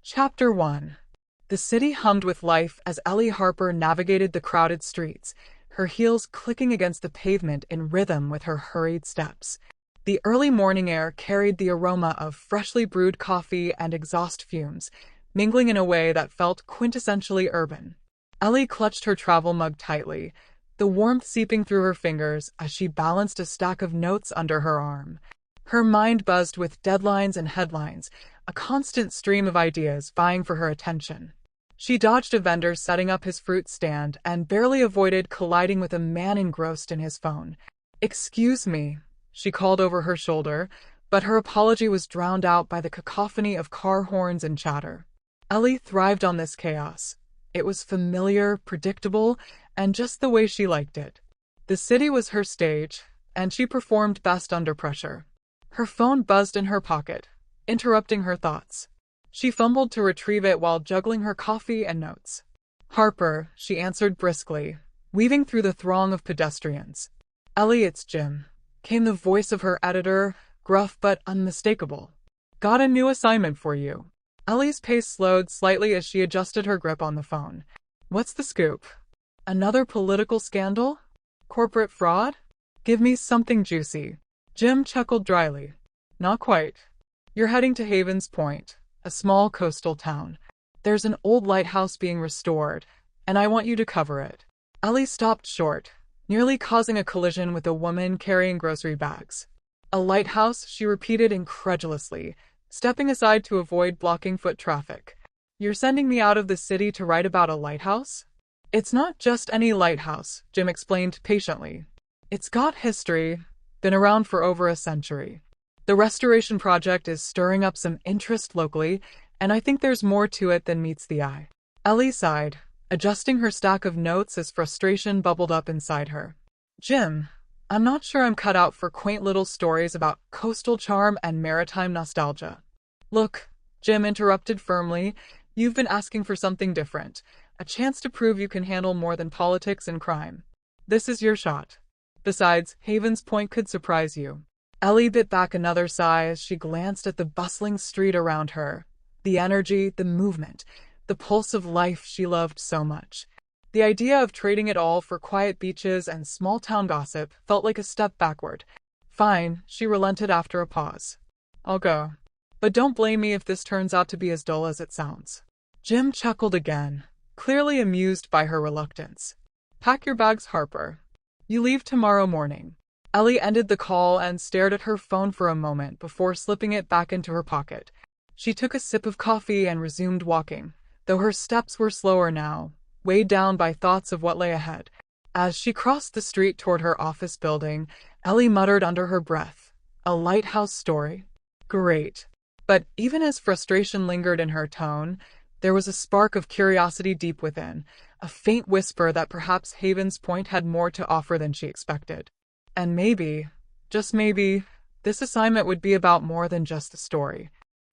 Chapter 1. The city hummed with life as Ellie Harper navigated the crowded streets, her heels clicking against the pavement in rhythm with her hurried steps. The early morning air carried the aroma of freshly brewed coffee and exhaust fumes, mingling in a way that felt quintessentially urban. Ellie clutched her travel mug tightly, the warmth seeping through her fingers as she balanced a stack of notes under her arm. Her mind buzzed with deadlines and headlines, a constant stream of ideas vying for her attention. She dodged a vendor setting up his fruit stand and barely avoided colliding with a man engrossed in his phone. "Excuse me," she called over her shoulder, but her apology was drowned out by the cacophony of car horns and chatter. Ellie thrived on this chaos. It was familiar, predictable, and just the way she liked it. The city was her stage, and she performed best under pressure. Her phone buzzed in her pocket, interrupting her thoughts. She fumbled to retrieve it while juggling her coffee and notes. "Harper," she answered briskly, weaving through the throng of pedestrians. "Ellie, it's Jim," came the voice of her editor, gruff but unmistakable. "Got a new assignment for you." Ellie's pace slowed slightly as she adjusted her grip on the phone. "What's the scoop? Another political scandal? Corporate fraud? Give me something juicy." Jim chuckled dryly. "Not quite. You're heading to Havens Point, a small coastal town. There's an old lighthouse being restored, and I want you to cover it." Ellie stopped short, nearly causing a collision with a woman carrying grocery bags. "A lighthouse," she repeated incredulously, stepping aside to avoid blocking foot traffic. "You're sending me out of the city to write about a lighthouse?" "It's not just any lighthouse," Jim explained patiently. "It's got history, been around for over a century. The restoration project is stirring up some interest locally, and I think there's more to it than meets the eye." Ellie sighed, adjusting her stack of notes as frustration bubbled up inside her. "Jim, I'm not sure I'm cut out for quaint little stories about coastal charm and maritime nostalgia." "Look," Jim interrupted firmly, "you've been asking for something different, a chance to prove you can handle more than politics and crime. This is your shot. Besides, Havens Point could surprise you." Ellie bit back another sigh as she glanced at the bustling street around her. The energy, the movement, the pulse of life she loved so much. The idea of trading it all for quiet beaches and small-town gossip felt like a step backward. "Fine," she relented after a pause. "I'll go. But don't blame me if this turns out to be as dull as it sounds." Jim chuckled again, clearly amused by her reluctance. "Pack your bags, Harper. You leave tomorrow morning." Ellie ended the call and stared at her phone for a moment before slipping it back into her pocket. She took a sip of coffee and resumed walking, though her steps were slower now, weighed down by thoughts of what lay ahead. As she crossed the street toward her office building, Ellie muttered under her breath, "A lighthouse story? Great." But even as frustration lingered in her tone, there was a spark of curiosity deep within, a faint whisper that perhaps Havens Point had more to offer than she expected. And maybe, just maybe, this assignment would be about more than just the story.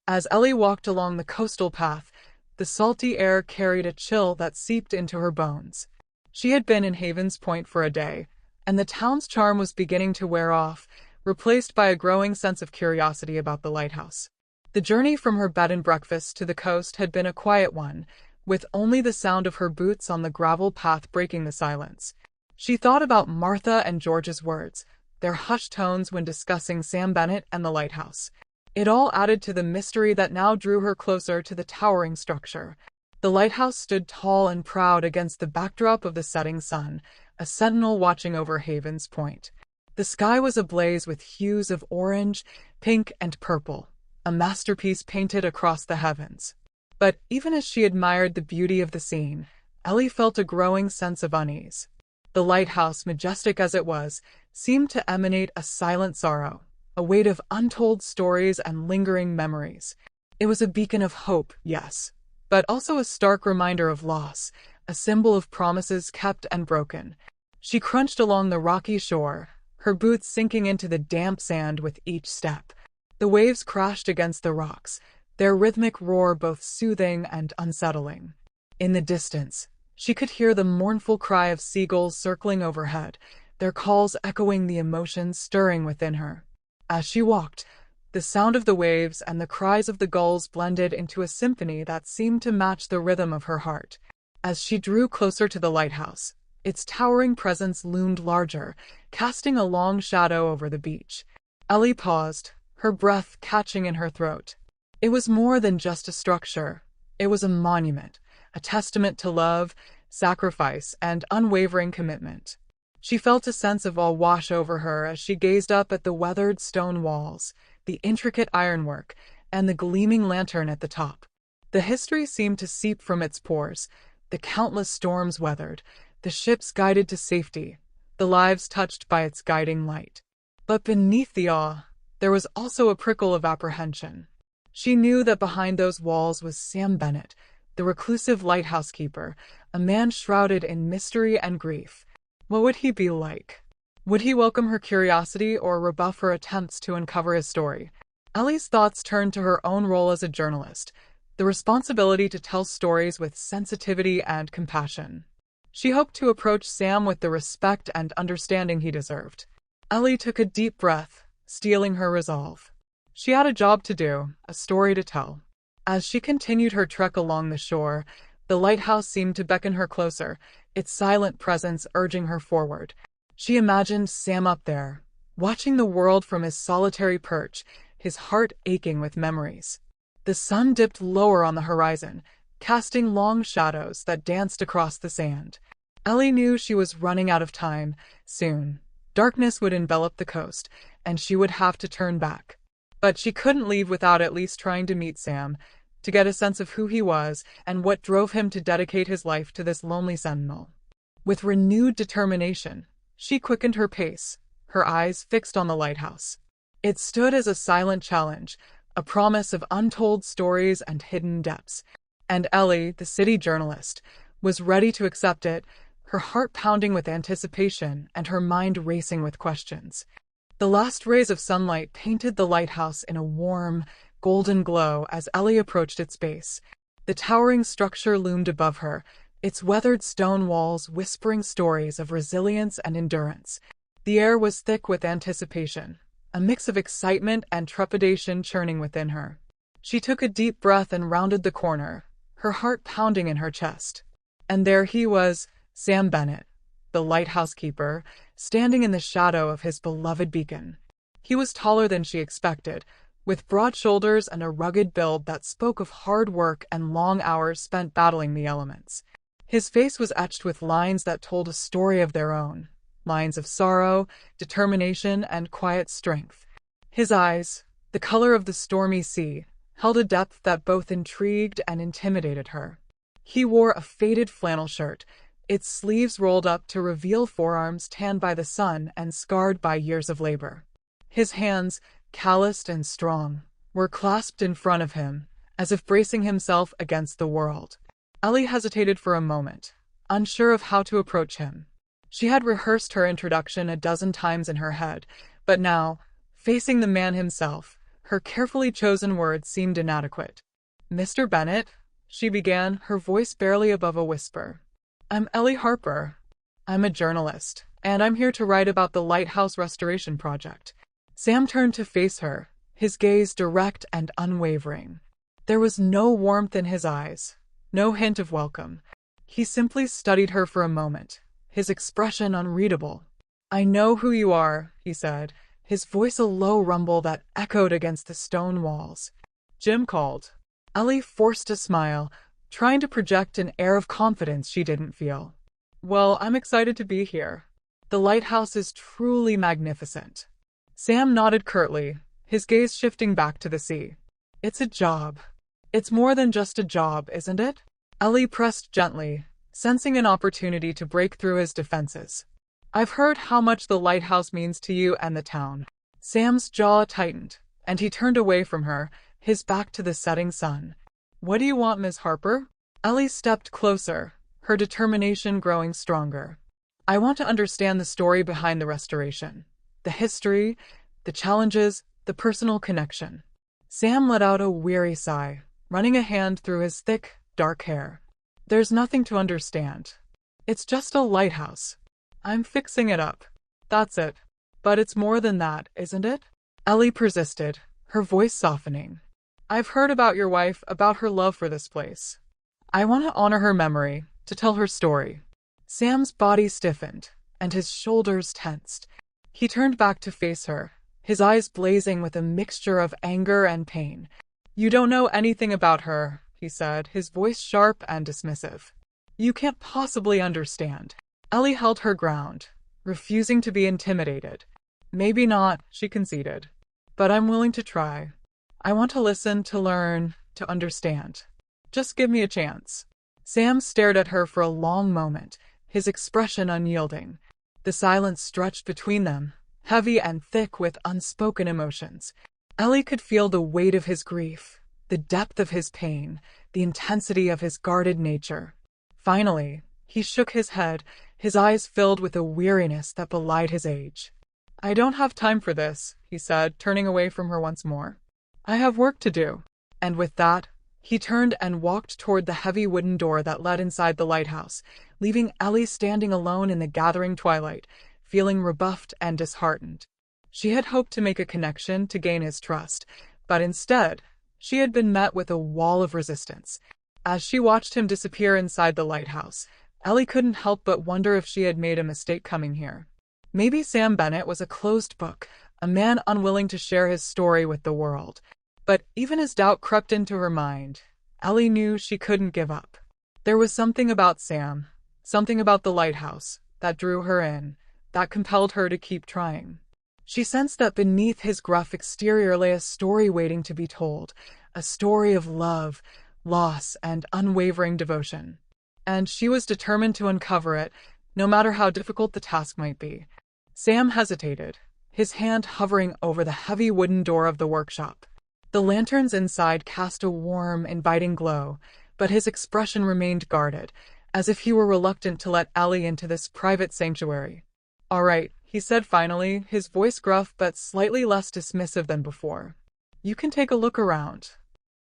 As Ellie walked along the coastal path, the salty air carried a chill that seeped into her bones. She had been in Havens Point for a day, and the town's charm was beginning to wear off, replaced by a growing sense of curiosity about the lighthouse. The journey from her bed and breakfast to the coast had been a quiet one, with only the sound of her boots on the gravel path breaking the silence. She thought about Martha and George's words, their hushed tones when discussing Sam Bennett and the lighthouse. It all added to the mystery that now drew her closer to the towering structure. The lighthouse stood tall and proud against the backdrop of the setting sun, a sentinel watching over Havens Point. The sky was ablaze with hues of orange, pink, and purple, a masterpiece painted across the heavens. But even as she admired the beauty of the scene, Ellie felt a growing sense of unease. The lighthouse, majestic as it was, seemed to emanate a silent sorrow, a weight of untold stories and lingering memories. It was a beacon of hope, yes, but also a stark reminder of loss, a symbol of promises kept and broken. She crunched along the rocky shore, her boots sinking into the damp sand with each step. The waves crashed against the rocks, their rhythmic roar both soothing and unsettling. In the distance, she could hear the mournful cry of seagulls circling overhead, their calls echoing the emotions stirring within her. As she walked, The sound of the waves and the cries of the gulls blended into a symphony that seemed to match the rhythm of her heart. As she drew closer to the lighthouse, its towering presence loomed larger, casting a long shadow over the beach. Ellie paused, her breath catching in her throat. It was more than just a structure. It was a monument, a testament to love, sacrifice, and unwavering commitment. She felt a sense of awe wash over her as she gazed up at the weathered stone walls, the intricate ironwork, and the gleaming lantern at the top. The history seemed to seep from its pores, the countless storms weathered, the ships guided to safety, the lives touched by its guiding light. But beneath the awe, there was also a prickle of apprehension. She knew that behind those walls was Sam Bennett, the reclusive lighthouse keeper, a man shrouded in mystery and grief. What would he be like? Would he welcome her curiosity or rebuff her attempts to uncover his story? Ellie's thoughts turned to her own role as a journalist, the responsibility to tell stories with sensitivity and compassion. She hoped to approach Sam with the respect and understanding he deserved. Ellie took a deep breath, steeling her resolve. She had a job to do, a story to tell. As she continued her trek along the shore, the lighthouse seemed to beckon her closer, its silent presence urging her forward. She imagined Sam up there, watching the world from his solitary perch, his heart aching with memories. The sun dipped lower on the horizon, casting long shadows that danced across the sand. Ellie knew she was running out of time. Soon, darkness would envelop the coast, and she would have to turn back. But she couldn't leave without at least trying to meet Sam, to get a sense of who he was and what drove him to dedicate his life to this lonely sentinel. With renewed determination, she quickened her pace, her eyes fixed on the lighthouse. It stood as a silent challenge, a promise of untold stories and hidden depths. And Ellie, the city journalist, was ready to accept it, her heart pounding with anticipation and her mind racing with questions. The last rays of sunlight painted the lighthouse in a warm, golden glow as Ellie approached its base. The towering structure loomed above her, its weathered stone walls whispering stories of resilience and endurance. The air was thick with anticipation, a mix of excitement and trepidation churning within her. She took a deep breath and rounded the corner, her heart pounding in her chest. And there he was, Sam Bennett, the lighthouse keeper, standing in the shadow of his beloved beacon. He was taller than she expected, with broad shoulders and a rugged build that spoke of hard work and long hours spent battling the elements. His face was etched with lines that told a story of their own, lines of sorrow, determination, and quiet strength. His eyes, the color of the stormy sea, held a depth that both intrigued and intimidated her. He wore a faded flannel shirt, its sleeves rolled up to reveal forearms tanned by the sun and scarred by years of labor. His hands, calloused and strong, were clasped in front of him, as if bracing himself against the world. Ellie hesitated for a moment, unsure of how to approach him. She had rehearsed her introduction a dozen times in her head, but now, facing the man himself, her carefully chosen words seemed inadequate. "Mr. Bennett," she began, her voice barely above a whisper. "I'm Ellie Harper. I'm a journalist, and I'm here to write about the Lighthouse restoration project." Sam turned to face her, his gaze direct and unwavering. There was no warmth in his eyes, no hint of welcome. He simply studied her for a moment, his expression unreadable. "I know who you are," he said, his voice a low rumble that echoed against the stone walls. "Jim called." Ellie forced a smile, trying to project an air of confidence she didn't feel. "Well, I'm excited to be here. The lighthouse is truly magnificent." Sam nodded curtly, his gaze shifting back to the sea. "It's a job. It's more than just a job, isn't it?" Ellie pressed gently, sensing an opportunity to break through his defenses. "I've heard how much the lighthouse means to you and the town." Sam's jaw tightened, and he turned away from her, his back to the setting sun. "What do you want, Miss Harper?" Ellie stepped closer, her determination growing stronger. "I want to understand the story behind the restoration. The history, the challenges, the personal connection." Sam let out a weary sigh, running a hand through his thick, dark hair. "There's nothing to understand. It's just a lighthouse. I'm fixing it up. That's it. But it's more than that, isn't it?" Ellie persisted, her voice softening. "I've heard about your wife, about her love for this place. I want to honor her memory, to tell her story." Sam's body stiffened, and his shoulders tensed. He turned back to face her, his eyes blazing with a mixture of anger and pain. "You don't know anything about her," he said, his voice sharp and dismissive. "You can't possibly understand." Ellie held her ground, refusing to be intimidated. "Maybe not," she conceded. "But I'm willing to try. I want to listen, to learn, to understand. Just give me a chance." Sam stared at her for a long moment, his expression unyielding. The silence stretched between them, heavy and thick with unspoken emotions. Ellie could feel the weight of his grief, the depth of his pain, the intensity of his guarded nature. Finally, he shook his head, his eyes filled with a weariness that belied his age. "I don't have time for this," he said, turning away from her once more. "I have work to do." And with that, he turned and walked toward the heavy wooden door that led inside the lighthouse, leaving Ellie standing alone in the gathering twilight, feeling rebuffed and disheartened. She had hoped to make a connection to gain his trust, but instead, she had been met with a wall of resistance. As she watched him disappear inside the lighthouse, Ellie couldn't help but wonder if she had made a mistake coming here. Maybe Sam Bennett was a closed book, a man unwilling to share his story with the world. But even as doubt crept into her mind, Ellie knew she couldn't give up. There was something about Sam, something about the lighthouse, that drew her in, that compelled her to keep trying. She sensed that beneath his gruff exterior lay a story waiting to be told, a story of love, loss, and unwavering devotion. And she was determined to uncover it, no matter how difficult the task might be. Sam hesitated, his hand hovering over the heavy wooden door of the workshop. The lanterns inside cast a warm, inviting glow, but his expression remained guarded, as if he were reluctant to let Ellie into this private sanctuary. "All right," he said finally, his voice gruff but slightly less dismissive than before. "You can take a look around.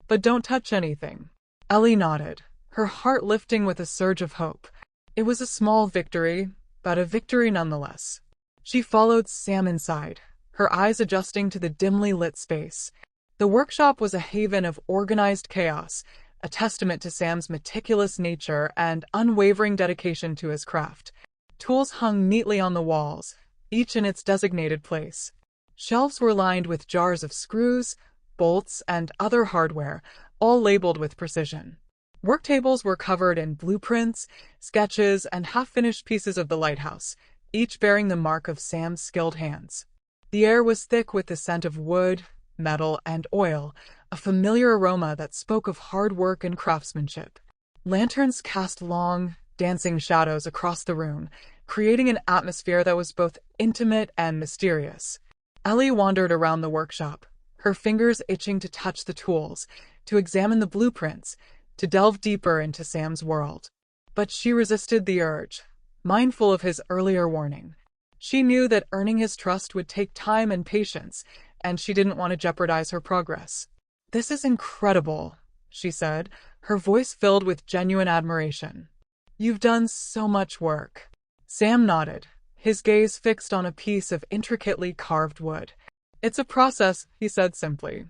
But don't touch anything." Ellie nodded, her heart lifting with a surge of hope. It was a small victory, but a victory nonetheless. She followed Sam inside, her eyes adjusting to the dimly lit space. The workshop was a haven of organized chaos, a testament to Sam's meticulous nature and unwavering dedication to his craft. Tools hung neatly on the walls, each in its designated place. Shelves were lined with jars of screws, bolts, and other hardware, all labeled with precision. Work tables were covered in blueprints, sketches, and half-finished pieces of the lighthouse, each bearing the mark of Sam's skilled hands. The air was thick with the scent of wood, metal, and oil, a familiar aroma that spoke of hard work and craftsmanship. Lanterns cast long, dancing shadows across the room, creating an atmosphere that was both intimate and mysterious. Ellie wandered around the workshop, her fingers itching to touch the tools, to examine the blueprints, to delve deeper into Sam's world. But she resisted the urge, mindful of his earlier warning. She knew that earning his trust would take time and patience, and she didn't want to jeopardize her progress. "This is incredible," she said, her voice filled with genuine admiration. "You've done so much work." Sam nodded, his gaze fixed on a piece of intricately carved wood. "It's a process," he said simply.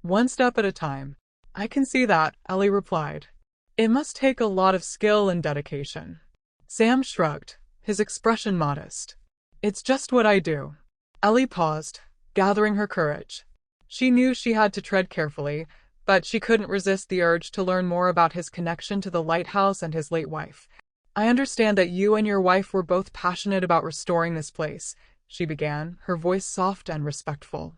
"One step at a time." "I can see that," Ellie replied. "It must take a lot of skill and dedication." Sam shrugged, his expression modest. "It's just what I do." Ellie paused, gathering her courage. She knew she had to tread carefully, but she couldn't resist the urge to learn more about his connection to the lighthouse and his late wife. "I understand that you and your wife were both passionate about restoring this place," she began, her voice soft and respectful.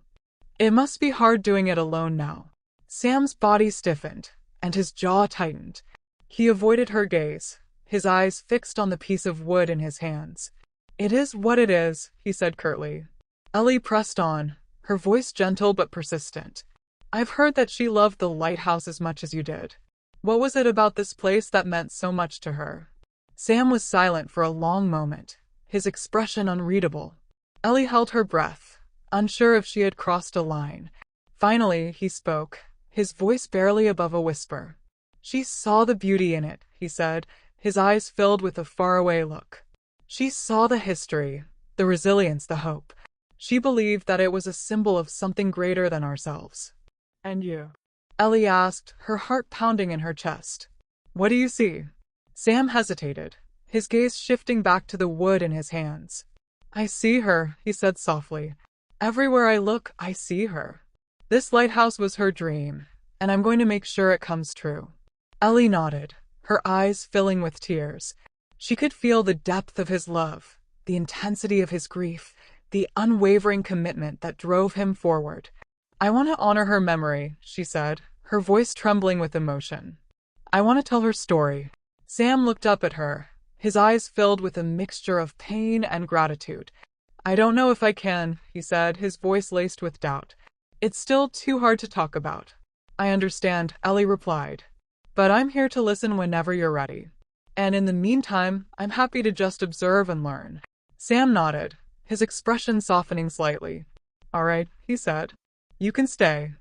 "It must be hard doing it alone now." Sam's body stiffened, and his jaw tightened. He avoided her gaze, his eyes fixed on the piece of wood in his hands. "It is what it is," he said curtly. Ellie pressed on, her voice gentle but persistent. "I've heard that she loved the lighthouse as much as you did. What was it about this place that meant so much to her?" Sam was silent for a long moment, his expression unreadable. Ellie held her breath, unsure if she had crossed a line. Finally, he spoke, his voice barely above a whisper. "She saw the beauty in it," he said, his eyes filled with a faraway look. "She saw the history, the resilience, the hope. She believed that it was a symbol of something greater than ourselves. And you? Ellie asked, her heart pounding in her chest. What do you see? Sam hesitated, his gaze shifting back to the wood in his hands. I see her, he said softly. Everywhere I look, I see her. This lighthouse was her dream, and I'm going to make sure it comes true. Ellie nodded, her eyes filling with tears. She could feel the depth of his love, the intensity of his grief, the unwavering commitment that drove him forward. I want to honor her memory, she said, her voice trembling with emotion. I want to tell her story. Sam looked up at her, his eyes filled with a mixture of pain and gratitude. I don't know if I can, he said, his voice laced with doubt. It's still too hard to talk about. I understand, Ellie replied. But I'm here to listen whenever you're ready. And in the meantime, I'm happy to just observe and learn. Sam nodded, his expression softening slightly. All right, he said. You can stay.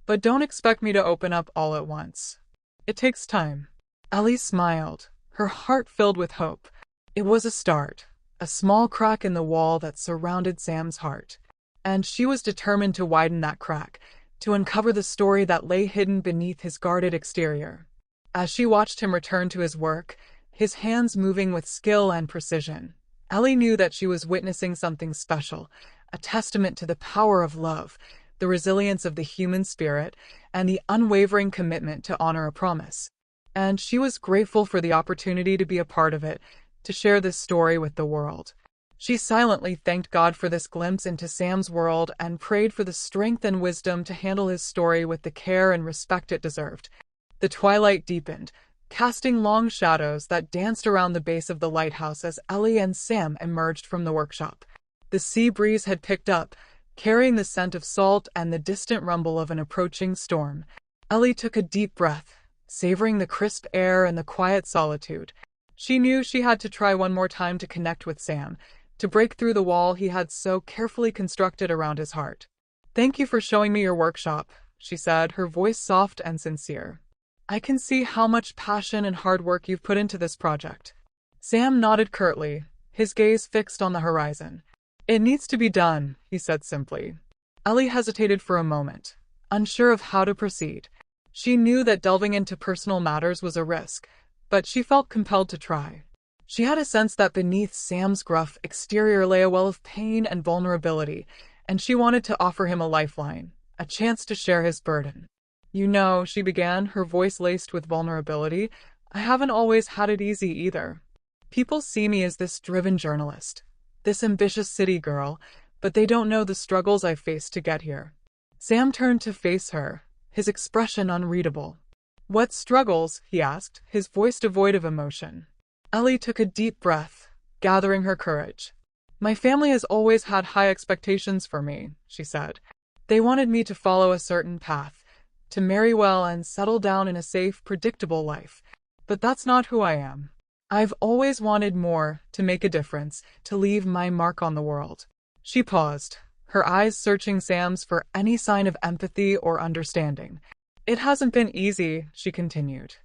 But don't expect me to open up all at once. It takes time. Ellie smiled, her heart filled with hope. It was a start, a small crack in the wall that surrounded Sam's heart. And she was determined to widen that crack, to uncover the story that lay hidden beneath his guarded exterior. As she watched him return to his work, his hands moving with skill and precision, Ellie knew that she was witnessing something special, a testament to the power of love, the resilience of the human spirit, and the unwavering commitment to honor a promise. And she was grateful for the opportunity to be a part of it, to share this story with the world. She silently thanked God for this glimpse into Sam's world and prayed for the strength and wisdom to handle his story with the care and respect it deserved. The twilight deepened, casting long shadows that danced around the base of the lighthouse as Ellie and Sam emerged from the workshop. The sea breeze had picked up, carrying the scent of salt and the distant rumble of an approaching storm. Ellie took a deep breath, savoring the crisp air and the quiet solitude. She knew she had to try one more time to connect with Sam, to break through the wall he had so carefully constructed around his heart. Thank you for showing me your workshop, she said, her voice soft and sincere. I can see how much passion and hard work you've put into this project. Sam nodded curtly, his gaze fixed on the horizon. It needs to be done, he said simply. Ellie hesitated for a moment, unsure of how to proceed. She knew that delving into personal matters was a risk, but she felt compelled to try. She had a sense that beneath Sam's gruff exterior lay a well of pain and vulnerability, and she wanted to offer him a lifeline, a chance to share his burden. You know, she began, her voice laced with vulnerability, I haven't always had it easy either. People see me as this driven journalist, this ambitious city girl, but they don't know the struggles I've faced to get here. Sam turned to face her, his expression unreadable. What struggles? He asked, his voice devoid of emotion. Ellie took a deep breath, gathering her courage. My family has always had high expectations for me, she said. They wanted me to follow a certain path, to marry well and settle down in a safe, predictable life. But that's not who I am. I've always wanted more, to make a difference, to leave my mark on the world. She paused, her eyes searching Sam's for any sign of empathy or understanding. It hasn't been easy, she continued.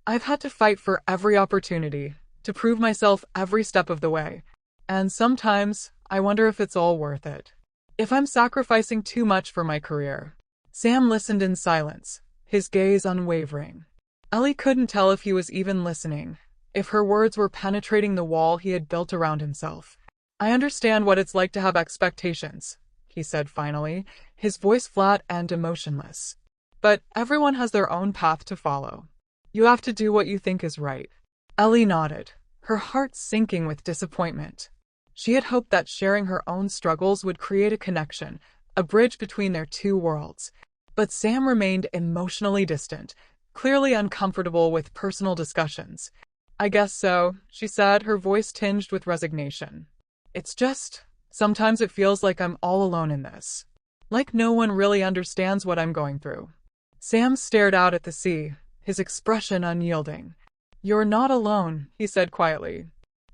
I've had to fight for every opportunity, to prove myself every step of the way. And sometimes, I wonder if it's all worth it. If I'm sacrificing too much for my career. Sam listened in silence, his gaze unwavering. Ellie couldn't tell if he was even listening, if her words were penetrating the wall he had built around himself. I understand what it's like to have expectations, he said finally, his voice flat and emotionless. But everyone has their own path to follow. You have to do what you think is right. Ellie nodded, her heart sinking with disappointment. She had hoped that sharing her own struggles would create a connection, a bridge between their two worlds. But Sam remained emotionally distant, clearly uncomfortable with personal discussions. I guess so, she said, her voice tinged with resignation. It's just, sometimes it feels like I'm all alone in this. Like no one really understands what I'm going through. Sam stared out at the sea, his expression unyielding. You're not alone, he said quietly.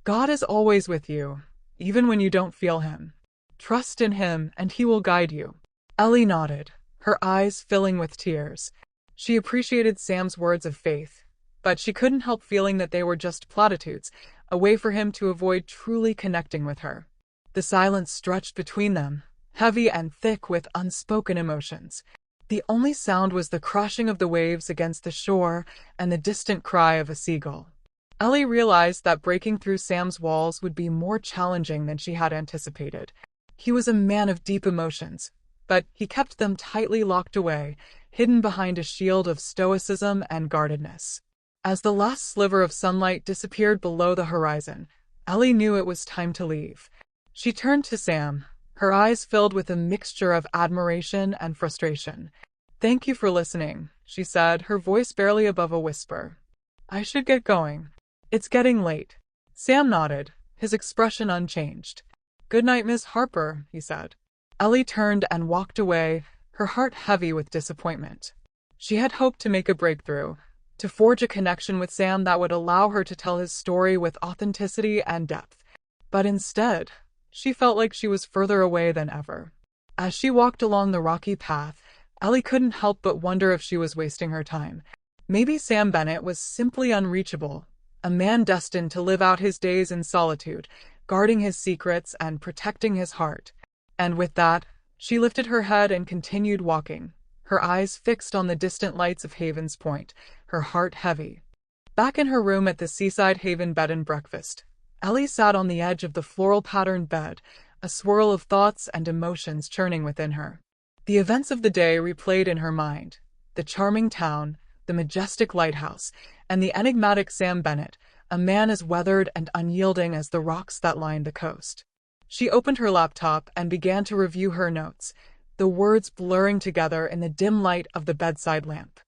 God is always with you, even when you don't feel him. Trust in him and he will guide you. Ellie nodded, her eyes filling with tears. She appreciated Sam's words of faith, but she couldn't help feeling that they were just platitudes, a way for him to avoid truly connecting with her. The silence stretched between them, heavy and thick with unspoken emotions. The only sound was the crashing of the waves against the shore and the distant cry of a seagull. Ellie realized that breaking through Sam's walls would be more challenging than she had anticipated. He was a man of deep emotions, but he kept them tightly locked away, hidden behind a shield of stoicism and guardedness. As the last sliver of sunlight disappeared below the horizon, Ellie knew it was time to leave. She turned to Sam, her eyes filled with a mixture of admiration and frustration. "Thank you for listening," she said, her voice barely above a whisper. "I should get going. It's getting late." Sam nodded, his expression unchanged. "Good night, Miss Harper," he said. Ellie turned and walked away, her heart heavy with disappointment. She had hoped to make a breakthrough, to forge a connection with Sam that would allow her to tell his story with authenticity and depth. But instead, she felt like she was further away than ever. As she walked along the rocky path, Ellie couldn't help but wonder if she was wasting her time. Maybe Sam Bennett was simply unreachable, a man destined to live out his days in solitude, guarding his secrets and protecting his heart. And with that, she lifted her head and continued walking, her eyes fixed on the distant lights of Havens Point, her heart heavy. Back in her room at the Seaside Haven Bed and Breakfast, Ellie sat on the edge of the floral-patterned bed, a swirl of thoughts and emotions churning within her. The events of the day replayed in her mind: the charming town, the majestic lighthouse, and the enigmatic Sam Bennett, a man as weathered and unyielding as the rocks that lined the coast. She opened her laptop and began to review her notes, the words blurring together in the dim light of the bedside lamp.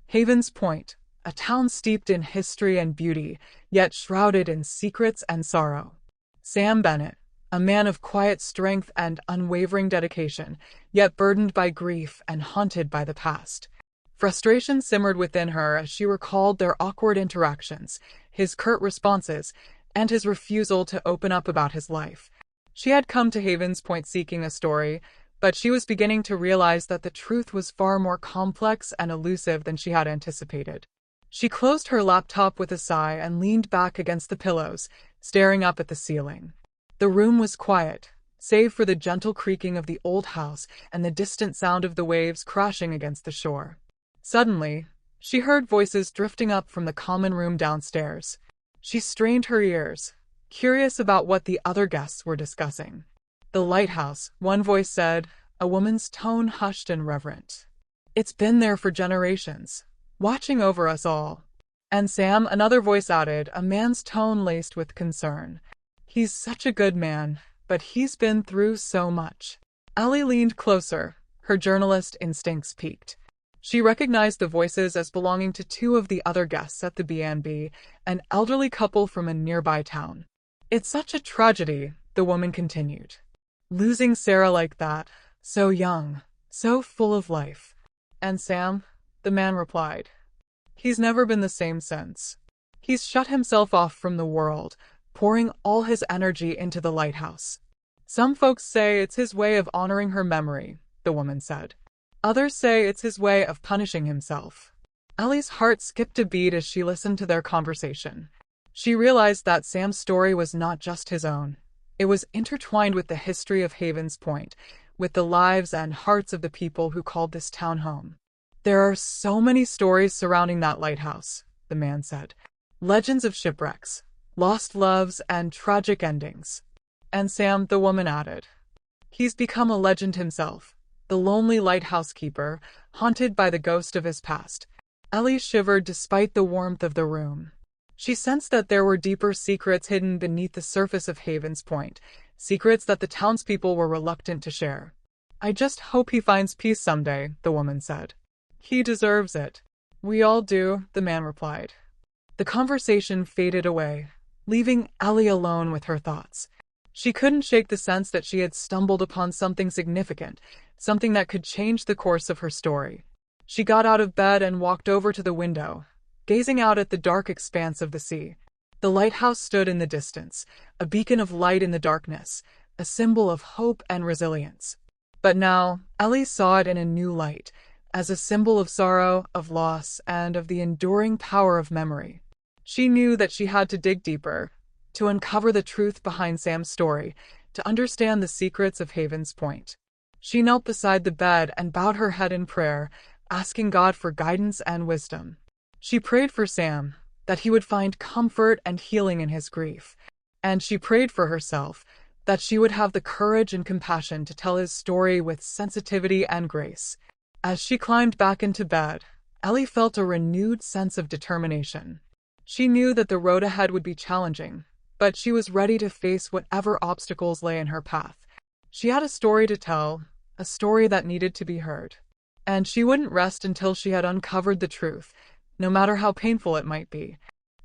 Havens Point, a town steeped in history and beauty, yet shrouded in secrets and sorrow. Sam Bennett, a man of quiet strength and unwavering dedication, yet burdened by grief and haunted by the past. Frustration simmered within her as she recalled their awkward interactions, his curt responses, and his refusal to open up about his life. She had come to Havens Point seeking a story, but she was beginning to realize that the truth was far more complex and elusive than she had anticipated. She closed her laptop with a sigh and leaned back against the pillows, staring up at the ceiling. The room was quiet, save for the gentle creaking of the old house and the distant sound of the waves crashing against the shore. Suddenly, she heard voices drifting up from the common room downstairs. She strained her ears, curious about what the other guests were discussing. "The lighthouse," one voice said, a woman's tone hushed and reverent. "It's been there for generations, watching over us all." "And Sam," another voice added, a man's tone laced with concern. "He's such a good man, but he's been through so much." Ellie leaned closer, her journalist instincts peaked. She recognized the voices as belonging to two of the other guests at the B&B, an elderly couple from a nearby town. "It's such a tragedy," the woman continued. "Losing Sarah like that, so young, so full of life." "And Sam," the man replied. "He's never been the same since. He's shut himself off from the world, pouring all his energy into the lighthouse." "Some folks say it's his way of honoring her memory," the woman said. "Others say it's his way of punishing himself." Ellie's heart skipped a beat as she listened to their conversation. She realized that Sam's story was not just his own. It was intertwined with the history of Havens Point, with the lives and hearts of the people who called this town home. "There are so many stories surrounding that lighthouse," the man said. "Legends of shipwrecks, lost loves, and tragic endings." "And Sam," the woman added. "He's become a legend himself, the lonely lighthouse keeper, haunted by the ghost of his past." Ellie shivered despite the warmth of the room. She sensed that there were deeper secrets hidden beneath the surface of Havens Point, secrets that the townspeople were reluctant to share. "I just hope he finds peace someday," the woman said. "He deserves it." "We all do," the man replied. The conversation faded away, leaving Ellie alone with her thoughts. She couldn't shake the sense that she had stumbled upon something significant, something that could change the course of her story. She got out of bed and walked over to the window, gazing out at the dark expanse of the sea. The lighthouse stood in the distance, a beacon of light in the darkness, a symbol of hope and resilience. But now, Ellie saw it in a new light, as a symbol of sorrow, of loss, and of the enduring power of memory. She knew that she had to dig deeper, to uncover the truth behind Sam's story, to understand the secrets of Havens Point. She knelt beside the bed and bowed her head in prayer, asking God for guidance and wisdom. She prayed for Sam, that he would find comfort and healing in his grief. And she prayed for herself, that she would have the courage and compassion to tell his story with sensitivity and grace. As she climbed back into bed, Ellie felt a renewed sense of determination. She knew that the road ahead would be challenging, but she was ready to face whatever obstacles lay in her path. She had a story to tell, a story that needed to be heard. And she wouldn't rest until she had uncovered the truth, no matter how painful it might be.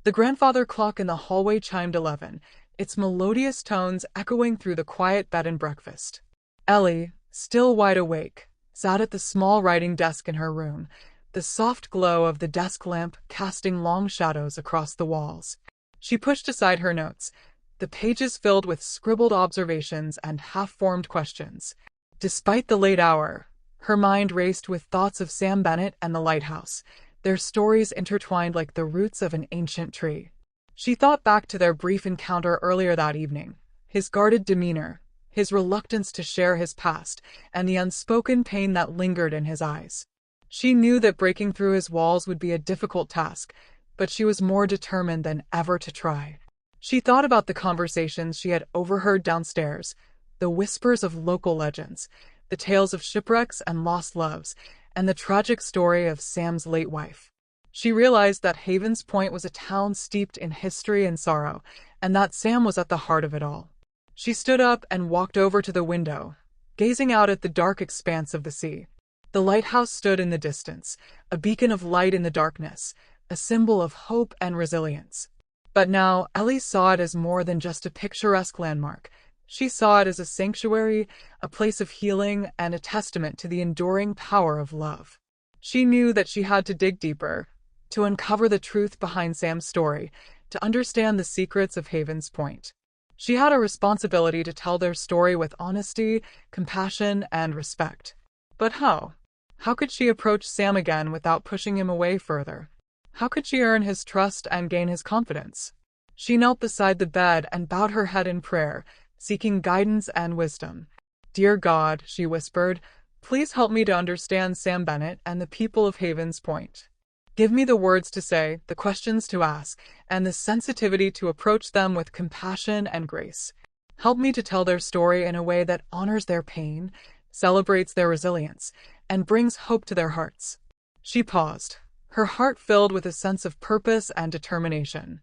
The grandfather clock in the hallway chimed 11, its melodious tones echoing through the quiet bed and breakfast. Ellie, still wide awake, sat at the small writing desk in her room, the soft glow of the desk lamp casting long shadows across the walls. She pushed aside her notes, the pages filled with scribbled observations and half-formed questions. Despite the late hour, her mind raced with thoughts of Sam Bennett and the Lighthouse, their stories intertwined like the roots of an ancient tree. She thought back to their brief encounter earlier that evening, his guarded demeanor, his reluctance to share his past, and the unspoken pain that lingered in his eyes. She knew that breaking through his walls would be a difficult task, but she was more determined than ever to try. She thought about the conversations she had overheard downstairs, the whispers of local legends, the tales of shipwrecks and lost loves, and the tragic story of Sam's late wife. She realized that Havens Point was a town steeped in history and sorrow, and that Sam was at the heart of it all. She stood up and walked over to the window, gazing out at the dark expanse of the sea. The lighthouse stood in the distance, a beacon of light in the darkness, a symbol of hope and resilience. But now, Ellie saw it as more than just a picturesque landmark. She saw it as a sanctuary, a place of healing, and a testament to the enduring power of love. She knew that she had to dig deeper, to uncover the truth behind Sam's story, to understand the secrets of Havens Point. She had a responsibility to tell their story with honesty, compassion, and respect. But how? How could she approach Sam again without pushing him away further? How could she earn his trust and gain his confidence? She knelt beside the bed and bowed her head in prayer, seeking guidance and wisdom. "Dear God," she whispered, "please help me to understand Sam Bennett and the people of Havens Point. Give me the words to say, the questions to ask, and the sensitivity to approach them with compassion and grace. Help me to tell their story in a way that honors their pain, celebrates their resilience, and brings hope to their hearts." She paused, her heart filled with a sense of purpose and determination.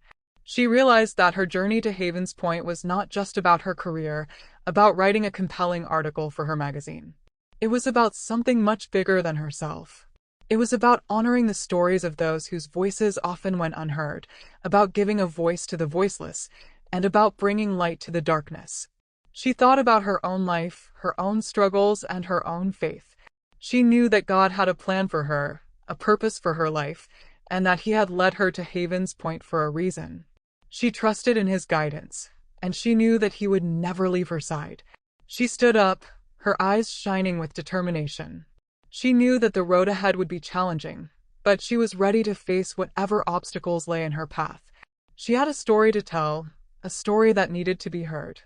She realized that her journey to Havens Point was not just about her career, about writing a compelling article for her magazine. It was about something much bigger than herself. It was about honoring the stories of those whose voices often went unheard, about giving a voice to the voiceless, and about bringing light to the darkness. She thought about her own life, her own struggles, and her own faith. She knew that God had a plan for her, a purpose for her life, and that He had led her to Havens Point for a reason. She trusted in His guidance, and she knew that He would never leave her side. She stood up, her eyes shining with determination. She knew that the road ahead would be challenging, but she was ready to face whatever obstacles lay in her path. She had a story to tell, a story that needed to be heard.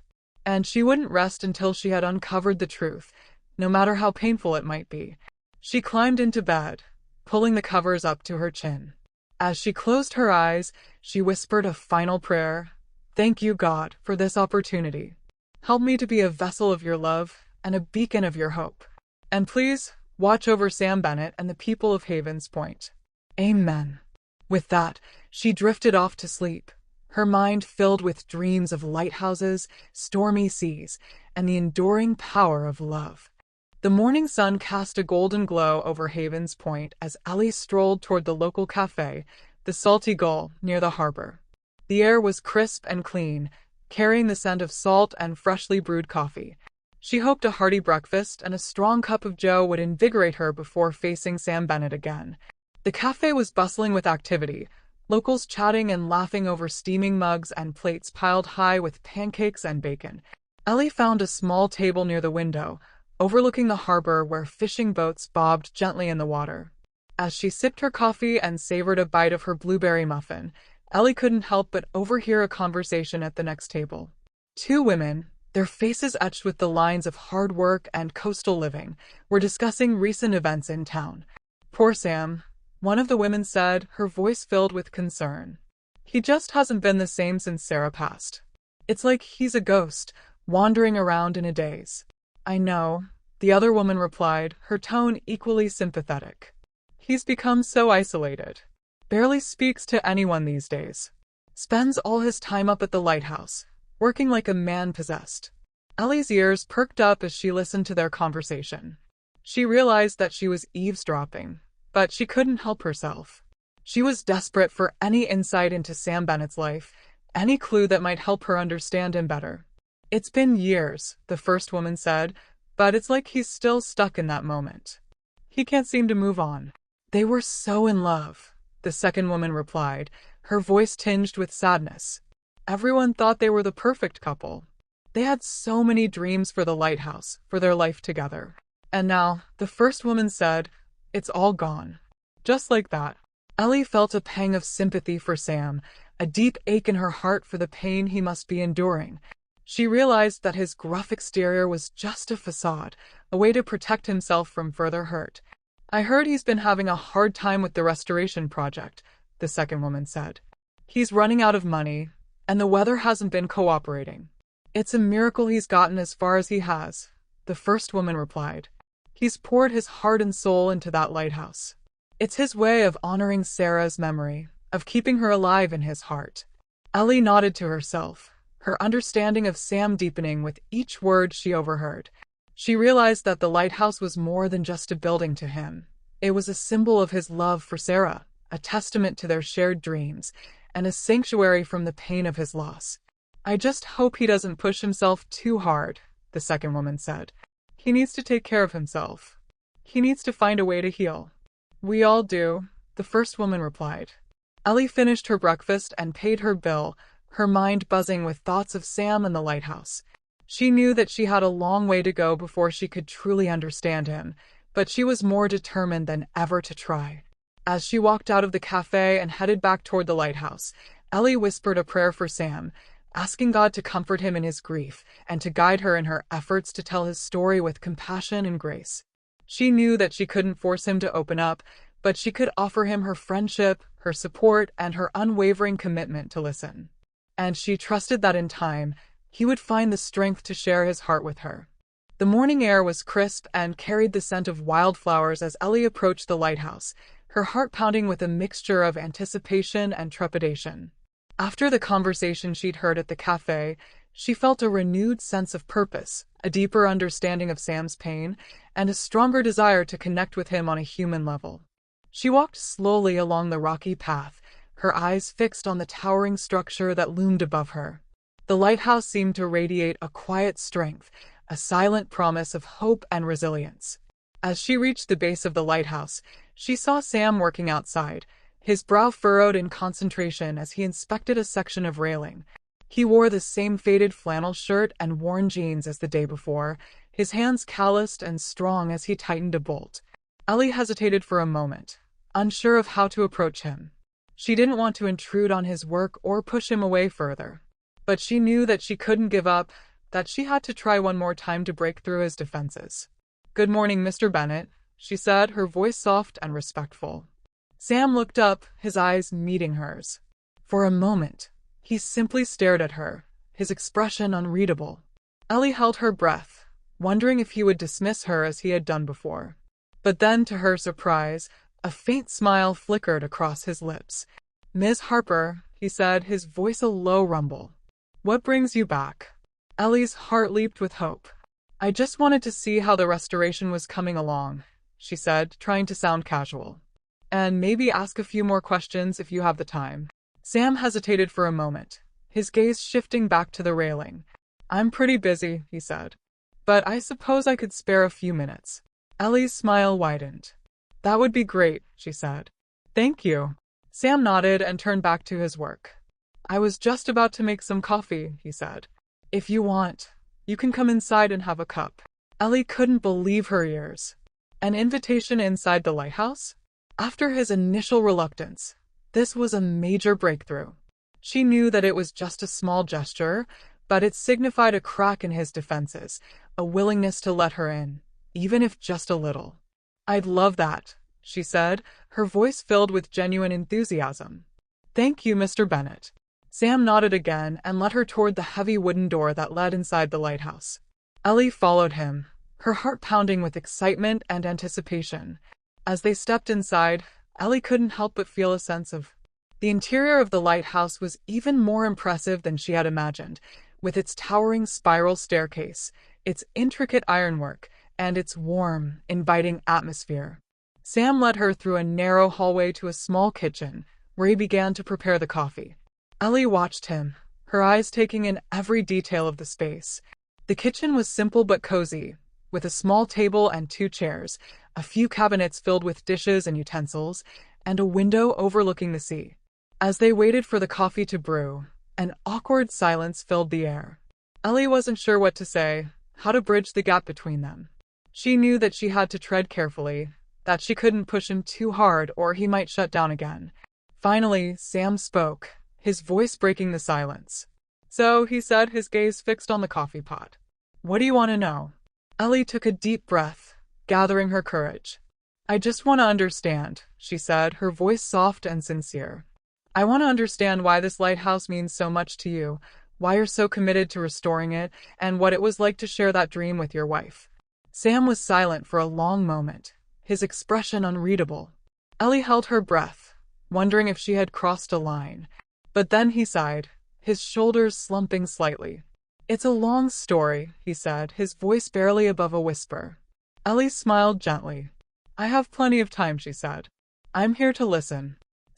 And she wouldn't rest until she had uncovered the truth, no matter how painful it might be. She climbed into bed, pulling the covers up to her chin. As she closed her eyes, she whispered a final prayer. "Thank you, God, for this opportunity. Help me to be a vessel of your love and a beacon of your hope. And please, watch over Sam Bennett and the people of Havens Point. Amen." With that, she drifted off to sleep, her mind filled with dreams of lighthouses, stormy seas, and the enduring power of love. The morning sun cast a golden glow over Havens Point as Ellie strolled toward the local cafe, the Salty Gull, near the harbor. The air was crisp and clean, carrying the scent of salt and freshly brewed coffee. She hoped a hearty breakfast and a strong cup of joe would invigorate her before facing Sam Bennett again. The cafe was bustling with activity, locals chatting and laughing over steaming mugs and plates piled high with pancakes and bacon. Ellie found a small table near the window, overlooking the harbor where fishing boats bobbed gently in the water. As she sipped her coffee and savored a bite of her blueberry muffin, Ellie couldn't help but overhear a conversation at the next table. Two women, their faces etched with the lines of hard work and coastal living, were discussing recent events in town. "Poor Sam," one of the women said, her voice filled with concern. "He just hasn't been the same since Sarah passed. It's like he's a ghost, wandering around in a daze." "I know," the other woman replied, her tone equally sympathetic. "He's become so isolated. Barely speaks to anyone these days. Spends all his time up at the lighthouse, working like a man possessed." Ellie's ears perked up as she listened to their conversation. She realized that she was eavesdropping, but she couldn't help herself. She was desperate for any insight into Sam Bennett's life, any clue that might help her understand him better. "It's been years," the first woman said, "but it's like he's still stuck in that moment. He can't seem to move on." "They were so in love," the second woman replied, her voice tinged with sadness. "Everyone thought they were the perfect couple. They had so many dreams for the lighthouse, for their life together. And now," the first woman said, "it's all gone. Just like that." Ellie felt a pang of sympathy for Sam, a deep ache in her heart for the pain he must be enduring. She realized that his gruff exterior was just a facade, a way to protect himself from further hurt. "I heard he's been having a hard time with the restoration project," the second woman said. "He's running out of money, and the weather hasn't been cooperating." "It's a miracle he's gotten as far as he has," the first woman replied. "He's poured his heart and soul into that lighthouse. It's his way of honoring Sarah's memory, of keeping her alive in his heart." Ellie nodded to herself, her understanding of Sam deepening with each word she overheard. She realized that the lighthouse was more than just a building to him. It was a symbol of his love for Sarah, a testament to their shared dreams, and a sanctuary from the pain of his loss. "I just hope he doesn't push himself too hard," the second woman said. "He needs to take care of himself. He needs to find a way to heal." "We all do," the first woman replied. Ellie finished her breakfast and paid her bill, her mind buzzing with thoughts of Sam and the lighthouse. She knew that she had a long way to go before she could truly understand him, but she was more determined than ever to try. As she walked out of the cafe and headed back toward the lighthouse, Ellie whispered a prayer for Sam, asking God to comfort him in his grief and to guide her in her efforts to tell his story with compassion and grace. She knew that she couldn't force him to open up, but she could offer him her friendship, her support, and her unwavering commitment to listen. And she trusted that in time, he would find the strength to share his heart with her. The morning air was crisp and carried the scent of wildflowers as Ellie approached the lighthouse, her heart pounding with a mixture of anticipation and trepidation. After the conversation she'd heard at the cafe, she felt a renewed sense of purpose, a deeper understanding of Sam's pain, and a stronger desire to connect with him on a human level. She walked slowly along the rocky path, her eyes fixed on the towering structure that loomed above her. The lighthouse seemed to radiate a quiet strength, a silent promise of hope and resilience. As she reached the base of the lighthouse, she saw Sam working outside, his brow furrowed in concentration as he inspected a section of railing. He wore the same faded flannel shirt and worn jeans as the day before, his hands calloused and strong as he tightened a bolt. Ellie hesitated for a moment, unsure of how to approach him. She didn't want to intrude on his work or push him away further. But she knew that she couldn't give up, that she had to try one more time to break through his defenses. "Good morning, Mr. Bennett," she said, her voice soft and respectful. Sam looked up, his eyes meeting hers. For a moment, he simply stared at her, his expression unreadable. Ellie held her breath, wondering if he would dismiss her as he had done before. But then, to her surprise, a faint smile flickered across his lips. "Ms. Harper," he said, his voice a low rumble. "What brings you back?" Ellie's heart leaped with hope. "I just wanted to see how the restoration was coming along," she said, trying to sound casual. "And maybe ask a few more questions if you have the time." Sam hesitated for a moment, his gaze shifting back to the railing. "I'm pretty busy," he said. "But I suppose I could spare a few minutes." Ellie's smile widened. "That would be great," she said. "Thank you." Sam nodded and turned back to his work. "I was just about to make some coffee," he said. "If you want, you can come inside and have a cup." Ellie couldn't believe her ears. An invitation inside the lighthouse? After his initial reluctance, this was a major breakthrough. She knew that it was just a small gesture, but it signified a crack in his defenses, a willingness to let her in, even if just a little. "I'd love that," she said, her voice filled with genuine enthusiasm. "Thank you, Mr. Bennett." Sam nodded again and led her toward the heavy wooden door that led inside the lighthouse. Ellie followed him, her heart pounding with excitement and anticipation. As they stepped inside, Ellie couldn't help but feel a sense of... The interior of the lighthouse was even more impressive than she had imagined, with its towering spiral staircase, its intricate ironwork, and its warm, inviting atmosphere. Sam led her through a narrow hallway to a small kitchen, where he began to prepare the coffee. Ellie watched him, her eyes taking in every detail of the space. The kitchen was simple but cozy, with a small table and 2 chairs, a few cabinets filled with dishes and utensils, and a window overlooking the sea. As they waited for the coffee to brew, an awkward silence filled the air. Ellie wasn't sure what to say, how to bridge the gap between them. She knew that she had to tread carefully, that she couldn't push him too hard or he might shut down again. Finally, Sam spoke, his voice breaking the silence. "So," he said, his gaze fixed on the coffee pot. "What do you want to know?" Ellie took a deep breath, gathering her courage. "I just want to understand," she said, her voice soft and sincere. "I want to understand why this lighthouse means so much to you, why you're so committed to restoring it, and what it was like to share that dream with your wife." Sam was silent for a long moment, his expression unreadable. Ellie held her breath, wondering if she had crossed a line. But then he sighed, his shoulders slumping slightly. "It's a long story," he said, his voice barely above a whisper. Ellie smiled gently. "I have plenty of time," she said. "I'm here to listen."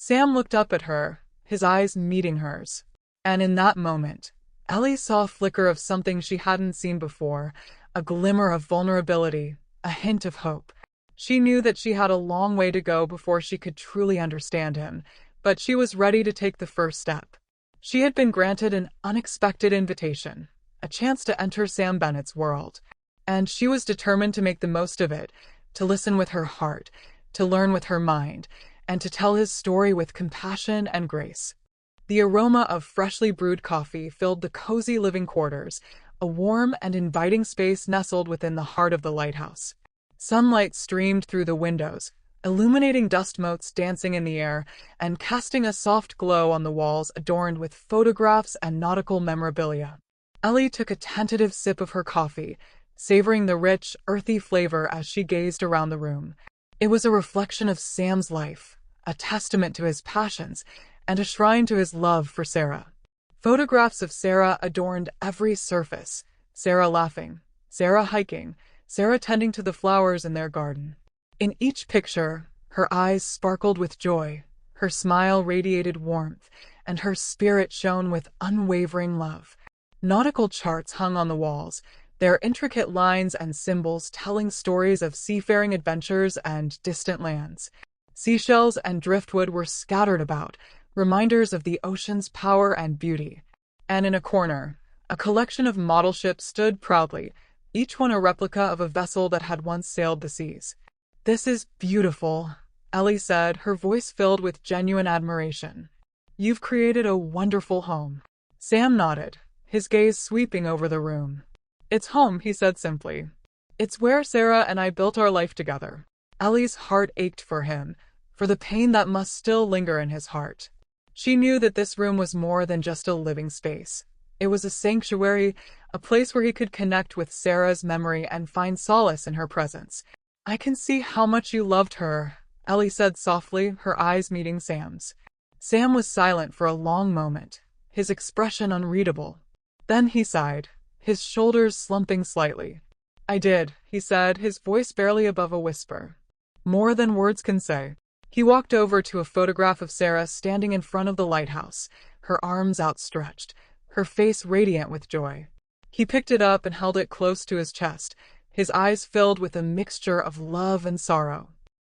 Sam looked up at her, his eyes meeting hers. And in that moment, Ellie saw a flicker of something she hadn't seen before, a glimmer of vulnerability, a hint of hope. She knew that she had a long way to go before she could truly understand him, but she was ready to take the first step. She had been granted an unexpected invitation, a chance to enter Sam Bennett's world, and she was determined to make the most of it, to listen with her heart, to learn with her mind, and to tell his story with compassion and grace. The aroma of freshly brewed coffee filled the cozy living quarters, a warm and inviting space nestled within the heart of the lighthouse. Sunlight streamed through the windows, illuminating dust motes dancing in the air and casting a soft glow on the walls adorned with photographs and nautical memorabilia. Ellie took a tentative sip of her coffee, savoring the rich, earthy flavor as she gazed around the room. It was a reflection of Sam's life, a testament to his passions, and a shrine to his love for Sarah. Photographs of Sarah adorned every surface. Sarah laughing, Sarah hiking, Sarah tending to the flowers in their garden. In each picture, her eyes sparkled with joy, her smile radiated warmth, and her spirit shone with unwavering love. Nautical charts hung on the walls, their intricate lines and symbols telling stories of seafaring adventures and distant lands. Seashells and driftwood were scattered about, reminders of the ocean's power and beauty. And in a corner, a collection of model ships stood proudly, each one a replica of a vessel that had once sailed the seas. "This is beautiful," Ellie said, her voice filled with genuine admiration. "You've created a wonderful home." Sam nodded, his gaze sweeping over the room. "It's home," he said simply. "It's where Sarah and I built our life together." Ellie's heart ached for him, for the pain that must still linger in his heart. She knew that this room was more than just a living space. It was a sanctuary, a place where he could connect with Sarah's memory and find solace in her presence. "I can see how much you loved her," Ellie said softly, her eyes meeting Sam's. Sam was silent for a long moment, his expression unreadable. Then he sighed, his shoulders slumping slightly. "I did," he said, his voice barely above a whisper. "More than words can say." He walked over to a photograph of Sarah standing in front of the lighthouse, her arms outstretched, her face radiant with joy. He picked it up and held it close to his chest, his eyes filled with a mixture of love and sorrow.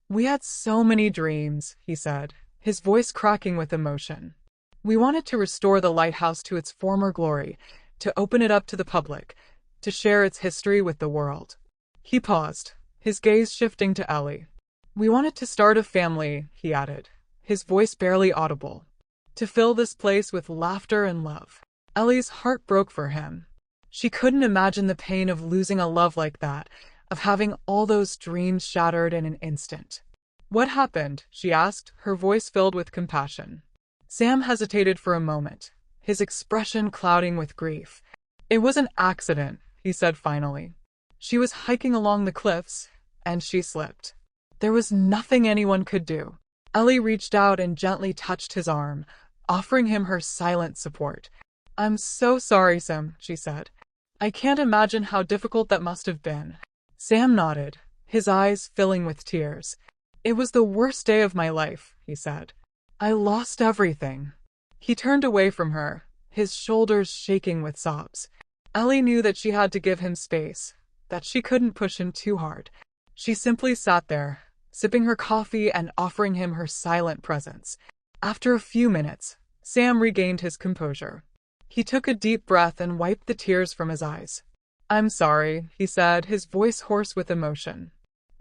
"We had so many dreams," he said, his voice cracking with emotion. "We wanted to restore the lighthouse to its former glory, to open it up to the public, to share its history with the world." He paused, his gaze shifting to Ellie. "We wanted to start a family," he added, his voice barely audible, "to fill this place with laughter and love." Ellie's heart broke for him. She couldn't imagine the pain of losing a love like that, of having all those dreams shattered in an instant. "What happened?" she asked, her voice filled with compassion. Sam hesitated for a moment, his expression clouding with grief. "It was an accident," he said finally. "She was hiking along the cliffs, and she slipped. There was nothing anyone could do." Ellie reached out and gently touched his arm, offering him her silent support. "I'm so sorry, Sam," she said. "I can't imagine how difficult that must have been." Sam nodded, his eyes filling with tears. "It was the worst day of my life," he said. "I lost everything." He turned away from her, his shoulders shaking with sobs. Ellie knew that she had to give him space, that she couldn't push him too hard. She simply sat there, sipping her coffee and offering him her silent presence. After a few minutes, Sam regained his composure. He took a deep breath and wiped the tears from his eyes. "I'm sorry," he said, his voice hoarse with emotion.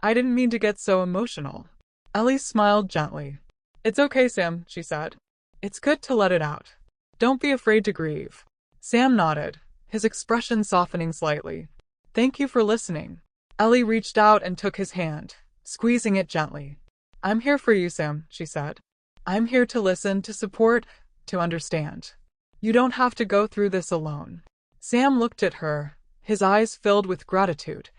"I didn't mean to get so emotional." Ellie smiled gently. "It's okay, Sam," she said. "It's good to let it out. Don't be afraid to grieve." Sam nodded, his expression softening slightly. "Thank you for listening." Ellie reached out and took his hand, squeezing it gently. "I'm here for you, Sam," she said. "I'm here to listen, to support, to understand. You don't have to go through this alone." Sam looked at her, his eyes filled with gratitude.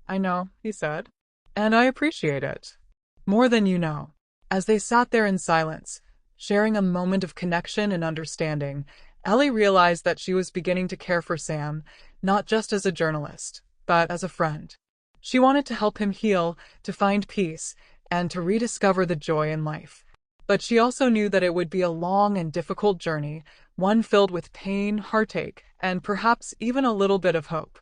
"I know," he said, "and I appreciate it. More than you know." As they sat there in silence, sharing a moment of connection and understanding, Ellie realized that she was beginning to care for Sam, not just as a journalist, but as a friend. She wanted to help him heal, to find peace, and to rediscover the joy in life. But she also knew that it would be a long and difficult journey, one filled with pain, heartache, and perhaps even a little bit of hope.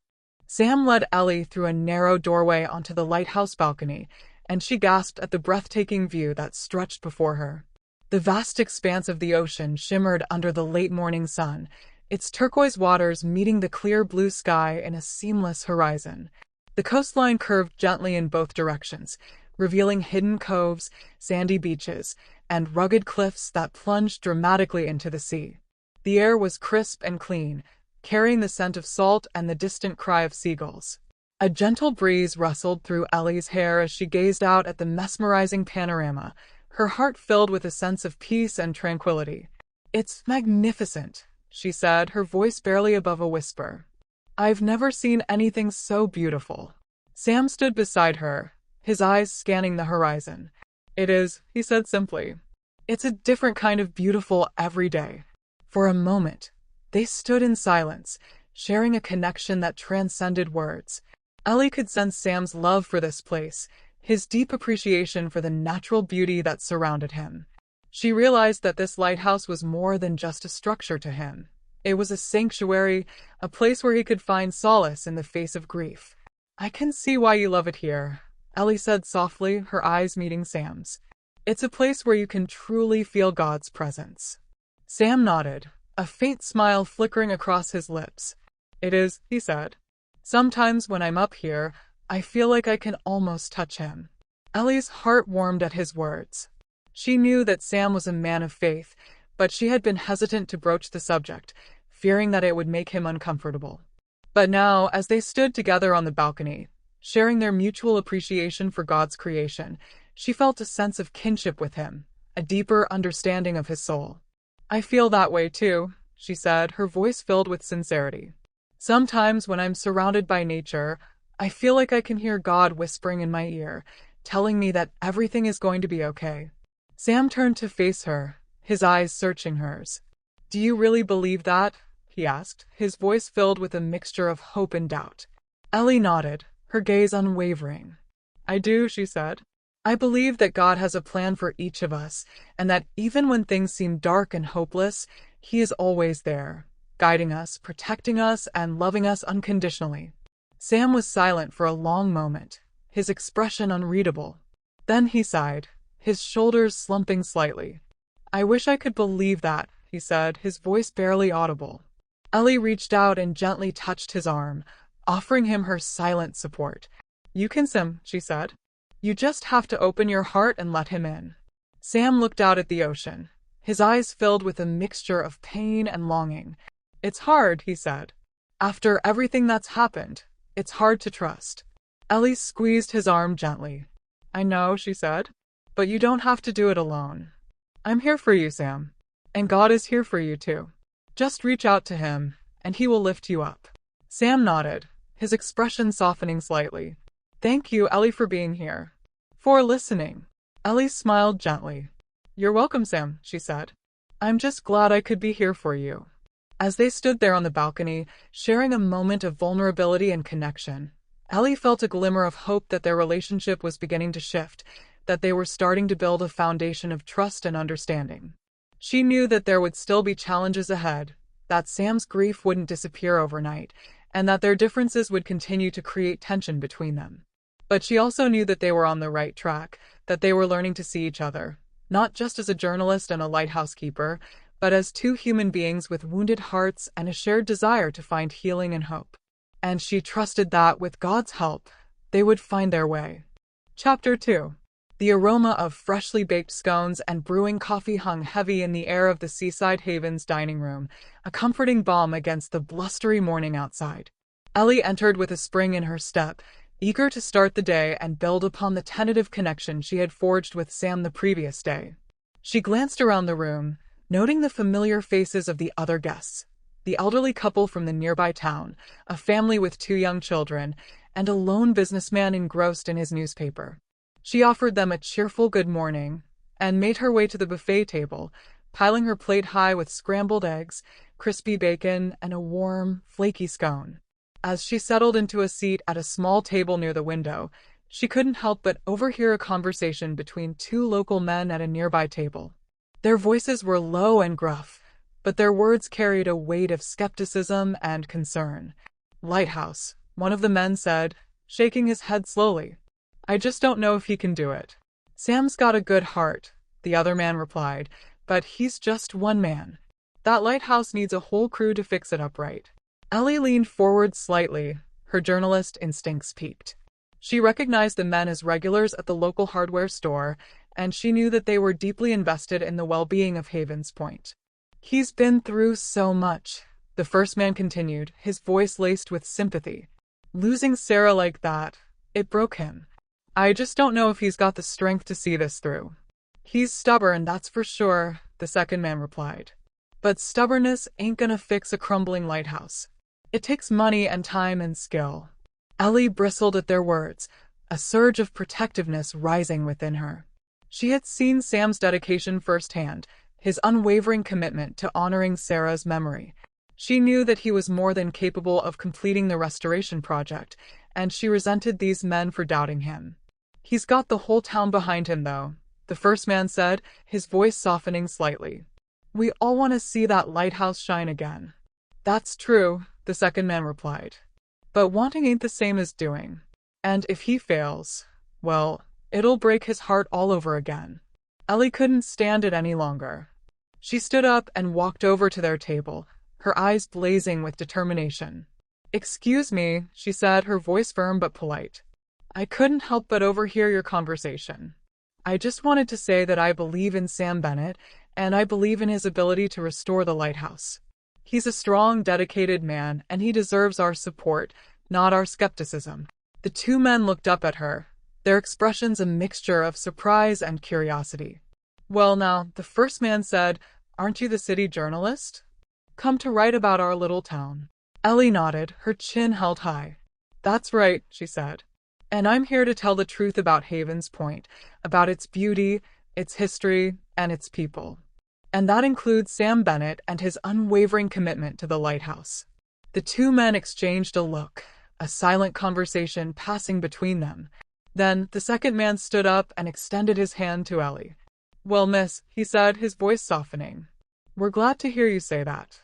Sam led Ellie through a narrow doorway onto the lighthouse balcony, and she gasped at the breathtaking view that stretched before her. The vast expanse of the ocean shimmered under the late morning sun, its turquoise waters meeting the clear blue sky in a seamless horizon. The coastline curved gently in both directions, revealing hidden coves, sandy beaches, and rugged cliffs that plunged dramatically into the sea. The air was crisp and clean, carrying the scent of salt and the distant cry of seagulls. A gentle breeze rustled through Ellie's hair as she gazed out at the mesmerizing panorama, her heart filled with a sense of peace and tranquility. "It's magnificent," she said, her voice barely above a whisper. "I've never seen anything so beautiful." Sam stood beside her, his eyes scanning the horizon. "It is," he said simply. "It's a different kind of beautiful every day." For a moment, they stood in silence, sharing a connection that transcended words. Ellie could sense Sam's love for this place, his deep appreciation for the natural beauty that surrounded him. She realized that this lighthouse was more than just a structure to him. It was a sanctuary, a place where he could find solace in the face of grief. "I can see why you love it here," Ellie said softly, her eyes meeting Sam's. "It's a place where you can truly feel God's presence." Sam nodded, a faint smile flickering across his lips. "It is," he said. "Sometimes when I'm up here, I feel like I can almost touch him." Ellie's heart warmed at his words. She knew that Sam was a man of faith, but she had been hesitant to broach the subject, fearing that it would make him uncomfortable. But now, as they stood together on the balcony, sharing their mutual appreciation for God's creation, she felt a sense of kinship with him, a deeper understanding of his soul. "I feel that way too," she said, her voice filled with sincerity. "Sometimes when I'm surrounded by nature, I feel like I can hear God whispering in my ear, telling me that everything is going to be okay." Sam turned to face her, his eyes searching hers. "Do you really believe that?" he asked, his voice filled with a mixture of hope and doubt. Ellie nodded, her gaze unwavering. "I do," she said. "I believe that God has a plan for each of us, and that even when things seem dark and hopeless, He is always there, guiding us, protecting us, and loving us unconditionally." Sam was silent for a long moment, his expression unreadable. Then he sighed, his shoulders slumping slightly. "I wish I could believe that," he said, his voice barely audible. Ellie reached out and gently touched his arm, offering him her silent support. "You can, Sam," she said. "You just have to open your heart and let him in." Sam looked out at the ocean, his eyes filled with a mixture of pain and longing. It's hard, he said. After everything that's happened, it's hard to trust. Ellie squeezed his arm gently. I know, she said, but you don't have to do it alone. I'm here for you, Sam. And God is here for you too. Just reach out to him, and he will lift you up. Sam nodded, his expression softening slightly. Thank you, Ellie, for being here. For listening. Ellie smiled gently. You're welcome, Sam, she said. I'm just glad I could be here for you. As they stood there on the balcony, sharing a moment of vulnerability and connection, Ellie felt a glimmer of hope that their relationship was beginning to shift, that they were starting to build a foundation of trust and understanding. She knew that there would still be challenges ahead, that Sam's grief wouldn't disappear overnight, and that their differences would continue to create tension between them. But she also knew that they were on the right track, that they were learning to see each other, not just as a journalist and a lighthouse keeper, but as two human beings with wounded hearts and a shared desire to find healing and hope. And she trusted that, with God's help, they would find their way. Chapter 2. The aroma of freshly baked scones and brewing coffee hung heavy in the air of the Seaside Haven's dining room, a comforting balm against the blustery morning outside. Ellie entered with a spring in her step, eager to start the day and build upon the tentative connection she had forged with Sam the previous day. She glanced around the room, noting the familiar faces of the other guests, the elderly couple from the nearby town, a family with 2 young children, and a lone businessman engrossed in his newspaper. She offered them a cheerful good morning, and made her way to the buffet table, piling her plate high with scrambled eggs, crispy bacon, and a warm, flaky scone. As she settled into a seat at a small table near the window, she couldn't help but overhear a conversation between 2 local men at a nearby table. Their voices were low and gruff, but their words carried a weight of skepticism and concern. Lighthouse, one of the men said, shaking his head slowly. I just don't know if he can do it. Sam's got a good heart, the other man replied, but he's just one man. That lighthouse needs a whole crew to fix it up right. Ellie leaned forward slightly, her journalist instincts peaked. She recognized the men as regulars at the local hardware store, and she knew that they were deeply invested in the well-being of Havens Point. He's been through so much, the first man continued, his voice laced with sympathy. Losing Sarah like that, it broke him. I just don't know if he's got the strength to see this through. He's stubborn, that's for sure, the second man replied. But stubbornness ain't gonna fix a crumbling lighthouse. It takes money and time and skill. Ellie bristled at their words, a surge of protectiveness rising within her. She had seen Sam's dedication firsthand, his unwavering commitment to honoring Sarah's memory. She knew that he was more than capable of completing the restoration project, and she resented these men for doubting him. He's got the whole town behind him, though, the first man said, his voice softening slightly. We all want to see that lighthouse shine again. That's true, the second man replied. But wanting ain't the same as doing. And if he fails, well, it'll break his heart all over again. Ellie couldn't stand it any longer. She stood up and walked over to their table, her eyes blazing with determination. Excuse me, she said, her voice firm but polite. I couldn't help but overhear your conversation. I just wanted to say that I believe in Sam Bennett, and I believe in his ability to restore the lighthouse. He's a strong, dedicated man, and he deserves our support, not our skepticism. The 2 men looked up at her, their expressions a mixture of surprise and curiosity. Well now, the first man said, aren't you the city journalist? Come to write about our little town. Ellie nodded, her chin held high. That's right, she said. And I'm here to tell the truth about Havens Point, about its beauty, its history, and its people. And that includes Sam Bennett and his unwavering commitment to the lighthouse. The 2 men exchanged a look, a silent conversation passing between them. Then the second man stood up and extended his hand to Ellie. Well, miss, he said, his voice softening. We're glad to hear you say that.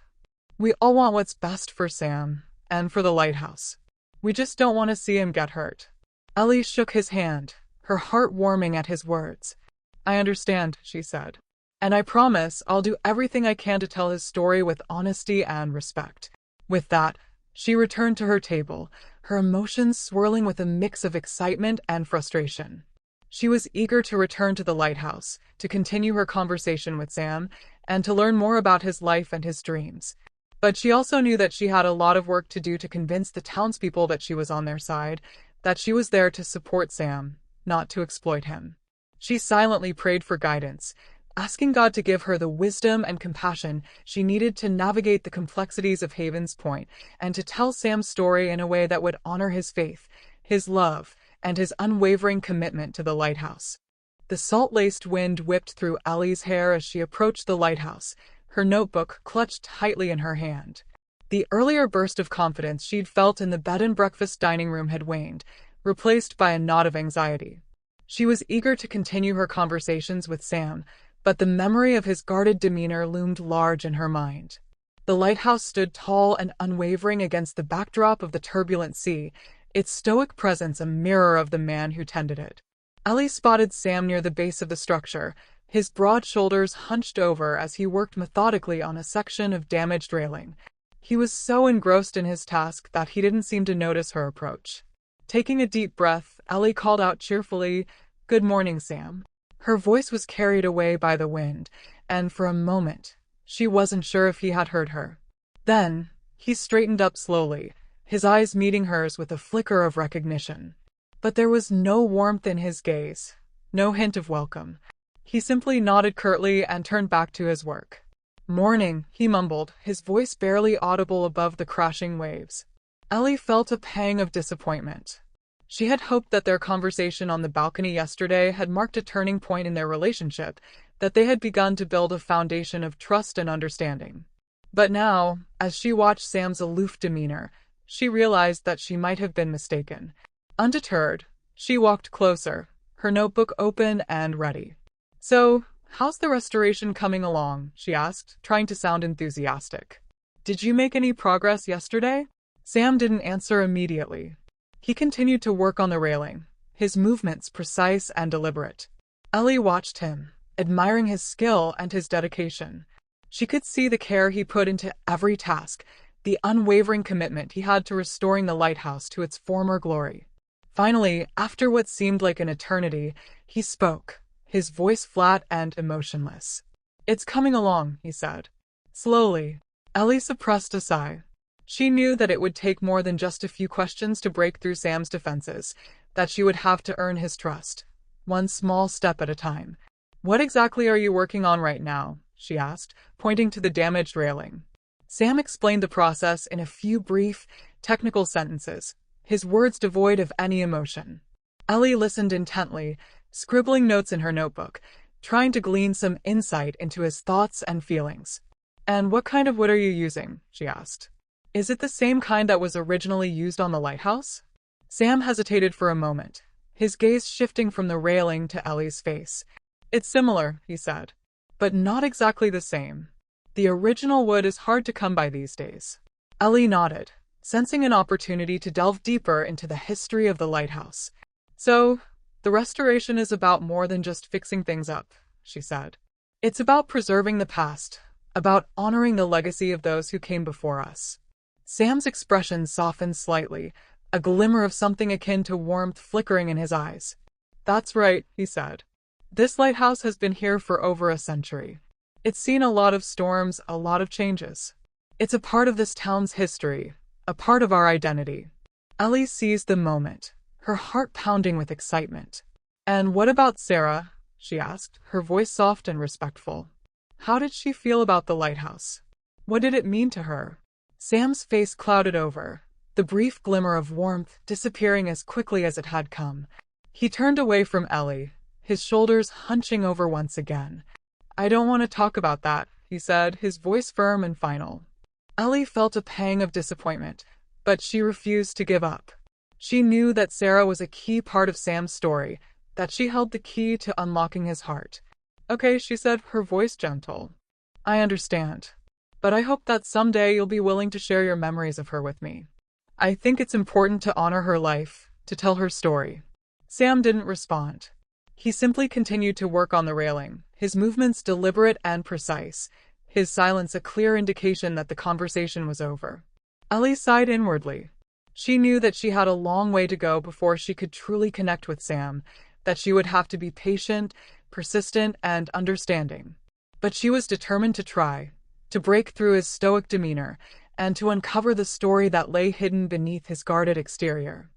We all want what's best for Sam, and for the lighthouse. We just don't want to see him get hurt. Ellie shook his hand, her heart warming at his words. I understand, she said. And I promise I'll do everything I can to tell his story with honesty and respect. With that, she returned to her table, her emotions swirling with a mix of excitement and frustration. She was eager to return to the lighthouse, to continue her conversation with Sam, and to learn more about his life and his dreams. But she also knew that she had a lot of work to do to convince the townspeople that she was on their side, that she was there to support Sam, not to exploit him. She silently prayed for guidance, asking God to give her the wisdom and compassion she needed to navigate the complexities of Haven's Point and to tell Sam's story in a way that would honor his faith, his love, and his unwavering commitment to the lighthouse. The salt-laced wind whipped through Ellie's hair as she approached the lighthouse, her notebook clutched tightly in her hand. The earlier burst of confidence she'd felt in the bed-and-breakfast dining room had waned, replaced by a knot of anxiety. She was eager to continue her conversations with Sam, but the memory of his guarded demeanor loomed large in her mind. The lighthouse stood tall and unwavering against the backdrop of the turbulent sea, its stoic presence a mirror of the man who tended it. Ellie spotted Sam near the base of the structure, his broad shoulders hunched over as he worked methodically on a section of damaged railing. He was so engrossed in his task that he didn't seem to notice her approach. Taking a deep breath, Ellie called out cheerfully, "Good morning, Sam." Her voice was carried away by the wind, and for a moment, she wasn't sure if he had heard her. Then, he straightened up slowly, his eyes meeting hers with a flicker of recognition. But there was no warmth in his gaze, no hint of welcome. He simply nodded curtly and turned back to his work. "Morning," he mumbled, his voice barely audible above the crashing waves. Ellie felt a pang of disappointment. She had hoped that their conversation on the balcony yesterday had marked a turning point in their relationship, that they had begun to build a foundation of trust and understanding. But now, as she watched Sam's aloof demeanor, she realized that she might have been mistaken. Undeterred, she walked closer, her notebook open and ready. "So, how's the restoration coming along?" she asked, trying to sound enthusiastic. "Did you make any progress yesterday?" Sam didn't answer immediately. He continued to work on the railing, his movements precise and deliberate. Ellie watched him, admiring his skill and his dedication. She could see the care he put into every task, the unwavering commitment he had to restoring the lighthouse to its former glory. Finally, after what seemed like an eternity, he spoke, his voice flat and emotionless. "It's coming along," he said. Slowly. Ellie suppressed a sigh. She knew that it would take more than just a few questions to break through Sam's defenses, that she would have to earn his trust, one small step at a time. "What exactly are you working on right now?" she asked, pointing to the damaged railing. Sam explained the process in a few brief, technical sentences, his words devoid of any emotion. Ellie listened intently, scribbling notes in her notebook, trying to glean some insight into his thoughts and feelings. "And what kind of wood are you using?" she asked. "Is it the same kind that was originally used on the lighthouse?" Sam hesitated for a moment, his gaze shifting from the railing to Ellie's face. "It's similar," he said, "but not exactly the same. The original wood is hard to come by these days." Ellie nodded, sensing an opportunity to delve deeper into the history of the lighthouse. "So, the restoration is about more than just fixing things up," she said. "It's about preserving the past, about honoring the legacy of those who came before us." Sam's expression softened slightly, a glimmer of something akin to warmth flickering in his eyes. "That's right," he said. "This lighthouse has been here for over a century. It's seen a lot of storms, a lot of changes. It's a part of this town's history, a part of our identity." Ellie seized the moment, her heart pounding with excitement. "And what about Sarah?" she asked, her voice soft and respectful. "How did she feel about the lighthouse? What did it mean to her?" Sam's face clouded over, the brief glimmer of warmth disappearing as quickly as it had come. He turned away from Ellie, his shoulders hunching over once again. "I don't want to talk about that," he said, his voice firm and final. Ellie felt a pang of disappointment, but she refused to give up. She knew that Sarah was a key part of Sam's story, that she held the key to unlocking his heart. "Okay," she said, her voice gentle. "I understand. But I hope that someday you'll be willing to share your memories of her with me. I think it's important to honor her life, to tell her story." Sam didn't respond. He simply continued to work on the railing, his movements deliberate and precise, his silence a clear indication that the conversation was over. Ellie sighed inwardly. She knew that she had a long way to go before she could truly connect with Sam, that she would have to be patient, persistent, and understanding. But she was determined to try, to break through his stoic demeanor, and to uncover the story that lay hidden beneath his guarded exterior.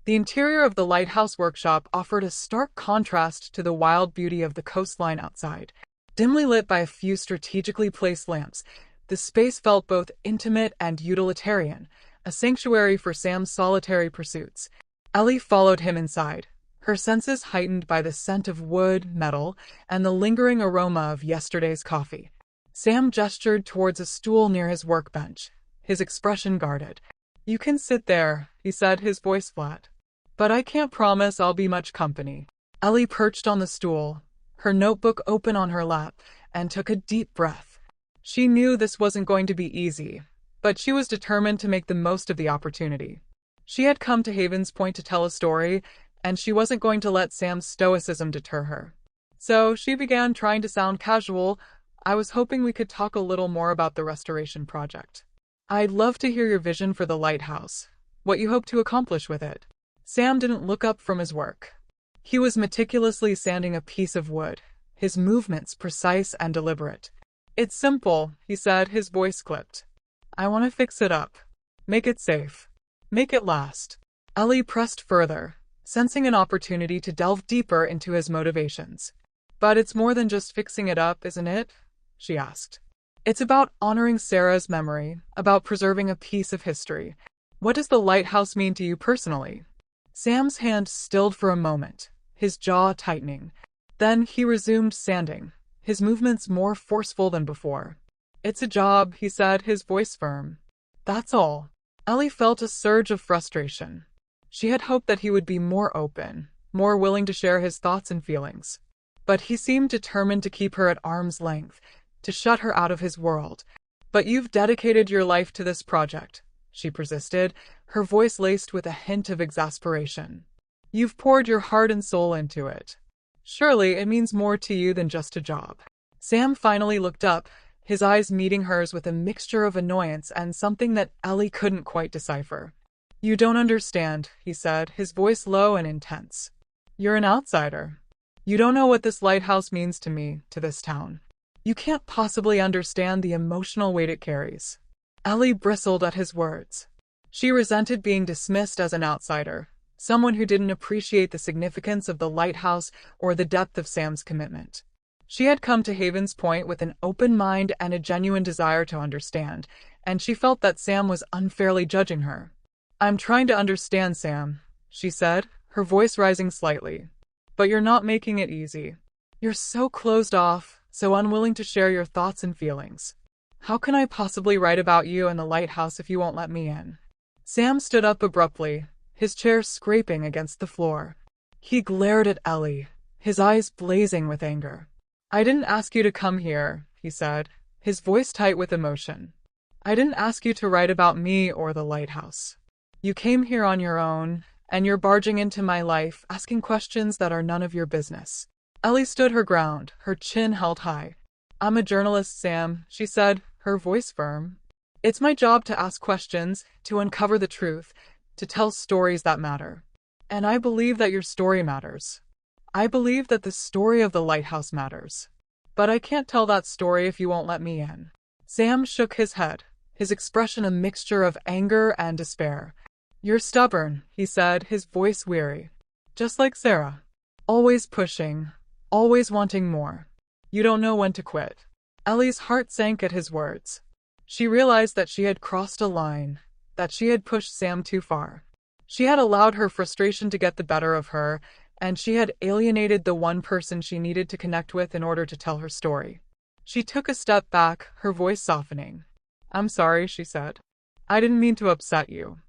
The interior of the lighthouse workshop offered a stark contrast to the wild beauty of the coastline outside. Dimly lit by a few strategically placed lamps, the space felt both intimate and utilitarian, a sanctuary for Sam's solitary pursuits. Ellie followed him inside, her senses heightened by the scent of wood, metal, and the lingering aroma of yesterday's coffee. Sam gestured towards a stool near his workbench, his expression guarded. "You can sit there," he said, his voice flat. "But I can't promise I'll be much company." Ellie perched on the stool, her notebook open on her lap, and took a deep breath. She knew this wasn't going to be easy, but she was determined to make the most of the opportunity. She had come to Havens Point to tell a story, and she wasn't going to let Sam's stoicism deter her. So she began trying to sound casual. "I was hoping we could talk a little more about the restoration project. I'd love to hear your vision for the lighthouse, what you hope to accomplish with it." Sam didn't look up from his work. He was meticulously sanding a piece of wood, his movements precise and deliberate. "It's simple," he said, his voice clipped. "I want to fix it up. Make it safe. Make it last." Ellie pressed further, sensing an opportunity to delve deeper into his motivations. "But it's more than just fixing it up, isn't it?" she asked. "It's about honoring Sarah's memory, about preserving a piece of history. What does the lighthouse mean to you personally?" Sam's hand stilled for a moment, his jaw tightening. Then he resumed sanding, his movements more forceful than before. "It's a job," he said, his voice firm. "That's all." Ellie felt a surge of frustration. She had hoped that he would be more open, more willing to share his thoughts and feelings. But he seemed determined to keep her at arm's length, to shut her out of his world. "But you've dedicated your life to this project," she persisted, her voice laced with a hint of exasperation. "You've poured your heart and soul into it. Surely it means more to you than just a job." Sam finally looked up, his eyes meeting hers with a mixture of annoyance and something that Ellie couldn't quite decipher. "You don't understand," he said, his voice low and intense. "You're an outsider. You don't know what this lighthouse means to me, to this town. You can't possibly understand the emotional weight it carries." Ellie bristled at his words. She resented being dismissed as an outsider, someone who didn't appreciate the significance of the lighthouse or the depth of Sam's commitment. She had come to Havens Point with an open mind and a genuine desire to understand, and she felt that Sam was unfairly judging her. "I'm trying to understand, Sam," she said, her voice rising slightly. "But you're not making it easy. You're so closed off, so unwilling to share your thoughts and feelings. How can I possibly write about you and the lighthouse if you won't let me in?" Sam stood up abruptly, his chair scraping against the floor. He glared at Ellie, his eyes blazing with anger. "I didn't ask you to come here," he said, his voice tight with emotion. "I didn't ask you to write about me or the lighthouse. You came here on your own, and you're barging into my life, asking questions that are none of your business." Ellie stood her ground, her chin held high. "I'm a journalist, Sam," she said, her voice firm. "It's my job to ask questions, to uncover the truth, to tell stories that matter. And I believe that your story matters. I believe that the story of the lighthouse matters. But I can't tell that story if you won't let me in." Sam shook his head, his expression a mixture of anger and despair. "You're stubborn," he said, his voice weary. "Just like Sarah. Always pushing, always wanting more. You don't know when to quit." Ellie's heart sank at his words. She realized that she had crossed a line, that she had pushed Sam too far. She had allowed her frustration to get the better of her, and she had alienated the one person she needed to connect with in order to tell her story. She took a step back, her voice softening. "I'm sorry," she said. "I didn't mean to upset you.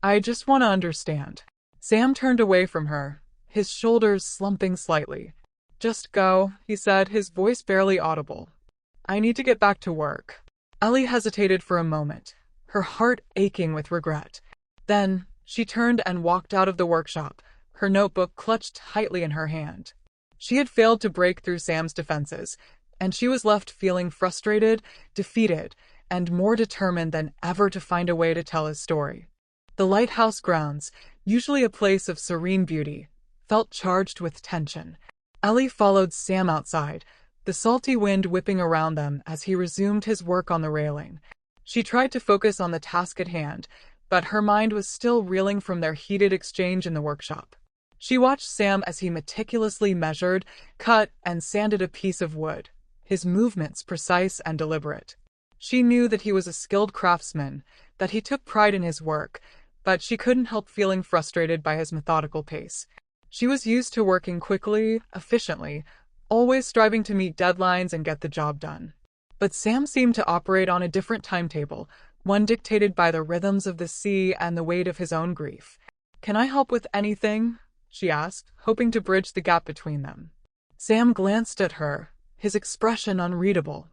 I just want to understand." Sam turned away from her, his shoulders slumping slightly. "Just go," he said, his voice barely audible. "I need to get back to work." Ellie hesitated for a moment, her heart aching with regret. Then, she turned and walked out of the workshop, her notebook clutched tightly in her hand. She had failed to break through Sam's defenses, and she was left feeling frustrated, defeated, and more determined than ever to find a way to tell his story. The lighthouse grounds, usually a place of serene beauty, felt charged with tension. Ellie followed Sam outside, the salty wind whipping around them as he resumed his work on the railing. She tried to focus on the task at hand, but her mind was still reeling from their heated exchange in the workshop. She watched Sam as he meticulously measured, cut, and sanded a piece of wood, his movements precise and deliberate. She knew that he was a skilled craftsman, that he took pride in his work, but she couldn't help feeling frustrated by his methodical pace. She was used to working quickly, efficiently, always striving to meet deadlines and get the job done. But Sam seemed to operate on a different timetable, one dictated by the rhythms of the sea and the weight of his own grief. "Can I help with anything?" she asked, hoping to bridge the gap between them. Sam glanced at her, his expression unreadable.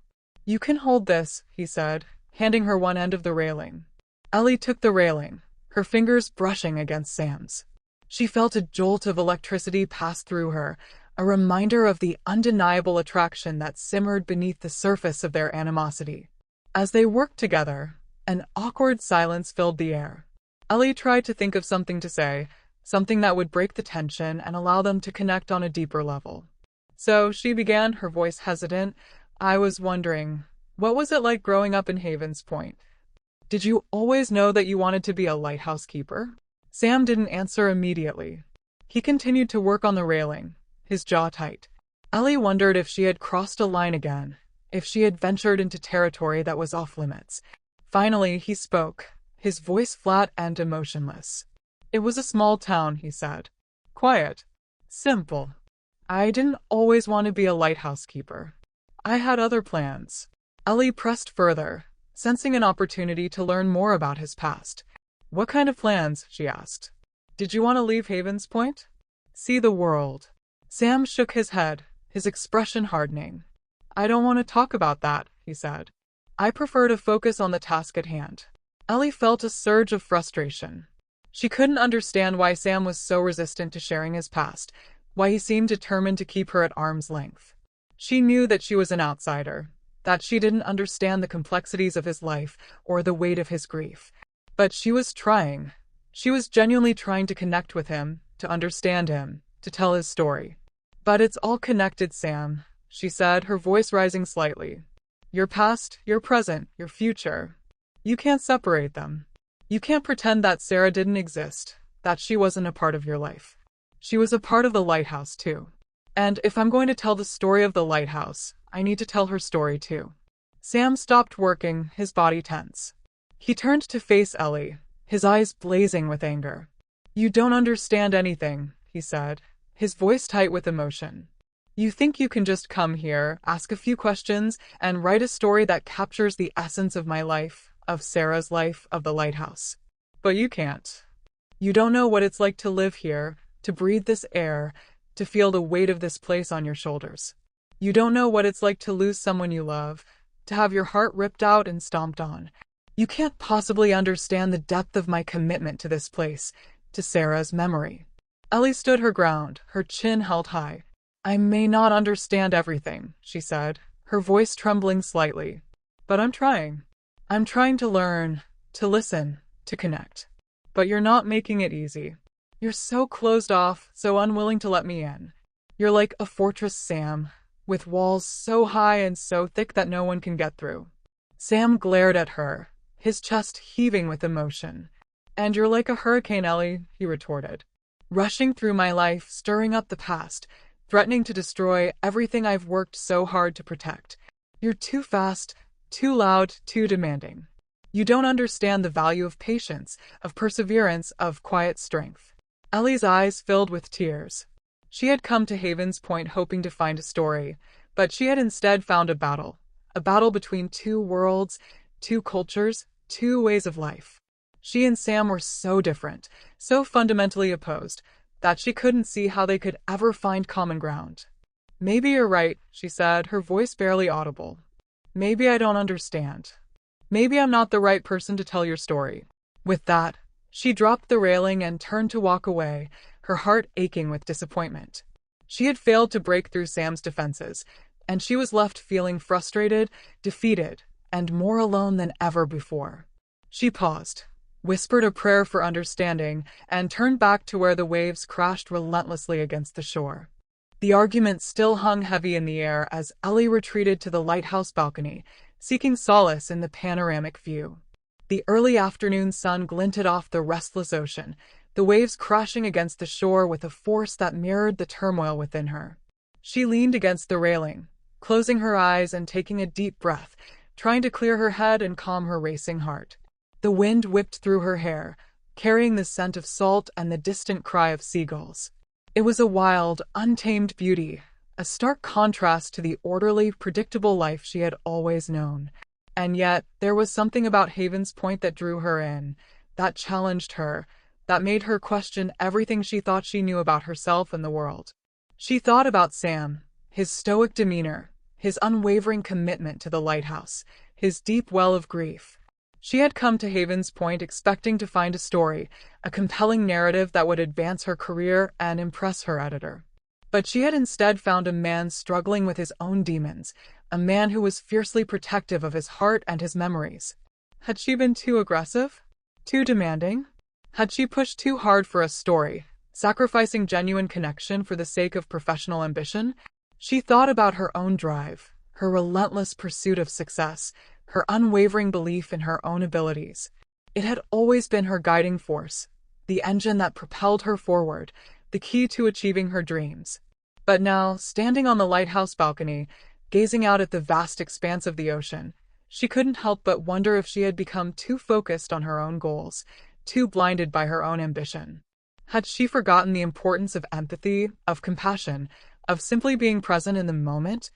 "You can hold this," he said, handing her one end of the railing. Ellie took the railing, her fingers brushing against Sam's. She felt a jolt of electricity pass through her, a reminder of the undeniable attraction that simmered beneath the surface of their animosity. As they worked together, an awkward silence filled the air. Ellie tried to think of something to say, something that would break the tension and allow them to connect on a deeper level. So she began, her voice hesitant. "I was wondering, what was it like growing up in Havens Point? Did you always know that you wanted to be a lighthouse keeper?" Sam didn't answer immediately. He continued to work on the railing, his jaw tight. Ellie wondered if she had crossed a line again, if she had ventured into territory that was off limits. Finally, he spoke, his voice flat and emotionless. "It was a small town," he said. "Quiet. Simple. I didn't always want to be a lighthouse keeper. I had other plans." Ellie pressed further, sensing an opportunity to learn more about his past. "What kind of plans?" she asked. "Did you want to leave Havens Point? See the world?" Sam shook his head, his expression hardening. "I don't want to talk about that," he said. "I prefer to focus on the task at hand." Ellie felt a surge of frustration. She couldn't understand why Sam was so resistant to sharing his past, why he seemed determined to keep her at arm's length. She knew that she was an outsider, that she didn't understand the complexities of his life or the weight of his grief. But she was trying. She was genuinely trying to connect with him, to understand him, to tell his story. "But it's all connected, Sam," she said, her voice rising slightly. "Your past, your present, your future. You can't separate them. You can't pretend that Sarah didn't exist, that she wasn't a part of your life. She was a part of the lighthouse, too. And if I'm going to tell the story of the lighthouse, I need to tell her story, too." Sam stopped working, his body tense. He turned to face Ellie, his eyes blazing with anger. "You don't understand anything," he said, his voice tight with emotion. "You think you can just come here, ask a few questions, and write a story that captures the essence of my life, of Sarah's life, of the lighthouse. But you can't. You don't know what it's like to live here, to breathe this air, to feel the weight of this place on your shoulders. You don't know what it's like to lose someone you love, to have your heart ripped out and stomped on. You can't possibly understand the depth of my commitment to this place, to Sarah's memory." Ellie stood her ground, her chin held high. "I may not understand everything," she said, her voice trembling slightly. "But I'm trying. I'm trying to learn, to listen, to connect. But you're not making it easy. You're so closed off, so unwilling to let me in. You're like a fortress, Sam, with walls so high and so thick that no one can get through." Sam glared at her, his chest heaving with emotion. "And you're like a hurricane, Ellie," he retorted. "Rushing through my life, stirring up the past, threatening to destroy everything I've worked so hard to protect. You're too fast, too loud, too demanding. You don't understand the value of patience, of perseverance, of quiet strength." Ellie's eyes filled with tears. She had come to Havens Point hoping to find a story, but she had instead found a battle between two worlds, two cultures, two ways of life. She and Sam were so different, so fundamentally opposed, that she couldn't see how they could ever find common ground. "Maybe you're right," she said, her voice barely audible. "Maybe I don't understand. Maybe I'm not the right person to tell your story." With that, she dropped the railing and turned to walk away, her heart aching with disappointment. She had failed to break through Sam's defenses, and she was left feeling frustrated, defeated, and more alone than ever before. She paused, whispered a prayer for understanding, and turned back to where the waves crashed relentlessly against the shore. The argument still hung heavy in the air as Ellie retreated to the lighthouse balcony, seeking solace in the panoramic view. The early afternoon sun glinted off the restless ocean, the waves crashing against the shore with a force that mirrored the turmoil within her. She leaned against the railing, closing her eyes and taking a deep breath, trying to clear her head and calm her racing heart. The wind whipped through her hair, carrying the scent of salt and the distant cry of seagulls. It was a wild, untamed beauty, a stark contrast to the orderly, predictable life she had always known. And yet, there was something about Havens Point that drew her in, that challenged her, that made her question everything she thought she knew about herself and the world. She thought about Sam, his stoic demeanor, his unwavering commitment to the lighthouse, his deep well of grief. She had come to Havens Point expecting to find a story, a compelling narrative that would advance her career and impress her editor. But she had instead found a man struggling with his own demons, a man who was fiercely protective of his heart and his memories. Had she been too aggressive? Too demanding? Had she pushed too hard for a story, sacrificing genuine connection for the sake of professional ambition? She thought about her own drive, her relentless pursuit of success, her unwavering belief in her own abilities. It had always been her guiding force, the engine that propelled her forward, the key to achieving her dreams. But now, standing on the lighthouse balcony, gazing out at the vast expanse of the ocean, she couldn't help but wonder if she had become too focused on her own goals, too blinded by her own ambition. Had she forgotten the importance of empathy, of compassion, of simply being present in the moment?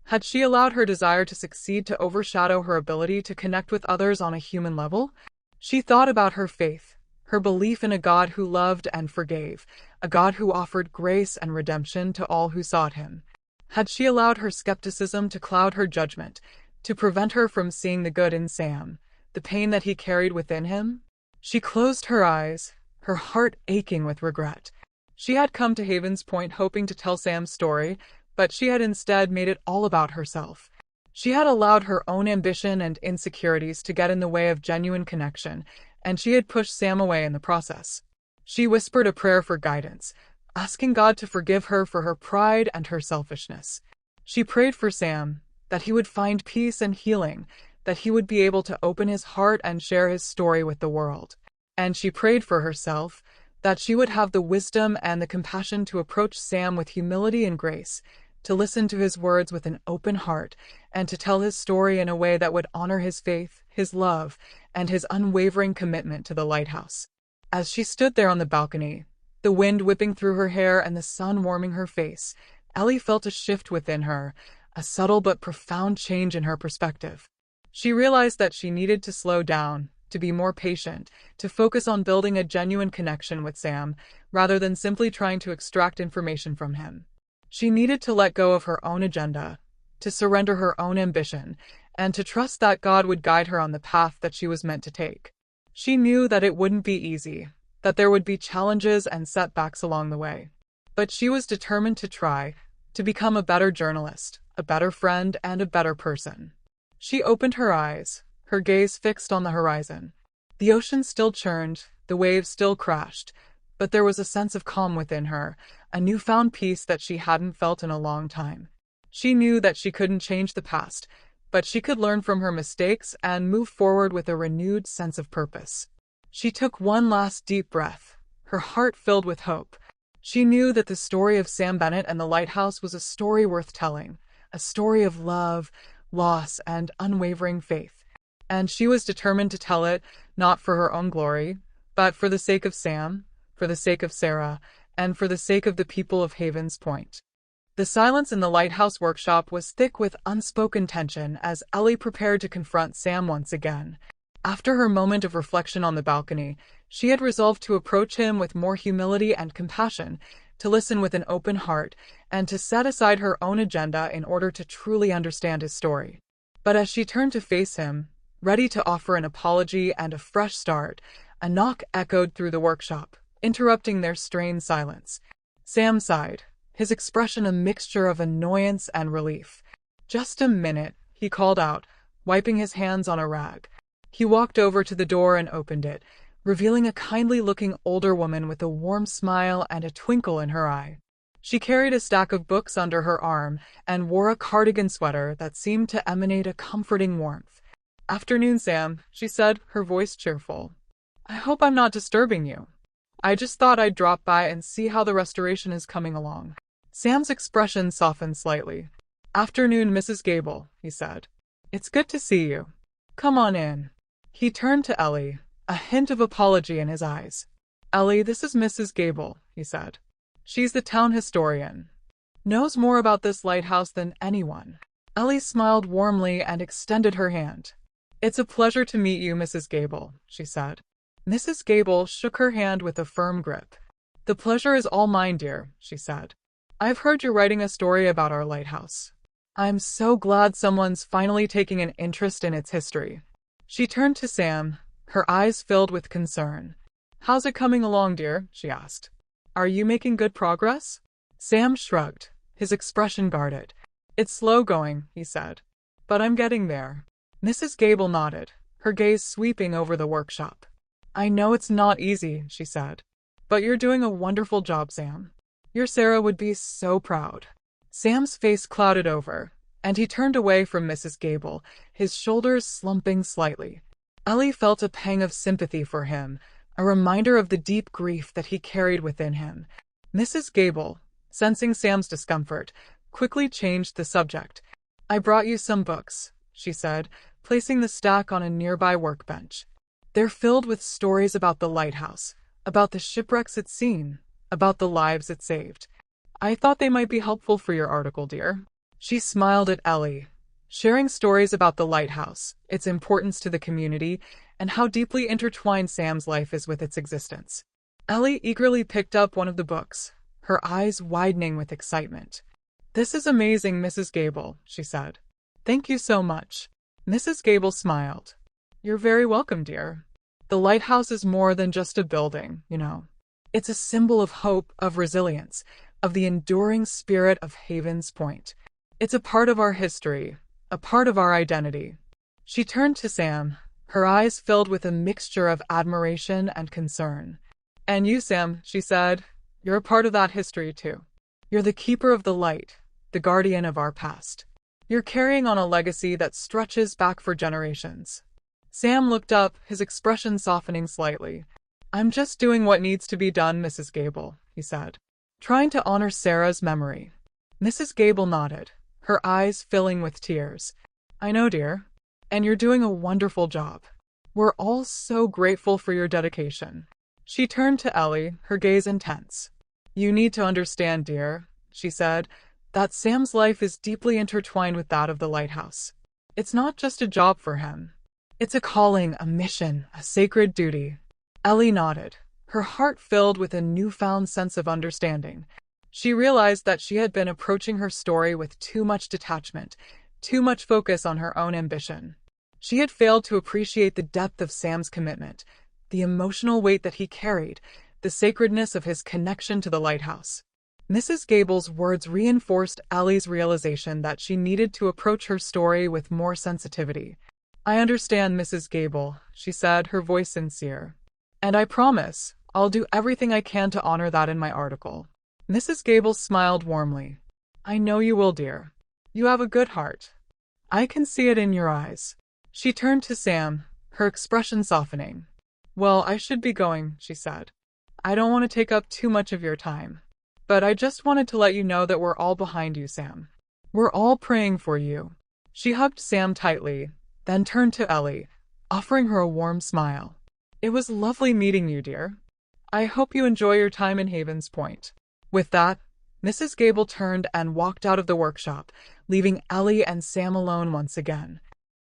Had she allowed her desire to succeed to overshadow her ability to connect with others on a human level? She thought about her faith, her belief in a God who loved and forgave, a God who offered grace and redemption to all who sought him. Had she allowed her skepticism to cloud her judgment, to prevent her from seeing the good in Sam, the pain that he carried within him? She closed her eyes, her heart aching with regret. She had come to Havens Point hoping to tell Sam's story, but she had instead made it all about herself. She had allowed her own ambition and insecurities to get in the way of genuine connection, and she had pushed Sam away in the process. She whispered a prayer for guidance, asking God to forgive her for her pride and her selfishness. She prayed for Sam, that he would find peace and healing, that he would be able to open his heart and share his story with the world. And she prayed for herself, that she would have the wisdom and the compassion to approach Sam with humility and grace, to listen to his words with an open heart, and to tell his story in a way that would honor his faith, his love, and his unwavering commitment to the lighthouse. As she stood there on the balcony, the wind whipping through her hair and the sun warming her face, Ellie felt a shift within her, a subtle but profound change in her perspective. She realized that she needed to slow down, to be more patient, to focus on building a genuine connection with Sam, rather than simply trying to extract information from him. She needed to let go of her own agenda, to surrender her own ambition, and to trust that God would guide her on the path that she was meant to take. She knew that it wouldn't be easy, that there would be challenges and setbacks along the way. But she was determined to try, to become a better journalist, a better friend, and a better person. She opened her eyes, her gaze fixed on the horizon. The ocean still churned, the waves still crashed, but there was a sense of calm within her, a newfound peace that she hadn't felt in a long time. She knew that she couldn't change the past, but she could learn from her mistakes and move forward with a renewed sense of purpose. She took one last deep breath, her heart filled with hope. She knew that the story of Sam Bennett and the lighthouse was a story worth telling, a story of love, loss, and unwavering faith. And she was determined to tell it, not for her own glory, but for the sake of Sam, for the sake of Sarah, and for the sake of the people of Havens Point. The silence in the lighthouse workshop was thick with unspoken tension as Ellie prepared to confront Sam once again. After her moment of reflection on the balcony, she had resolved to approach him with more humility and compassion, to listen with an open heart, and to set aside her own agenda in order to truly understand his story. But as she turned to face him, ready to offer an apology and a fresh start, a knock echoed through the workshop, interrupting their strained silence. Sam sighed, his expression a mixture of annoyance and relief. "Just a minute," he called out, wiping his hands on a rag. He walked over to the door and opened it, revealing a kindly-looking older woman with a warm smile and a twinkle in her eye. She carried a stack of books under her arm and wore a cardigan sweater that seemed to emanate a comforting warmth. "Afternoon, Sam," she said, her voice cheerful. "I hope I'm not disturbing you. I just thought I'd drop by and see how the restoration is coming along." Sam's expression softened slightly. "Afternoon, Mrs. Gable," he said. "It's good to see you. Come on in." He turned to Ellie, a hint of apology in his eyes. "Ellie, this is Mrs. Gable," he said. "She's the town historian. Knows more about this lighthouse than anyone." Ellie smiled warmly and extended her hand. "It's a pleasure to meet you, Mrs. Gable," she said. Mrs. Gable shook her hand with a firm grip. "The pleasure is all mine, dear," she said. "I've heard you're writing a story about our lighthouse. I'm so glad someone's finally taking an interest in its history." She turned to Sam, her eyes filled with concern. "How's it coming along, dear?" she asked. "Are you making good progress?" Sam shrugged, his expression guarded. "It's slow going," he said, "but I'm getting there." Mrs. Gable nodded, her gaze sweeping over the workshop. "I know it's not easy," she said, "but you're doing a wonderful job, Sam. Your Sarah would be so proud." Sam's face clouded over, and he turned away from Mrs. Gable, his shoulders slumping slightly. Ellie felt a pang of sympathy for him, a reminder of the deep grief that he carried within him. Mrs. Gable, sensing Sam's discomfort, quickly changed the subject. "I brought you some books," she said, placing the stack on a nearby workbench. "They're filled with stories about the lighthouse, about the shipwrecks it's seen, about the lives it saved. I thought they might be helpful for your article, dear." She smiled at Ellie, sharing stories about the lighthouse, its importance to the community, and how deeply intertwined Sam's life is with its existence. Ellie eagerly picked up one of the books, her eyes widening with excitement. "This is amazing, Mrs. Gable," she said. "Thank you so much." Mrs. Gable smiled. "You're very welcome, dear. The lighthouse is more than just a building, you know. It's a symbol of hope, of resilience, of the enduring spirit of Havens Point. It's a part of our history, a part of our identity." She turned to Sam, her eyes filled with a mixture of admiration and concern. "And you, Sam," she said, "you're a part of that history too. You're the keeper of the light, the guardian of our past. You're carrying on a legacy that stretches back for generations." Sam looked up, his expression softening slightly. "I'm just doing what needs to be done, Mrs. Gable," he said. "Trying to honor Sarah's memory." Mrs. Gable nodded, her eyes filling with tears. "I know, dear. And you're doing a wonderful job. We're all so grateful for your dedication." She turned to Ellie, her gaze intense. "You need to understand, dear," she said, "that Sam's life is deeply intertwined with that of the lighthouse. It's not just a job for him. It's a calling, a mission, a sacred duty." Ellie nodded, her heart filled with a newfound sense of understanding. She realized that she had been approaching her story with too much detachment, too much focus on her own ambition. She had failed to appreciate the depth of Sam's commitment, the emotional weight that he carried, the sacredness of his connection to the lighthouse. Mrs. Gable's words reinforced Ellie's realization that she needed to approach her story with more sensitivity. "I understand, Mrs. Gable," she said, her voice sincere. "And I promise, I'll do everything I can to honor that in my article." Mrs. Gable smiled warmly. "I know you will, dear. You have a good heart. I can see it in your eyes." She turned to Sam, her expression softening. "Well, I should be going," she said. "I don't want to take up too much of your time. But I just wanted to let you know that we're all behind you, Sam. We're all praying for you." She hugged Sam tightly, then turned to Ellie, offering her a warm smile. "It was lovely meeting you, dear. I hope you enjoy your time in Havens Point." With that, Mrs. Gable turned and walked out of the workshop, leaving Ellie and Sam alone once again.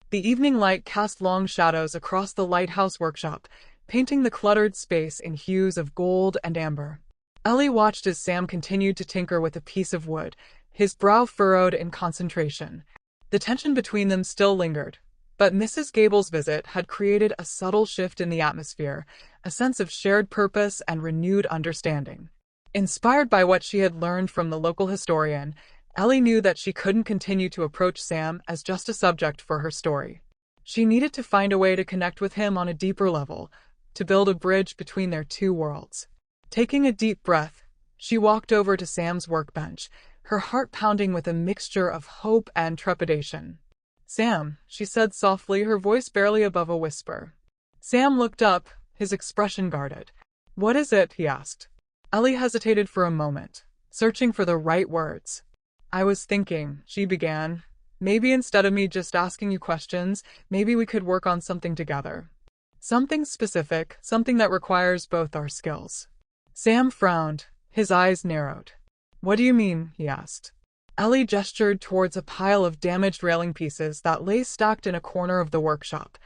The evening light cast long shadows across the lighthouse workshop, painting the cluttered space in hues of gold and amber. Ellie watched as Sam continued to tinker with a piece of wood, his brow furrowed in concentration. The tension between them still lingered, but Mrs. Gable's visit had created a subtle shift in the atmosphere, a sense of shared purpose and renewed understanding. Inspired by what she had learned from the local historian, Ellie knew that she couldn't continue to approach Sam as just a subject for her story. She needed to find a way to connect with him on a deeper level, to build a bridge between their two worlds. Taking a deep breath, She walked over to Sam's workbench, her heart pounding with a mixture of hope and trepidation. "Sam," she said softly, her voice barely above a whisper. Sam looked up, his expression guarded. "What is it?" he asked. Ellie hesitated for a moment, searching for the right words. "I was thinking," she began, "maybe instead of me just asking you questions, maybe we could work on something together. Something specific, something that requires both our skills." Sam frowned, his eyes narrowed. "What do you mean?" he asked. Ellie gestured towards a pile of damaged railing pieces that lay stacked in a corner of the workshop.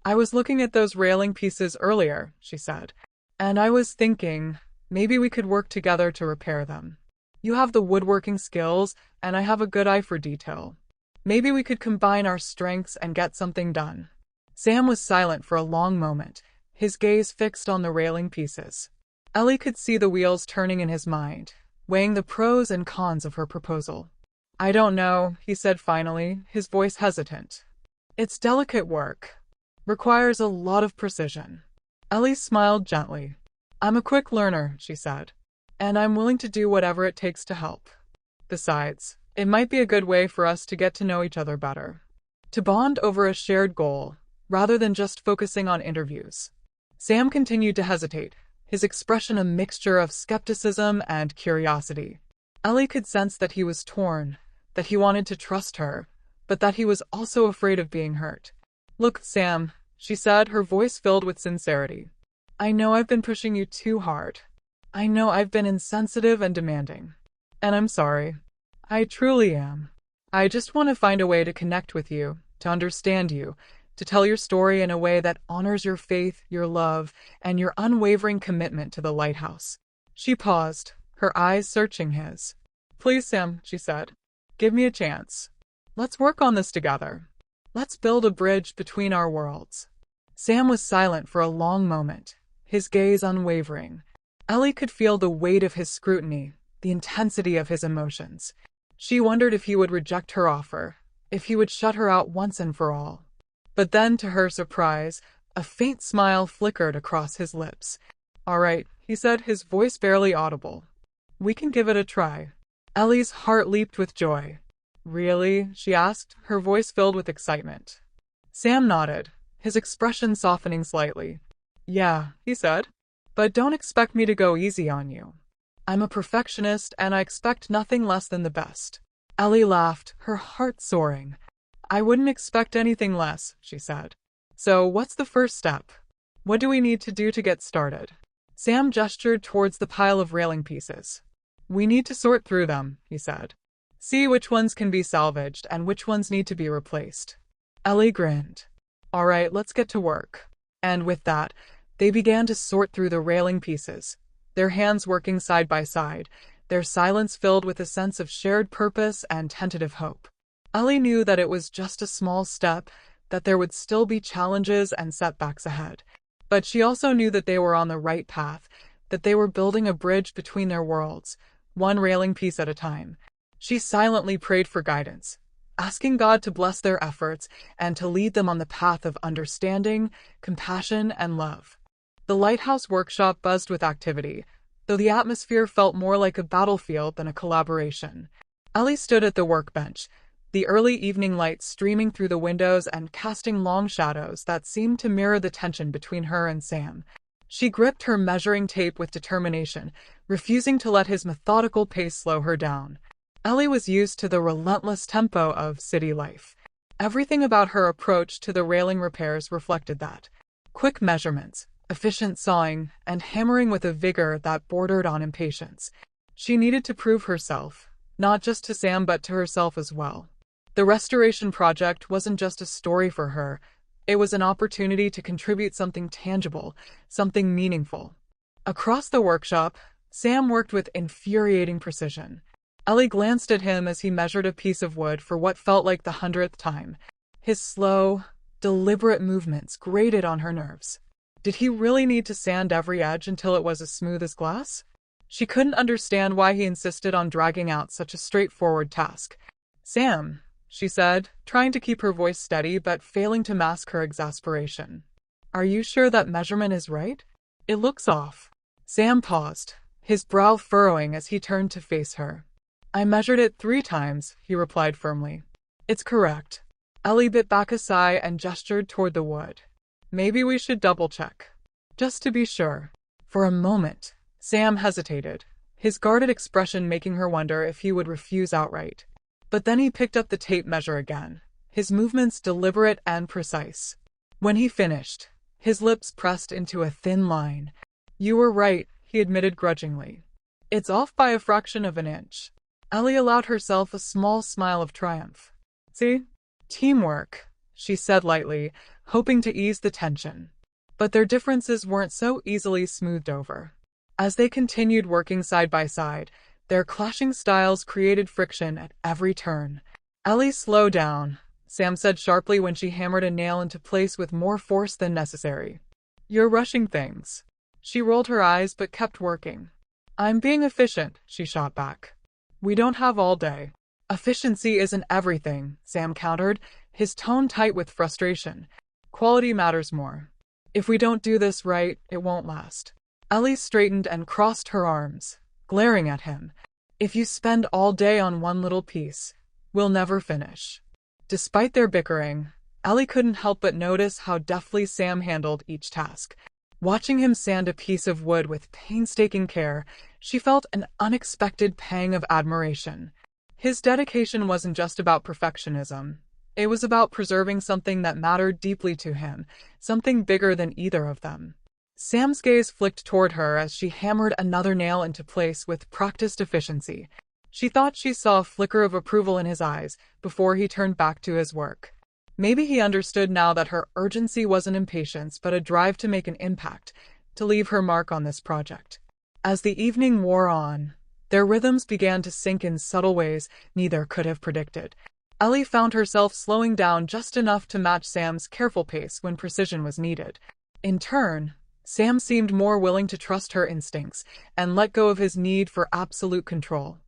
"I was looking at those railing pieces earlier," she said, "and I was thinking, maybe we could work together to repair them. You have the woodworking skills, and I have a good eye for detail. Maybe we could combine our strengths and get something done." Sam was silent for a long moment, his gaze fixed on the railing pieces. Ellie could see the wheels turning in his mind, weighing the pros and cons of her proposal. "I don't know," he said finally, his voice hesitant. "It's delicate work. Requires a lot of precision." Ellie smiled gently. "I'm a quick learner," she said, "and I'm willing to do whatever it takes to help. Besides, it might be a good way for us to get to know each other better. To bond over a shared goal, rather than just focusing on interviews." Sam continued to hesitate, his expression a mixture of skepticism and curiosity. Ellie could sense that he was torn, that he wanted to trust her, but that he was also afraid of being hurt. "Look, Sam," she said, her voice filled with sincerity. "I know I've been pushing you too hard. I know I've been insensitive and demanding. And I'm sorry. I truly am. I just want to find a way to connect with you, to understand you, to tell your story in a way that honors your faith, your love, and your unwavering commitment to the Lighthouse." She paused, her eyes searching his. "Please, Sam," she said. "Give me a chance. Let's work on this together. Let's build a bridge between our worlds." Sam was silent for a long moment, his gaze unwavering. Ellie could feel the weight of his scrutiny, the intensity of his emotions. She wondered if he would reject her offer, if he would shut her out once and for all. But then, to her surprise, a faint smile flickered across his lips. "All right," he said, his voice barely audible. "We can give it a try." Ellie's heart leaped with joy. "Really?" she asked, her voice filled with excitement. Sam nodded, his expression softening slightly. "Yeah," he said, "but don't expect me to go easy on you. I'm a perfectionist, and I expect nothing less than the best." Ellie laughed, her heart soaring. "I wouldn't expect anything less," she said. "So what's the first step? What do we need to do to get started?" Sam gestured towards the pile of railing pieces. "We need to sort through them," he said. "See which ones can be salvaged and which ones need to be replaced." Ellie grinned. "All right, let's get to work." And with that, they began to sort through the railing pieces, their hands working side by side, their silence filled with a sense of shared purpose and tentative hope. Ellie knew that it was just a small step, that there would still be challenges and setbacks ahead. But she also knew that they were on the right path, that they were building a bridge between their worlds, one railing piece at a time. She silently prayed for guidance, asking God to bless their efforts and to lead them on the path of understanding, compassion, and love. The Lighthouse workshop buzzed with activity, though the atmosphere felt more like a battlefield than a collaboration. Ellie stood at the workbench, the early evening light streaming through the windows and casting long shadows that seemed to mirror the tension between her and Sam. She gripped her measuring tape with determination, refusing to let his methodical pace slow her down. Ellie was used to the relentless tempo of city life. Everything about her approach to the railing repairs reflected that. Quick measurements, efficient sawing, and hammering with a vigor that bordered on impatience. She needed to prove herself, not just to Sam but to herself as well. The restoration project wasn't just a story for her, it was an opportunity to contribute something tangible, something meaningful. Across the workshop, Sam worked with infuriating precision. Ellie glanced at him as he measured a piece of wood for what felt like the 100th time. His slow, deliberate movements grated on her nerves. Did he really need to sand every edge until it was as smooth as glass? She couldn't understand why he insisted on dragging out such a straightforward task. "Sam," she said, trying to keep her voice steady but failing to mask her exasperation. "Are you sure that measurement is right? It looks off." Sam paused, his brow furrowing as he turned to face her. "I measured it 3 times," he replied firmly. "It's correct." Ellie bit back a sigh and gestured toward the wood. "Maybe we should double-check. Just to be sure." For a moment, Sam hesitated, his guarded expression making her wonder if he would refuse outright. But then he picked up the tape measure again, his movements deliberate and precise. When he finished, his lips pressed into a thin line. "You were right," he admitted grudgingly. "It's off by a fraction of an inch." Ellie allowed herself a small smile of triumph. "See? Teamwork," she said lightly, hoping to ease the tension. But their differences weren't so easily smoothed over. As they continued working side by side, their clashing styles created friction at every turn. "Ellie, slow down," Sam said sharply when she hammered a nail into place with more force than necessary. "You're rushing things." She rolled her eyes but kept working. "I'm being efficient," she shot back. "We don't have all day." "Efficiency isn't everything," Sam countered, his tone tight with frustration. "Quality matters more. If we don't do this right, it won't last." Ellie straightened and crossed her arms, glaring at him. "If you spend all day on one little piece, we'll never finish." Despite their bickering, Ellie couldn't help but notice how deftly Sam handled each task. Watching him sand a piece of wood with painstaking care, she felt an unexpected pang of admiration. His dedication wasn't just about perfectionism. It was about preserving something that mattered deeply to him, something bigger than either of them. Sam's gaze flicked toward her as she hammered another nail into place with practiced efficiency. She thought she saw a flicker of approval in his eyes before he turned back to his work. Maybe he understood now that her urgency wasn't impatience but a drive to make an impact, to leave her mark on this project. As the evening wore on, their rhythms began to sync in subtle ways neither could have predicted. Ellie found herself slowing down just enough to match Sam's careful pace when precision was needed. In turn, Sam seemed more willing to trust her instincts and let go of his need for absolute control.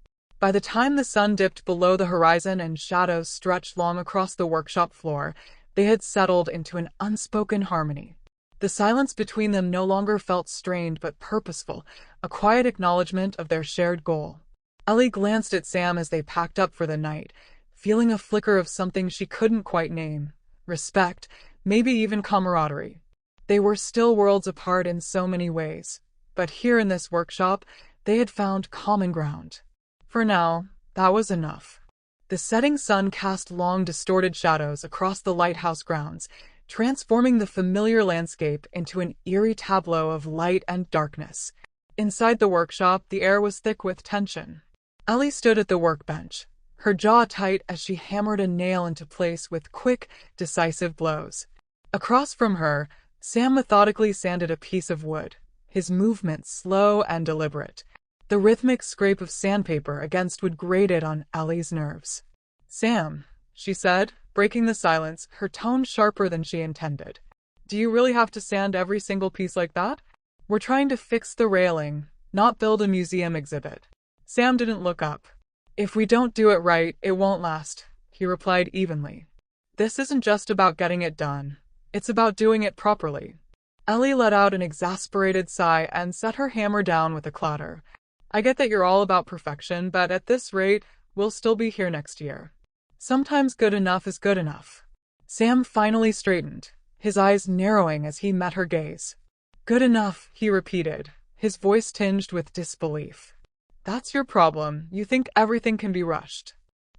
By the time the sun dipped below the horizon and shadows stretched long across the workshop floor, they had settled into an unspoken harmony. The silence between them no longer felt strained but purposeful, a quiet acknowledgement of their shared goal. Ellie glanced at Sam as they packed up for the night, feeling a flicker of something she couldn't quite name. Respect, maybe even camaraderie. They were still worlds apart in so many ways, but here in this workshop, they had found common ground. For now, that was enough. The setting sun cast long, distorted shadows across the lighthouse grounds, transforming the familiar landscape into an eerie tableau of light and darkness. Inside the workshop, the air was thick with tension. Ellie stood at the workbench, her jaw tight as she hammered a nail into place with quick, decisive blows. Across from her, Sam methodically sanded a piece of wood, his movements slow and deliberate. The rhythmic scrape of sandpaper against wood grated on Ellie's nerves. "Sam," she said, breaking the silence, her tone sharper than she intended. "Do you really have to sand every single piece like that? We're trying to fix the railing, not build a museum exhibit." Sam didn't look up. "If we don't do it right, it won't last," he replied evenly. "This isn't just about getting it done. It's about doing it properly." Ellie let out an exasperated sigh and set her hammer down with a clatter. "I get that you're all about perfection, but at this rate, we'll still be here next year. Sometimes good enough is good enough." Sam finally straightened, his eyes narrowing as he met her gaze. "Good enough," he repeated, his voice tinged with disbelief. "That's your problem. You think everything can be rushed.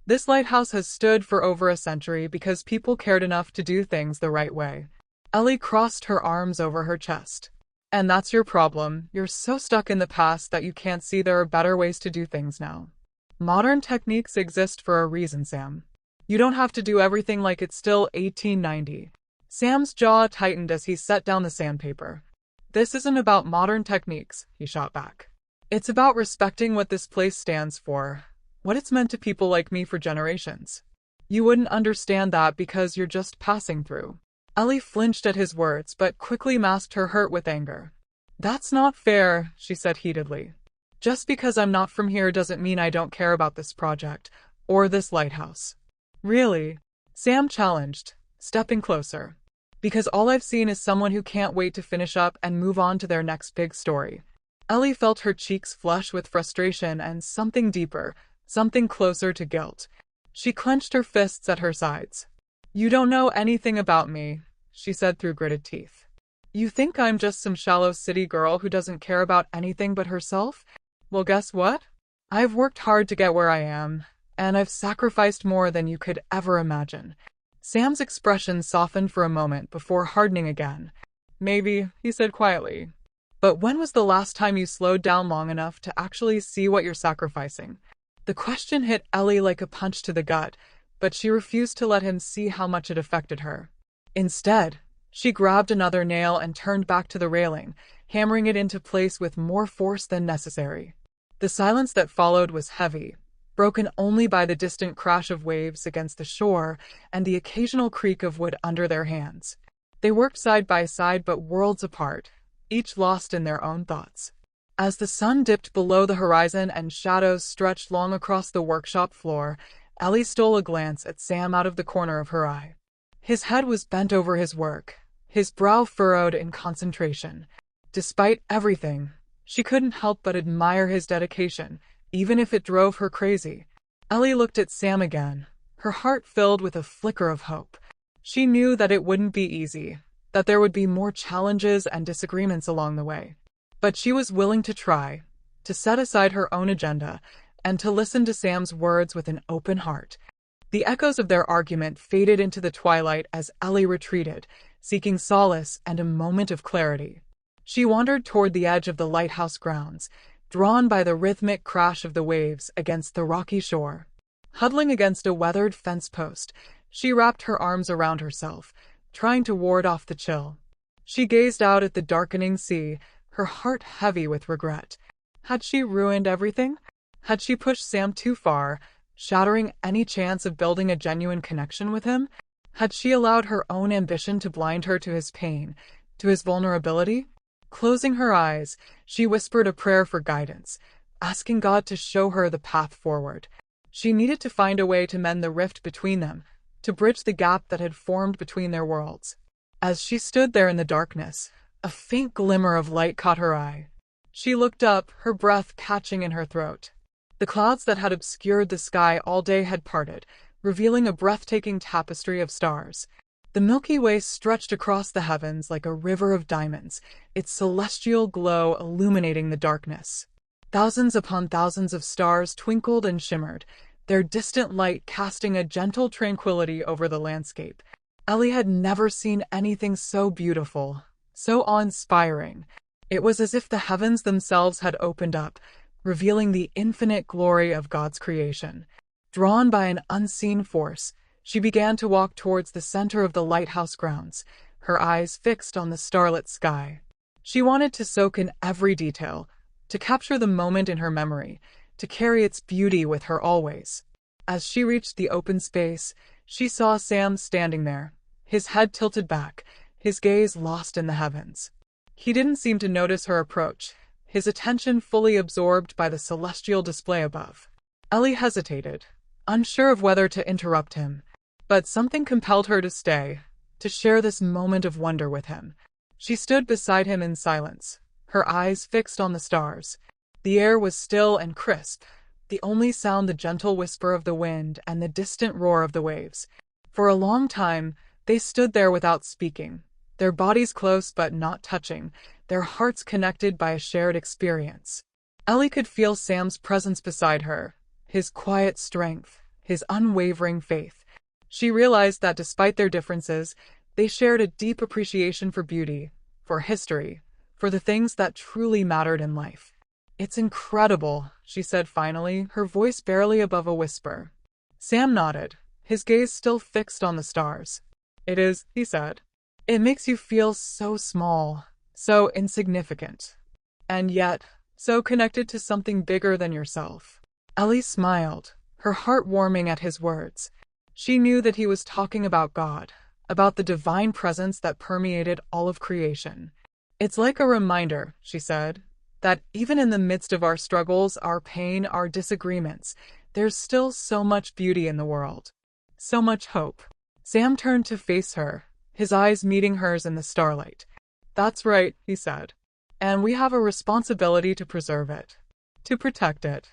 This lighthouse has stood for over a century because people cared enough to do things the right way." Ellie crossed her arms over her chest. "And that's your problem. You're so stuck in the past that you can't see there are better ways to do things now. Modern techniques exist for a reason, Sam. You don't have to do everything like it's still 1890. Sam's jaw tightened as he set down the sandpaper. "This isn't about modern techniques," he shot back. "It's about respecting what this place stands for, what it's meant to people like me for generations. You wouldn't understand that because you're just passing through." Ellie flinched at his words but quickly masked her hurt with anger. "That's not fair," she said heatedly. "Just because I'm not from here doesn't mean I don't care about this project, or this lighthouse." "Really?" Sam challenged, stepping closer. "Because all I've seen is someone who can't wait to finish up and move on to their next big story." Ellie felt her cheeks flush with frustration and something deeper, something closer to guilt. She clenched her fists at her sides. "You don't know anything about me," she said through gritted teeth. "You think I'm just some shallow city girl who doesn't care about anything but herself? Well, guess what? I've worked hard to get where I am, and I've sacrificed more than you could ever imagine." Sam's expression softened for a moment before hardening again. "Maybe," he said quietly. "But when was the last time you slowed down long enough to actually see what you're sacrificing?" The question hit Ellie like a punch to the gut, but she refused to let him see how much it affected her. Instead, she grabbed another nail and turned back to the railing, hammering it into place with more force than necessary. The silence that followed was heavy, broken only by the distant crash of waves against the shore and the occasional creak of wood under their hands. They worked side by side but worlds apart, each lost in their own thoughts. As the sun dipped below the horizon and shadows stretched long across the workshop floor, Ellie stole a glance at Sam out of the corner of her eye. His head was bent over his work, his brow furrowed in concentration. Despite everything, she couldn't help but admire his dedication, even if it drove her crazy. Ellie looked at Sam again, her heart filled with a flicker of hope. She knew that it wouldn't be easy, that there would be more challenges and disagreements along the way. But she was willing to try, to set aside her own agenda, and to listen to Sam's words with an open heart. The echoes of their argument faded into the twilight as Ellie retreated, seeking solace and a moment of clarity. She wandered toward the edge of the lighthouse grounds, drawn by the rhythmic crash of the waves against the rocky shore. Huddling against a weathered fence post, she wrapped her arms around herself, trying to ward off the chill. She gazed out at the darkening sea, her heart heavy with regret. Had she ruined everything? Had she pushed Sam too far, shattering any chance of building a genuine connection with him? Had she allowed her own ambition to blind her to his pain, to his vulnerability? Closing her eyes, she whispered a prayer for guidance, asking God to show her the path forward. She needed to find a way to mend the rift between them, to bridge the gap that had formed between their worlds. As she stood there in the darkness, a faint glimmer of light caught her eye. She looked up, her breath catching in her throat. The clouds that had obscured the sky all day had parted, revealing a breathtaking tapestry of stars. The Milky Way stretched across the heavens like a river of diamonds, its celestial glow illuminating the darkness. Thousands upon thousands of stars twinkled and shimmered, their distant light casting a gentle tranquility over the landscape. Ellie had never seen anything so beautiful, so awe-inspiring. It was as if the heavens themselves had opened up, revealing the infinite glory of God's creation. Drawn by an unseen force, she began to walk towards the center of the lighthouse grounds, her eyes fixed on the starlit sky. She wanted to soak in every detail, to capture the moment in her memory, to carry its beauty with her always. As she reached the open space, she saw Sam standing there, his head tilted back, his gaze lost in the heavens. He didn't seem to notice her approach, his attention fully absorbed by the celestial display above. Ellie hesitated, unsure of whether to interrupt him, but something compelled her to stay, to share this moment of wonder with him. She stood beside him in silence, her eyes fixed on the stars. The air was still and crisp, the only sound the gentle whisper of the wind and the distant roar of the waves. For a long time, they stood there without speaking, their bodies close but not touching, their hearts connected by a shared experience. Ellie could feel Sam's presence beside her, his quiet strength, his unwavering faith. She realized that despite their differences, they shared a deep appreciation for beauty, for history, for the things that truly mattered in life. "It's incredible," she said finally, her voice barely above a whisper. Sam nodded, his gaze still fixed on the stars. "It is," he said. "It makes you feel so small, so insignificant, and yet so connected to something bigger than yourself." Ellie smiled, her heart warming at his words. She knew that he was talking about God, about the divine presence that permeated all of creation. "It's like a reminder," she said, "that even in the midst of our struggles, our pain, our disagreements, there's still so much beauty in the world. So much hope." Sam turned to face her, his eyes meeting hers in the starlight. "That's right," he said. and we have a responsibility to preserve it, to protect it,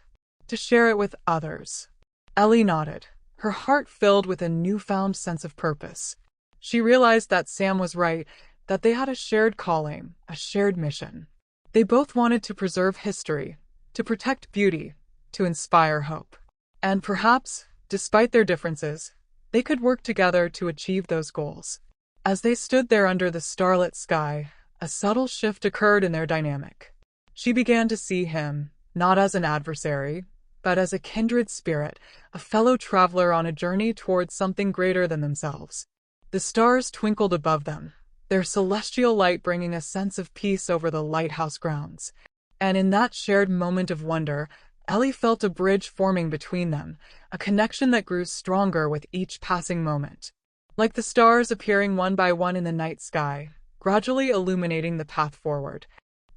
to share it with others. Ellie nodded, her heart filled with a newfound sense of purpose. She realized that Sam was right, that they had a shared calling, a shared mission. They both wanted to preserve history, to protect beauty, to inspire hope. And perhaps, despite their differences, they could work together to achieve those goals. As they stood there under the starlit sky, a subtle shift occurred in their dynamic. She began to see him, not as an adversary, but as a kindred spirit, a fellow traveler on a journey towards something greater than themselves. The stars twinkled above them, their celestial light bringing a sense of peace over the lighthouse grounds. And in that shared moment of wonder, Ellie felt a bridge forming between them, a connection that grew stronger with each passing moment. Like the stars appearing one by one in the night sky, gradually illuminating the path forward.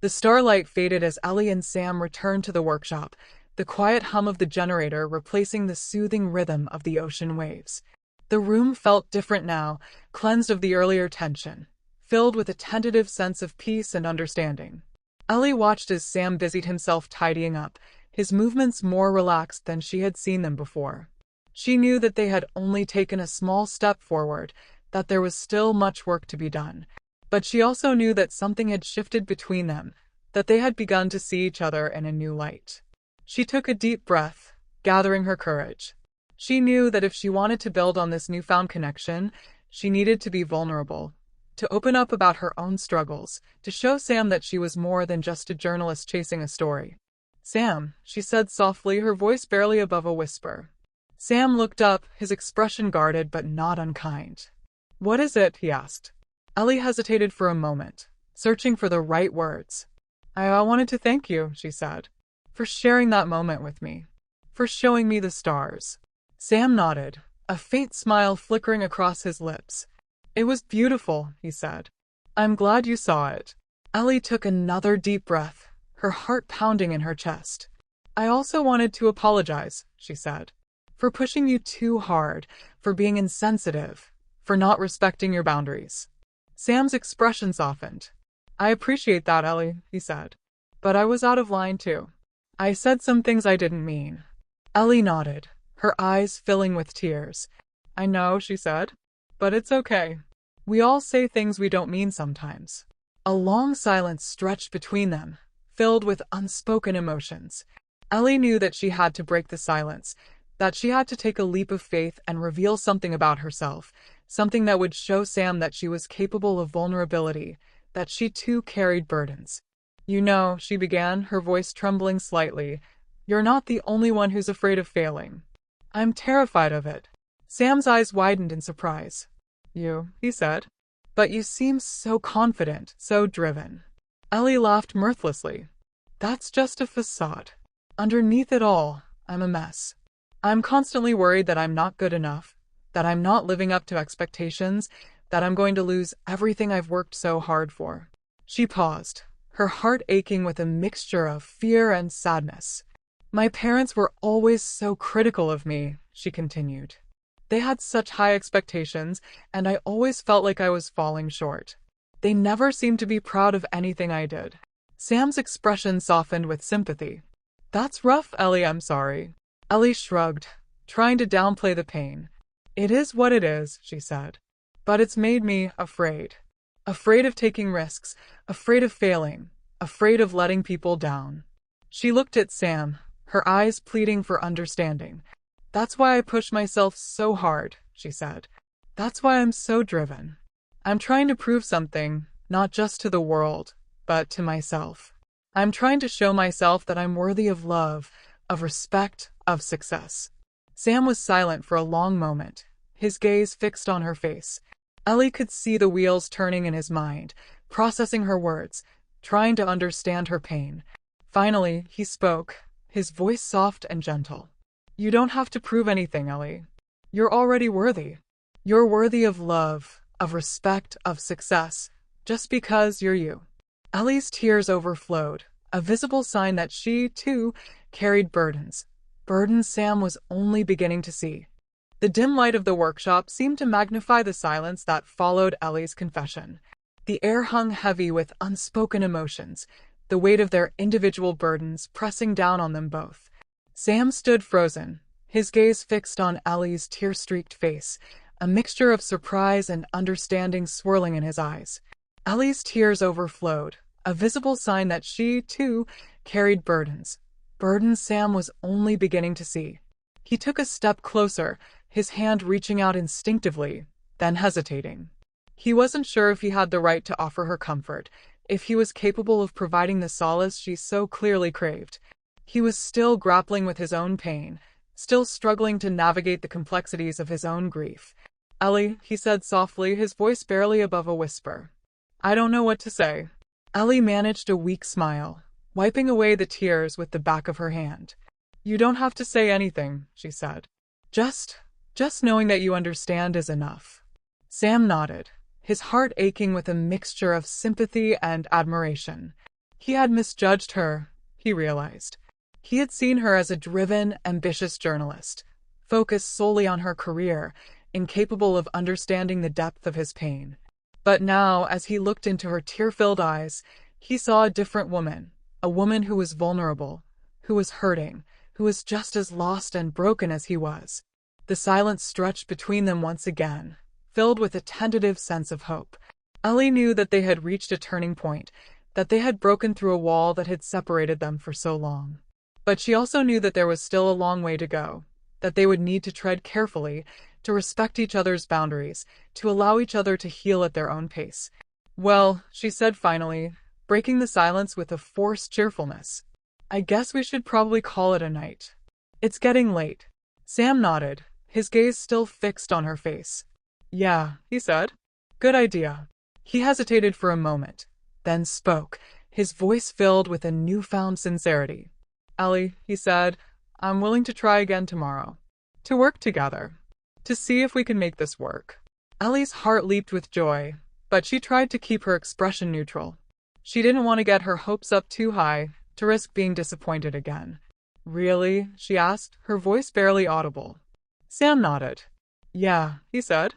The starlight faded as Ellie and Sam returned to the workshop, the quiet hum of the generator replacing the soothing rhythm of the ocean waves. The room felt different now, cleansed of the earlier tension, filled with a tentative sense of peace and understanding. Ellie watched as Sam busied himself tidying up, his movements more relaxed than she had seen them before. She knew that they had only taken a small step forward, that there was still much work to be done. But she also knew that something had shifted between them, that they had begun to see each other in a new light. She took a deep breath, gathering her courage. She knew that if she wanted to build on this newfound connection, she needed to be vulnerable, to open up about her own struggles, to show Sam that she was more than just a journalist chasing a story. "Sam," she said softly, her voice barely above a whisper. Sam looked up, his expression guarded but not unkind. "What is it?" he asked. Ellie hesitated for a moment, searching for the right words. I wanted to thank you," she said, "for sharing that moment with me, for showing me the stars." Sam nodded, a faint smile flickering across his lips. "It was beautiful," he said. "I'm glad you saw it." Ellie took another deep breath, her heart pounding in her chest. "I also wanted to apologize," she said, "for pushing you too hard, for being insensitive, for not respecting your boundaries." Sam's expression softened. "I appreciate that, Ellie," he said. "But I was out of line too. I said some things I didn't mean." Ellie nodded, her eyes filling with tears. "I know," she said. "But it's okay. We all say things we don't mean sometimes." A long silence stretched between them, filled with unspoken emotions. Ellie knew that she had to break the silence, that she had to take a leap of faith and reveal something about herself, something that would show Sam that she was capable of vulnerability, that she too carried burdens. "You know," she began, her voice trembling slightly, "you're not the only one who's afraid of failing. I'm terrified of it." Sam's eyes widened in surprise. "You," he said. "But you seem so confident, so driven." Ellie laughed mirthlessly. "That's just a facade. Underneath it all, I'm a mess. I'm constantly worried that I'm not good enough, that I'm not living up to expectations, that I'm going to lose everything I've worked so hard for." She paused, her heart aching with a mixture of fear and sadness. "My parents were always so critical of me," she continued. "They had such high expectations, and I always felt like I was falling short. They never seemed to be proud of anything I did." Sam's expression softened with sympathy. "That's rough, Ellie, I'm sorry." Ellie shrugged, trying to downplay the pain. "It is what it is," she said. "But it's made me afraid. Afraid of taking risks, afraid of failing, afraid of letting people down." She looked at Sam, her eyes pleading for understanding. "That's why I push myself so hard," she said. "That's why I'm so driven. I'm trying to prove something, not just to the world, but to myself. I'm trying to show myself that I'm worthy of love, of respect, of success." Sam was silent for a long moment, his gaze fixed on her face. Ellie could see the wheels turning in his mind, processing her words, trying to understand her pain. Finally, he spoke, his voice soft and gentle. "You don't have to prove anything, Ellie. You're already worthy. You're worthy of love, of respect, of success, just because you're you." Ellie's tears overflowed, a visible sign that she, too, carried burdens. Burdens Sam was only beginning to see. The dim light of the workshop seemed to magnify the silence that followed Ellie's confession. The air hung heavy with unspoken emotions, the weight of their individual burdens pressing down on them both. Sam stood frozen, his gaze fixed on Ellie's tear-streaked face, a mixture of surprise and understanding swirling in his eyes. Ellie's tears overflowed, a visible sign that she, too, carried burdens. Burdens Sam was only beginning to see. He took a step closer, his hand reaching out instinctively, then hesitating. He wasn't sure if he had the right to offer her comfort, if he was capable of providing the solace she so clearly craved. He was still grappling with his own pain, still struggling to navigate the complexities of his own grief. "Ellie," he said softly, his voice barely above a whisper. "I don't know what to say." Ellie managed a weak smile, wiping away the tears with the back of her hand. "You don't have to say anything," she said. Just knowing that you understand is enough." Sam nodded, his heart aching with a mixture of sympathy and admiration. He had misjudged her, he realized. He had seen her as a driven, ambitious journalist, focused solely on her career, incapable of understanding the depth of his pain. But now, as he looked into her tear-filled eyes, he saw a different woman, a woman who was vulnerable, who was hurting, who was just as lost and broken as he was. The silence stretched between them once again, filled with a tentative sense of hope. Ellie knew that they had reached a turning point, that they had broken through a wall that had separated them for so long. But she also knew that there was still a long way to go, that they would need to tread carefully, to respect each other's boundaries, to allow each other to heal at their own pace. "Well," she said finally, breaking the silence with a forced cheerfulness, "I guess we should probably call it a night. It's getting late." Sam nodded, his gaze still fixed on her face. "Yeah," he said. "Good idea." He hesitated for a moment, then spoke, his voice filled with a newfound sincerity. "Ellie," he said, "I'm willing to try again tomorrow. To work together. To see if we can make this work." Ellie's heart leaped with joy, but she tried to keep her expression neutral. She didn't want to get her hopes up too high, to risk being disappointed again. "Really?" she asked, her voice barely audible. Sam nodded. "Yeah," he said.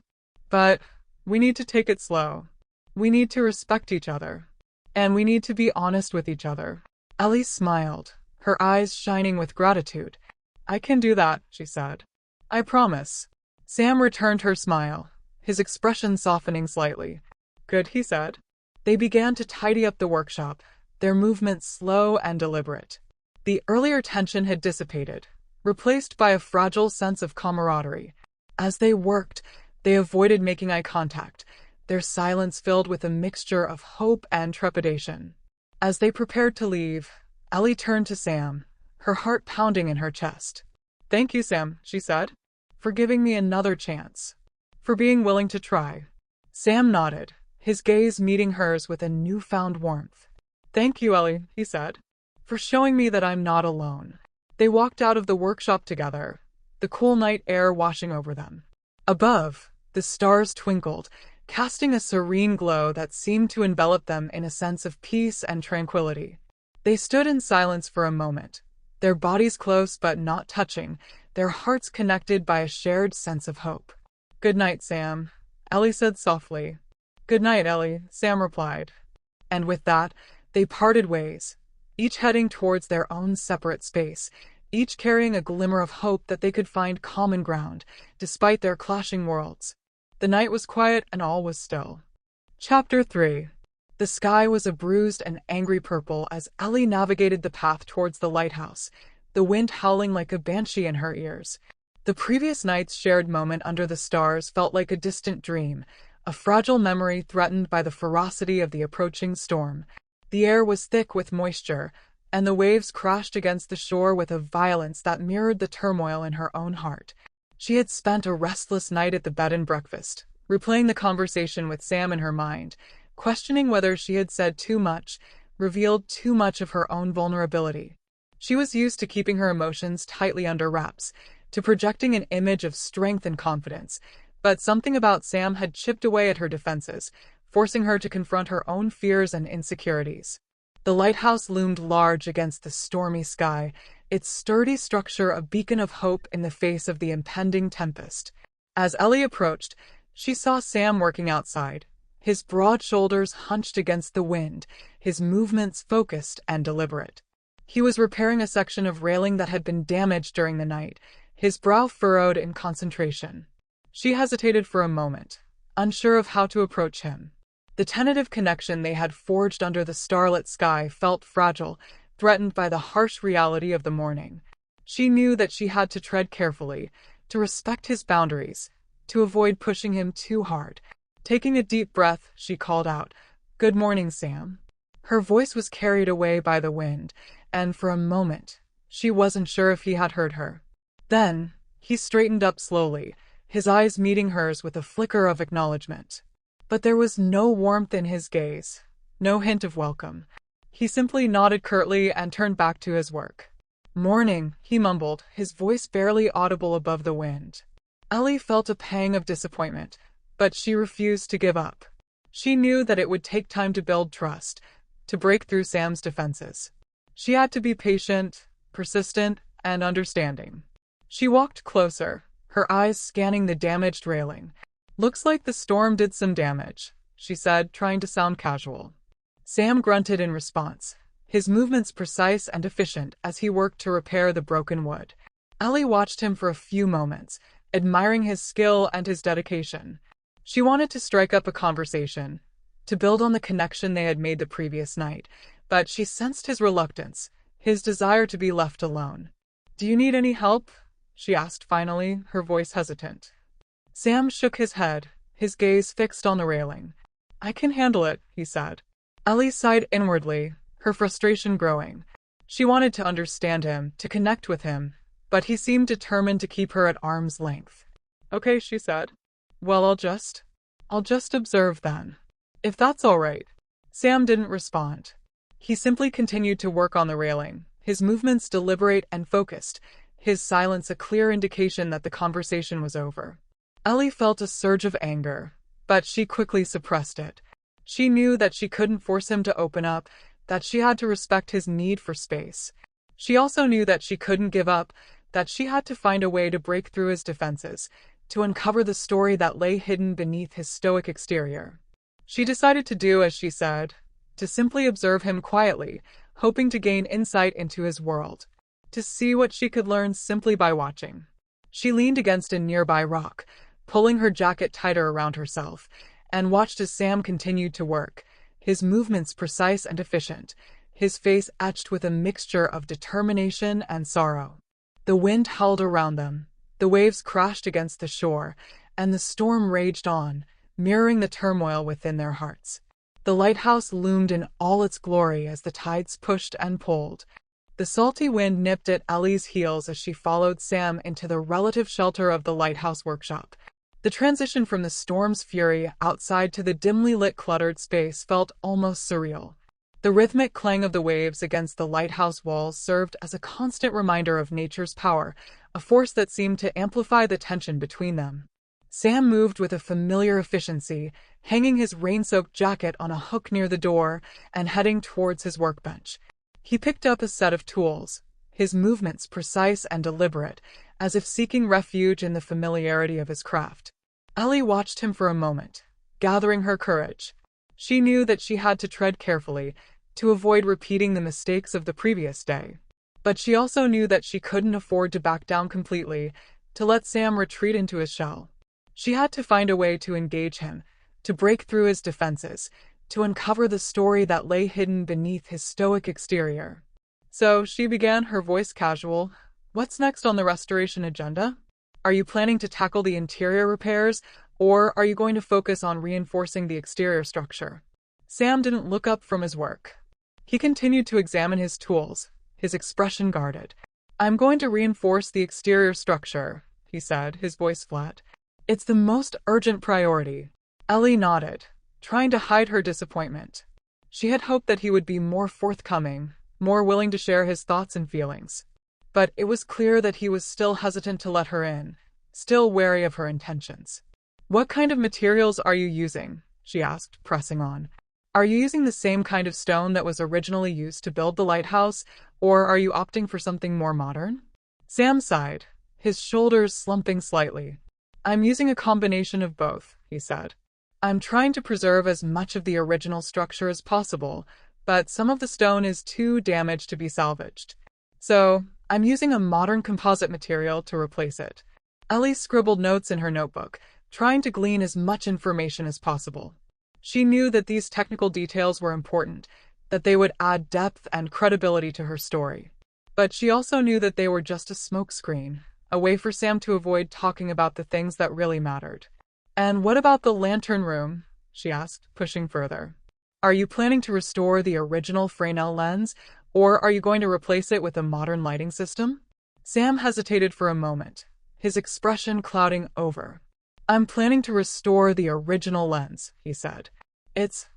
"But we need to take it slow. We need to respect each other. And we need to be honest with each other." Ellie smiled, her eyes shining with gratitude. "I can do that," she said. "I promise." Sam returned her smile, his expression softening slightly. "Good," he said. They began to tidy up the workshop, their movements slow and deliberate. The earlier tension had dissipated, replaced by a fragile sense of camaraderie. As they worked, they avoided making eye contact, their silence filled with a mixture of hope and trepidation. As they prepared to leave, Ellie turned to Sam, her heart pounding in her chest. "Thank you, Sam," she said, "for giving me another chance. For being willing to try." Sam nodded, his gaze meeting hers with a newfound warmth. "Thank you, Ellie," he said, "for showing me that I'm not alone." They walked out of the workshop together, the cool night air washing over them. Above, the stars twinkled, casting a serene glow that seemed to envelop them in a sense of peace and tranquility. They stood in silence for a moment, their bodies close but not touching, their hearts connected by a shared sense of hope. "Good night, Sam," Ellie said softly. "Good night, Ellie," Sam replied. And with that, they parted ways, each heading towards their own separate space, each carrying a glimmer of hope that they could find common ground, despite their clashing worlds. The night was quiet and all was still. Chapter 3. The sky was a bruised and angry purple as Ellie navigated the path towards the lighthouse, the wind howling like a banshee in her ears. The previous night's shared moment under the stars felt like a distant dream, a fragile memory threatened by the ferocity of the approaching storm. The air was thick with moisture, and the waves crashed against the shore with a violence that mirrored the turmoil in her own heart. She had spent a restless night at the bed and breakfast, replaying the conversation with Sam in her mind, questioning whether she had said too much, revealed too much of her own vulnerability. She was used to keeping her emotions tightly under wraps, to projecting an image of strength and confidence, but something about Sam had chipped away at her defenses, forcing her to confront her own fears and insecurities. The lighthouse loomed large against the stormy sky, its sturdy structure a beacon of hope in the face of the impending tempest. As Ellie approached, she saw Sam working outside, his broad shoulders hunched against the wind, his movements focused and deliberate. He was repairing a section of railing that had been damaged during the night, his brow furrowed in concentration. She hesitated for a moment, unsure of how to approach him. The tentative connection they had forged under the starlit sky felt fragile, threatened by the harsh reality of the morning. She knew that she had to tread carefully, to respect his boundaries, to avoid pushing him too hard. Taking a deep breath, she called out, "Good morning, Sam." Her voice was carried away by the wind, and for a moment, she wasn't sure if he had heard her. Then, he straightened up slowly, his eyes meeting hers with a flicker of acknowledgement. But there was no warmth in his gaze, no hint of welcome. He simply nodded curtly and turned back to his work. "Morning," he mumbled, his voice barely audible above the wind. Ellie felt a pang of disappointment, but she refused to give up. She knew that it would take time to build trust, to break through Sam's defenses. She had to be patient, persistent, and understanding. She walked closer, her eyes scanning the damaged railing. "Looks like the storm did some damage," she said, trying to sound casual. Sam grunted in response, his movements precise and efficient as he worked to repair the broken wood. Ellie watched him for a few moments, admiring his skill and his dedication. She wanted to strike up a conversation, to build on the connection they had made the previous night, but she sensed his reluctance, his desire to be left alone. "Do you need any help?" she asked finally, her voice hesitant. Sam shook his head, his gaze fixed on the railing. "I can handle it," he said. Ellie sighed inwardly, her frustration growing. She wanted to understand him, to connect with him, but he seemed determined to keep her at arm's length. "Okay," she said. "Well, I'll just observe then. If that's all right." Sam didn't respond. He simply continued to work on the railing, his movements deliberate and focused, his silence a clear indication that the conversation was over. Ellie felt a surge of anger, but she quickly suppressed it. She knew that she couldn't force him to open up, that she had to respect his need for space. She also knew that she couldn't give up, that she had to find a way to break through his defenses, to uncover the story that lay hidden beneath his stoic exterior. She decided to do as she said, to simply observe him quietly, hoping to gain insight into his world, to see what she could learn simply by watching. She leaned against a nearby rock, pulling her jacket tighter around herself, and watched as Sam continued to work, his movements precise and efficient, his face etched with a mixture of determination and sorrow. The wind howled around them, the waves crashed against the shore, and the storm raged on, mirroring the turmoil within their hearts. The lighthouse loomed in all its glory as the tides pushed and pulled. The salty wind nipped at Ellie's heels as she followed Sam into the relative shelter of the lighthouse workshop. The transition from the storm's fury outside to the dimly lit cluttered space felt almost surreal. The rhythmic clang of the waves against the lighthouse walls served as a constant reminder of nature's power, a force that seemed to amplify the tension between them. Sam moved with a familiar efficiency, hanging his rain-soaked jacket on a hook near the door and heading towards his workbench. He picked up a set of tools, his movements precise and deliberate, as if seeking refuge in the familiarity of his craft. Ellie watched him for a moment, gathering her courage. She knew that she had to tread carefully, to avoid repeating the mistakes of the previous day. But she also knew that she couldn't afford to back down completely, to let Sam retreat into his shell. She had to find a way to engage him, to break through his defenses, to uncover the story that lay hidden beneath his stoic exterior. So she began, her voice casual. "What's next on the restoration agenda? Are you planning to tackle the interior repairs, or are you going to focus on reinforcing the exterior structure?" Sam didn't look up from his work. He continued to examine his tools, his expression guarded. "I'm going to reinforce the exterior structure," he said, his voice flat. "It's the most urgent priority." Ellie nodded, trying to hide her disappointment. She had hoped that he would be more forthcoming, more willing to share his thoughts and feelings. But it was clear that he was still hesitant to let her in, still wary of her intentions. "What kind of materials are you using?" she asked, pressing on. "Are you using the same kind of stone that was originally used to build the lighthouse, or are you opting for something more modern?" Sam sighed, his shoulders slumping slightly. "I'm using a combination of both," he said. I'm trying to preserve as much of the original structure as possible, but some of the stone is too damaged to be salvaged. So, I'm using a modern composite material to replace it. Ellie scribbled notes in her notebook, trying to glean as much information as possible. She knew that these technical details were important, that they would add depth and credibility to her story. But she also knew that they were just a smokescreen, a way for Sam to avoid talking about the things that really mattered. "And what about the lantern room?" she asked, pushing further. "Are you planning to restore the original Fresnel lens, or are you going to replace it with a modern lighting system?" Sam hesitated for a moment, his expression clouding over. "I'm planning to restore the original lens," he said. It's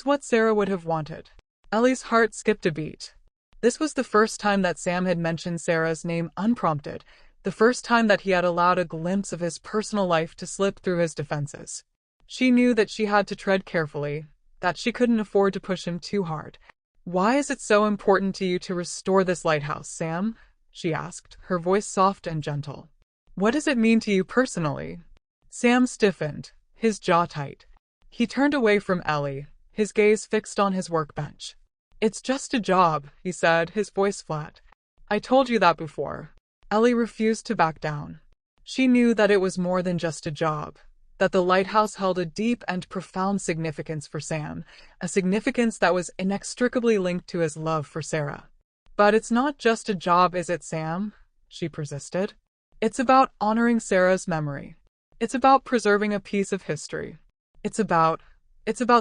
what Sarah would have wanted." Ellie's heart skipped a beat. This was the first time that Sam had mentioned Sarah's name unprompted, the first time that he had allowed a glimpse of his personal life to slip through his defenses. She knew that she had to tread carefully, that she couldn't afford to push him too hard. "Why is it so important to you to restore this lighthouse, Sam?" she asked, her voice soft and gentle. "What does it mean to you personally?" Sam stiffened, his jaw tight. He turned away from Ellie, his gaze fixed on his workbench. "It's just a job," he said, his voice flat. "I told you that before." Ellie refused to back down. She knew that it was more than just a job, that the lighthouse held a deep and profound significance for Sam, a significance that was inextricably linked to his love for Sarah. "But it's not just a job, is it, Sam?" she persisted. "It's about honoring Sarah's memory. It's about preserving a piece of history. It's about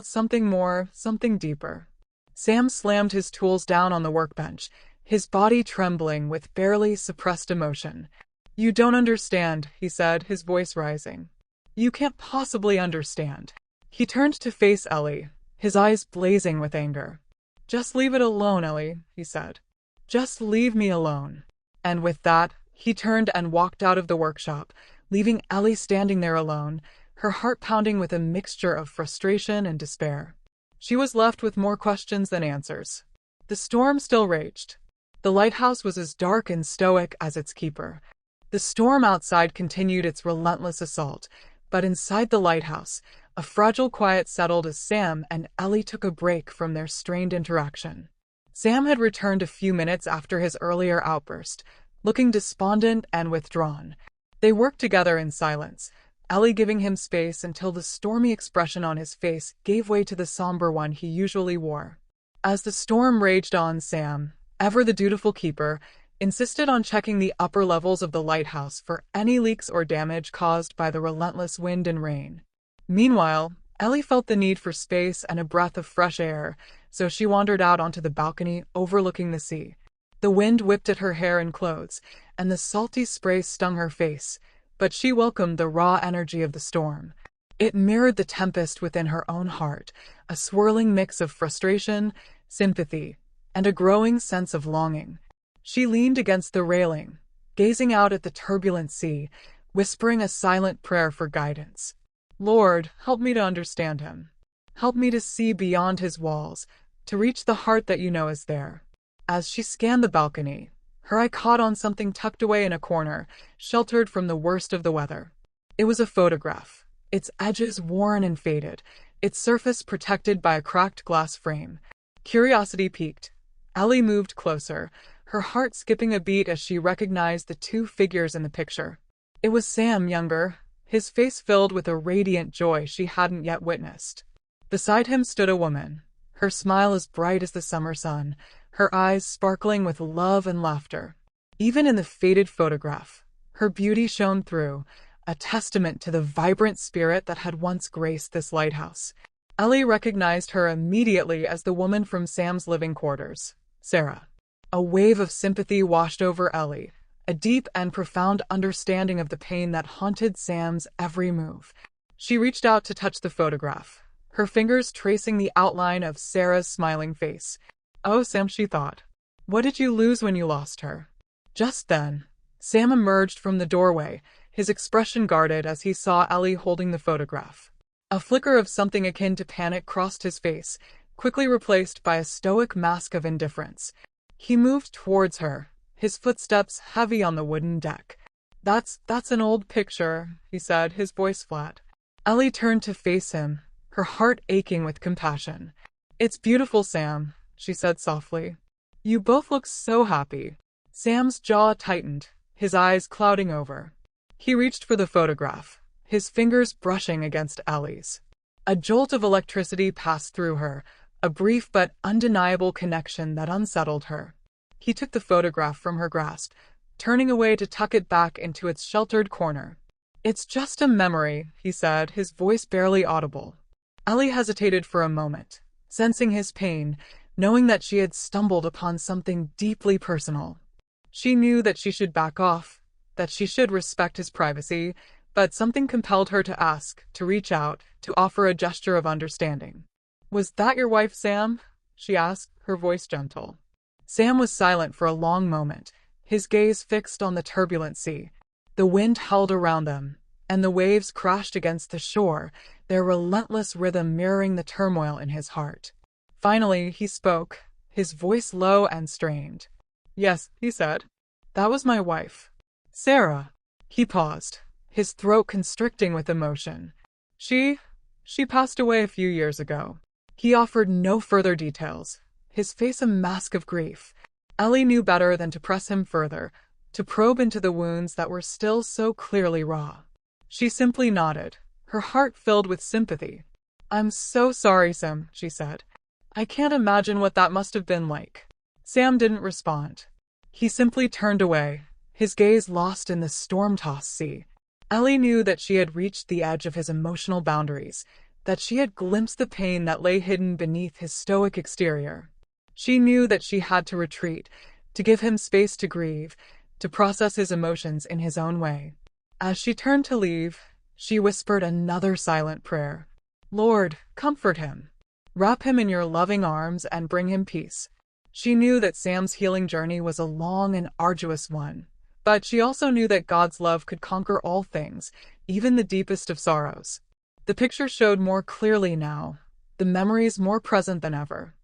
something more, something deeper." Sam slammed his tools down on the workbench, his body trembling with barely suppressed emotion. "You don't understand," he said, his voice rising. "You can't possibly understand." He turned to face Ellie, his eyes blazing with anger. "Just leave it alone, Ellie," he said. "Just leave me alone." And with that, he turned and walked out of the workshop, leaving Ellie standing there alone, her heart pounding with a mixture of frustration and despair. She was left with more questions than answers. The storm still raged. The lighthouse was as dark and stoic as its keeper. The storm outside continued its relentless assault, but inside the lighthouse, a fragile quiet settled as Sam and Ellie took a break from their strained interaction. Sam had returned a few minutes after his earlier outburst, looking despondent and withdrawn. They worked together in silence, Ellie giving him space until the stormy expression on his face gave way to the somber one he usually wore. As the storm raged on, Sam, ever the dutiful keeper, insisted on checking the upper levels of the lighthouse for any leaks or damage caused by the relentless wind and rain. Meanwhile, Ellie felt the need for space and a breath of fresh air, so she wandered out onto the balcony overlooking the sea. The wind whipped at her hair and clothes, and the salty spray stung her face, but she welcomed the raw energy of the storm. It mirrored the tempest within her own heart, a swirling mix of frustration, sympathy, and a growing sense of longing. She leaned against the railing, gazing out at the turbulent sea, whispering a silent prayer for guidance. "Lord, help me to understand him. Help me to see beyond his walls, to reach the heart that you know is there." As she scanned the balcony, her eye caught on something tucked away in a corner, sheltered from the worst of the weather. It was a photograph, its edges worn and faded, its surface protected by a cracked glass frame. Curiosity piqued. Ellie moved closer, her heart skipping a beat as she recognized the two figures in the picture. It was Sam, younger, his face filled with a radiant joy she hadn't yet witnessed. Beside him stood a woman, her smile as bright as the summer sun, her eyes sparkling with love and laughter. Even in the faded photograph, her beauty shone through, a testament to the vibrant spirit that had once graced this lighthouse. Ellie recognized her immediately as the woman from Sam's living quarters, Sarah. A wave of sympathy washed over Ellie, a deep and profound understanding of the pain that haunted Sam's every move. She reached out to touch the photograph, her fingers tracing the outline of Sarah's smiling face. "Oh, Sam," she thought. "What did you lose when you lost her?" Just then, Sam emerged from the doorway, his expression guarded as he saw Ellie holding the photograph. A flicker of something akin to panic crossed his face, quickly replaced by a stoic mask of indifference. He moved towards her, his footsteps heavy on the wooden deck. That's an old picture," he said, his voice flat. Ellie turned to face him, her heart aching with compassion. "It's beautiful, Sam," she said softly. "You both look so happy." Sam's jaw tightened, his eyes clouding over. He reached for the photograph, his fingers brushing against Ellie's. A jolt of electricity passed through her, a brief but undeniable connection that unsettled her. He took the photograph from her grasp, turning away to tuck it back into its sheltered corner. "It's just a memory," he said, his voice barely audible. Ellie hesitated for a moment, sensing his pain, knowing that she had stumbled upon something deeply personal. She knew that she should back off, that she should respect his privacy, but something compelled her to ask, to reach out, to offer a gesture of understanding. "Was that your wife, Sam?" she asked, her voice gentle. Sam was silent for a long moment, his gaze fixed on the turbulent sea. The wind howled around them, and the waves crashed against the shore, their relentless rhythm mirroring the turmoil in his heart. Finally, he spoke, his voice low and strained. "Yes," he said. "That was my wife. Sarah." He paused, his throat constricting with emotion. She passed away a few years ago." He offered no further details, his face a mask of grief. Ellie knew better than to press him further, to probe into the wounds that were still so clearly raw. She simply nodded, her heart filled with sympathy. "I'm so sorry, Sam," she said. "I can't imagine what that must have been like." Sam didn't respond. He simply turned away, his gaze lost in the storm-tossed sea. Ellie knew that she had reached the edge of his emotional boundaries, that she had glimpsed the pain that lay hidden beneath his stoic exterior. She knew that she had to retreat, to give him space to grieve, to process his emotions in his own way. As she turned to leave, she whispered another silent prayer. "Lord, comfort him. Wrap him in your loving arms and bring him peace." She knew that Sam's healing journey was a long and arduous one, but she also knew that God's love could conquer all things, even the deepest of sorrows. The picture showed more clearly now, the memories more present than ever.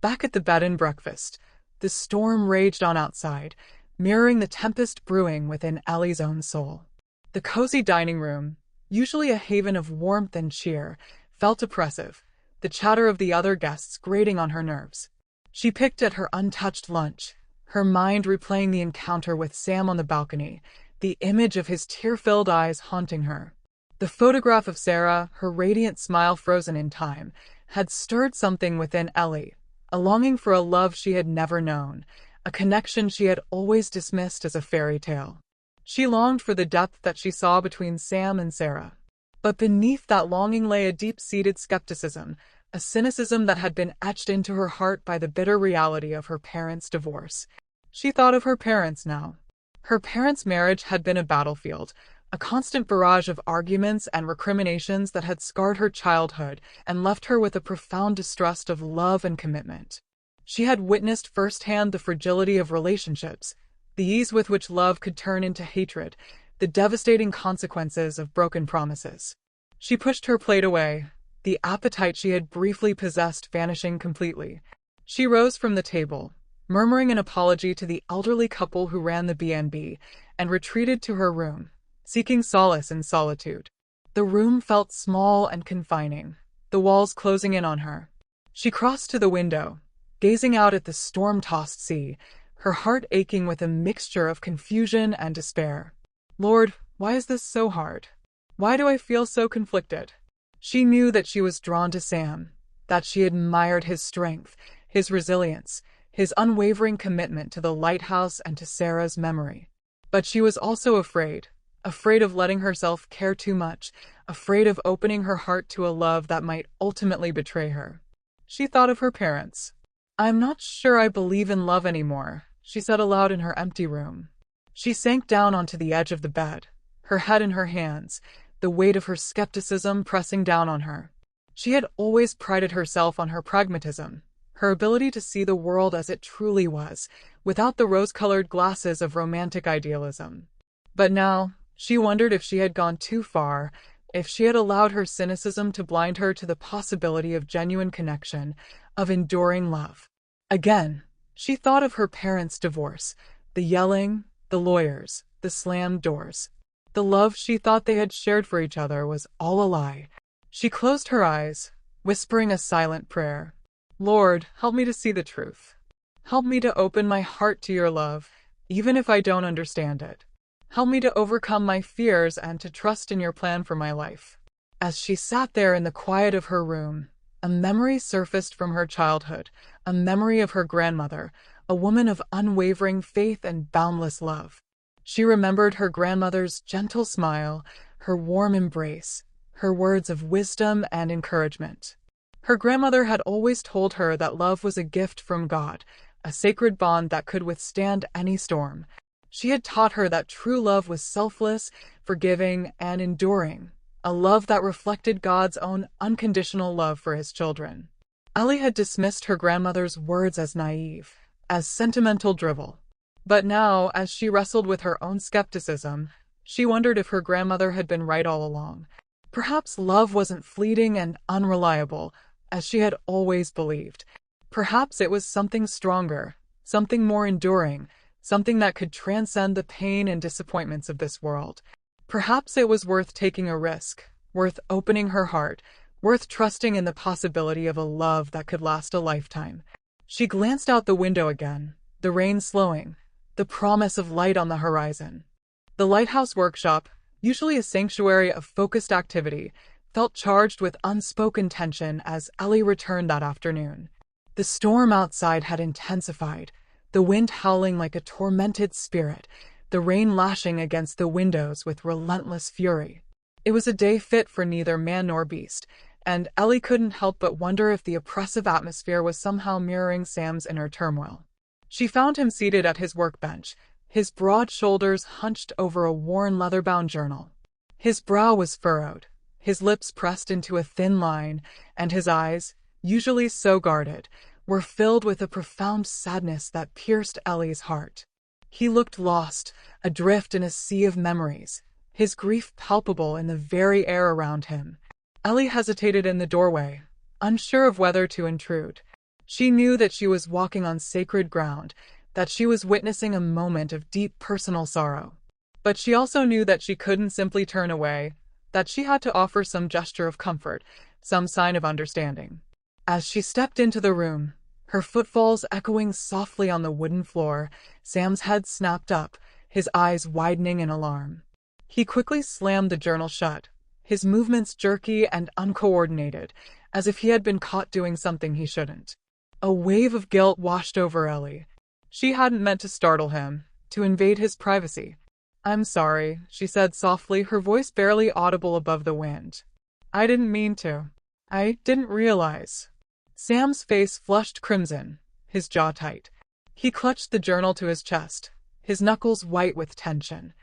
Back at the bed and breakfast, the storm raged on outside, mirroring the tempest brewing within Ellie's own soul. The cozy dining room, usually a haven of warmth and cheer, felt oppressive, the chatter of the other guests grating on her nerves. She picked at her untouched lunch, her mind replaying the encounter with Sam on the balcony, the image of his tear-filled eyes haunting her. The photograph of Sarah, her radiant smile frozen in time, had stirred something within Ellie, a longing for a love she had never known, a connection she had always dismissed as a fairy tale. She longed for the depth that she saw between Sam and Sarah. But beneath that longing lay a deep-seated skepticism, a cynicism that had been etched into her heart by the bitter reality of her parents' divorce. She thought of her parents now. Her parents' marriage had been a battlefield, a constant barrage of arguments and recriminations that had scarred her childhood and left her with a profound distrust of love and commitment. She had witnessed firsthand the fragility of relationships, the ease with which love could turn into hatred, the devastating consequences of broken promises. She pushed her plate away, the appetite she had briefly possessed vanishing completely. She rose from the table, murmuring an apology to the elderly couple who ran the B&B, and retreated to her room, seeking solace in solitude. The room felt small and confining, the walls closing in on her. She crossed to the window, gazing out at the storm-tossed sea, her heart aching with a mixture of confusion and despair. "Lord, why is this so hard? Why do I feel so conflicted?" She knew that she was drawn to Sam, that she admired his strength, his resilience, his unwavering commitment to the lighthouse and to Sarah's memory. But she was also afraid of letting herself care too much, afraid of opening her heart to a love that might ultimately betray her. She thought of her parents. "I'm not sure I believe in love anymore," she said aloud in her empty room. She sank down onto the edge of the bed, her head in her hands, the weight of her skepticism pressing down on her. She had always prided herself on her pragmatism, her ability to see the world as it truly was, without the rose-colored glasses of romantic idealism. But now, she wondered if she had gone too far, if she had allowed her cynicism to blind her to the possibility of genuine connection, of enduring love. Again, she thought of her parents' divorce, the yelling, the lawyers, the slammed doors. The love she thought they had shared for each other was all a lie. She closed her eyes, whispering a silent prayer. Lord, help me to see the truth. Help me to open my heart to your love, even if I don't understand it. Help me to overcome my fears and to trust in your plan for my life. As she sat there in the quiet of her room, a memory surfaced from her childhood, a memory of her grandmother, a woman of unwavering faith and boundless love. She remembered her grandmother's gentle smile, her warm embrace, her words of wisdom and encouragement. Her grandmother had always told her that love was a gift from God, a sacred bond that could withstand any storm. She had taught her that true love was selfless, forgiving, and enduring, a love that reflected God's own unconditional love for his children. Ellie had dismissed her grandmother's words as naive, as sentimental drivel. But now, as she wrestled with her own skepticism, she wondered if her grandmother had been right all along. Perhaps love wasn't fleeting and unreliable, as she had always believed. Perhaps it was something stronger, something more enduring, something that could transcend the pain and disappointments of this world. Perhaps it was worth taking a risk, worth opening her heart, worth trusting in the possibility of a love that could last a lifetime. She glanced out the window again, the rain slowing, the promise of light on the horizon. The Lighthouse workshop, usually a sanctuary of focused activity, felt charged with unspoken tension as Ellie returned that afternoon. The storm outside had intensified, the wind howling like a tormented spirit, the rain lashing against the windows with relentless fury. It was a day fit for neither man nor beast, and Ellie couldn't help but wonder if the oppressive atmosphere was somehow mirroring Sam's inner turmoil. She found him seated at his workbench, his broad shoulders hunched over a worn leather-bound journal. His brow was furrowed, his lips pressed into a thin line, and his eyes, usually so guarded, were filled with a profound sadness that pierced Ellie's heart. He looked lost, adrift in a sea of memories, his grief palpable in the very air around him. Ellie hesitated in the doorway, unsure of whether to intrude. She knew that she was walking on sacred ground, that she was witnessing a moment of deep personal sorrow. But she also knew that she couldn't simply turn away, that she had to offer some gesture of comfort, some sign of understanding. As she stepped into the room, her footfalls echoing softly on the wooden floor, Sam's head snapped up, his eyes widening in alarm. He quickly slammed the journal shut, his movements jerky and uncoordinated, as if he had been caught doing something he shouldn't. A wave of guilt washed over Ellie. She hadn't meant to startle him, to invade his privacy. "I'm sorry," she said softly, her voice barely audible above the wind. "I didn't mean to. I didn't realize." Sam's face flushed crimson, his jaw tight. He clutched the journal to his chest, his knuckles white with tension.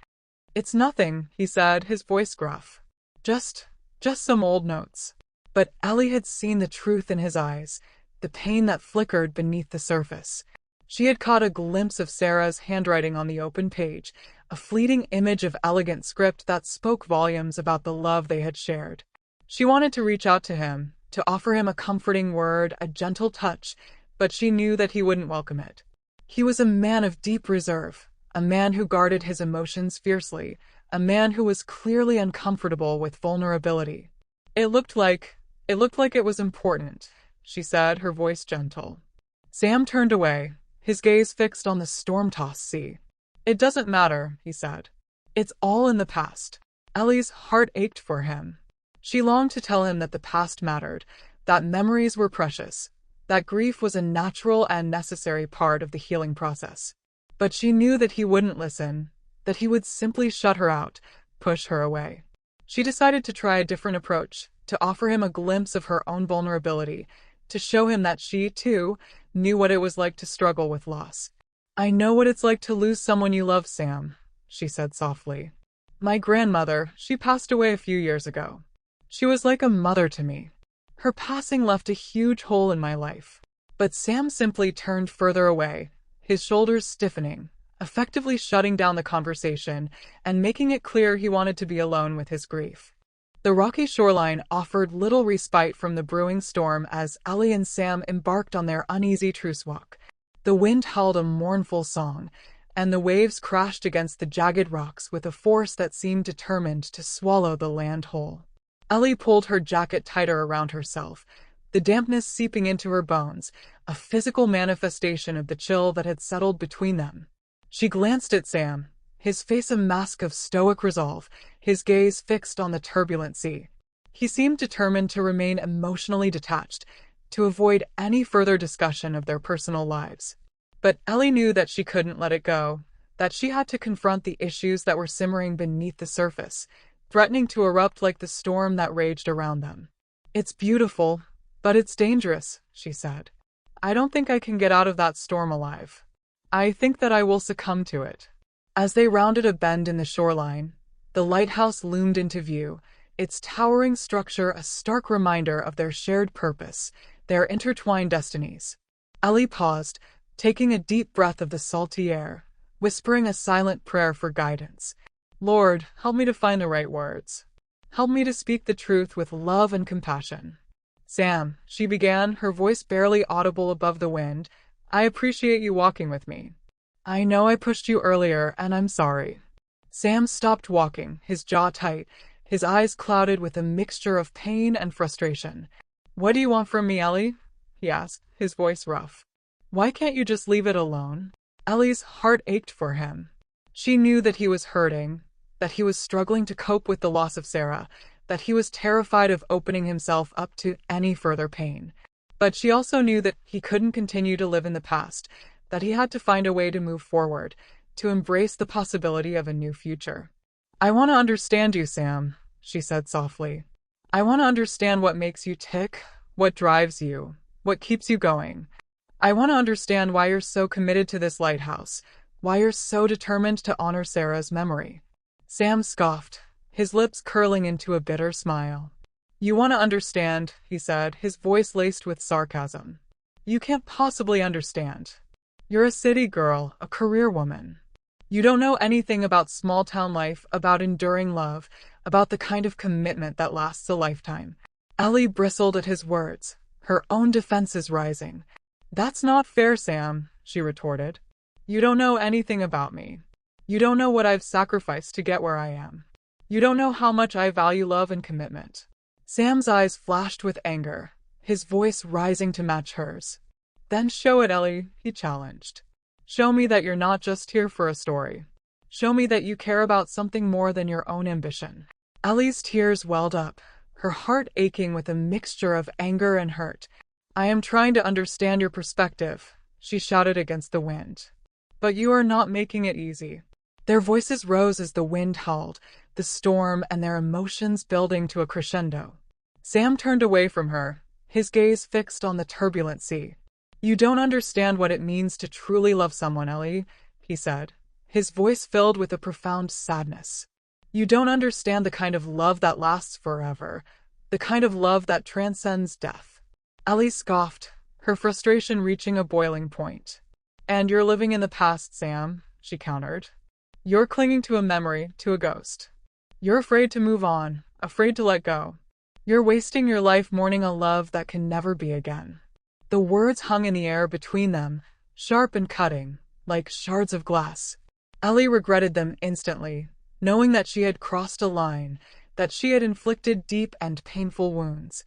"It's nothing," he said, his voice gruff. Just some old notes." But Ellie had seen the truth in his eyes, the pain that flickered beneath the surface. She had caught a glimpse of Sarah's handwriting on the open page, a fleeting image of elegant script that spoke volumes about the love they had shared. She wanted to reach out to him, to offer him a comforting word, a gentle touch, but she knew that he wouldn't welcome it. He was a man of deep reserve, a man who guarded his emotions fiercely, a man who was clearly uncomfortable with vulnerability. It looked like it was important," she said, her voice gentle. Sam turned away, his gaze fixed on the storm-tossed sea. "It doesn't matter," he said. "It's all in the past." Ellie's heart ached for him. She longed to tell him that the past mattered, that memories were precious, that grief was a natural and necessary part of the healing process. But she knew that he wouldn't listen, that he would simply shut her out, push her away. She decided to try a different approach, to offer him a glimpse of her own vulnerability, to show him that she, too, knew what it was like to struggle with loss. "I know what it's like to lose someone you love, Sam," she said softly. "My grandmother, she passed away a few years ago. She was like a mother to me. Her passing left a huge hole in my life." But Sam simply turned further away, his shoulders stiffening, effectively shutting down the conversation and making it clear he wanted to be alone with his grief. The rocky shoreline offered little respite from the brewing storm as Ellie and Sam embarked on their uneasy truce walk. The wind howled a mournful song, and the waves crashed against the jagged rocks with a force that seemed determined to swallow the land whole. Ellie pulled her jacket tighter around herself, the dampness seeping into her bones, a physical manifestation of the chill that had settled between them. She glanced at Sam, his face a mask of stoic resolve, his gaze fixed on the turbulent sea. He seemed determined to remain emotionally detached, to avoid any further discussion of their personal lives. But Ellie knew that she couldn't let it go, that she had to confront the issues that were simmering beneath the surface, threatening to erupt like the storm that raged around them. "It's beautiful, but it's dangerous," she said. "I don't think I can get out of that storm alive. I think that I will succumb to it." As they rounded a bend in the shoreline, the lighthouse loomed into view, its towering structure a stark reminder of their shared purpose, their intertwined destinies. Ellie paused, taking a deep breath of the salty air, whispering a silent prayer for guidance. "Lord, help me to find the right words. Help me to speak the truth with love and compassion." "Sam," she began, her voice barely audible above the wind, "I appreciate you walking with me. I know I pushed you earlier, and I'm sorry." Sam stopped walking, his jaw tight, his eyes clouded with a mixture of pain and frustration. "What do you want from me, Ellie?" he asked, his voice rough. "Why can't you just leave it alone?" Ellie's heart ached for him. She knew that he was hurting, that he was struggling to cope with the loss of Sarah, that he was terrified of opening himself up to any further pain. But she also knew that he couldn't continue to live in the past, that he had to find a way to move forward, to embrace the possibility of a new future. "I want to understand you, Sam," she said softly. "I want to understand what makes you tick, what drives you, what keeps you going. I want to understand why you're so committed to this lighthouse, why you're so determined to honor Sarah's memory." Sam scoffed, his lips curling into a bitter smile. "You want to understand," he said, his voice laced with sarcasm. "You can't possibly understand. You're a city girl, a career woman. You don't know anything about small-town life, about enduring love, about the kind of commitment that lasts a lifetime." Ellie bristled at his words, her own defenses rising. "That's not fair, Sam," she retorted. "You don't know anything about me. You don't know what I've sacrificed to get where I am. You don't know how much I value love and commitment." Sam's eyes flashed with anger, his voice rising to match hers. "Then show it, Ellie," he challenged. "Show me that you're not just here for a story. Show me that you care about something more than your own ambition." Ellie's tears welled up, her heart aching with a mixture of anger and hurt. "I am trying to understand your perspective," she shouted against the wind. "But you are not making it easy." Their voices rose as the wind howled, the storm and their emotions building to a crescendo. Sam turned away from her, his gaze fixed on the turbulent sea. "You don't understand what it means to truly love someone, Ellie," he said, his voice filled with a profound sadness. "You don't understand the kind of love that lasts forever, the kind of love that transcends death." Ellie scoffed, her frustration reaching a boiling point. "And you're living in the past, Sam," she countered. "You're clinging to a memory, to a ghost. You're afraid to move on, afraid to let go. You're wasting your life mourning a love that can never be again." The words hung in the air between them, sharp and cutting, like shards of glass. Ellie regretted them instantly, knowing that she had crossed a line, that she had inflicted deep and painful wounds.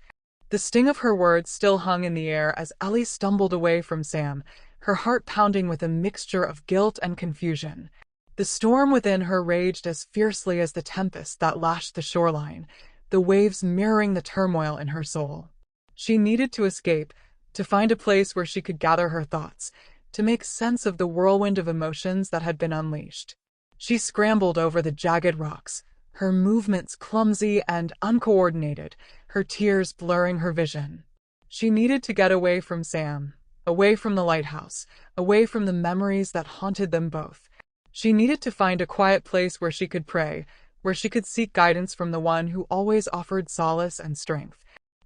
The sting of her words still hung in the air as Ellie stumbled away from Sam, her heart pounding with a mixture of guilt and confusion. The storm within her raged as fiercely as the tempest that lashed the shoreline, the waves mirroring the turmoil in her soul. She needed to escape, to find a place where she could gather her thoughts, to make sense of the whirlwind of emotions that had been unleashed. She scrambled over the jagged rocks, her movements clumsy and uncoordinated, her tears blurring her vision. She needed to get away from Sam, away from the lighthouse, away from the memories that haunted them both. She needed to find a quiet place where she could pray, where she could seek guidance from the one who always offered solace and strength.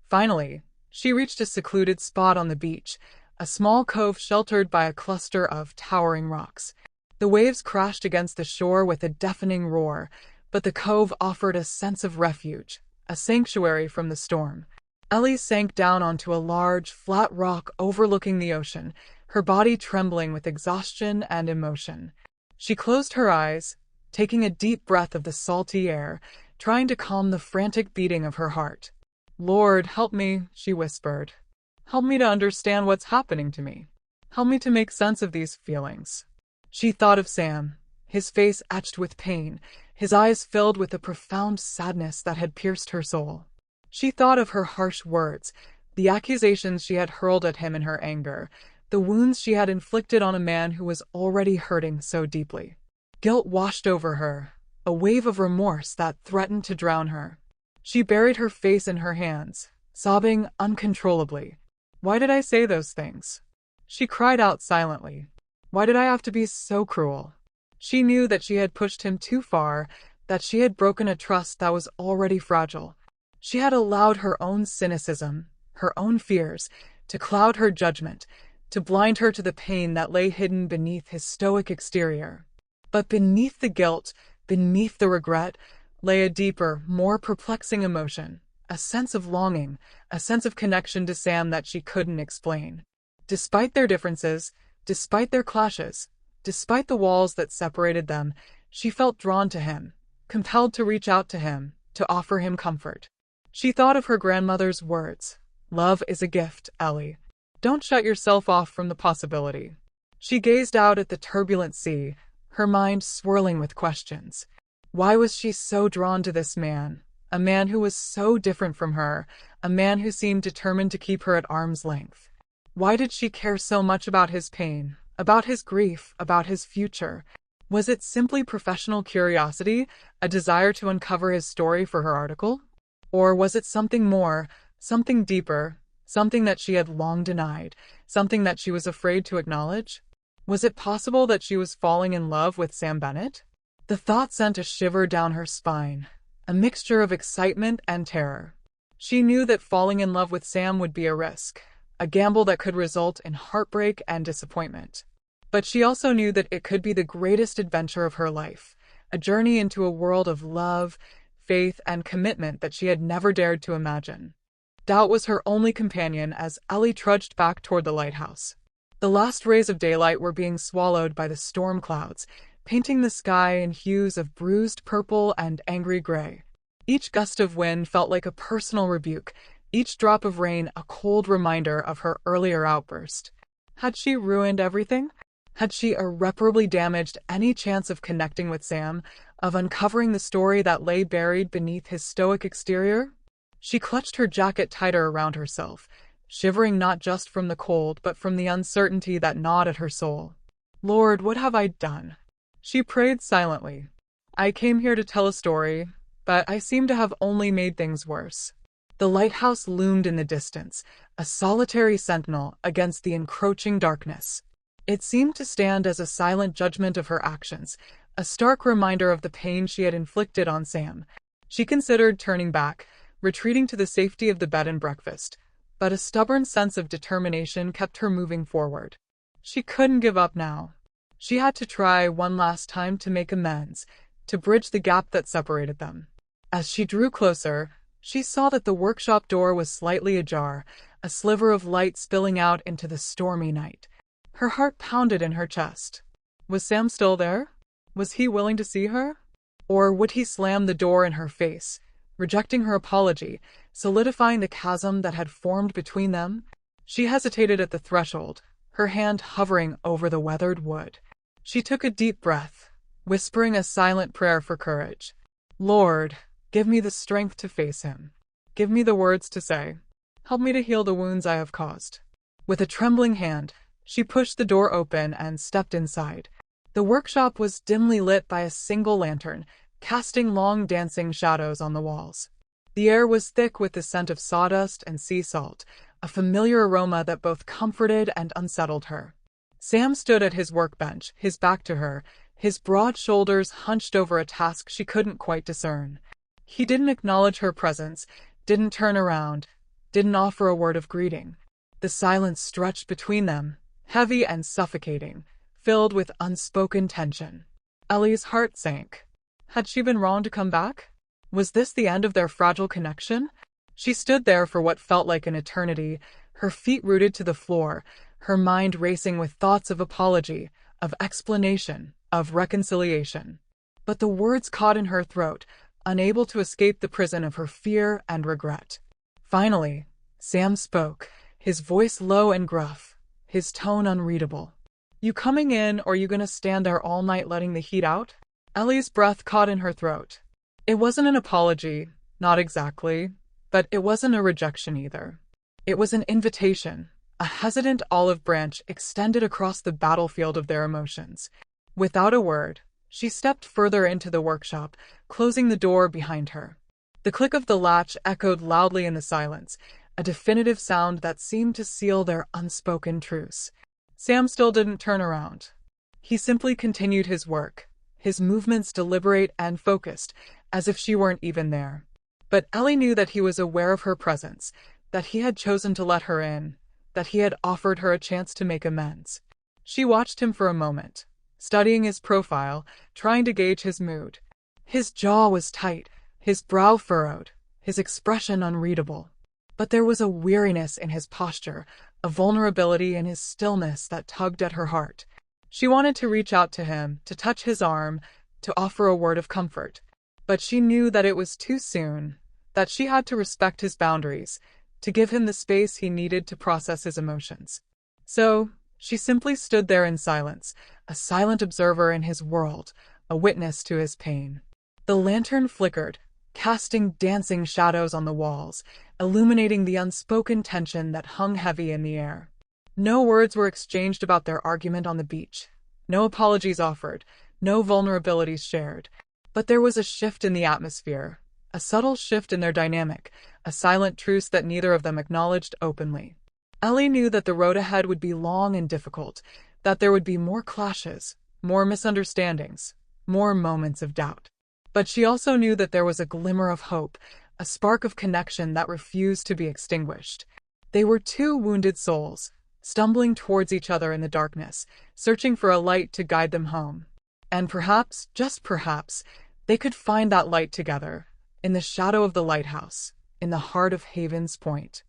Finally, she reached a secluded spot on the beach, a small cove sheltered by a cluster of towering rocks. The waves crashed against the shore with a deafening roar, but the cove offered a sense of refuge, a sanctuary from the storm. Ellie sank down onto a large, flat rock overlooking the ocean, her body trembling with exhaustion and emotion. She closed her eyes, taking a deep breath of the salty air, trying to calm the frantic beating of her heart. "Lord, help me," she whispered. Help me to understand what's happening to me. Help me to make sense of these feelings. She thought of Sam, his face etched with pain, his eyes filled with a profound sadness that had pierced her soul. She thought of her harsh words, the accusations she had hurled at him in her anger, the wounds she had inflicted on a man who was already hurting so deeply. Guilt washed over her, a wave of remorse that threatened to drown her. She buried her face in her hands, sobbing uncontrollably. Why did I say those things? She cried out silently. Why did I have to be so cruel? She knew that she had pushed him too far, that she had broken a trust that was already fragile. She had allowed her own cynicism, her own fears, to cloud her judgment, to blind her to the pain that lay hidden beneath his stoic exterior. But beneath the guilt, beneath the regret, lay a deeper, more perplexing emotion, a sense of longing, a sense of connection to Sam that she couldn't explain. Despite their differences, despite their clashes, despite the walls that separated them, she felt drawn to him, compelled to reach out to him, to offer him comfort. She thought of her grandmother's words, "Love is a gift, Ellie. Don't shut yourself off from the possibility." She gazed out at the turbulent sea, her mind swirling with questions. Why was she so drawn to this man? A man who was so different from her, a man who seemed determined to keep her at arm's length. Why did she care so much about his pain, about his grief, about his future? Was it simply professional curiosity, a desire to uncover his story for her article? Or was it something more, something deeper, something that she had long denied, something that she was afraid to acknowledge? Was it possible that she was falling in love with Sam Bennett? The thought sent a shiver down her spine, a mixture of excitement and terror. She knew that falling in love with Sam would be a risk, a gamble that could result in heartbreak and disappointment. But she also knew that it could be the greatest adventure of her life, a journey into a world of love, faith, and commitment that she had never dared to imagine. Doubt was her only companion as Ellie trudged back toward the lighthouse. The last rays of daylight were being swallowed by the storm clouds, painting the sky in hues of bruised purple and angry gray. Each gust of wind felt like a personal rebuke, each drop of rain a cold reminder of her earlier outburst. Had she ruined everything? Had she irreparably damaged any chance of connecting with Sam, of uncovering the story that lay buried beneath his stoic exterior? She clutched her jacket tighter around herself, shivering not just from the cold but from the uncertainty that gnawed at her soul. Lord, what have I done? She prayed silently. I came here to tell a story, but I seem to have only made things worse. The lighthouse loomed in the distance, a solitary sentinel against the encroaching darkness. It seemed to stand as a silent judgment of her actions, a stark reminder of the pain she had inflicted on Sam. She considered turning back, retreating to the safety of the bed and breakfast, but a stubborn sense of determination kept her moving forward. She couldn't give up now. She had to try one last time to make amends, to bridge the gap that separated them. As she drew closer, she saw that the workshop door was slightly ajar, a sliver of light spilling out into the stormy night. Her heart pounded in her chest. Was Sam still there? Was he willing to see her? Or would he slam the door in her face, rejecting her apology, solidifying the chasm that had formed between them? She hesitated at the threshold, her hand hovering over the weathered wood. She took a deep breath, whispering a silent prayer for courage. Lord, give me the strength to face him. Give me the words to say. Help me to heal the wounds I have caused. With a trembling hand, she pushed the door open and stepped inside. The workshop was dimly lit by a single lantern, casting long dancing shadows on the walls. The air was thick with the scent of sawdust and sea salt, a familiar aroma that both comforted and unsettled her. Sam stood at his workbench, his back to her, his broad shoulders hunched over a task she couldn't quite discern. He didn't acknowledge her presence, didn't turn around, didn't offer a word of greeting. The silence stretched between them, heavy and suffocating, filled with unspoken tension. Ellie's heart sank. Had she been wrong to come back? Was this the end of their fragile connection? She stood there for what felt like an eternity, her feet rooted to the floor, her mind racing with thoughts of apology, of explanation, of reconciliation. But the words caught in her throat, unable to escape the prison of her fear and regret. Finally, Sam spoke, his voice low and gruff, his tone unreadable. "You coming in, or you gonna stand there all night letting the heat out?" Ellie's breath caught in her throat. It wasn't an apology, not exactly, but it wasn't a rejection either. It was an invitation, a hesitant olive branch extended across the battlefield of their emotions. Without a word, she stepped further into the workshop, closing the door behind her. The click of the latch echoed loudly in the silence, a definitive sound that seemed to seal their unspoken truce. Sam still didn't turn around. He simply continued his work, his movements deliberate and focused, as if she weren't even there. But Ellie knew that he was aware of her presence, that he had chosen to let her in, that he had offered her a chance to make amends. She watched him for a moment, studying his profile, trying to gauge his mood. His jaw was tight, his brow furrowed, his expression unreadable. But there was a weariness in his posture, a vulnerability in his stillness that tugged at her heart. She wanted to reach out to him, to touch his arm, to offer a word of comfort. But she knew that it was too soon, that she had to respect his boundaries, to give him the space he needed to process his emotions. So, she simply stood there in silence, a silent observer in his world, a witness to his pain. The lantern flickered, casting dancing shadows on the walls, illuminating the unspoken tension that hung heavy in the air. No words were exchanged about their argument on the beach. No apologies offered, no vulnerabilities shared. But there was a shift in the atmosphere, a subtle shift in their dynamic, a silent truce that neither of them acknowledged openly. Ellie knew that the road ahead would be long and difficult, that there would be more clashes, more misunderstandings, more moments of doubt. But she also knew that there was a glimmer of hope, a spark of connection that refused to be extinguished. They were two wounded souls, stumbling towards each other in the darkness, searching for a light to guide them home. And perhaps, just perhaps, they could find that light together, in the shadow of the lighthouse, in the heart of Havens Point.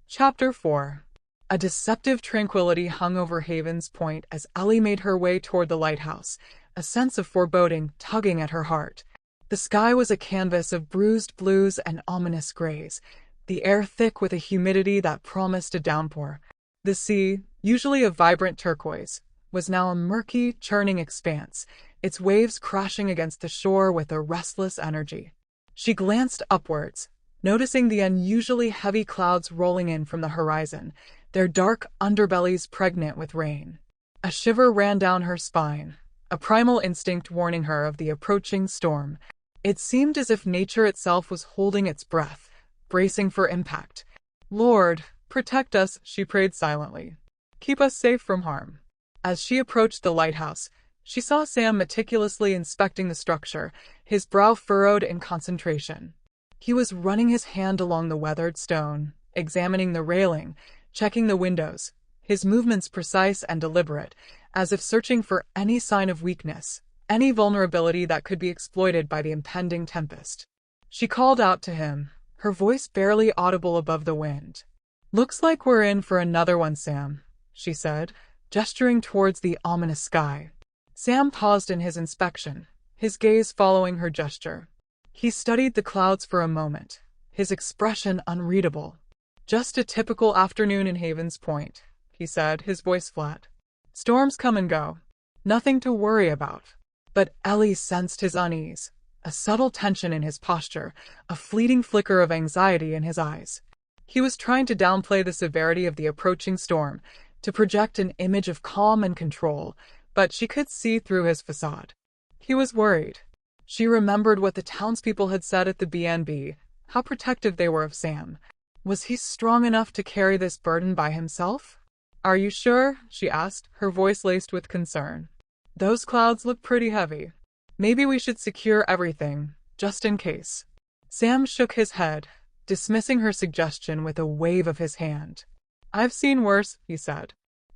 Chapter 4. A deceptive tranquility hung over Havens Point as Ellie made her way toward the lighthouse, a sense of foreboding tugging at her heart. The sky was a canvas of bruised blues and ominous grays, the air thick with a humidity that promised a downpour. The sea, usually a vibrant turquoise, was now a murky, churning expanse, its waves crashing against the shore with a restless energy. She glanced upwards, noticing the unusually heavy clouds rolling in from the horizon, their dark underbellies pregnant with rain. A shiver ran down her spine, a primal instinct warning her of the approaching storm. It seemed as if nature itself was holding its breath, bracing for impact. "Lord, protect us," she prayed silently. "Keep us safe from harm." As she approached the lighthouse, she saw Sam meticulously inspecting the structure, his brow furrowed in concentration. He was running his hand along the weathered stone, examining the railing, checking the windows, his movements precise and deliberate, as if searching for any sign of weakness, any vulnerability that could be exploited by the impending tempest. She called out to him, her voice barely audible above the wind. "Looks like we're in for another one, Sam," she said, gesturing towards the ominous sky. Sam paused in his inspection, his gaze following her gesture. He studied the clouds for a moment, his expression unreadable. "Just a typical afternoon in Havens Point," he said, his voice flat. "Storms come and go. Nothing to worry about." But Ellie sensed his unease, a subtle tension in his posture, a fleeting flicker of anxiety in his eyes. He was trying to downplay the severity of the approaching storm, to project an image of calm and control, but she could see through his facade. He was worried. She remembered what the townspeople had said at the B&B, how protective they were of Sam. Was he strong enough to carry this burden by himself? "Are you sure?" she asked, her voice laced with concern. "Those clouds look pretty heavy. Maybe we should secure everything, just in case." Sam shook his head, dismissing her suggestion with a wave of his hand. "I've seen worse," he said.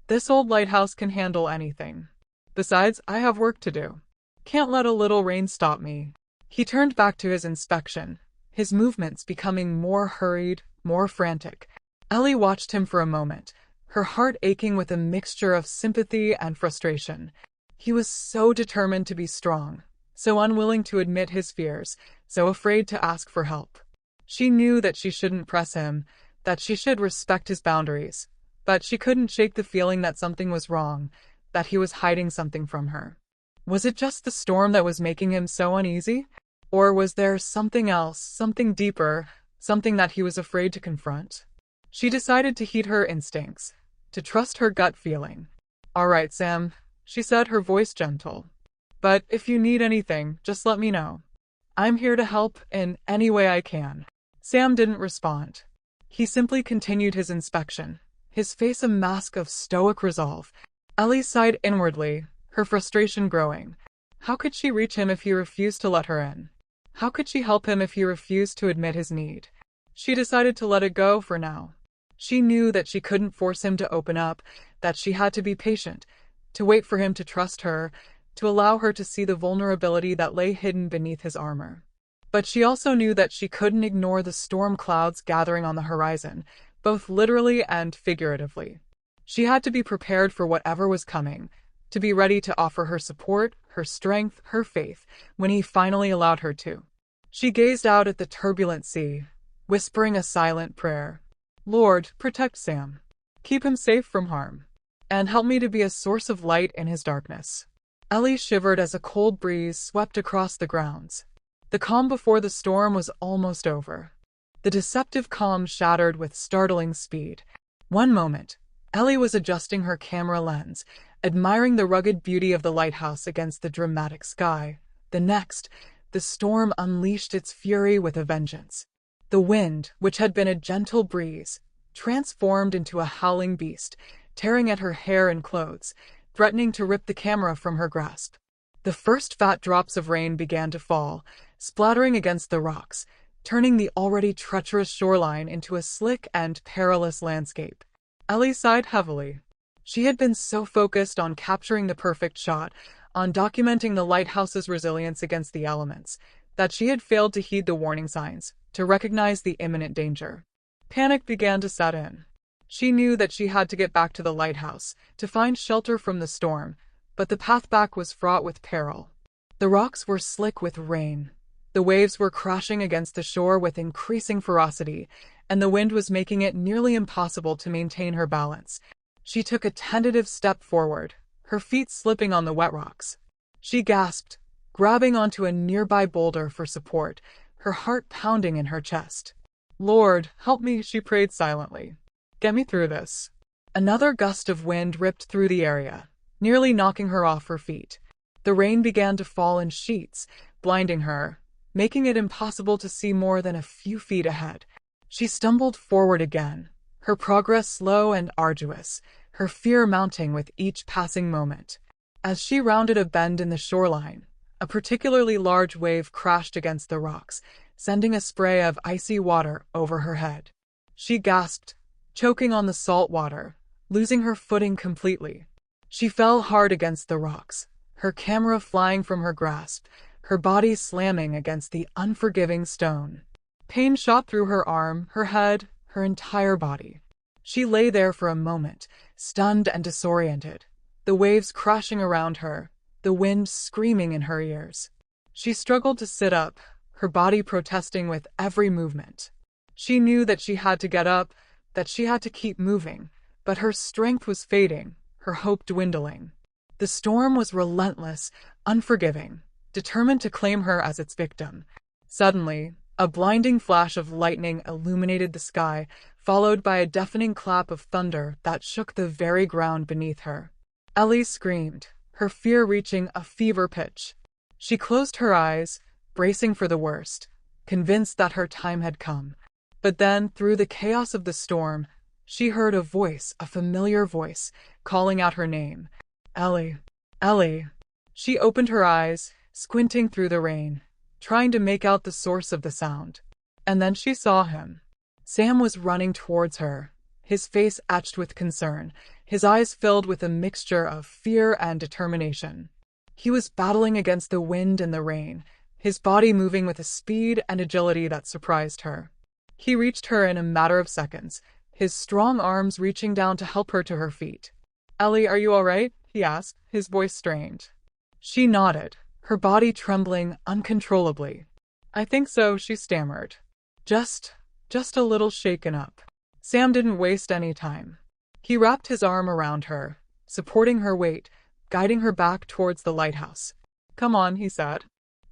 "This old lighthouse can handle anything. Besides, I have work to do. Can't let a little rain stop me." He turned back to his inspection, his movements becoming more hurried, more frantic. Ellie watched him for a moment, her heart aching with a mixture of sympathy and frustration. He was so determined to be strong, so unwilling to admit his fears, so afraid to ask for help. She knew that she shouldn't press him, that she should respect his boundaries, but she couldn't shake the feeling that something was wrong, that he was hiding something from her. Was it just the storm that was making him so uneasy? Or was there something else, something deeper, something that he was afraid to confront? She decided to heed her instincts, to trust her gut feeling. "All right, Sam," she said, her voice gentle. "But if you need anything, just let me know. I'm here to help in any way I can." Sam didn't respond. He simply continued his inspection, his face a mask of stoic resolve. Ellie sighed inwardly, her frustration growing. How could she reach him if he refused to let her in? How could she help him if he refused to admit his need? She decided to let it go for now. She knew that she couldn't force him to open up, that she had to be patient, to wait for him to trust her, to allow her to see the vulnerability that lay hidden beneath his armor. But she also knew that she couldn't ignore the storm clouds gathering on the horizon, both literally and figuratively. She had to be prepared for whatever was coming, to be ready to offer her support, her strength, her faith, when he finally allowed her to. She gazed out at the turbulent sea, whispering a silent prayer. "Lord, protect Sam. Keep him safe from harm. And help me to be a source of light in his darkness." Ellie shivered as a cold breeze swept across the grounds. The calm before the storm was almost over. The deceptive calm shattered with startling speed. One moment, Ellie was adjusting her camera lens, admiring the rugged beauty of the lighthouse against the dramatic sky. The next, the storm unleashed its fury with a vengeance. The wind, which had been a gentle breeze, transformed into a howling beast, tearing at her hair and clothes, threatening to rip the camera from her grasp. The first fat drops of rain began to fall, splattering against the rocks, turning the already treacherous shoreline into a slick and perilous landscape. Ellie sighed heavily. She had been so focused on capturing the perfect shot, on documenting the lighthouse's resilience against the elements, that she had failed to heed the warning signs, to recognize the imminent danger. Panic began to set in. She knew that she had to get back to the lighthouse, to find shelter from the storm, but the path back was fraught with peril. The rocks were slick with rain. The waves were crashing against the shore with increasing ferocity, and the wind was making it nearly impossible to maintain her balance. She took a tentative step forward, her feet slipping on the wet rocks. She gasped, grabbing onto a nearby boulder for support, her heart pounding in her chest. "Lord, help me," she prayed silently. "Get me through this." Another gust of wind ripped through the area, nearly knocking her off her feet. The rain began to fall in sheets, blinding her, making it impossible to see more than a few feet ahead. She stumbled forward again, her progress slow and arduous, her fear mounting with each passing moment. As she rounded a bend in the shoreline, a particularly large wave crashed against the rocks, sending a spray of icy water over her head. She gasped, choking on the salt water, losing her footing completely. She fell hard against the rocks, her camera flying from her grasp, her body slamming against the unforgiving stone. Pain shot through her arm, her head, her entire body. She lay there for a moment, stunned and disoriented, the waves crashing around her, the wind screaming in her ears. She struggled to sit up, her body protesting with every movement. She knew that she had to get up, that she had to keep moving, but her strength was fading, her hope dwindling. The storm was relentless, unforgiving, determined to claim her as its victim. Suddenly, a blinding flash of lightning illuminated the sky, followed by a deafening clap of thunder that shook the very ground beneath her. Ellie screamed, her fear reaching a fever pitch. She closed her eyes, bracing for the worst, convinced that her time had come. But then, through the chaos of the storm, she heard a voice, a familiar voice, calling out her name. "Ellie, Ellie." She opened her eyes, squinting through the rain, trying to make out the source of the sound. And then she saw him. Sam was running towards her, his face etched with concern, his eyes filled with a mixture of fear and determination. He was battling against the wind and the rain, his body moving with a speed and agility that surprised her. He reached her in a matter of seconds, his strong arms reaching down to help her to her feet. "Ellie, are you all right?" he asked, his voice strained. She nodded, her body trembling uncontrollably. "I think so," she stammered. Just a little shaken up." Sam didn't waste any time. He wrapped his arm around her, supporting her weight, guiding her back towards the lighthouse. "Come on," he said.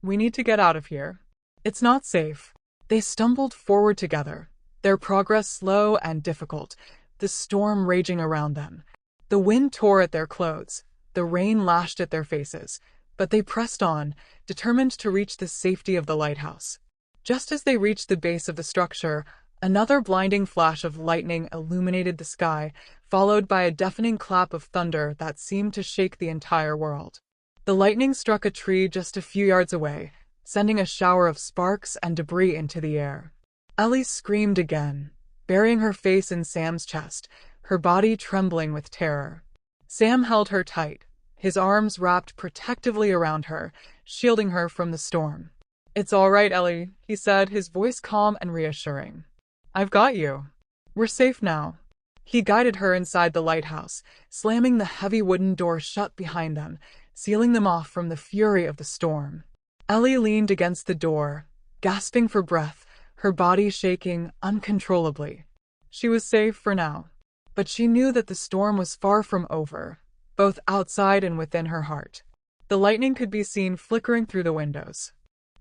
"We need to get out of here. It's not safe." They stumbled forward together, their progress slow and difficult, the storm raging around them. The wind tore at their clothes, the rain lashed at their faces, but they pressed on, determined to reach the safety of the lighthouse. Just as they reached the base of the structure, another blinding flash of lightning illuminated the sky, followed by a deafening clap of thunder that seemed to shake the entire world. The lightning struck a tree just a few yards away, sending a shower of sparks and debris into the air. Ellie screamed again, burying her face in Sam's chest, her body trembling with terror. Sam held her tight, his arms wrapped protectively around her, shielding her from the storm. "It's all right, Ellie," he said, his voice calm and reassuring. "I've got you. We're safe now." He guided her inside the lighthouse, slamming the heavy wooden door shut behind them, sealing them off from the fury of the storm. Ellie leaned against the door, gasping for breath, her body shaking uncontrollably. She was safe for now, but she knew that the storm was far from over, both outside and within her heart. The lightning could be seen flickering through the windows.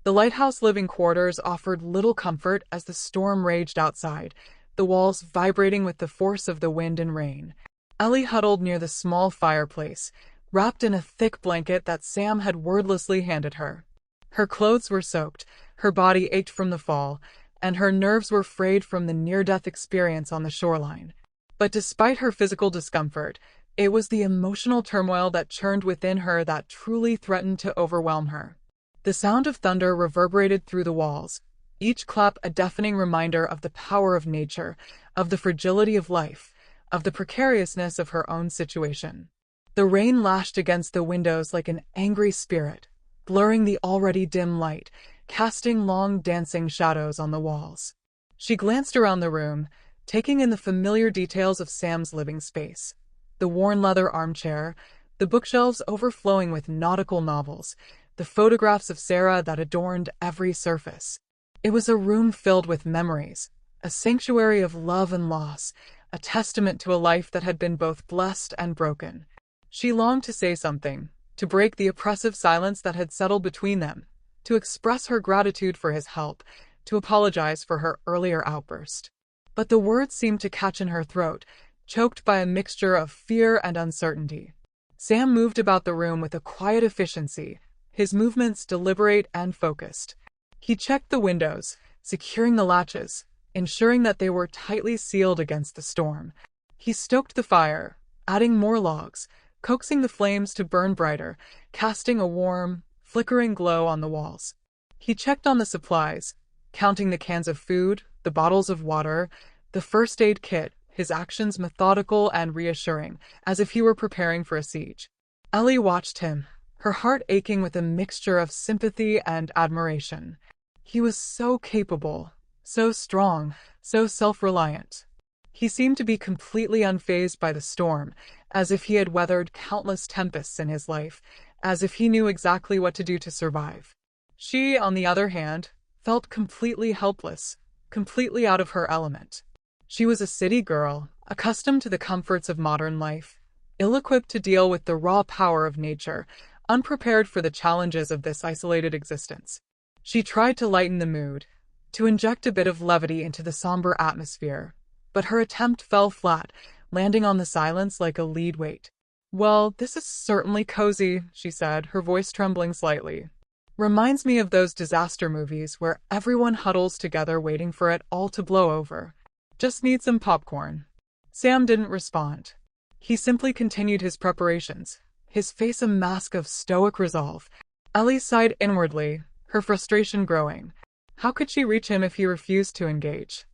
The lighthouse living quarters offered little comfort as the storm raged outside, the walls vibrating with the force of the wind and rain. Ellie huddled near the small fireplace, wrapped in a thick blanket that Sam had wordlessly handed her. Her clothes were soaked, her body ached from the fall, and her nerves were frayed from the near-death experience on the shoreline. But despite her physical discomfort, it was the emotional turmoil that churned within her that truly threatened to overwhelm her. The sound of thunder reverberated through the walls, each clap a deafening reminder of the power of nature, of the fragility of life, of the precariousness of her own situation. The rain lashed against the windows like an angry spirit, blurring the already dim light, casting long dancing shadows on the walls. She glanced around the room, taking in the familiar details of Sam's living space. The worn leather armchair, the bookshelves overflowing with nautical novels, the photographs of Sarah that adorned every surface. It was a room filled with memories, a sanctuary of love and loss, a testament to a life that had been both blessed and broken. She longed to say something, to break the oppressive silence that had settled between them, to express her gratitude for his help, to apologize for her earlier outburst. But the words seemed to catch in her throat, choked by a mixture of fear and uncertainty. Sam moved about the room with a quiet efficiency, his movements deliberate and focused. He checked the windows, securing the latches, ensuring that they were tightly sealed against the storm. He stoked the fire, adding more logs, coaxing the flames to burn brighter, casting a warm, flickering glow on the walls. He checked on the supplies, counting the cans of food, the bottles of water, the first aid kit, his actions methodical and reassuring, as if he were preparing for a siege. Ellie watched him, her heart aching with a mixture of sympathy and admiration. He was so capable, so strong, so self-reliant. He seemed to be completely unfazed by the storm, as if he had weathered countless tempests in his life, as if he knew exactly what to do to survive. She, on the other hand, felt completely helpless, completely out of her element. She was a city girl, accustomed to the comforts of modern life, ill-equipped to deal with the raw power of nature, unprepared for the challenges of this isolated existence. She tried to lighten the mood, to inject a bit of levity into the somber atmosphere, but her attempt fell flat, landing on the silence like a lead weight. "Well, this is certainly cozy," she said, her voice trembling slightly. "Reminds me of those disaster movies where everyone huddles together waiting for it all to blow over. Just need some popcorn." Sam didn't respond. He simply continued his preparations, his face a mask of stoic resolve. Ellie sighed inwardly, her frustration growing. How could she reach him if he refused to engage?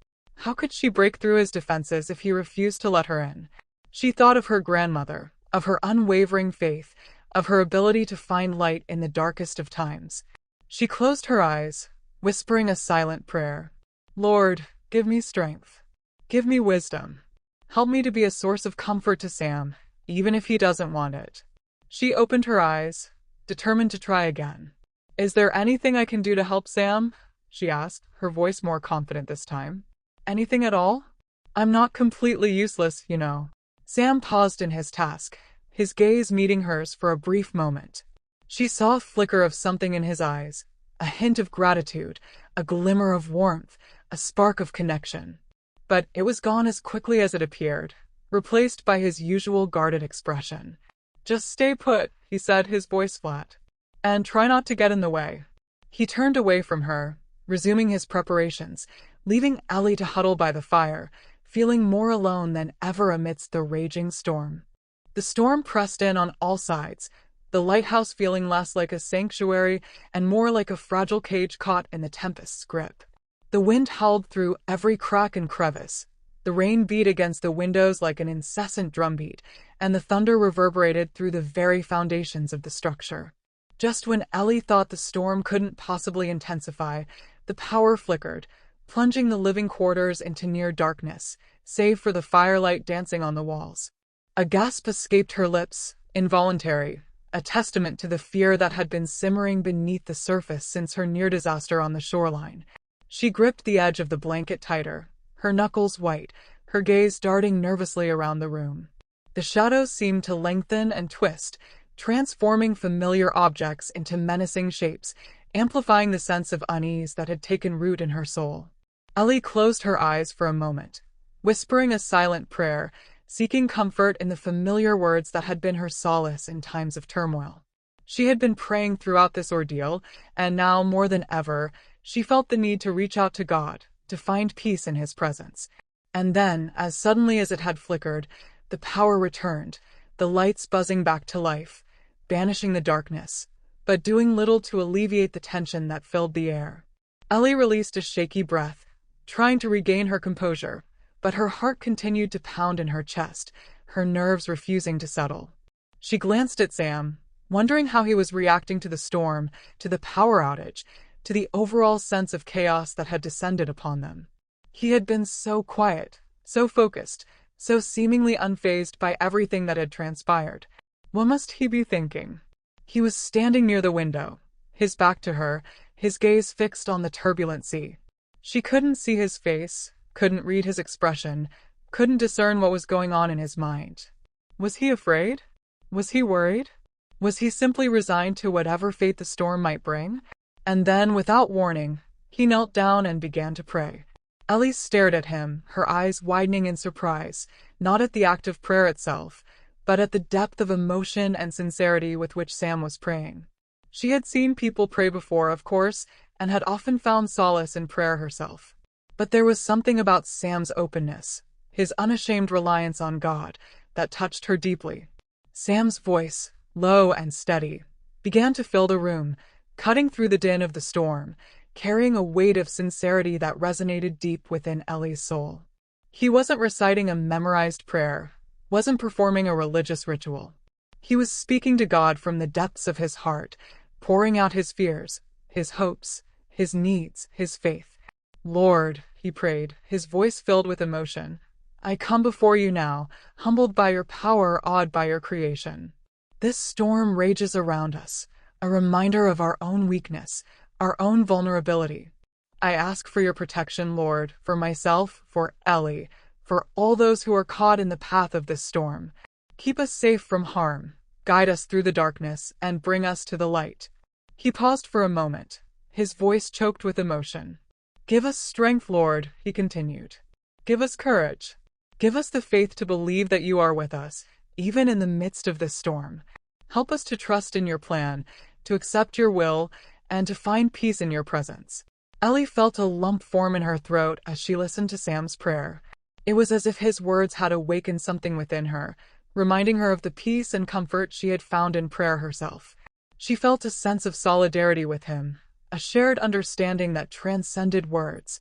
How could she break through his defenses if he refused to let her in? She thought of her grandmother, of her unwavering faith, of her ability to find light in the darkest of times. She closed her eyes, whispering a silent prayer. "Lord, give me strength. Give me wisdom. Help me to be a source of comfort to Sam, even if he doesn't want it." She opened her eyes, determined to try again. "Is there anything I can do to help Sam?" she asked, her voice more confident this time. "Anything at all?" I'm not completely useless, you know. Sam paused in his task, his gaze meeting hers for a brief moment. She saw a flicker of something in his eyes, a hint of gratitude, a glimmer of warmth, a spark of connection. But it was gone as quickly as it appeared, replaced by his usual guarded expression. Just stay put, he said, his voice flat. And try not to get in the way. He turned away from her, resuming his preparations, leaving Ellie to huddle by the fire, feeling more alone than ever amidst the raging storm. The storm pressed in on all sides, the lighthouse feeling less like a sanctuary and more like a fragile cage caught in the tempest's grip. The wind howled through every crack and crevice. The rain beat against the windows like an incessant drumbeat, and the thunder reverberated through the very foundations of the structure. Just when Ellie thought the storm couldn't possibly intensify, the power flickered, plunging the living quarters into near darkness, save for the firelight dancing on the walls. A gasp escaped her lips, involuntary, a testament to the fear that had been simmering beneath the surface since her near disaster on the shoreline. She gripped the edge of the blanket tighter, her knuckles white, her gaze darting nervously around the room. The shadows seemed to lengthen and twist, transforming familiar objects into menacing shapes, amplifying the sense of unease that had taken root in her soul. Ellie closed her eyes for a moment, whispering a silent prayer, seeking comfort in the familiar words that had been her solace in times of turmoil. She had been praying throughout this ordeal, and now, more than ever, she felt the need to reach out to God, to find peace in His presence. And then, as suddenly as it had flickered, the power returned, the lights buzzing back to life, banishing the darkness, but doing little to alleviate the tension that filled the air. Ellie released a shaky breath, trying to regain her composure, but her heart continued to pound in her chest, her nerves refusing to settle. She glanced at Sam, wondering how he was reacting to the storm, to the power outage, to the overall sense of chaos that had descended upon them. He had been so quiet, so focused, so seemingly unfazed by everything that had transpired. What must he be thinking? He was standing near the window, his back to her, his gaze fixed on the turbulent sea. She couldn't see his face, couldn't read his expression, couldn't discern what was going on in his mind. Was he afraid? Was he worried? Was he simply resigned to whatever fate the storm might bring? And then, without warning, he knelt down and began to pray. Ellie stared at him, her eyes widening in surprise, not at the act of prayer itself, but at the depth of emotion and sincerity with which Sam was praying. She had seen people pray before, of course, and had often found solace in prayer herself. But there was something about Sam's openness, his unashamed reliance on God, that touched her deeply. Sam's voice, low and steady, began to fill the room, cutting through the din of the storm, carrying a weight of sincerity that resonated deep within Ellie's soul. He wasn't reciting a memorized prayer, wasn't performing a religious ritual. He was speaking to God from the depths of his heart, pouring out his fears, his hopes, his needs, his faith. Lord, he prayed, his voice filled with emotion, I come before you now, humbled by your power, awed by your creation. This storm rages around us, a reminder of our own weakness, our own vulnerability. I ask for your protection, Lord, for myself, for Ellie, for all those who are caught in the path of this storm. Keep us safe from harm, guide us through the darkness, and bring us to the light. He paused for a moment, his voice choked with emotion. Give us strength, Lord, he continued. Give us courage. Give us the faith to believe that you are with us, even in the midst of this storm. Help us to trust in your plan, to accept your will, and to find peace in your presence. Ellie felt a lump form in her throat as she listened to Sam's prayer. It was as if his words had awakened something within her, reminding her of the peace and comfort she had found in prayer herself. She felt a sense of solidarity with him, a shared understanding that transcended words.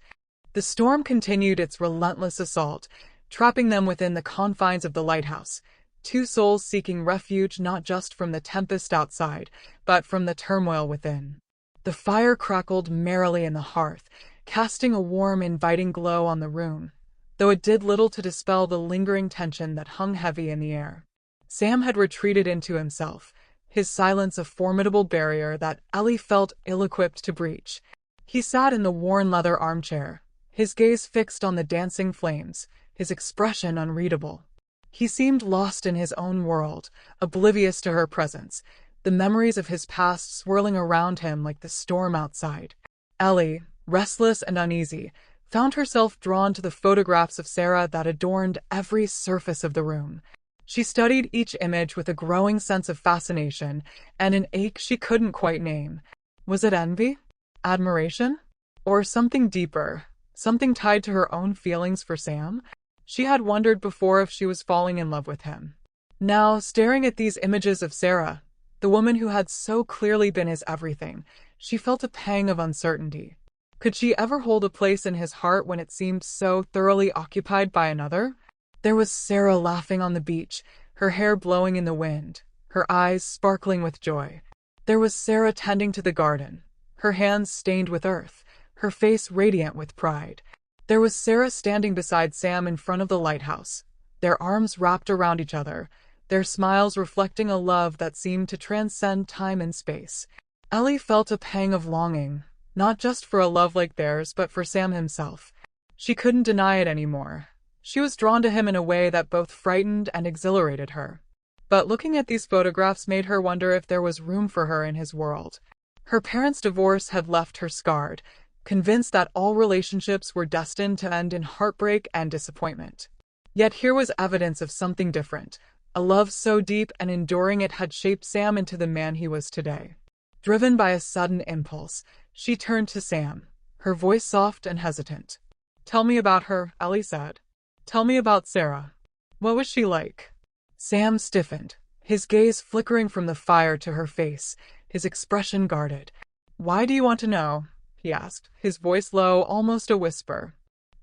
The storm continued its relentless assault, trapping them within the confines of the lighthouse, two souls seeking refuge not just from the tempest outside, but from the turmoil within. The fire crackled merrily in the hearth, casting a warm, inviting glow on the room, though it did little to dispel the lingering tension that hung heavy in the air. Sam had retreated into himself, his silence a formidable barrier that Ellie felt ill-equipped to breach. He sat in the worn leather armchair, his gaze fixed on the dancing flames, his expression unreadable. He seemed lost in his own world, oblivious to her presence, the memories of his past swirling around him like the storm outside. Ellie, restless and uneasy, found herself drawn to the photographs of Sarah that adorned every surface of the room. She studied each image with a growing sense of fascination and an ache she couldn't quite name. Was it envy? Admiration? Or something deeper? Something tied to her own feelings for Sam? She had wondered before if she was falling in love with him. Now, staring at these images of Sarah, the woman who had so clearly been his everything, she felt a pang of uncertainty. Could she ever hold a place in his heart when it seemed so thoroughly occupied by another? There was Sarah laughing on the beach, her hair blowing in the wind, her eyes sparkling with joy. There was Sarah tending to the garden, her hands stained with earth, her face radiant with pride. There was Sarah standing beside Sam in front of the lighthouse, their arms wrapped around each other, their smiles reflecting a love that seemed to transcend time and space. Ellie felt a pang of longing, not just for a love like theirs, but for Sam himself. She couldn't deny it anymore. She was drawn to him in a way that both frightened and exhilarated her. But looking at these photographs made her wonder if there was room for her in his world. Her parents' divorce had left her scarred, convinced that all relationships were destined to end in heartbreak and disappointment. Yet here was evidence of something different, a love so deep and enduring it had shaped Sam into the man he was today. Driven by a sudden impulse, she turned to Sam, her voice soft and hesitant. "Tell me about her," Ellie said. "Tell me about Sarah. What was she like?" Sam stiffened, his gaze flickering from the fire to her face, his expression guarded. "Why do you want to know?" he asked, his voice low, almost a whisper.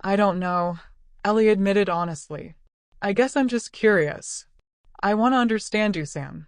"I don't know," Ellie admitted honestly. "I guess I'm just curious. I want to understand you, Sam.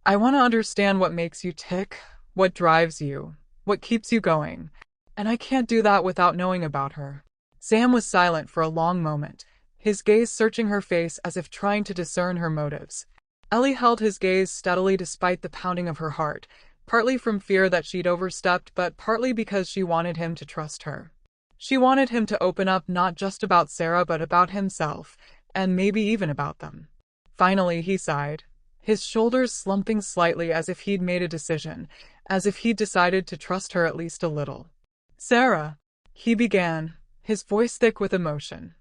I want to understand what makes you tick, what drives you, what keeps you going. And I can't do that without knowing about her." Sam was silent for a long moment, his gaze searching her face as if trying to discern her motives. Ellie held his gaze steadily despite the pounding of her heart, partly from fear that she'd overstepped, but partly because she wanted him to trust her. She wanted him to open up not just about Sarah but about himself, and maybe even about them. Finally, he sighed, his shoulders slumping slightly as if he'd made a decision, as if he'd decided to trust her at least a little. "Sarah," he began, his voice thick with emotion.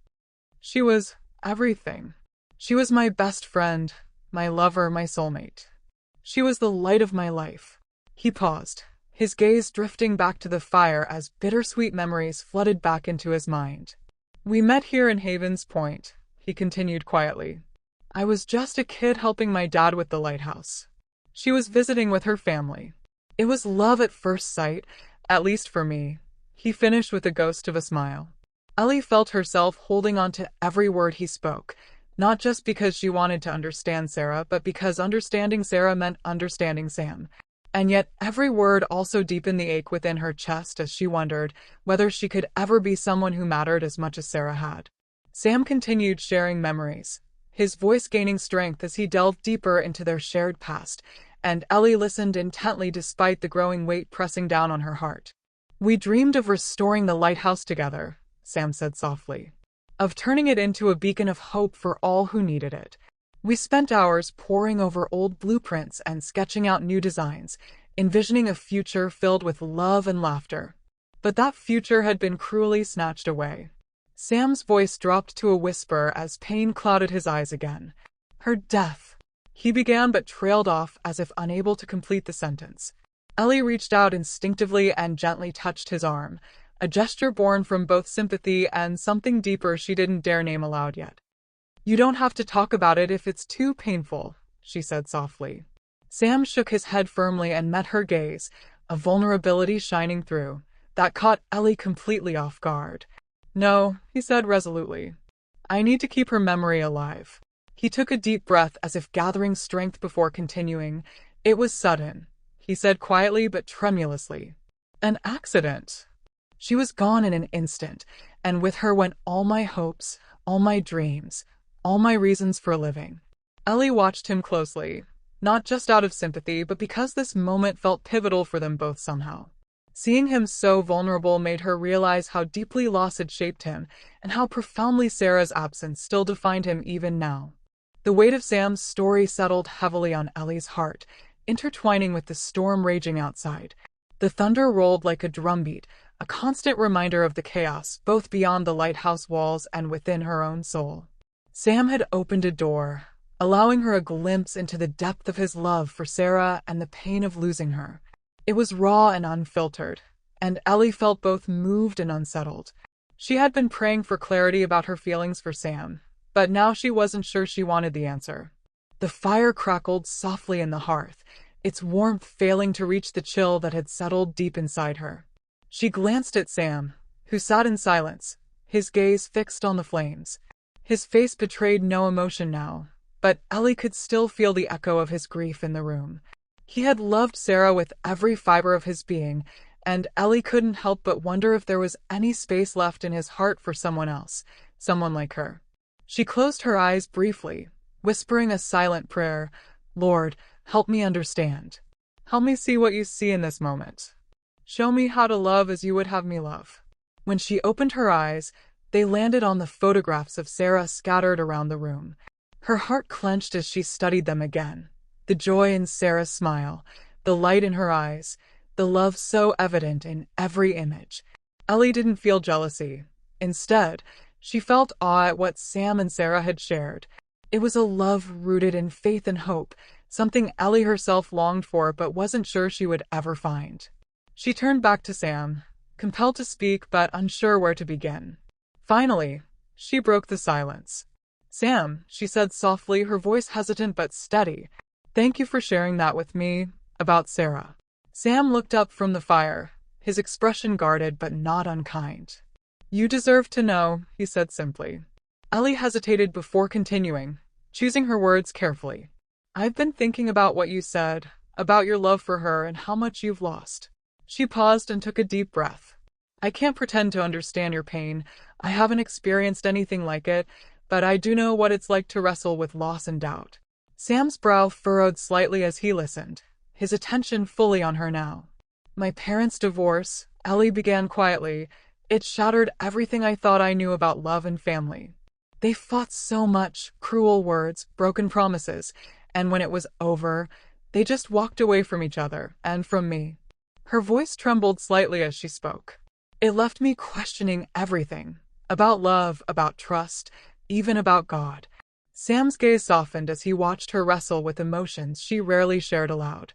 "She was everything. She was my best friend, my lover, my soulmate. She was the light of my life." He paused, his gaze drifting back to the fire as bittersweet memories flooded back into his mind. "We met here in Havens Point," he continued quietly. "I was just a kid helping my dad with the lighthouse. She was visiting with her family. It was love at first sight, at least for me," he finished with a ghost of a smile. Ellie felt herself holding on to every word he spoke, not just because she wanted to understand Sarah, but because understanding Sarah meant understanding Sam. And yet every word also deepened the ache within her chest as she wondered whether she could ever be someone who mattered as much as Sarah had. Sam continued sharing memories, his voice gaining strength as he delved deeper into their shared past, and Ellie listened intently despite the growing weight pressing down on her heart. "We dreamed of restoring the lighthouse together," Sam said softly, "of turning it into a beacon of hope for all who needed it. We spent hours poring over old blueprints and sketching out new designs, envisioning a future filled with love and laughter. But that future had been cruelly snatched away." Sam's voice dropped to a whisper as pain clouded his eyes again. "Her death," he began but trailed off as if unable to complete the sentence. Ellie reached out instinctively and gently touched his arm, a gesture born from both sympathy and something deeper she didn't dare name aloud yet. "You don't have to talk about it if it's too painful," she said softly. Sam shook his head firmly and met her gaze, a vulnerability shining through, that caught Ellie completely off guard. "No," he said resolutely. "I need to keep her memory alive." He took a deep breath as if gathering strength before continuing. "It was sudden," he said quietly but tremulously. "An accident. She was gone in an instant, and with her went all my hopes, all my dreams, all my reasons for living." Ellie watched him closely, not just out of sympathy, but because this moment felt pivotal for them both somehow. Seeing him so vulnerable made her realize how deeply loss had shaped him and how profoundly Sarah's absence still defined him even now. The weight of Sam's story settled heavily on Ellie's heart, intertwining with the storm raging outside. The thunder rolled like a drumbeat, a constant reminder of the chaos both beyond the lighthouse walls and within her own soul. Sam had opened a door, allowing her a glimpse into the depth of his love for Sarah and the pain of losing her. It was raw and unfiltered, and Ellie felt both moved and unsettled. She had been praying for clarity about her feelings for Sam, but now she wasn't sure she wanted the answer. The fire crackled softly in the hearth, its warmth failing to reach the chill that had settled deep inside her. She glanced at Sam, who sat in silence, his gaze fixed on the flames. His face betrayed no emotion now, but Ellie could still feel the echo of his grief in the room. He had loved Sarah with every fiber of his being, and Ellie couldn't help but wonder if there was any space left in his heart for someone else, someone like her. She closed her eyes briefly, whispering a silent prayer, "Lord, help me understand. Help me see what you see in this moment. Show me how to love as you would have me love." When she opened her eyes, they landed on the photographs of Sarah scattered around the room. Her heart clenched as she studied them again. The joy in Sarah's smile, the light in her eyes, the love so evident in every image. Ellie didn't feel jealousy. Instead, she felt awe at what Sam and Sarah had shared. It was a love rooted in faith and hope, something Ellie herself longed for but wasn't sure she would ever find. She turned back to Sam, compelled to speak but unsure where to begin. Finally, she broke the silence. "Sam," she said softly, her voice hesitant but steady, "thank you for sharing that with me, about Sarah." Sam looked up from the fire, his expression guarded but not unkind. "You deserve to know," he said simply. Ellie hesitated before continuing, choosing her words carefully. "I've been thinking about what you said, about your love for her and how much you've lost." She paused and took a deep breath. "I can't pretend to understand your pain. I haven't experienced anything like it, but I do know what it's like to wrestle with loss and doubt." Sam's brow furrowed slightly as he listened, his attention fully on her now. "My parents' divorce," Ellie began quietly, "it shattered everything I thought I knew about love and family. They fought so much, cruel words, broken promises, and when it was over, they just walked away from each other, and from me." Her voice trembled slightly as she spoke. "It left me questioning everything, about love, about trust, even about God." Sam's gaze softened as he watched her wrestle with emotions she rarely shared aloud.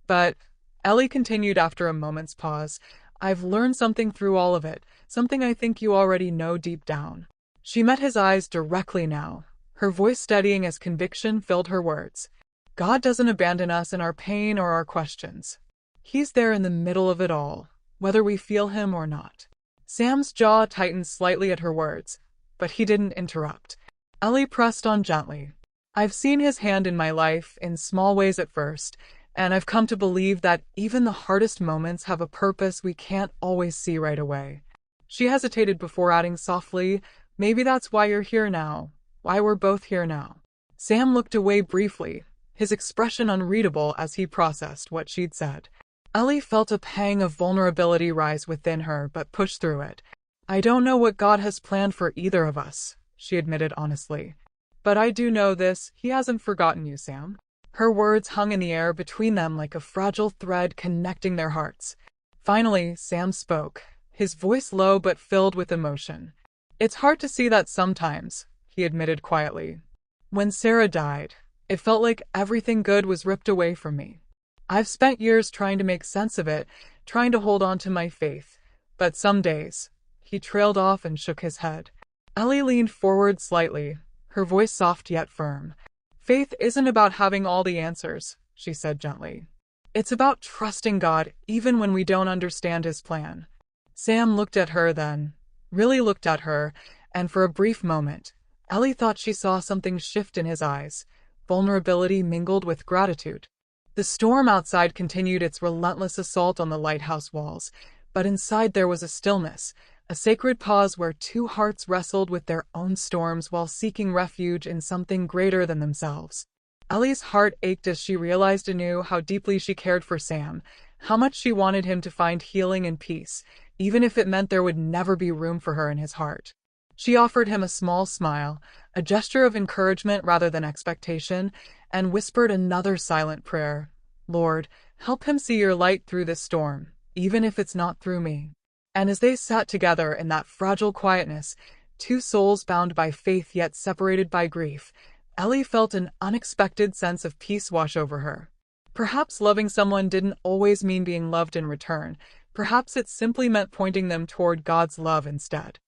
"But," Ellie continued after a moment's pause, "I've learned something through all of it, something I think you already know deep down." She met his eyes directly now, her voice steadying as conviction filled her words. "God doesn't abandon us in our pain or our questions. He's there in the middle of it all, whether we feel him or not." Sam's jaw tightened slightly at her words, but he didn't interrupt. Ellie pressed on gently. "I've seen his hand in my life, in small ways at first, and I've come to believe that even the hardest moments have a purpose we can't always see right away." She hesitated before adding softly, "Maybe that's why you're here now, why we're both here now." Sam looked away briefly, his expression unreadable as he processed what she'd said. Ellie felt a pang of vulnerability rise within her but pushed through it. "I don't know what God has planned for either of us," she admitted honestly. "But I do know this, he hasn't forgotten you, Sam." Her words hung in the air between them like a fragile thread connecting their hearts. Finally, Sam spoke, his voice low but filled with emotion. "It's hard to see that sometimes," he admitted quietly. "When Sarah died, it felt like everything good was ripped away from me. I've spent years trying to make sense of it, trying to hold on to my faith. But some days..." He trailed off and shook his head. Ellie leaned forward slightly, her voice soft yet firm. "Faith isn't about having all the answers," she said gently. "It's about trusting God even when we don't understand his plan." Sam looked at her then, really looked at her, and for a brief moment, Ellie thought she saw something shift in his eyes, vulnerability mingled with gratitude. The storm outside continued its relentless assault on the lighthouse walls, but inside there was a stillness, a sacred pause where two hearts wrestled with their own storms while seeking refuge in something greater than themselves. Ellie's heart ached as she realized anew how deeply she cared for Sam, how much she wanted him to find healing and peace, even if it meant there would never be room for her in his heart. She offered him a small smile, a gesture of encouragement rather than expectation, and whispered another silent prayer. Lord, help him see your light through this storm, even if it's not through me. And as they sat together in that fragile quietness, two souls bound by faith yet separated by grief, Ellie felt an unexpected sense of peace wash over her. Perhaps loving someone didn't always mean being loved in return. Perhaps it simply meant pointing them toward God's love instead.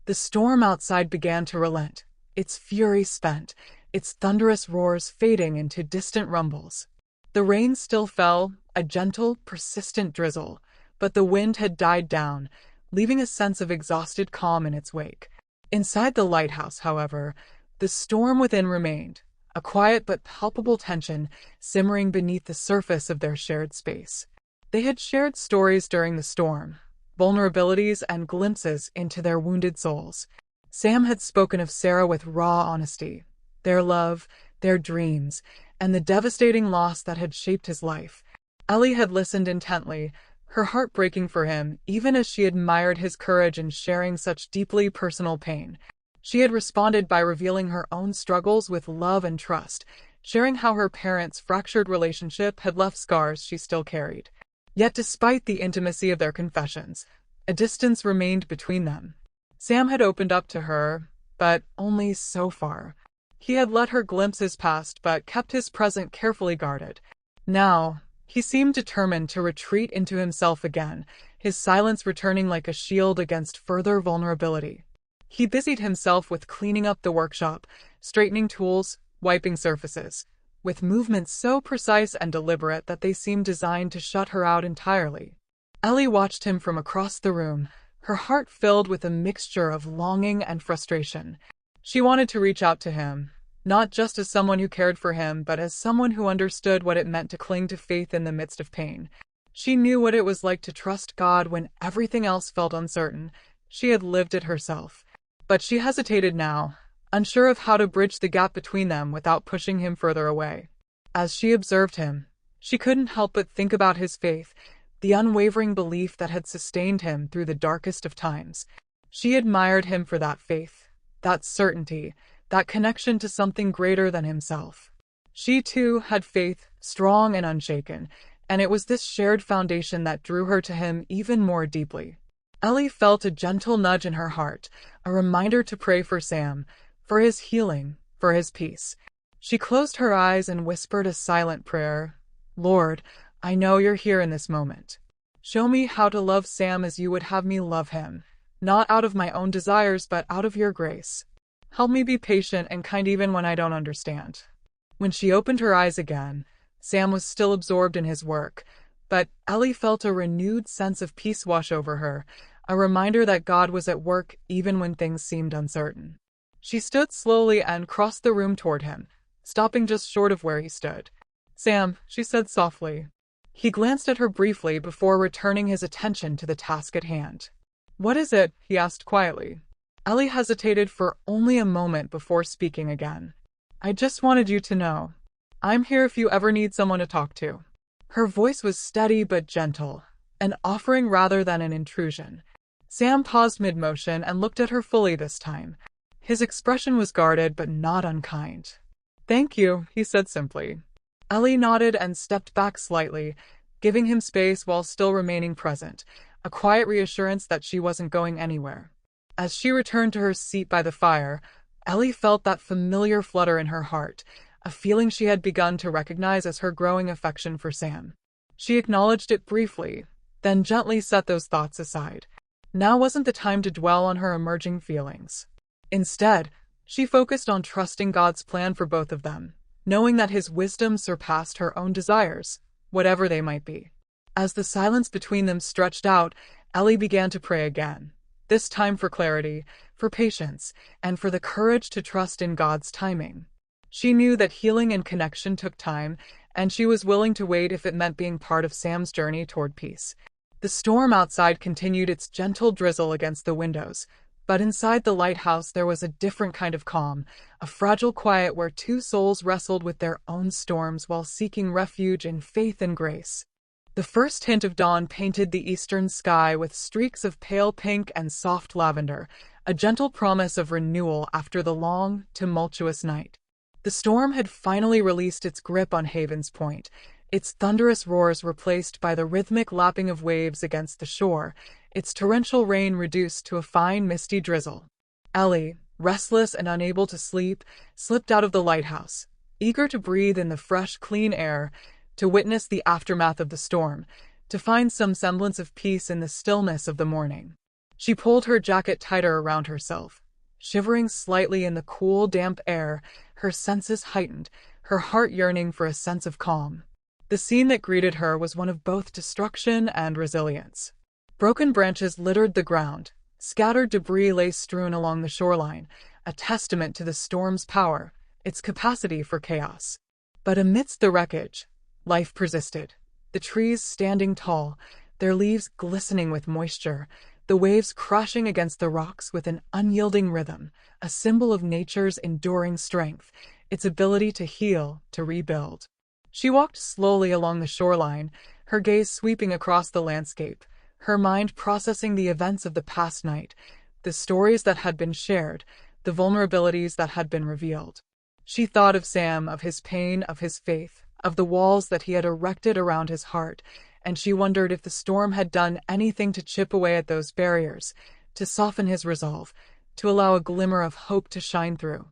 The storm outside began to relent, its fury spent, its thunderous roars fading into distant rumbles. The rain still fell, a gentle, persistent drizzle, but the wind had died down, leaving a sense of exhausted calm in its wake. Inside the lighthouse, however, the storm within remained, a quiet but palpable tension simmering beneath the surface of their shared space. They had shared stories during the storm, vulnerabilities and glimpses into their wounded souls. Sam had spoken of Sarah with raw honesty, their love, their dreams, and the devastating loss that had shaped his life. Ellie had listened intently, her heart breaking for him, even as she admired his courage in sharing such deeply personal pain. She had responded by revealing her own struggles with love and trust, sharing how her parents' fractured relationship had left scars she still carried. Yet despite the intimacy of their confessions, a distance remained between them. Sam had opened up to her, but only so far. He had let her glimpse his past but kept his present carefully guarded. Now, he seemed determined to retreat into himself again, his silence returning like a shield against further vulnerability. He busied himself with cleaning up the workshop, straightening tools, wiping surfaces, with movements so precise and deliberate that they seemed designed to shut her out entirely. Ellie watched him from across the room, her heart filled with a mixture of longing and frustration. She wanted to reach out to him, not just as someone who cared for him, but as someone who understood what it meant to cling to faith in the midst of pain. She knew what it was like to trust God when everything else felt uncertain. She had lived it herself. But she hesitated now, unsure of how to bridge the gap between them without pushing him further away. As she observed him, she couldn't help but think about his faith, the unwavering belief that had sustained him through the darkest of times. She admired him for that faith, that certainty, that connection to something greater than himself. She, too, had faith, strong and unshaken, and it was this shared foundation that drew her to him even more deeply. Ellie felt a gentle nudge in her heart, a reminder to pray for Sam, for his healing, for his peace. She closed her eyes and whispered a silent prayer. Lord, I know you're here in this moment. Show me how to love Sam as you would have me love him, not out of my own desires but out of your grace. Help me be patient and kind even when I don't understand. When she opened her eyes again, Sam was still absorbed in his work, but Ellie felt a renewed sense of peace wash over her, a reminder that God was at work even when things seemed uncertain. She stood slowly and crossed the room toward him, stopping just short of where he stood. Sam, she said softly. He glanced at her briefly before returning his attention to the task at hand. What is it? He asked quietly. Ellie hesitated for only a moment before speaking again. I just wanted you to know. I'm here if you ever need someone to talk to. Her voice was steady but gentle, an offering rather than an intrusion. Sam paused mid-motion and looked at her fully this time. His expression was guarded but not unkind. Thank you, he said simply. Ellie nodded and stepped back slightly, giving him space while still remaining present, a quiet reassurance that she wasn't going anywhere. As she returned to her seat by the fire, Ellie felt that familiar flutter in her heart, a feeling she had begun to recognize as her growing affection for Sam. She acknowledged it briefly, then gently set those thoughts aside. Now wasn't the time to dwell on her emerging feelings. Instead, she focused on trusting God's plan for both of them, knowing that his wisdom surpassed her own desires, whatever they might be. As the silence between them stretched out, Ellie began to pray again, this time for clarity, for patience, and for the courage to trust in God's timing. She knew that healing and connection took time, and she was willing to wait if it meant being part of Sam's journey toward peace. The storm outside continued its gentle drizzle against the windows, but inside the lighthouse there was a different kind of calm, a fragile quiet where two souls wrestled with their own storms while seeking refuge in faith and grace. The first hint of dawn painted the eastern sky with streaks of pale pink and soft lavender, a gentle promise of renewal after the long, tumultuous night. The storm had finally released its grip on Haven's Point, its thunderous roars replaced by the rhythmic lapping of waves against the shore, its torrential rain reduced to a fine misty drizzle. Ellie, restless and unable to sleep, slipped out of the lighthouse, eager to breathe in the fresh, clean air, to witness the aftermath of the storm, to find some semblance of peace in the stillness of the morning. She pulled her jacket tighter around herself, shivering slightly in the cool, damp air, her senses heightened, her heart yearning for a sense of calm. The scene that greeted her was one of both destruction and resilience. Broken branches littered the ground, scattered debris lay strewn along the shoreline, a testament to the storm's power, its capacity for chaos. But amidst the wreckage, life persisted. The trees standing tall, their leaves glistening with moisture, the waves crashing against the rocks with an unyielding rhythm, a symbol of nature's enduring strength, its ability to heal, to rebuild. She walked slowly along the shoreline, her gaze sweeping across the landscape, her mind processing the events of the past night, the stories that had been shared, the vulnerabilities that had been revealed. She thought of Sam, of his pain, of his faith, of the walls that he had erected around his heart, and she wondered if the storm had done anything to chip away at those barriers, to soften his resolve, to allow a glimmer of hope to shine through.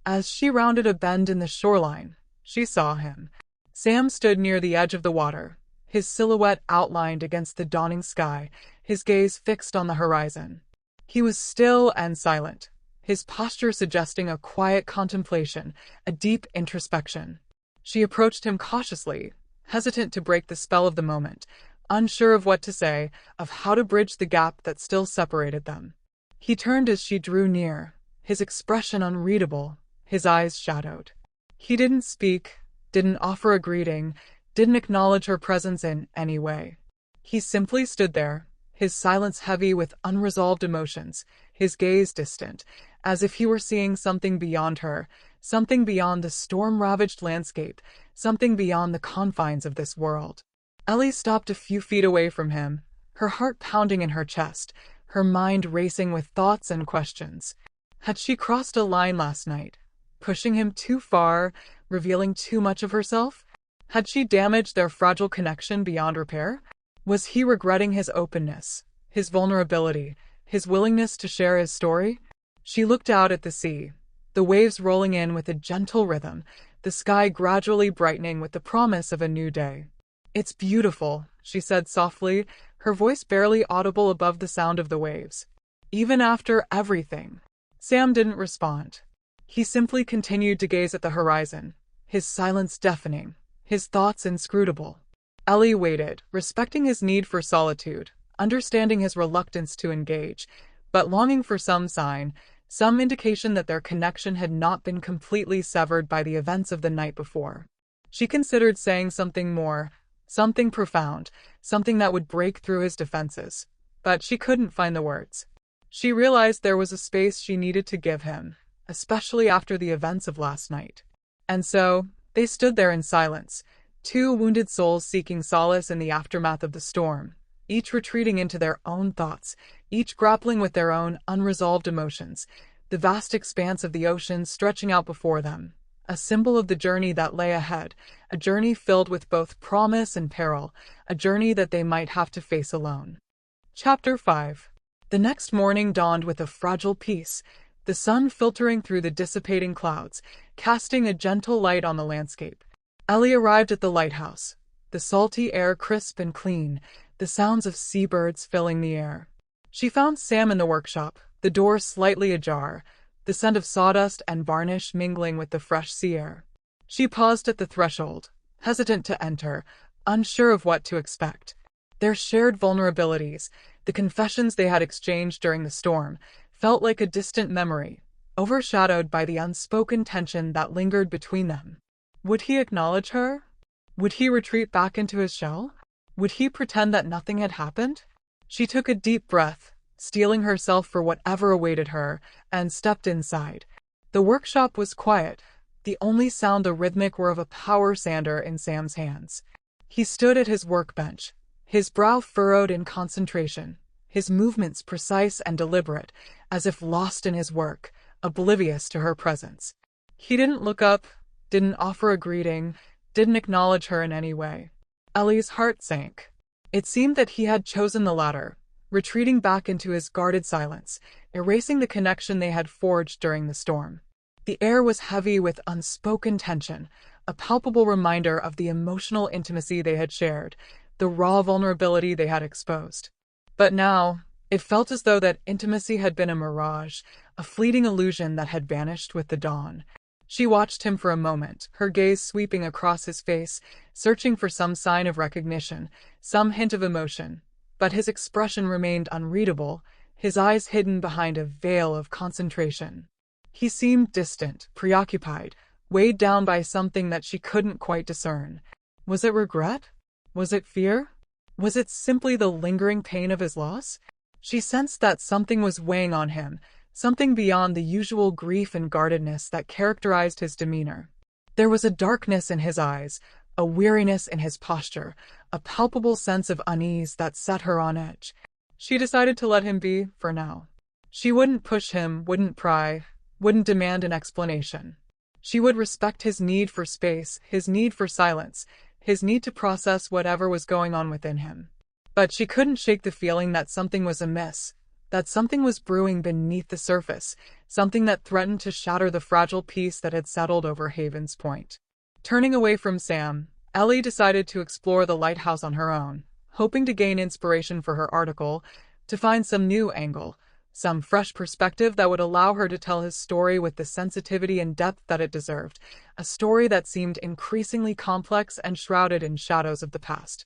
As she rounded a bend in the shoreline, she saw him. Sam stood near the edge of the water, his silhouette outlined against the dawning sky, his gaze fixed on the horizon. He was still and silent, his posture suggesting a quiet contemplation, a deep introspection. She approached him cautiously, hesitant to break the spell of the moment, unsure of what to say, of how to bridge the gap that still separated them. He turned as she drew near, his expression unreadable, his eyes shadowed. He didn't speak, didn't offer a greeting, didn't acknowledge her presence in any way. He simply stood there, his silence heavy with unresolved emotions, his gaze distant, as if he were seeing something beyond her, something beyond the storm-ravaged landscape, something beyond the confines of this world. Ellie stopped a few feet away from him, her heart pounding in her chest, her mind racing with thoughts and questions. Had she crossed a line last night, pushing him too far, revealing too much of herself? Had she damaged their fragile connection beyond repair? Was he regretting his openness, his vulnerability, his willingness to share his story? She looked out at the sea, the waves rolling in with a gentle rhythm, the sky gradually brightening with the promise of a new day. "It's beautiful," she said softly, her voice barely audible above the sound of the waves. Even after everything. Sam didn't respond. He simply continued to gaze at the horizon, his silence deafening, his thoughts inscrutable. Ellie waited, respecting his need for solitude, understanding his reluctance to engage, but longing for some sign, some indication that their connection had not been completely severed by the events of the night before. She considered saying something more, something profound, something that would break through his defenses, but she couldn't find the words. She realized there was a space she needed to give him, especially after the events of last night. And so, they stood there in silence, two wounded souls seeking solace in the aftermath of the storm, each retreating into their own thoughts, each grappling with their own unresolved emotions, the vast expanse of the ocean stretching out before them, a symbol of the journey that lay ahead, a journey filled with both promise and peril, a journey that they might have to face alone. Chapter 5. The next morning dawned with a fragile peace, the sun filtering through the dissipating clouds, casting a gentle light on the landscape. Ellie arrived at the lighthouse, the salty air crisp and clean, the sounds of seabirds filling the air. She found Sam in the workshop, the door slightly ajar, the scent of sawdust and varnish mingling with the fresh sea air. She paused at the threshold, hesitant to enter, unsure of what to expect. Their shared vulnerabilities, the confessions they had exchanged during the storm, felt like a distant memory, overshadowed by the unspoken tension that lingered between them. Would he acknowledge her? Would he retreat back into his shell? Would he pretend that nothing had happened? She took a deep breath, steeling herself for whatever awaited her, and stepped inside. The workshop was quiet, the only sound the rhythmic whir of a power sander in Sam's hands. He stood at his workbench, his brow furrowed in concentration, his movements precise and deliberate, as if lost in his work, oblivious to her presence. He didn't look up, didn't offer a greeting, didn't acknowledge her in any way. Ellie's heart sank. It seemed that he had chosen the latter, retreating back into his guarded silence, erasing the connection they had forged during the storm. The air was heavy with unspoken tension, a palpable reminder of the emotional intimacy they had shared, the raw vulnerability they had exposed. But now, it felt as though that intimacy had been a mirage, a fleeting illusion that had vanished with the dawn. She watched him for a moment, her gaze sweeping across his face, searching for some sign of recognition, some hint of emotion. But his expression remained unreadable, his eyes hidden behind a veil of concentration. He seemed distant, preoccupied, weighed down by something that she couldn't quite discern. Was it regret? Was it fear? Was it simply the lingering pain of his loss? She sensed that something was weighing on him, something beyond the usual grief and guardedness that characterized his demeanor. There was a darkness in his eyes, a weariness in his posture, a palpable sense of unease that set her on edge. She decided to let him be, for now. She wouldn't push him, wouldn't pry, wouldn't demand an explanation. She would respect his need for space, his need for silence, his need to process whatever was going on within him. But she couldn't shake the feeling that something was amiss, that something was brewing beneath the surface, something that threatened to shatter the fragile peace that had settled over Haven's Point. Turning away from Sam, Ellie decided to explore the lighthouse on her own, hoping to gain inspiration for her article, to find some new angle, some fresh perspective that would allow her to tell his story with the sensitivity and depth that it deserved, a story that seemed increasingly complex and shrouded in shadows of the past.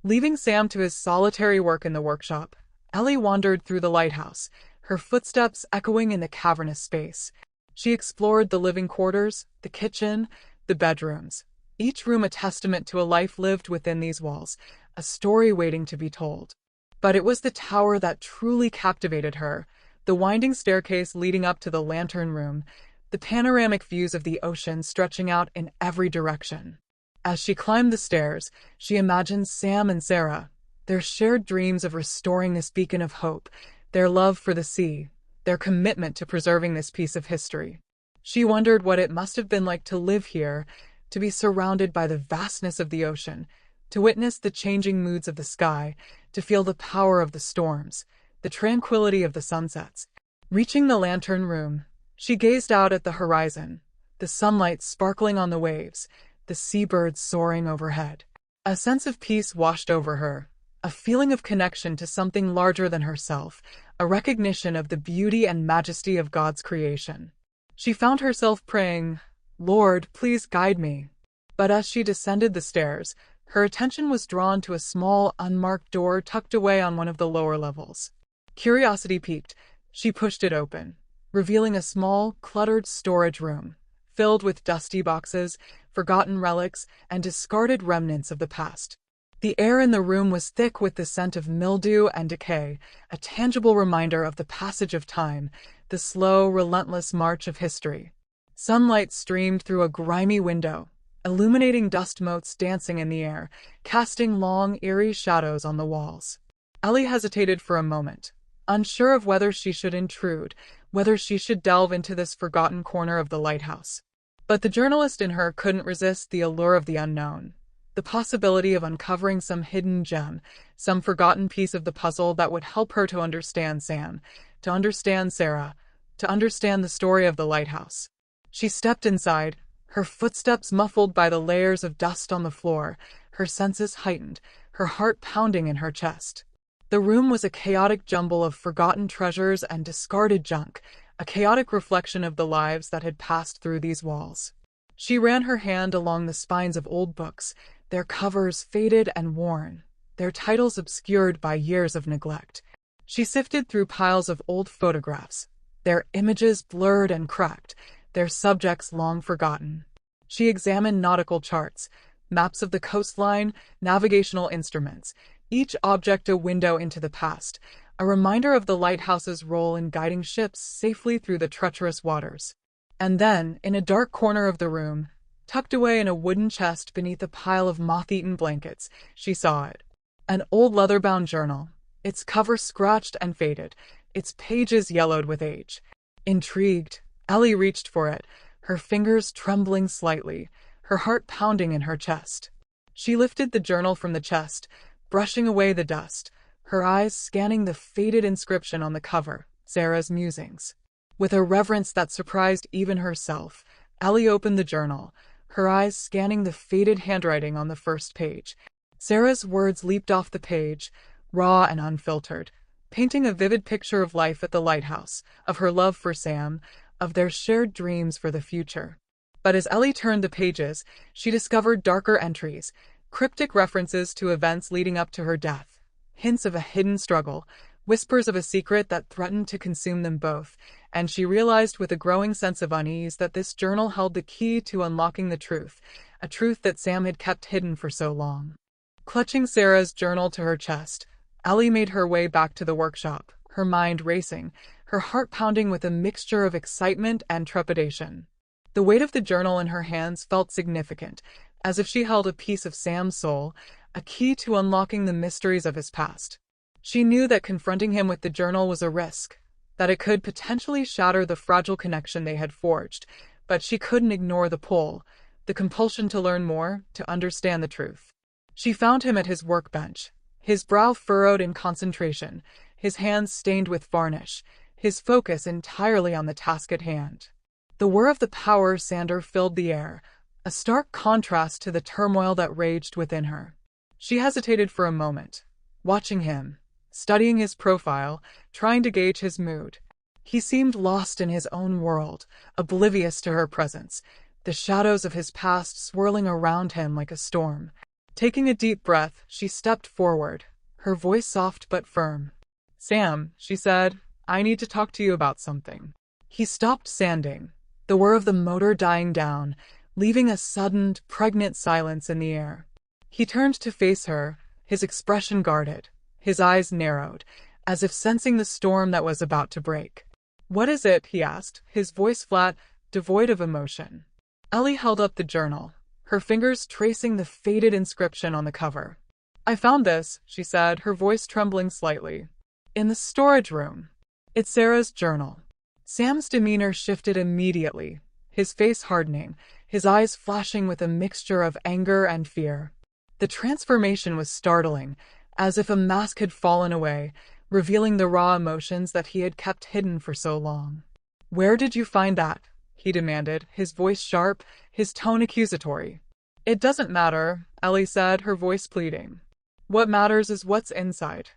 Leaving Sam to his solitary work in the workshop, Ellie wandered through the lighthouse, her footsteps echoing in the cavernous space. She explored the living quarters, the kitchen, the bedrooms, each room a testament to a life lived within these walls, a story waiting to be told. But it was the tower that truly captivated her, the winding staircase leading up to the lantern room, the panoramic views of the ocean stretching out in every direction. As she climbed the stairs, she imagined Sam and Sarah, their shared dreams of restoring this beacon of hope, their love for the sea, their commitment to preserving this piece of history. She wondered what it must have been like to live here, to be surrounded by the vastness of the ocean, to witness the changing moods of the sky, to feel the power of the storms, the tranquility of the sunsets. Reaching the lantern room, she gazed out at the horizon, the sunlight sparkling on the waves, the seabirds soaring overhead. A sense of peace washed over her, a feeling of connection to something larger than herself, a recognition of the beauty and majesty of God's creation. She found herself praying, "Lord, please guide me." But as she descended the stairs, her attention was drawn to a small, unmarked door tucked away on one of the lower levels. Curiosity piqued. She pushed it open, revealing a small, cluttered storage room, filled with dusty boxes, forgotten relics, and discarded remnants of the past. The air in the room was thick with the scent of mildew and decay, a tangible reminder of the passage of time, the slow, relentless march of history. Sunlight streamed through a grimy window, illuminating dust motes dancing in the air, casting long, eerie shadows on the walls. Ellie hesitated for a moment, unsure of whether she should intrude, whether she should delve into this forgotten corner of the lighthouse. But the journalist in her couldn't resist the allure of the unknown, the possibility of uncovering some hidden gem, some forgotten piece of the puzzle that would help her to understand Sam, to understand Sarah, to understand the story of the lighthouse. She stepped inside, her footsteps muffled by the layers of dust on the floor, her senses heightened, her heart pounding in her chest. The room was a chaotic jumble of forgotten treasures and discarded junk, a chaotic reflection of the lives that had passed through these walls. She ran her hand along the spines of old books, their covers faded and worn, their titles obscured by years of neglect. She sifted through piles of old photographs, their images blurred and cracked, their subjects long forgotten. She examined nautical charts, maps of the coastline, navigational instruments, each object a window into the past, a reminder of the lighthouse's role in guiding ships safely through the treacherous waters. And then, in a dark corner of the room, Tucked away in a wooden chest beneath a pile of moth-eaten blankets, she saw it. An old leather-bound journal, its cover scratched and faded, its pages yellowed with age. Intrigued, Ellie reached for it, her fingers trembling slightly, her heart pounding in her chest. She lifted the journal from the chest, brushing away the dust, her eyes scanning the faded inscription on the cover, Sarah's musings. With a reverence that surprised even herself, Ellie opened the journal, her eyes scanning the faded handwriting on the first page. Sarah's words leaped off the page, raw and unfiltered, painting a vivid picture of life at the lighthouse, of her love for Sam, of their shared dreams for the future. But as Ellie turned the pages, she discovered darker entries, cryptic references to events leading up to her death, hints of a hidden struggle, whispers of a secret that threatened to consume them both, and she realized with a growing sense of unease that this journal held the key to unlocking the truth, a truth that Sam had kept hidden for so long. Clutching Sarah's journal to her chest, Ellie made her way back to the workshop, her mind racing, her heart pounding with a mixture of excitement and trepidation. The weight of the journal in her hands felt significant, as if she held a piece of Sam's soul, a key to unlocking the mysteries of his past. She knew that confronting him with the journal was a risk, that it could potentially shatter the fragile connection they had forged, but she couldn't ignore the pull, the compulsion to learn more, to understand the truth. She found him at his workbench, his brow furrowed in concentration, his hands stained with varnish, his focus entirely on the task at hand. The whir of the power sander filled the air, a stark contrast to the turmoil that raged within her. She hesitated for a moment, watching him, studying his profile, trying to gauge his mood. He seemed lost in his own world, oblivious to her presence, the shadows of his past swirling around him like a storm. Taking a deep breath, she stepped forward, her voice soft but firm. "Sam," she said, "I need to talk to you about something." He stopped sanding, the whir of the motor dying down, leaving a sudden, pregnant silence in the air. He turned to face her, his expression guarded, his eyes narrowed, as if sensing the storm that was about to break. "What is it?" he asked, his voice flat, devoid of emotion. Ellie held up the journal, her fingers tracing the faded inscription on the cover. "I found this," she said, her voice trembling slightly, "in the storage room. It's Sarah's journal." Sam's demeanor shifted immediately, his face hardening, his eyes flashing with a mixture of anger and fear. The transformation was startling, as if a mask had fallen away, revealing the raw emotions that he had kept hidden for so long. "Where did you find that?" he demanded, his voice sharp, his tone accusatory. "It doesn't matter," Ellie said, her voice pleading. "What matters is what's inside."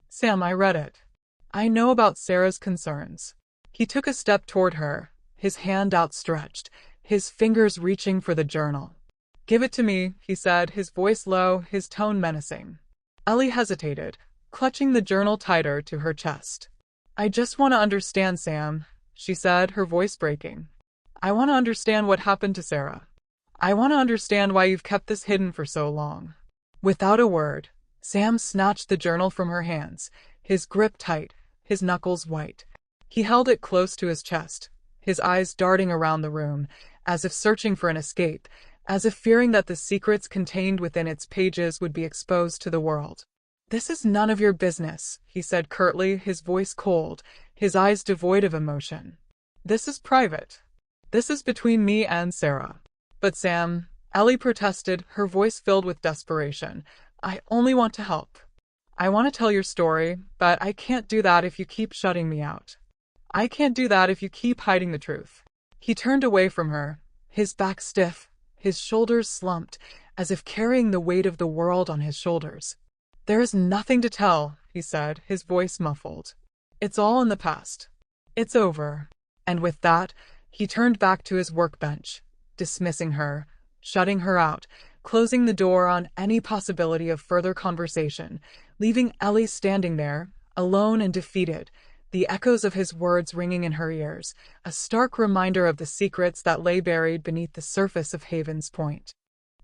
"Sam, I read it. I know about Sarah's concerns." He took a step toward her, his hand outstretched, his fingers reaching for the journal. "Give it to me," he said, his voice low, his tone menacing. Ellie hesitated, clutching the journal tighter to her chest. "I just want to understand, Sam," she said, her voice breaking. "I want to understand what happened to Sarah. I want to understand why you've kept this hidden for so long." Without a word, Sam snatched the journal from her hands, his grip tight, his knuckles white. He held it close to his chest, his eyes darting around the room, as if searching for an escape, as if fearing that the secrets contained within its pages would be exposed to the world. "This is none of your business," he said curtly, his voice cold, his eyes devoid of emotion. "This is private. This is between me and Sarah." "But Sam," Ellie protested, her voice filled with desperation, "I only want to help. I want to tell your story, but I can't do that if you keep shutting me out. I can't do that if you keep hiding the truth." He turned away from her, his back stiff, his shoulders slumped, as if carrying the weight of the world on his shoulders. "There is nothing to tell," he said, his voice muffled. "It's all in the past. It's over." And with that, he turned back to his workbench, dismissing her, shutting her out, closing the door on any possibility of further conversation, leaving Ellie standing there, alone and defeated, the echoes of his words ringing in her ears, a stark reminder of the secrets that lay buried beneath the surface of Haven's Point.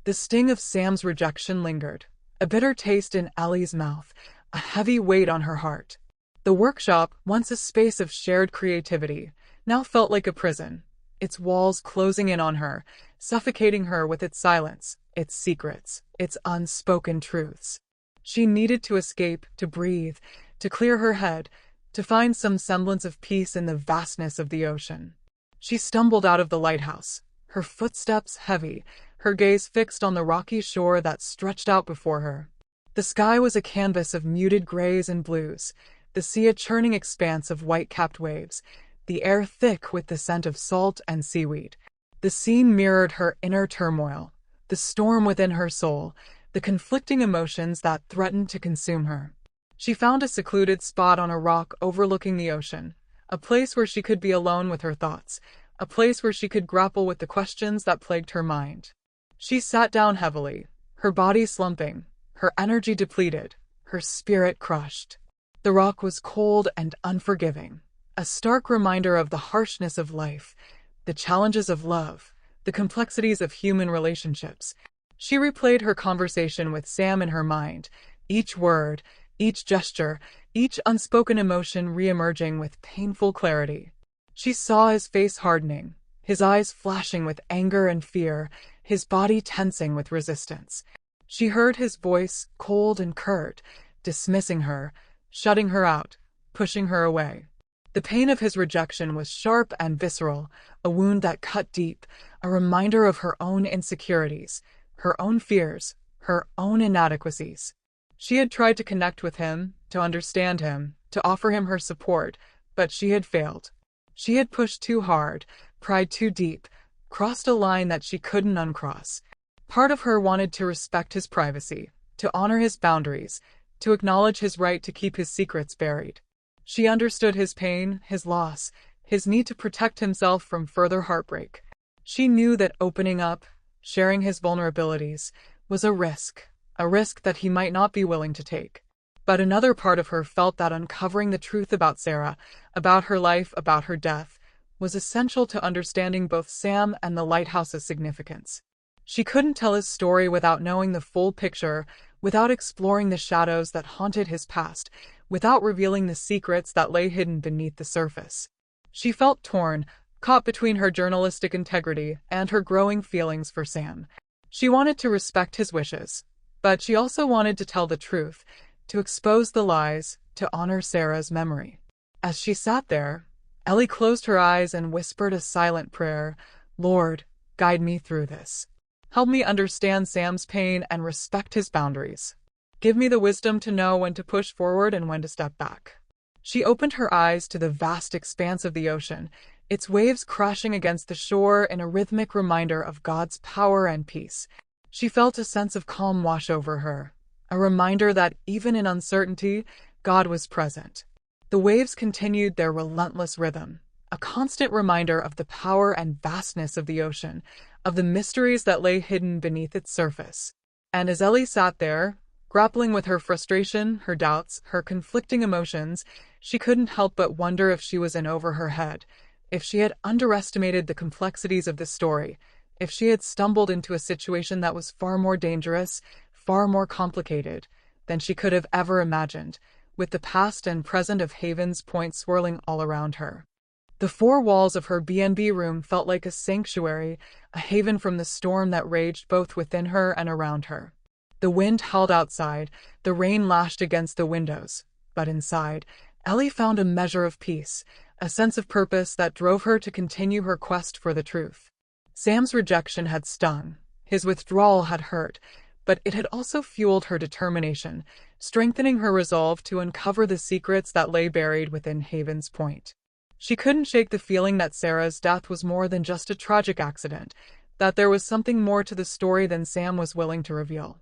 The sting of Sam's rejection lingered, a bitter taste in Ellie's mouth, a heavy weight on her heart. The workshop, once a space of shared creativity, now felt like a prison, its walls closing in on her, suffocating her with its silence, its secrets, its unspoken truths. She needed to escape, to breathe, to clear her head, to find some semblance of peace in the vastness of the ocean. She stumbled out of the lighthouse, her footsteps heavy, her gaze fixed on the rocky shore that stretched out before her. The sky was a canvas of muted grays and blues, the sea a churning expanse of white-capped waves, the air thick with the scent of salt and seaweed. The scene mirrored her inner turmoil, the storm within her soul, the conflicting emotions that threatened to consume her. She found a secluded spot on a rock overlooking the ocean, a place where she could be alone with her thoughts, a place where she could grapple with the questions that plagued her mind. She sat down heavily, her body slumping, her energy depleted, her spirit crushed. The rock was cold and unforgiving, a stark reminder of the harshness of life, the challenges of love, the complexities of human relationships. She replayed her conversation with Sam in her mind, each word, each gesture, each unspoken emotion re-emerging with painful clarity. She saw his face hardening, his eyes flashing with anger and fear, his body tensing with resistance. She heard his voice, cold and curt, dismissing her, shutting her out, pushing her away. The pain of his rejection was sharp and visceral, a wound that cut deep, a reminder of her own insecurities, her own fears, her own inadequacies. She had tried to connect with him, to understand him, to offer him her support, but she had failed. She had pushed too hard, pried too deep, crossed a line that she couldn't uncross. Part of her wanted to respect his privacy, to honor his boundaries, to acknowledge his right to keep his secrets buried. She understood his pain, his loss, his need to protect himself from further heartbreak. She knew that opening up, sharing his vulnerabilities, was a risk that he might not be willing to take. But another part of her felt that uncovering the truth about Sarah, about her life, about her death, was essential to understanding both Sam and the lighthouse's significance. She couldn't tell his story without knowing the full picture, without exploring the shadows that haunted his past, without revealing the secrets that lay hidden beneath the surface. She felt torn, caught between her journalistic integrity and her growing feelings for Sam. She wanted to respect his wishes, but she also wanted to tell the truth, to expose the lies, to honor Sarah's memory. As she sat there, Ellie closed her eyes and whispered a silent prayer. "Lord, guide me through this. Help me understand Sam's pain and respect his boundaries. Give me the wisdom to know when to push forward and when to step back." She opened her eyes to the vast expanse of the ocean, its waves crashing against the shore in a rhythmic reminder of God's power and peace. She felt a sense of calm wash over her, a reminder that even in uncertainty, God was present. The waves continued their relentless rhythm, a constant reminder of the power and vastness of the ocean, of the mysteries that lay hidden beneath its surface. And as Ellie sat there, grappling with her frustration, her doubts, her conflicting emotions, she couldn't help but wonder if she was in over her head, if she had underestimated the complexities of the story, if she had stumbled into a situation that was far more dangerous, far more complicated than she could have ever imagined, with the past and present of Haven's Point swirling all around her. The four walls of her B&B room felt like a sanctuary, a haven from the storm that raged both within her and around her. The wind howled outside, the rain lashed against the windows, but inside, Ellie found a measure of peace, a sense of purpose that drove her to continue her quest for the truth. Sam's rejection had stung, his withdrawal had hurt, but it had also fueled her determination, strengthening her resolve to uncover the secrets that lay buried within Haven's Point. She couldn't shake the feeling that Sarah's death was more than just a tragic accident, that there was something more to the story than Sam was willing to reveal.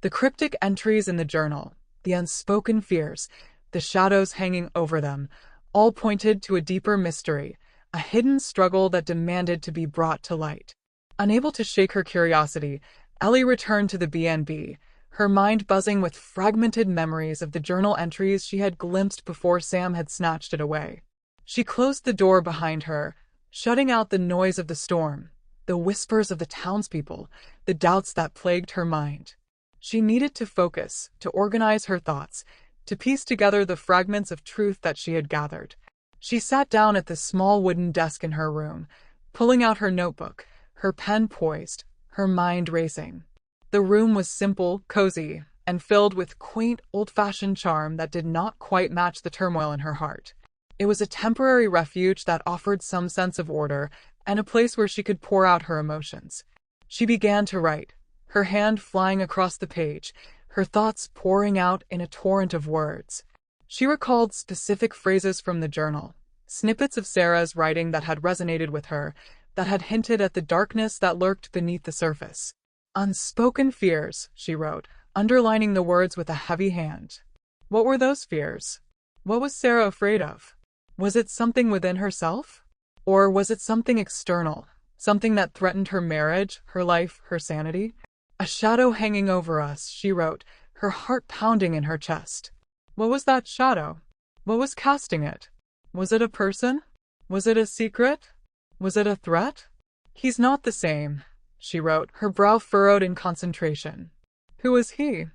The cryptic entries in the journal, the unspoken fears, the shadows hanging over them, all pointed to a deeper mystery, a hidden struggle that demanded to be brought to light. Unable to shake her curiosity, Ellie returned to the B&B, her mind buzzing with fragmented memories of the journal entries she had glimpsed before Sam had snatched it away. She closed the door behind her, shutting out the noise of the storm, the whispers of the townspeople, the doubts that plagued her mind. She needed to focus, to organize her thoughts, to piece together the fragments of truth that she had gathered. She sat down at the small wooden desk in her room, pulling out her notebook, her pen poised, her mind racing. The room was simple, cozy, and filled with quaint, old-fashioned charm that did not quite match the turmoil in her heart. It was a temporary refuge that offered some sense of order and a place where she could pour out her emotions. She began to write, her hand flying across the page, her thoughts pouring out in a torrent of words. She recalled specific phrases from the journal, snippets of Sarah's writing that had resonated with her, that had hinted at the darkness that lurked beneath the surface. Unspoken fears, she wrote, underlining the words with a heavy hand. What were those fears? What was Sarah afraid of? Was it something within herself? Or was it something external, something that threatened her marriage, her life, her sanity? A shadow hanging over us, she wrote, her heart pounding in her chest. What was that shadow? What was casting it? Was it a person? Was it a secret? Was it a threat? He's not the same, she wrote, her brow furrowed in concentration. Who was he?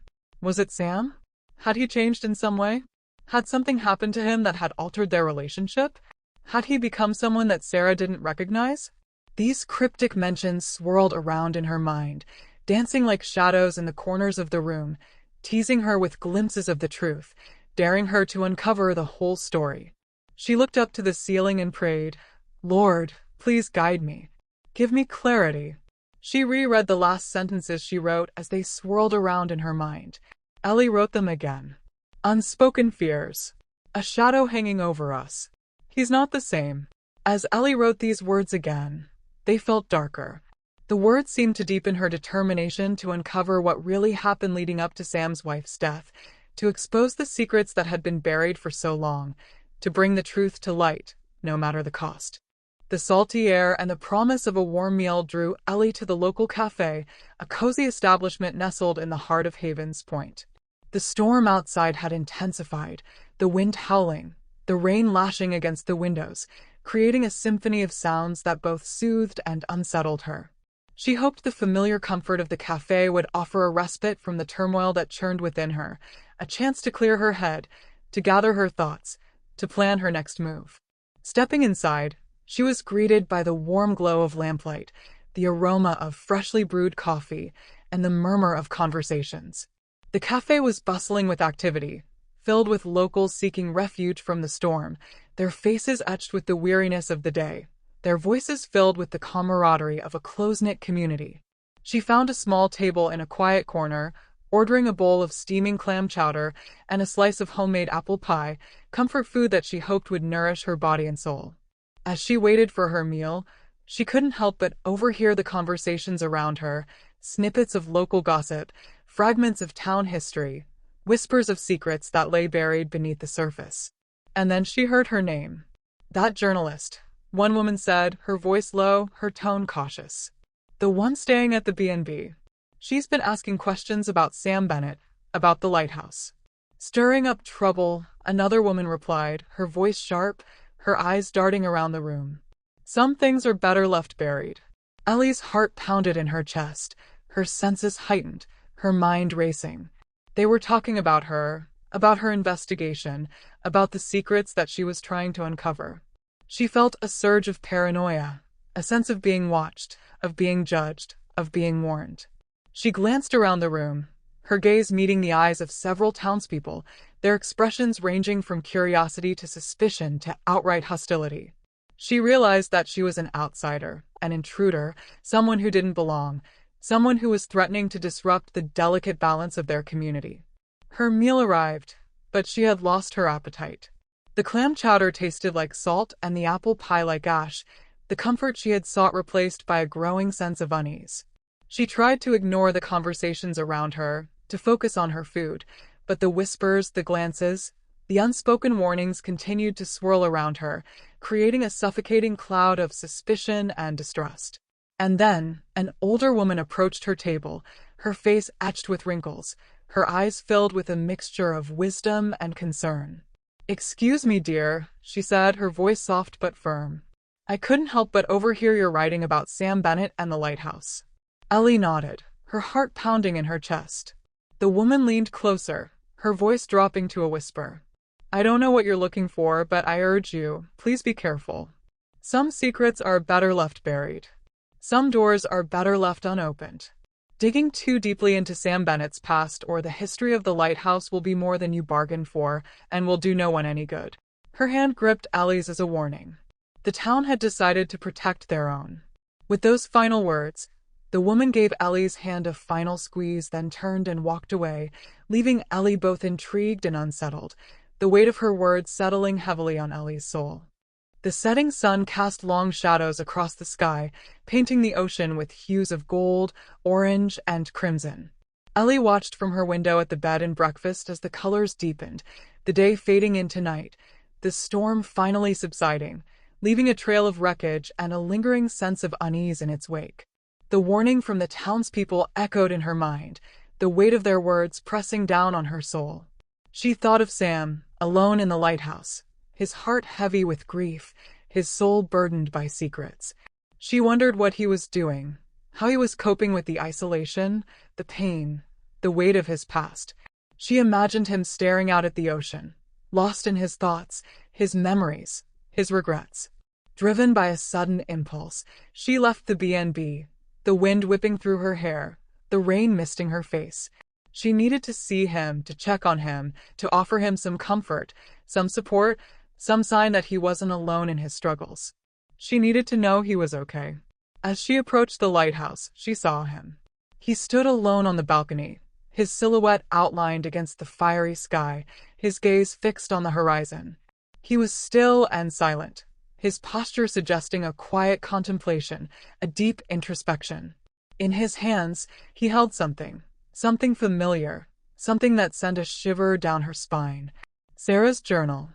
Was it Sam? Had he changed in some way? Had something happened to him that had altered their relationship? Had he become someone that Sarah didn't recognize? These cryptic mentions swirled around in her mind, dancing like shadows in the corners of the room, teasing her with glimpses of the truth, daring her to uncover the whole story. She looked up to the ceiling and prayed, "Lord, please guide me. Give me clarity." She reread the last sentences she wrote as they swirled around in her mind. Ellie wrote them again. Unspoken fears. A shadow hanging over us. He's not the same. As Ellie wrote these words again, they felt darker. The words seemed to deepen her determination to uncover what really happened leading up to Sam's wife's death, to expose the secrets that had been buried for so long, to bring the truth to light, no matter the cost. The salty air and the promise of a warm meal drew Ellie to the local cafe, a cozy establishment nestled in the heart of Havens Point. The storm outside had intensified, the wind howling, the rain lashing against the windows, creating a symphony of sounds that both soothed and unsettled her. She hoped the familiar comfort of the cafe would offer a respite from the turmoil that churned within her, a chance to clear her head, to gather her thoughts, to plan her next move. Stepping inside, she was greeted by the warm glow of lamplight, the aroma of freshly brewed coffee, and the murmur of conversations. The cafe was bustling with activity, filled with locals seeking refuge from the storm, their faces etched with the weariness of the day, their voices filled with the camaraderie of a close-knit community. She found a small table in a quiet corner, ordering a bowl of steaming clam chowder and a slice of homemade apple pie, comfort food that she hoped would nourish her body and soul. As she waited for her meal, she couldn't help but overhear the conversations around her, snippets of local gossip, fragments of town history, whispers of secrets that lay buried beneath the surface. And then she heard her name. That journalist, one woman said, her voice low, her tone cautious. The one staying at the B&B. She's been asking questions about Sam Bennett, about the Lighthouse. Stirring up trouble, another woman replied, her voice sharp, her eyes darting around the room. Some things are better left buried. Ellie's heart pounded in her chest, her senses heightened, her mind racing. They were talking about her investigation, about the secrets that she was trying to uncover. She felt a surge of paranoia, a sense of being watched, of being judged, of being warned. She glanced around the room, her gaze meeting the eyes of several townspeople, their expressions ranging from curiosity to suspicion to outright hostility. She realized that she was an outsider, an intruder, someone who didn't belong, someone who was threatening to disrupt the delicate balance of their community. Her meal arrived, but she had lost her appetite. The clam chowder tasted like salt and the apple pie like ash, the comfort she had sought replaced by a growing sense of unease. She tried to ignore the conversations around her, to focus on her food, but the whispers, the glances, the unspoken warnings continued to swirl around her, creating a suffocating cloud of suspicion and distrust. And then, an older woman approached her table, her face etched with wrinkles, her eyes filled with a mixture of wisdom and concern. "Excuse me, dear," she said, her voice soft but firm. "I couldn't help but overhear your writing about Sam Bennett and the Lighthouse." Ellie nodded, her heart pounding in her chest. The woman leaned closer, her voice dropping to a whisper. "I don't know what you're looking for, but I urge you, please be careful. Some secrets are better left buried. Some doors are better left unopened. Digging too deeply into Sam Bennett's past or the history of the lighthouse will be more than you bargained for and will do no one any good. Her hand gripped Ellie's as a warning. The town had decided to protect their own. With those final words, the woman gave Ellie's hand a final squeeze, then turned and walked away, leaving Ellie both intrigued and unsettled, the weight of her words settling heavily on Ellie's soul. The setting sun cast long shadows across the sky, painting the ocean with hues of gold, orange, and crimson. Ellie watched from her window at the bed and breakfast as the colors deepened, the day fading into night, the storm finally subsiding, leaving a trail of wreckage and a lingering sense of unease in its wake. The warning from the townspeople echoed in her mind, the weight of their words pressing down on her soul. She thought of Sam, alone in the lighthouse, his heart heavy with grief, his soul burdened by secrets. She wondered what he was doing, how he was coping with the isolation, the pain, the weight of his past. She imagined him staring out at the ocean, lost in his thoughts, his memories, his regrets. Driven by a sudden impulse, she left the B&B, the wind whipping through her hair, the rain misting her face. She needed to see him, to check on him, to offer him some comfort, some support, some sign that he wasn't alone in his struggles. She needed to know he was okay. As she approached the lighthouse, she saw him. He stood alone on the balcony, his silhouette outlined against the fiery sky, his gaze fixed on the horizon. He was still and silent, his posture suggesting a quiet contemplation, a deep introspection. In his hands, he held something familiar, something that sent a shiver down her spine. Sarah's journal.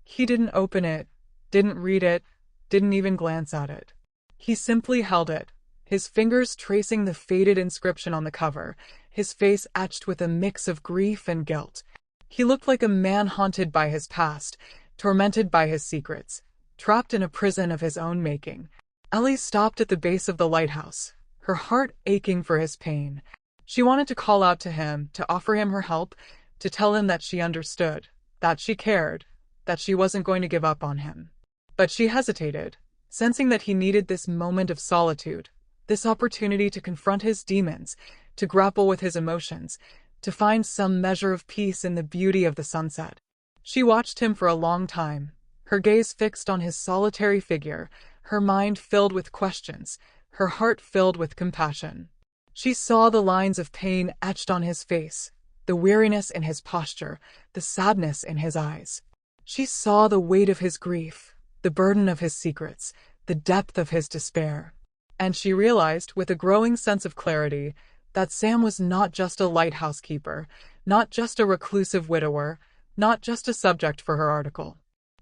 He didn't open it, didn't read it, didn't even glance at it. He simply held it, his fingers tracing the faded inscription on the cover, his face etched with a mix of grief and guilt. He looked like a man haunted by his past, tormented by his secrets, trapped in a prison of his own making. Ellie stopped at the base of the lighthouse, her heart aching for his pain. She wanted to call out to him, to offer him her help, to tell him that she understood, that she cared, that she wasn't going to give up on him. But she hesitated, sensing that he needed this moment of solitude, this opportunity to confront his demons, to grapple with his emotions, to find some measure of peace in the beauty of the sunset. She watched him for a long time, her gaze fixed on his solitary figure, her mind filled with questions, her heart filled with compassion. She saw the lines of pain etched on his face, the weariness in his posture, the sadness in his eyes. She saw the weight of his grief, the burden of his secrets, the depth of his despair. And she realized, with a growing sense of clarity, that Sam was not just a lighthouse keeper, not just a reclusive widower, not just a subject for her article.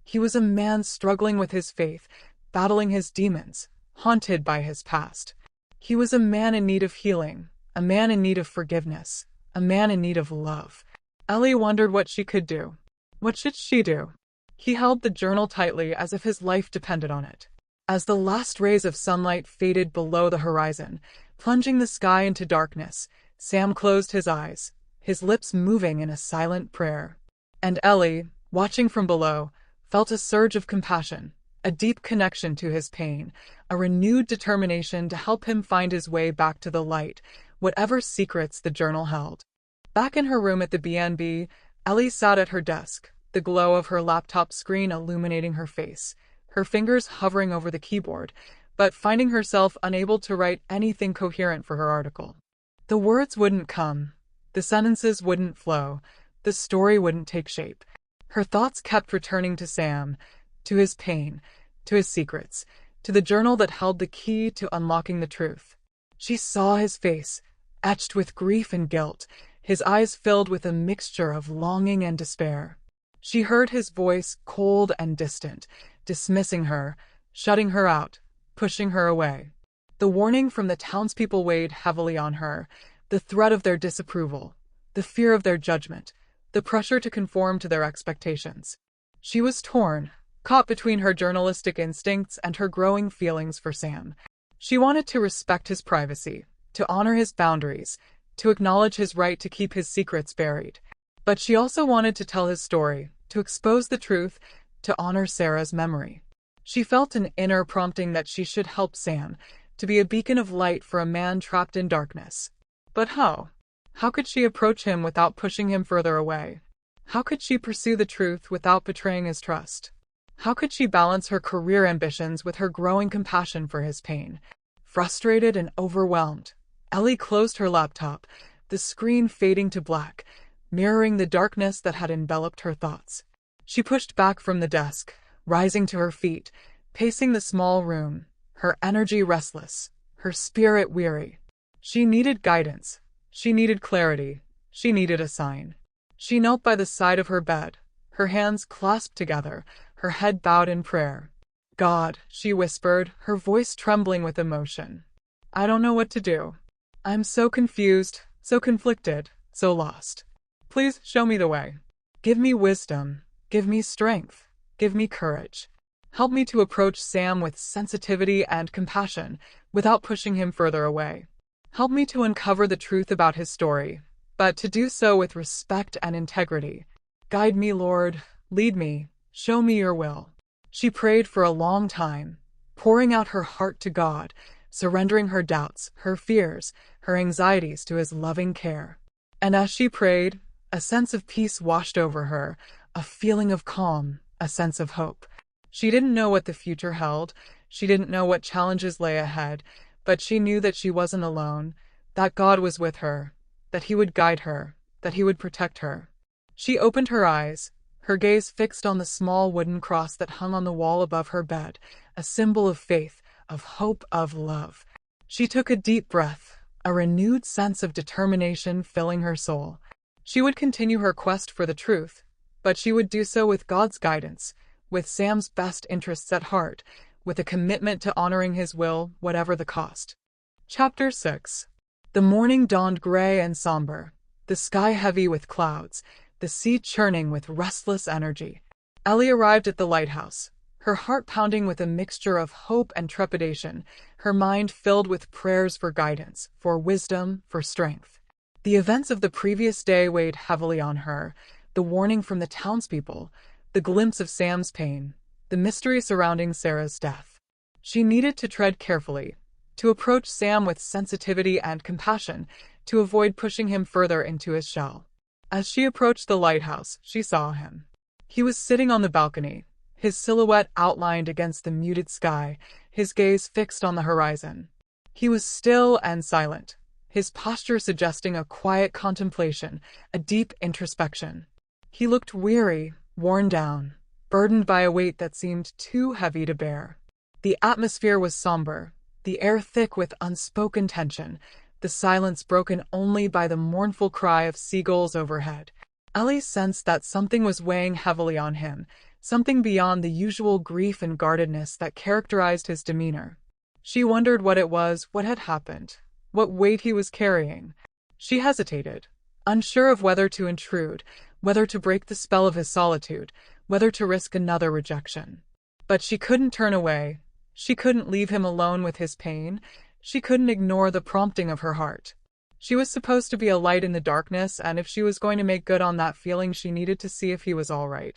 He was a man struggling with his faith, battling his demons, haunted by his past. He was a man in need of healing, a man in need of forgiveness, a man in need of love. Ellie wondered what she could do. What should she do? He held the journal tightly as if his life depended on it. As the last rays of sunlight faded below the horizon, plunging the sky into darkness, Sam closed his eyes, his lips moving in a silent prayer. And Ellie, watching from below, felt a surge of compassion, a deep connection to his pain, a renewed determination to help him find his way back to the light, whatever secrets the journal held. Back in her room at the B&B, Ellie sat at her desk, the glow of her laptop screen illuminating her face, her fingers hovering over the keyboard, but finding herself unable to write anything coherent for her article. The words wouldn't come, the sentences wouldn't flow, the story wouldn't take shape. Her thoughts kept returning to Sam, to his pain, to his secrets, to the journal that held the key to unlocking the truth. She saw his face, etched with grief and guilt, his eyes filled with a mixture of longing and despair. She heard his voice, cold and distant, dismissing her, shutting her out, pushing her away. The warning from the townspeople weighed heavily on her, the threat of their disapproval, the fear of their judgment, the pressure to conform to their expectations. She was torn, caught between her journalistic instincts and her growing feelings for Sam. She wanted to respect his privacy, to honor his boundaries, to acknowledge his right to keep his secrets buried. But she also wanted to tell his story, to expose the truth, to honor Sarah's memory. She felt an inner prompting that she should help Sam, to be a beacon of light for a man trapped in darkness. But how? How could she approach him without pushing him further away? How could she pursue the truth without betraying his trust? How could she balance her career ambitions with her growing compassion for his pain? Frustrated and overwhelmed, Ellie closed her laptop, the screen fading to black, mirroring the darkness that had enveloped her thoughts. She pushed back from the desk, rising to her feet, pacing the small room, her energy restless, her spirit weary. She needed guidance. She needed clarity. She needed a sign. She knelt by the side of her bed, her hands clasped together, her head bowed in prayer. God, she whispered, her voice trembling with emotion. I don't know what to do. I'm so confused, so conflicted, so lost. Please show me the way. Give me wisdom. Give me strength. Give me courage. Help me to approach Sam with sensitivity and compassion without pushing him further away. Help me to uncover the truth about his story, but to do so with respect and integrity. Guide me, Lord. Lead me. Show me your will. She prayed for a long time, pouring out her heart to God, surrendering her doubts, her fears, her anxieties to his loving care. And as she prayed, a sense of peace washed over her, a feeling of calm, a sense of hope. She didn't know what the future held, she didn't know what challenges lay ahead, but she knew that she wasn't alone, that God was with her, that he would guide her, that he would protect her. She opened her eyes, her gaze fixed on the small wooden cross that hung on the wall above her bed, a symbol of faith, of hope, of love. She took a deep breath, a renewed sense of determination filling her soul. She would continue her quest for the truth, but she would do so with God's guidance, with Sam's best interests at heart, with a commitment to honoring his will, whatever the cost. Chapter 6. The morning dawned gray and somber, the sky heavy with clouds, the sea churning with restless energy. Ellie arrived at the lighthouse, her heart pounding with a mixture of hope and trepidation, her mind filled with prayers for guidance, for wisdom, for strength. The events of the previous day weighed heavily on her, the warning from the townspeople, the glimpse of Sam's pain, the mystery surrounding Sarah's death. She needed to tread carefully, to approach Sam with sensitivity and compassion, to avoid pushing him further into his shell. As she approached the lighthouse, she saw him. He was sitting on the balcony, his silhouette outlined against the muted sky, his gaze fixed on the horizon. He was still and silent, his posture suggesting a quiet contemplation, a deep introspection. He looked weary, worn down, burdened by a weight that seemed too heavy to bear. The atmosphere was somber, the air thick with unspoken tension, the silence broken only by the mournful cry of seagulls overhead. Ellie sensed that something was weighing heavily on him, something beyond the usual grief and guardedness that characterized his demeanor. She wondered what it was, what had happened, what weight he was carrying. She hesitated, unsure of whether to intrude, whether to break the spell of his solitude, whether to risk another rejection. But she couldn't turn away. She couldn't leave him alone with his pain. She couldn't ignore the prompting of her heart. She was supposed to be a light in the darkness, and if she was going to make good on that feeling, she needed to see if he was all right.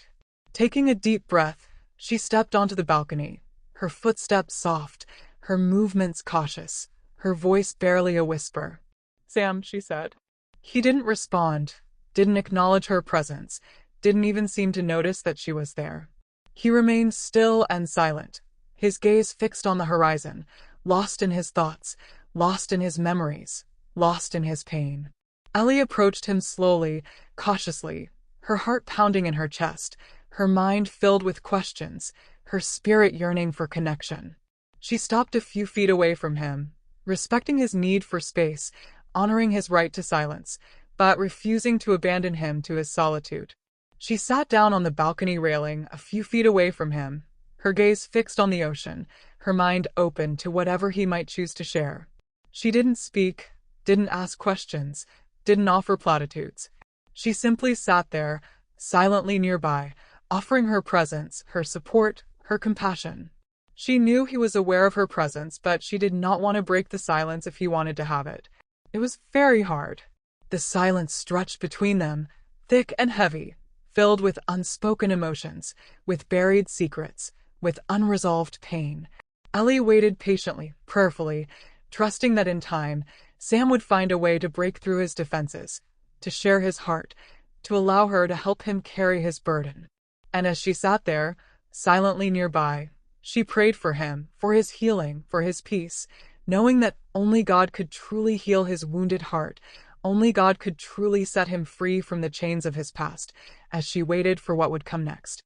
Taking a deep breath, she stepped onto the balcony, her footsteps soft, her movements cautious, her voice barely a whisper. "Sam," she said. He didn't respond, didn't acknowledge her presence, didn't even seem to notice that she was there. He remained still and silent, his gaze fixed on the horizon, lost in his thoughts, lost in his memories, lost in his pain. Ellie approached him slowly, cautiously, her heart pounding in her chest, her mind filled with questions, her spirit yearning for connection. She stopped a few feet away from him, respecting his need for space, honoring his right to silence, but refusing to abandon him to his solitude. She sat down on the balcony railing a few feet away from him, her gaze fixed on the ocean, her mind open to whatever he might choose to share. She didn't speak, didn't ask questions, didn't offer platitudes. She simply sat there, silently nearby, offering her presence, her support, her compassion. She knew he was aware of her presence, but she did not want to break the silence if he wanted to have it. It was very hard. The silence stretched between them, thick and heavy, filled with unspoken emotions, with buried secrets, with unresolved pain. Ellie waited patiently, prayerfully, trusting that in time, Sam would find a way to break through his defenses, to share his heart, to allow her to help him carry his burden. And as she sat there, silently nearby, she prayed for him, for his healing, for his peace, knowing that only God could truly heal his wounded heart, only God could truly set him free from the chains of his past, as she waited for what would come next.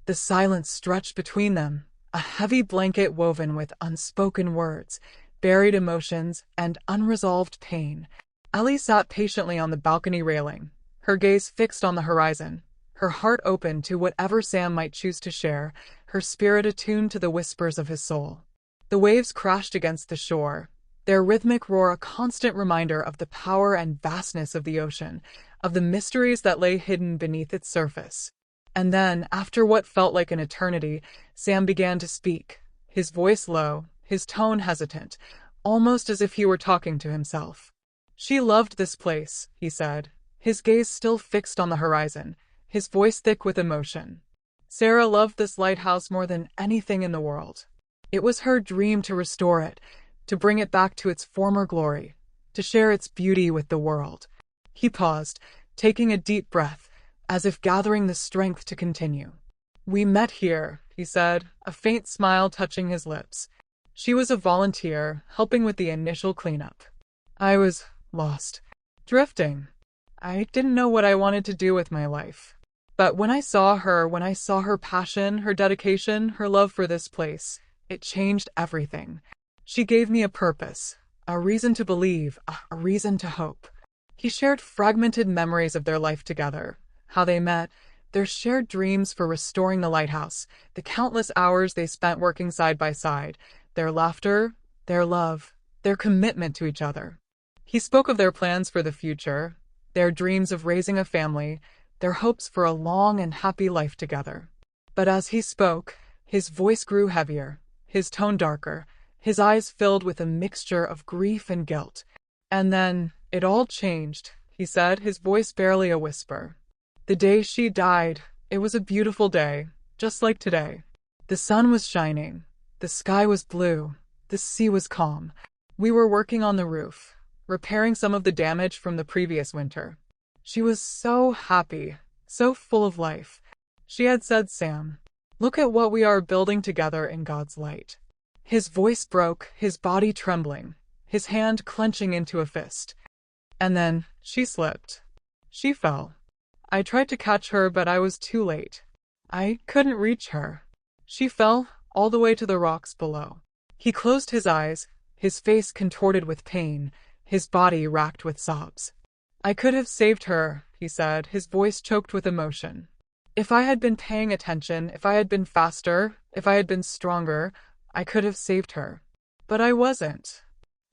The silence stretched between them, a heavy blanket woven with unspoken words, buried emotions, and unresolved pain. Ellie sat patiently on the balcony railing, her gaze fixed on the horizon, her heart open to whatever Sam might choose to share, her spirit attuned to the whispers of his soul. The waves crashed against the shore, their rhythmic roar a constant reminder of the power and vastness of the ocean, of the mysteries that lay hidden beneath its surface. And then, after what felt like an eternity, Sam began to speak, his voice low, his tone hesitant, almost as if he were talking to himself. "She loved this place," he said, his gaze still fixed on the horizon, his voice thick with emotion. "Sarah loved this lighthouse more than anything in the world. It was her dream to restore it, to bring it back to its former glory, to share its beauty with the world." He paused, taking a deep breath, as if gathering the strength to continue. "We met here," he said, a faint smile touching his lips. "She was a volunteer, helping with the initial cleanup. I was lost, drifting. I didn't know what I wanted to do with my life. But when I saw her passion, her dedication, her love for this place, it changed everything. She gave me a purpose, a reason to believe, a reason to hope." He shared fragmented memories of their life together, how they met, their shared dreams for restoring the lighthouse, the countless hours they spent working side by side, their laughter, their love, their commitment to each other. He spoke of their plans for the future, their dreams of raising a family, their hopes for a long and happy life together. But as he spoke, his voice grew heavier, his tone darker, his eyes filled with a mixture of grief and guilt. "And then, it all changed," he said, his voice barely a whisper. "The day she died, it was a beautiful day, just like today. The sun was shining, the sky was blue, the sea was calm. We were working on the roof, repairing some of the damage from the previous winter. She was so happy, so full of life. She had said, 'Sam, look at what we are building together in God's light.'" His voice broke, his body trembling, his hand clenching into a fist. "And then, she slipped. She fell. I tried to catch her, but I was too late. I couldn't reach her. She fell all the way to the rocks below." He closed his eyes, his face contorted with pain, his body racked with sobs. "I could have saved her," he said, his voice choked with emotion. "If I had been paying attention, if I had been faster, if I had been stronger, I could have saved her. But I wasn't.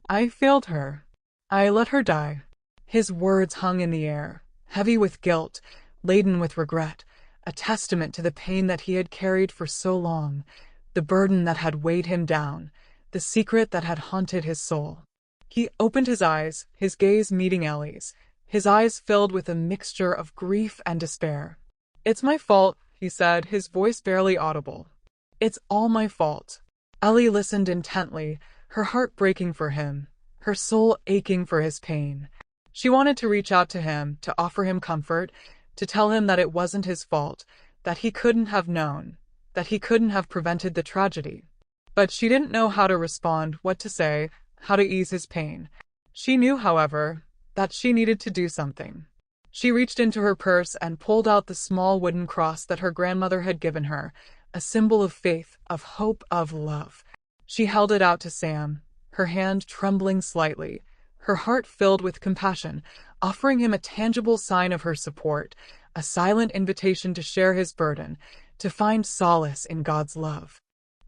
I failed her. I let her die." His words hung in the air, heavy with guilt, laden with regret, a testament to the pain that he had carried for so long, the burden that had weighed him down, the secret that had haunted his soul. He opened his eyes, his gaze meeting Ellie's, his eyes filled with a mixture of grief and despair. "It's my fault," he said, his voice barely audible. "It's all my fault." Ellie listened intently, her heart breaking for him, her soul aching for his pain. She wanted to reach out to him, to offer him comfort, to tell him that it wasn't his fault, that he couldn't have known, that he couldn't have prevented the tragedy. But she didn't know how to respond, what to say, how to ease his pain. She knew, however, that she needed to do something. She reached into her purse and pulled out the small wooden cross that her grandmother had given her, a symbol of faith, of hope, of love. She held it out to Sam, her hand trembling slightly, her heart filled with compassion, offering him a tangible sign of her support, a silent invitation to share his burden, to find solace in God's love.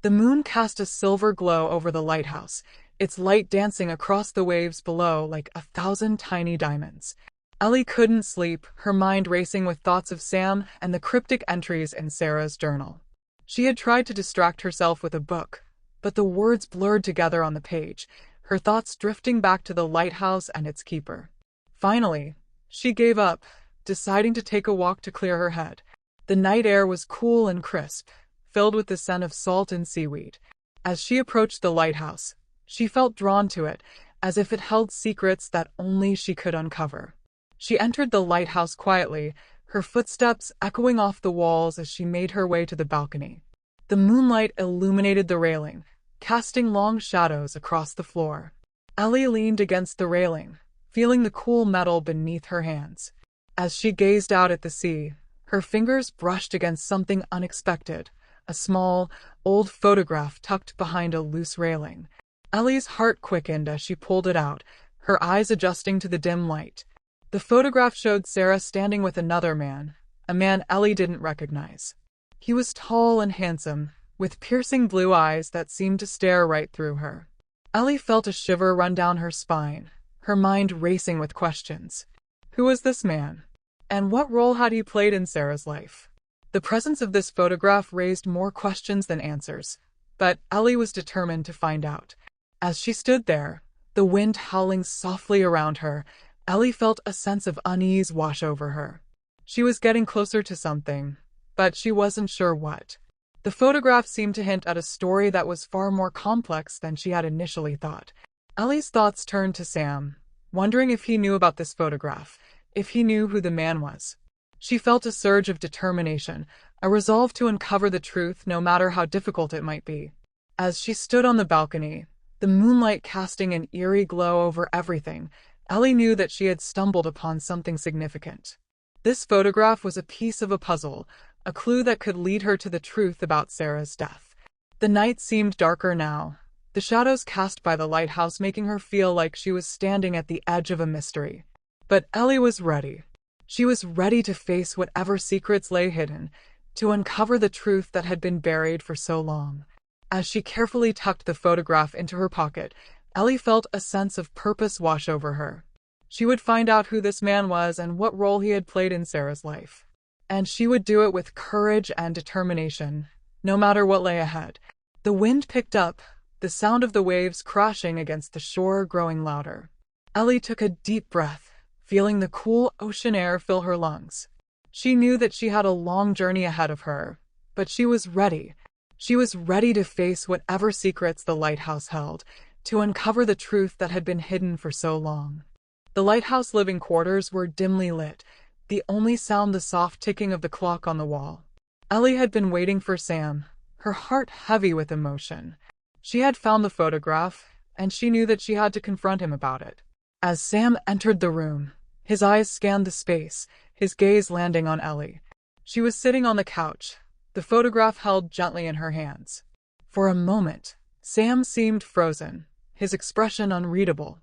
The moon cast a silver glow over the lighthouse, its light dancing across the waves below like 1,000 tiny diamonds. Ellie couldn't sleep, her mind racing with thoughts of Sam and the cryptic entries in Sarah's journal. She had tried to distract herself with a book, but the words blurred together on the page, her thoughts drifting back to the lighthouse and its keeper. Finally, she gave up, deciding to take a walk to clear her head. The night air was cool and crisp, filled with the scent of salt and seaweed. As she approached the lighthouse, she felt drawn to it, as if it held secrets that only she could uncover. She entered the lighthouse quietly, her footsteps echoing off the walls as she made her way to the balcony. The moonlight illuminated the railing, casting long shadows across the floor. Ellie leaned against the railing, feeling the cool metal beneath her hands. As she gazed out at the sea, her fingers brushed against something unexpected, a small, old photograph tucked behind a loose railing. Ellie's heart quickened as she pulled it out, her eyes adjusting to the dim light. The photograph showed Sarah standing with another man, a man Ellie didn't recognize. He was tall and handsome, with piercing blue eyes that seemed to stare right through her. Ellie felt a shiver run down her spine, her mind racing with questions. Who was this man? And what role had he played in Sarah's life? The presence of this photograph raised more questions than answers, but Ellie was determined to find out. As she stood there, the wind howling softly around her, Ellie felt a sense of unease wash over her. She was getting closer to something, but she wasn't sure what. The photograph seemed to hint at a story that was far more complex than she had initially thought. Ellie's thoughts turned to Sam, wondering if he knew about this photograph, if he knew who the man was. She felt a surge of determination, a resolve to uncover the truth no matter how difficult it might be. As she stood on the balcony, the moonlight casting an eerie glow over everything, Ellie knew that she had stumbled upon something significant. This photograph was a piece of a puzzle, a clue that could lead her to the truth about Sarah's death. The night seemed darker now, the shadows cast by the lighthouse making her feel like she was standing at the edge of a mystery. But Ellie was ready. She was ready to face whatever secrets lay hidden, to uncover the truth that had been buried for so long. As she carefully tucked the photograph into her pocket, Ellie felt a sense of purpose wash over her. She would find out who this man was and what role he had played in Sarah's life. And she would do it with courage and determination, no matter what lay ahead. The wind picked up, the sound of the waves crashing against the shore growing louder. Ellie took a deep breath, feeling the cool ocean air fill her lungs. She knew that she had a long journey ahead of her, but she was ready. She was ready to face whatever secrets the lighthouse held, to uncover the truth that had been hidden for so long. The lighthouse living quarters were dimly lit, the only sound the soft ticking of the clock on the wall. Ellie had been waiting for Sam, her heart heavy with emotion. She had found the photograph, and she knew that she had to confront him about it. As Sam entered the room, his eyes scanned the space, his gaze landing on Ellie. She was sitting on the couch, the photograph held gently in her hands. For a moment, Sam seemed frozen, his expression unreadable.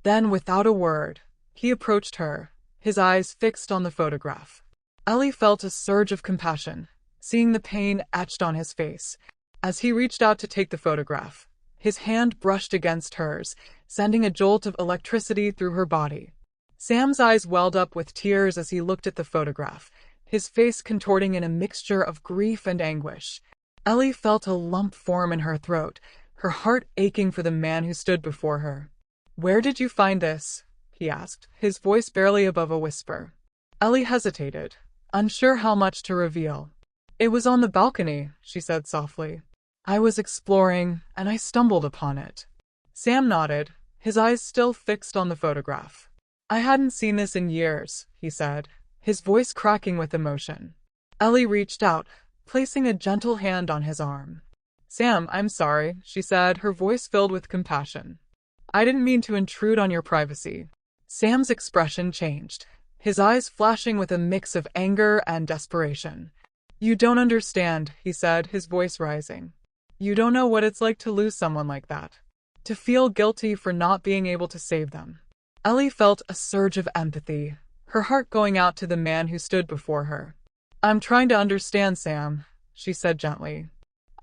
Then, without a word, he approached her, his eyes fixed on the photograph. Ellie felt a surge of compassion, seeing the pain etched on his face. As he reached out to take the photograph, his hand brushed against hers, sending a jolt of electricity through her body. Sam's eyes welled up with tears as he looked at the photograph, his face contorting in a mixture of grief and anguish. Ellie felt a lump form in her throat, her heart aching for the man who stood before her. "Where did you find this?" he asked, his voice barely above a whisper. Ellie hesitated, unsure how much to reveal. "It was on the balcony," she said softly. "I was exploring, and I stumbled upon it." Sam nodded, his eyes still fixed on the photograph. "I hadn't seen this in years," he said, his voice cracking with emotion. Ellie reached out, placing a gentle hand on his arm. "Sam, I'm sorry," she said, her voice filled with compassion. "I didn't mean to intrude on your privacy." Sam's expression changed, his eyes flashing with a mix of anger and desperation. "You don't understand," he said, his voice rising. "You don't know what it's like to lose someone like that. To feel guilty for not being able to save them." Ellie felt a surge of empathy, her heart going out to the man who stood before her. "I'm trying to understand, Sam," she said gently.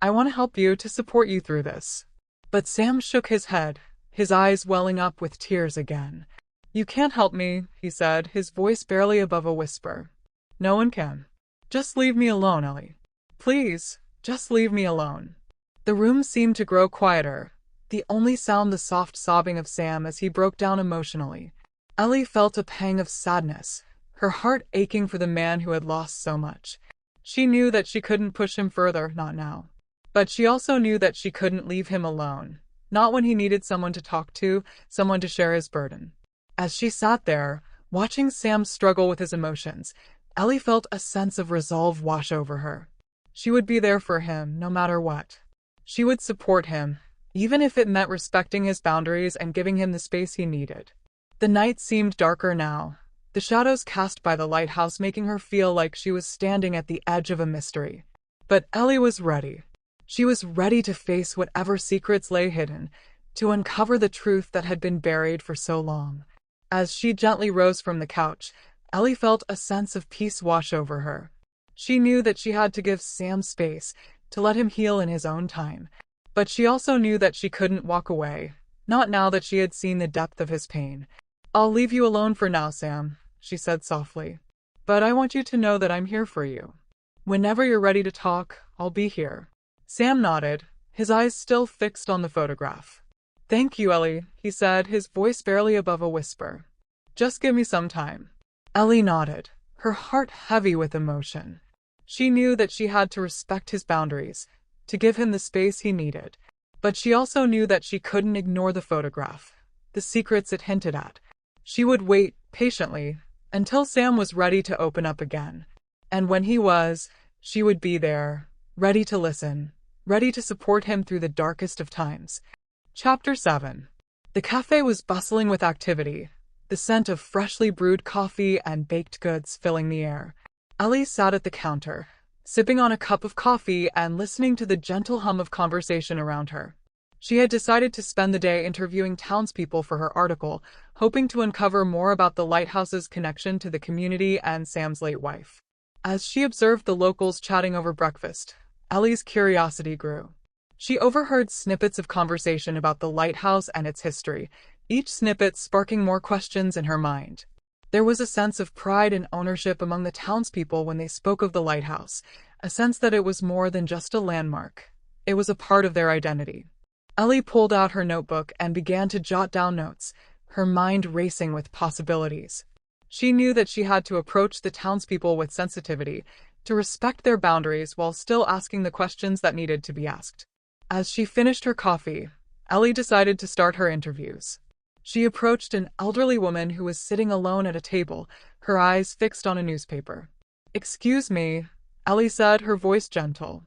"I want to help you, to support you through this." But Sam shook his head, his eyes welling up with tears again. "You can't help me," he said, his voice barely above a whisper. "No one can. Just leave me alone, Ellie. Please, just leave me alone." The room seemed to grow quieter, the only sound the soft sobbing of Sam as he broke down emotionally. Ellie felt a pang of sadness, her heart aching for the man who had lost so much. She knew that she couldn't push him further, not now. But she also knew that she couldn't leave him alone, not when he needed someone to talk to, someone to share his burden. As she sat there, watching Sam struggle with his emotions, Ellie felt a sense of resolve wash over her. She would be there for him, no matter what. She would support him, even if it meant respecting his boundaries and giving him the space he needed. The night seemed darker now, the shadows cast by the lighthouse making her feel like she was standing at the edge of a mystery. But Ellie was ready. She was ready to face whatever secrets lay hidden, to uncover the truth that had been buried for so long. As she gently rose from the couch, Ellie felt a sense of peace wash over her. She knew that she had to give Sam space, to let him heal in his own time. But she also knew that she couldn't walk away, not now that she had seen the depth of his pain. "I'll leave you alone for now, Sam," she said softly. "But I want you to know that I'm here for you. Whenever you're ready to talk, I'll be here." Sam nodded, his eyes still fixed on the photograph. "Thank you, Ellie," he said, his voice barely above a whisper. "Just give me some time." Ellie nodded, her heart heavy with emotion. She knew that she had to respect his boundaries, to give him the space he needed. But she also knew that she couldn't ignore the photograph, the secrets it hinted at. She would wait, patiently, until Sam was ready to open up again. And when he was, she would be there, ready to listen, ready to support him through the darkest of times. Chapter 7. The cafe was bustling with activity, the scent of freshly brewed coffee and baked goods filling the air. Ellie sat at the counter, sipping on a cup of coffee and listening to the gentle hum of conversation around her. She had decided to spend the day interviewing townspeople for her article, hoping to uncover more about the lighthouse's connection to the community and Sam's late wife. As she observed the locals chatting over breakfast, Ellie's curiosity grew. She overheard snippets of conversation about the lighthouse and its history, each snippet sparking more questions in her mind. There was a sense of pride and ownership among the townspeople when they spoke of the lighthouse, a sense that it was more than just a landmark. It was a part of their identity. Ellie pulled out her notebook and began to jot down notes, her mind racing with possibilities. She knew that she had to approach the townspeople with sensitivity, to respect their boundaries while still asking the questions that needed to be asked. As she finished her coffee, Ellie decided to start her interviews. She approached an elderly woman who was sitting alone at a table, her eyes fixed on a newspaper. "Excuse me," Ellie said, her voice gentle.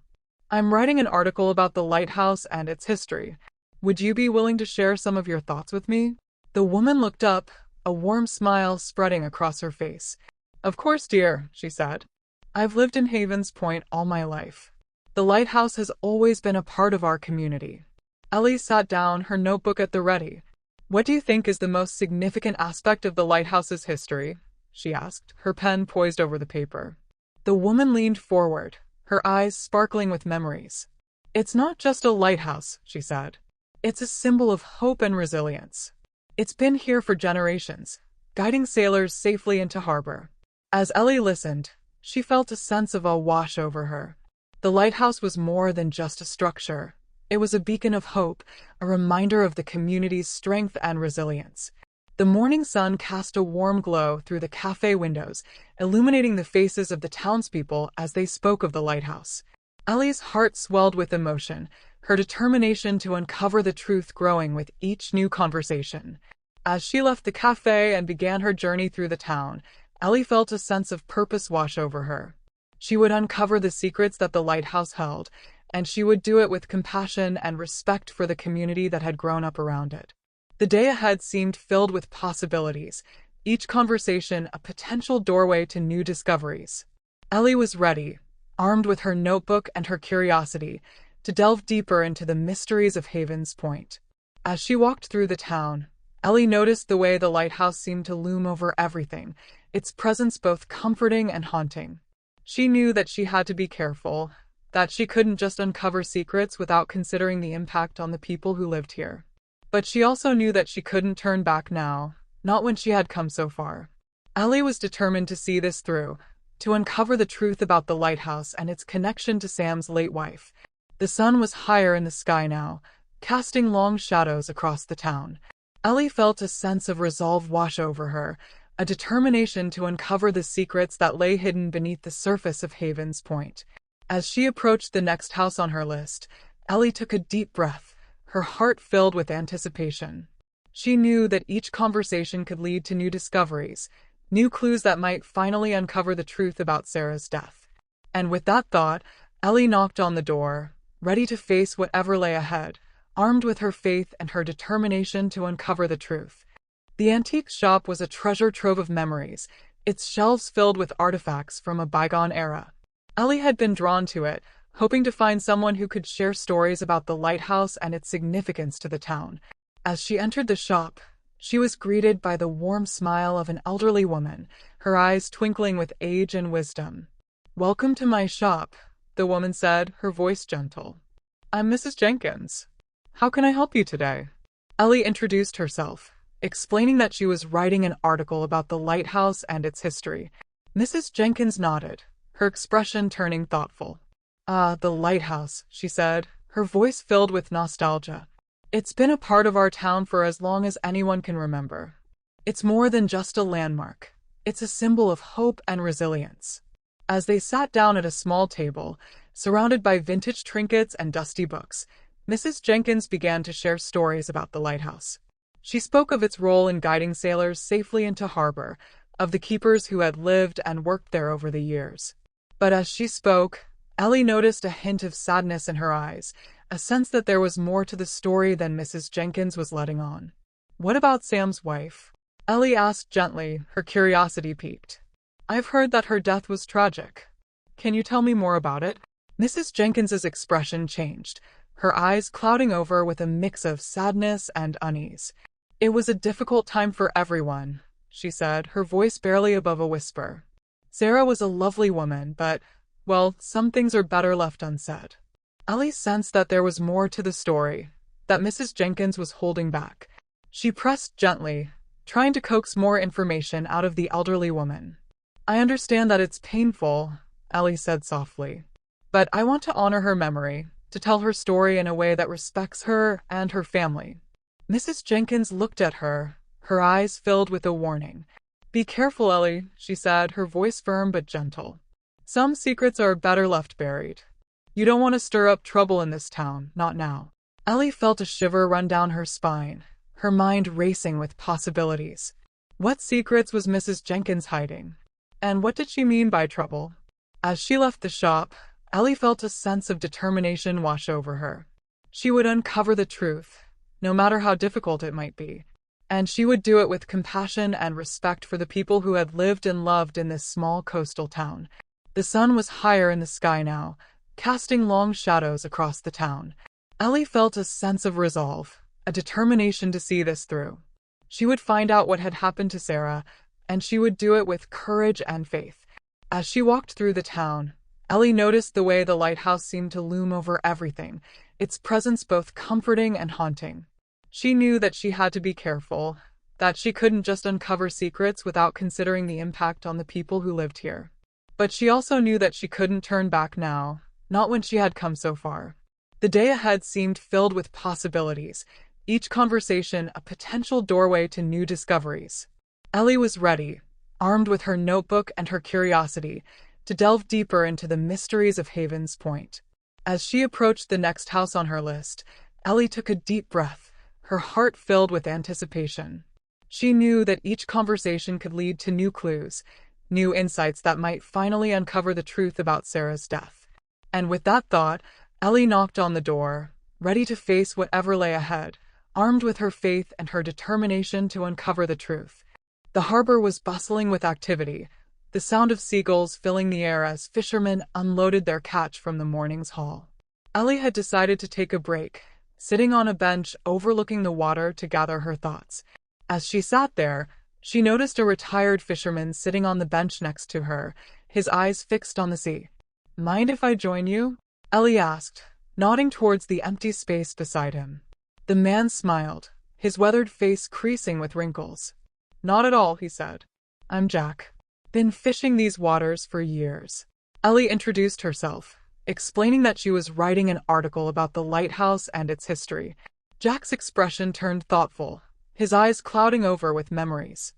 "I'm writing an article about the lighthouse and its history. Would you be willing to share some of your thoughts with me?" The woman looked up, a warm smile spreading across her face. "Of course, dear," she said. "I've lived in Havens Point all my life. The lighthouse has always been a part of our community." Ellie sat down, her notebook at the ready. "What do you think is the most significant aspect of the lighthouse's history?" she asked, her pen poised over the paper. The woman leaned forward, her eyes sparkling with memories. "It's not just a lighthouse," she said. "It's a symbol of hope and resilience. It's been here for generations, guiding sailors safely into harbor." As Ellie listened, she felt a sense of awe wash over her. The lighthouse was more than just a structure. It was a beacon of hope, a reminder of the community's strength and resilience. The morning sun cast a warm glow through the cafe windows, illuminating the faces of the townspeople as they spoke of the lighthouse. Ellie's heart swelled with emotion, her determination to uncover the truth growing with each new conversation. As she left the cafe and began her journey through the town, Ellie felt a sense of purpose wash over her. She would uncover the secrets that the lighthouse held, and she would do it with compassion and respect for the community that had grown up around it. The day ahead seemed filled with possibilities, each conversation a potential doorway to new discoveries. Ellie was ready, armed with her notebook and her curiosity, to delve deeper into the mysteries of Havens Point. As she walked through the town, Ellie noticed the way the lighthouse seemed to loom over everything, its presence both comforting and haunting. She knew that she had to be careful, that she couldn't just uncover secrets without considering the impact on the people who lived here. But she also knew that she couldn't turn back now, not when she had come so far. Ellie was determined to see this through, to uncover the truth about the lighthouse and its connection to Sam's late wife. The sun was higher in the sky now, casting long shadows across the town. Ellie felt a sense of resolve wash over her, a determination to uncover the secrets that lay hidden beneath the surface of Havens Point. As she approached the next house on her list, Ellie took a deep breath, her heart filled with anticipation. She knew that each conversation could lead to new discoveries, new clues that might finally uncover the truth about Sarah's death. And with that thought, Ellie knocked on the door, ready to face whatever lay ahead, armed with her faith and her determination to uncover the truth. The antique shop was a treasure trove of memories, its shelves filled with artifacts from a bygone era. Ellie had been drawn to it, hoping to find someone who could share stories about the lighthouse and its significance to the town. As she entered the shop, she was greeted by the warm smile of an elderly woman, her eyes twinkling with age and wisdom. "Welcome to my shop," the woman said, her voice gentle. "I'm Mrs. Jenkins. How can I help you today?" Ellie introduced herself, explaining that she was writing an article about the lighthouse and its history. Mrs. Jenkins nodded, her expression turning thoughtful. "Ah, the lighthouse," she said, her voice filled with nostalgia. "It's been a part of our town for as long as anyone can remember. It's more than just a landmark. It's a symbol of hope and resilience." As they sat down at a small table, surrounded by vintage trinkets and dusty books, Mrs. Jenkins began to share stories about the lighthouse. She spoke of its role in guiding sailors safely into harbor, of the keepers who had lived and worked there over the years. But as she spoke, Ellie noticed a hint of sadness in her eyes, a sense that there was more to the story than Mrs. Jenkins was letting on. "What about Sam's wife?" Ellie asked gently, her curiosity piqued. "I've heard that her death was tragic. Can you tell me more about it?" Mrs. Jenkins's expression changed, her eyes clouding over with a mix of sadness and unease. "It was a difficult time for everyone," she said, her voice barely above a whisper. "Sarah was a lovely woman, but, well, some things are better left unsaid." Ellie sensed that there was more to the story, that Mrs. Jenkins was holding back. She pressed gently, trying to coax more information out of the elderly woman. "I understand that it's painful," Ellie said softly, "but I want to honor her memory, to tell her story in a way that respects her and her family." Mrs. Jenkins looked at her, her eyes filled with a warning. "Be careful, Ellie," she said, her voice firm but gentle. "Some secrets are better left buried. You don't want to stir up trouble in this town, not now." Ellie felt a shiver run down her spine, her mind racing with possibilities. What secrets was Mrs. Jenkins hiding? And what did she mean by trouble? As she left the shop, Ellie felt a sense of determination wash over her. She would uncover the truth, no matter how difficult it might be. And she would do it with compassion and respect for the people who had lived and loved in this small coastal town. The sun was higher in the sky now, casting long shadows across the town. Ellie felt a sense of resolve, a determination to see this through. She would find out what had happened to Sarah, and she would do it with courage and faith. As she walked through the town, Ellie noticed the way the lighthouse seemed to loom over everything, its presence both comforting and haunting. She knew that she had to be careful, that she couldn't just uncover secrets without considering the impact on the people who lived here. But she also knew that she couldn't turn back now, not when she had come so far. The day ahead seemed filled with possibilities, each conversation a potential doorway to new discoveries. Ellie was ready, armed with her notebook and her curiosity, to delve deeper into the mysteries of Havens Point. As she approached the next house on her list, Ellie took a deep breath, her heart filled with anticipation. She knew that each conversation could lead to new clues, new insights that might finally uncover the truth about Sarah's death. And with that thought, Ellie knocked on the door, ready to face whatever lay ahead, armed with her faith and her determination to uncover the truth. The harbor was bustling with activity, the sound of seagulls filling the air as fishermen unloaded their catch from the morning's haul. Ellie had decided to take a break, sitting on a bench overlooking the water to gather her thoughts. As she sat there, she noticed a retired fisherman sitting on the bench next to her, his eyes fixed on the sea. "Mind if I join you?" Ellie asked, nodding towards the empty space beside him. The man smiled, his weathered face creasing with wrinkles. "Not at all," he said. "I'm Jack. Been fishing these waters for years." Ellie introduced herself, explaining that she was writing an article about the lighthouse and its history. Jack's expression turned thoughtful, his eyes clouding over with memories.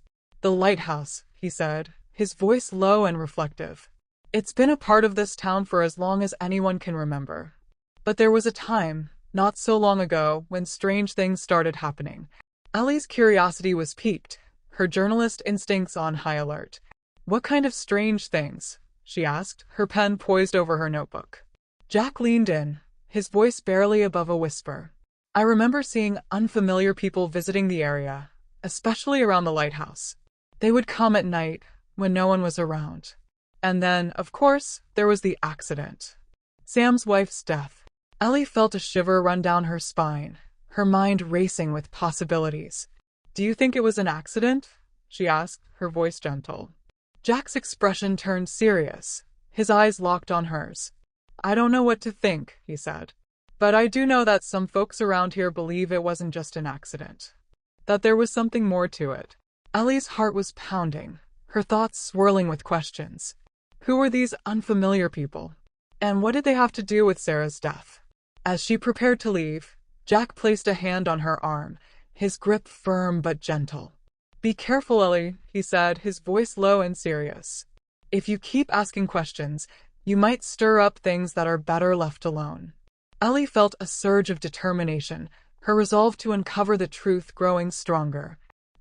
The lighthouse, he said, his voice low and reflective. It's been a part of this town for as long as anyone can remember. But there was a time, not so long ago, when strange things started happening. Ellie's curiosity was piqued, her journalist instincts on high alert. What kind of strange things? She asked, her pen poised over her notebook. Jack leaned in, his voice barely above a whisper. I remember seeing unfamiliar people visiting the area, especially around the lighthouse. They would come at night, when no one was around. And then, of course, there was the accident. Sam's wife's death. Ellie felt a shiver run down her spine, her mind racing with possibilities. Do you think it was an accident? She asked, her voice gentle. Jack's expression turned serious, his eyes locked on hers. I don't know what to think, he said. But I do know that some folks around here believe it wasn't just an accident. That there was something more to it. Ellie's heart was pounding, her thoughts swirling with questions. Who were these unfamiliar people? And what did they have to do with Sarah's death? As she prepared to leave, Jack placed a hand on her arm, his grip firm but gentle. Be careful, Ellie, he said, his voice low and serious. If you keep asking questions, you might stir up things that are better left alone. Ellie felt a surge of determination, her resolve to uncover the truth growing stronger.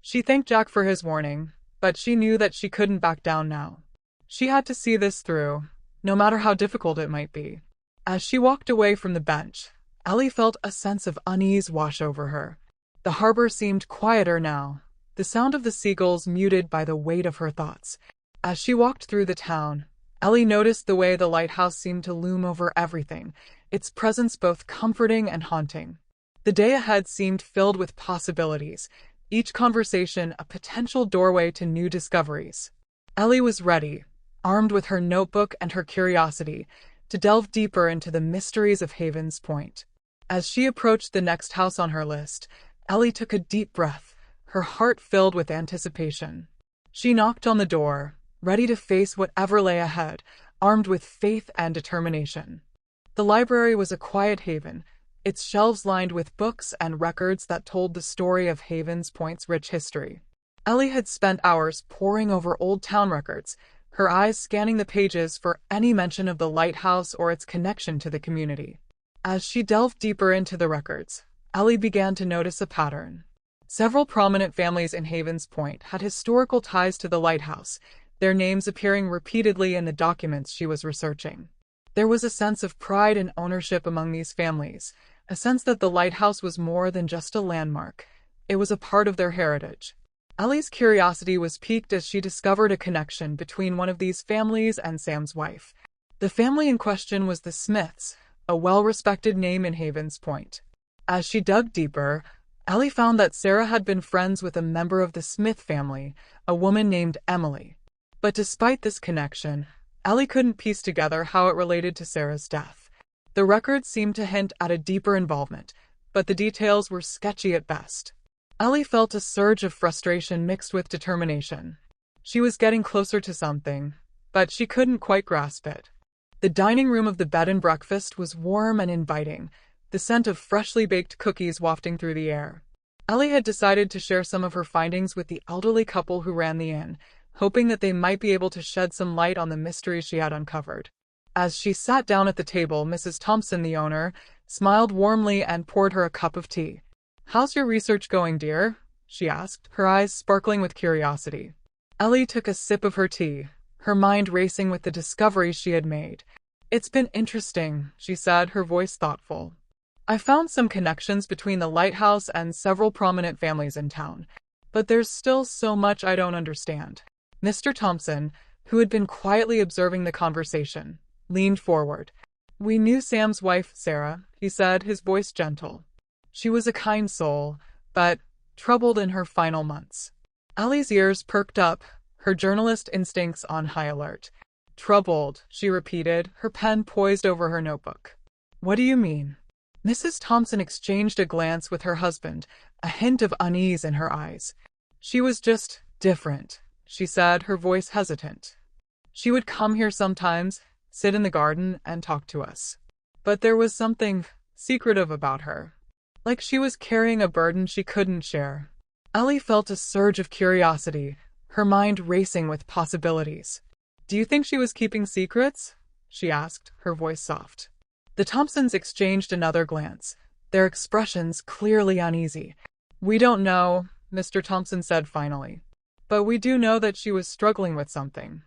She thanked Jack for his warning, but she knew that she couldn't back down now. She had to see this through, no matter how difficult it might be. As she walked away from the bench, Ellie felt a sense of unease wash over her. The harbor seemed quieter now, the sound of the seagulls muted by the weight of her thoughts. As she walked through the town, Ellie noticed the way the lighthouse seemed to loom over everything, its presence both comforting and haunting. The day ahead seemed filled with possibilities, each conversation a potential doorway to new discoveries. Ellie was ready, armed with her notebook and her curiosity, to delve deeper into the mysteries of Havens Point. As she approached the next house on her list, Ellie took a deep breath, her heart filled with anticipation. She knocked on the door, ready to face whatever lay ahead, armed with faith and determination. The library was a quiet haven, its shelves lined with books and records that told the story of Havens Point's rich history. Ellie had spent hours poring over old town records, her eyes scanning the pages for any mention of the lighthouse or its connection to the community. As she delved deeper into the records, Ellie began to notice a pattern. Several prominent families in Havens Point had historical ties to the lighthouse, their names appearing repeatedly in the documents she was researching. There was a sense of pride and ownership among these families, a sense that the lighthouse was more than just a landmark. It was a part of their heritage. Ellie's curiosity was piqued as she discovered a connection between one of these families and Sam's wife. The family in question was the Smiths, a well-respected name in Havens Point. As she dug deeper, Ellie found that Sarah had been friends with a member of the Smith family, a woman named Emily. But despite this connection, Ellie couldn't piece together how it related to Sarah's death. The records seemed to hint at a deeper involvement, but the details were sketchy at best. Ellie felt a surge of frustration mixed with determination. She was getting closer to something, but she couldn't quite grasp it. The dining room of the bed and breakfast was warm and inviting, the scent of freshly baked cookies wafting through the air. Ellie had decided to share some of her findings with the elderly couple who ran the inn, hoping that they might be able to shed some light on the mysteries she had uncovered. As she sat down at the table, Mrs. Thompson, the owner, smiled warmly and poured her a cup of tea. "How's your research going, dear?" she asked, her eyes sparkling with curiosity. Ellie took a sip of her tea, her mind racing with the discoveries she had made. "It's been interesting," she said, her voice thoughtful. "I found some connections between the lighthouse and several prominent families in town, but there's still so much I don't understand." Mr. Thompson, who had been quietly observing the conversation, leaned forward. "We knew Sam's wife, Sarah," he said, his voice gentle. "She was a kind soul, but troubled in her final months." Ellie's ears perked up, her journalist instincts on high alert. "Troubled," she repeated, her pen poised over her notebook. "What do you mean?" Mrs. Thompson exchanged a glance with her husband, a hint of unease in her eyes. "She was just different," she said, her voice hesitant. "She would come here sometimes, sit in the garden, and talk to us. But there was something secretive about her. Like she was carrying a burden she couldn't share." Ellie felt a surge of curiosity, her mind racing with possibilities. "Do you think she was keeping secrets?" she asked, her voice soft. The Thompsons exchanged another glance, their expressions clearly uneasy. "We don't know," Mr. Thompson said finally. "But we do know that she was struggling with something.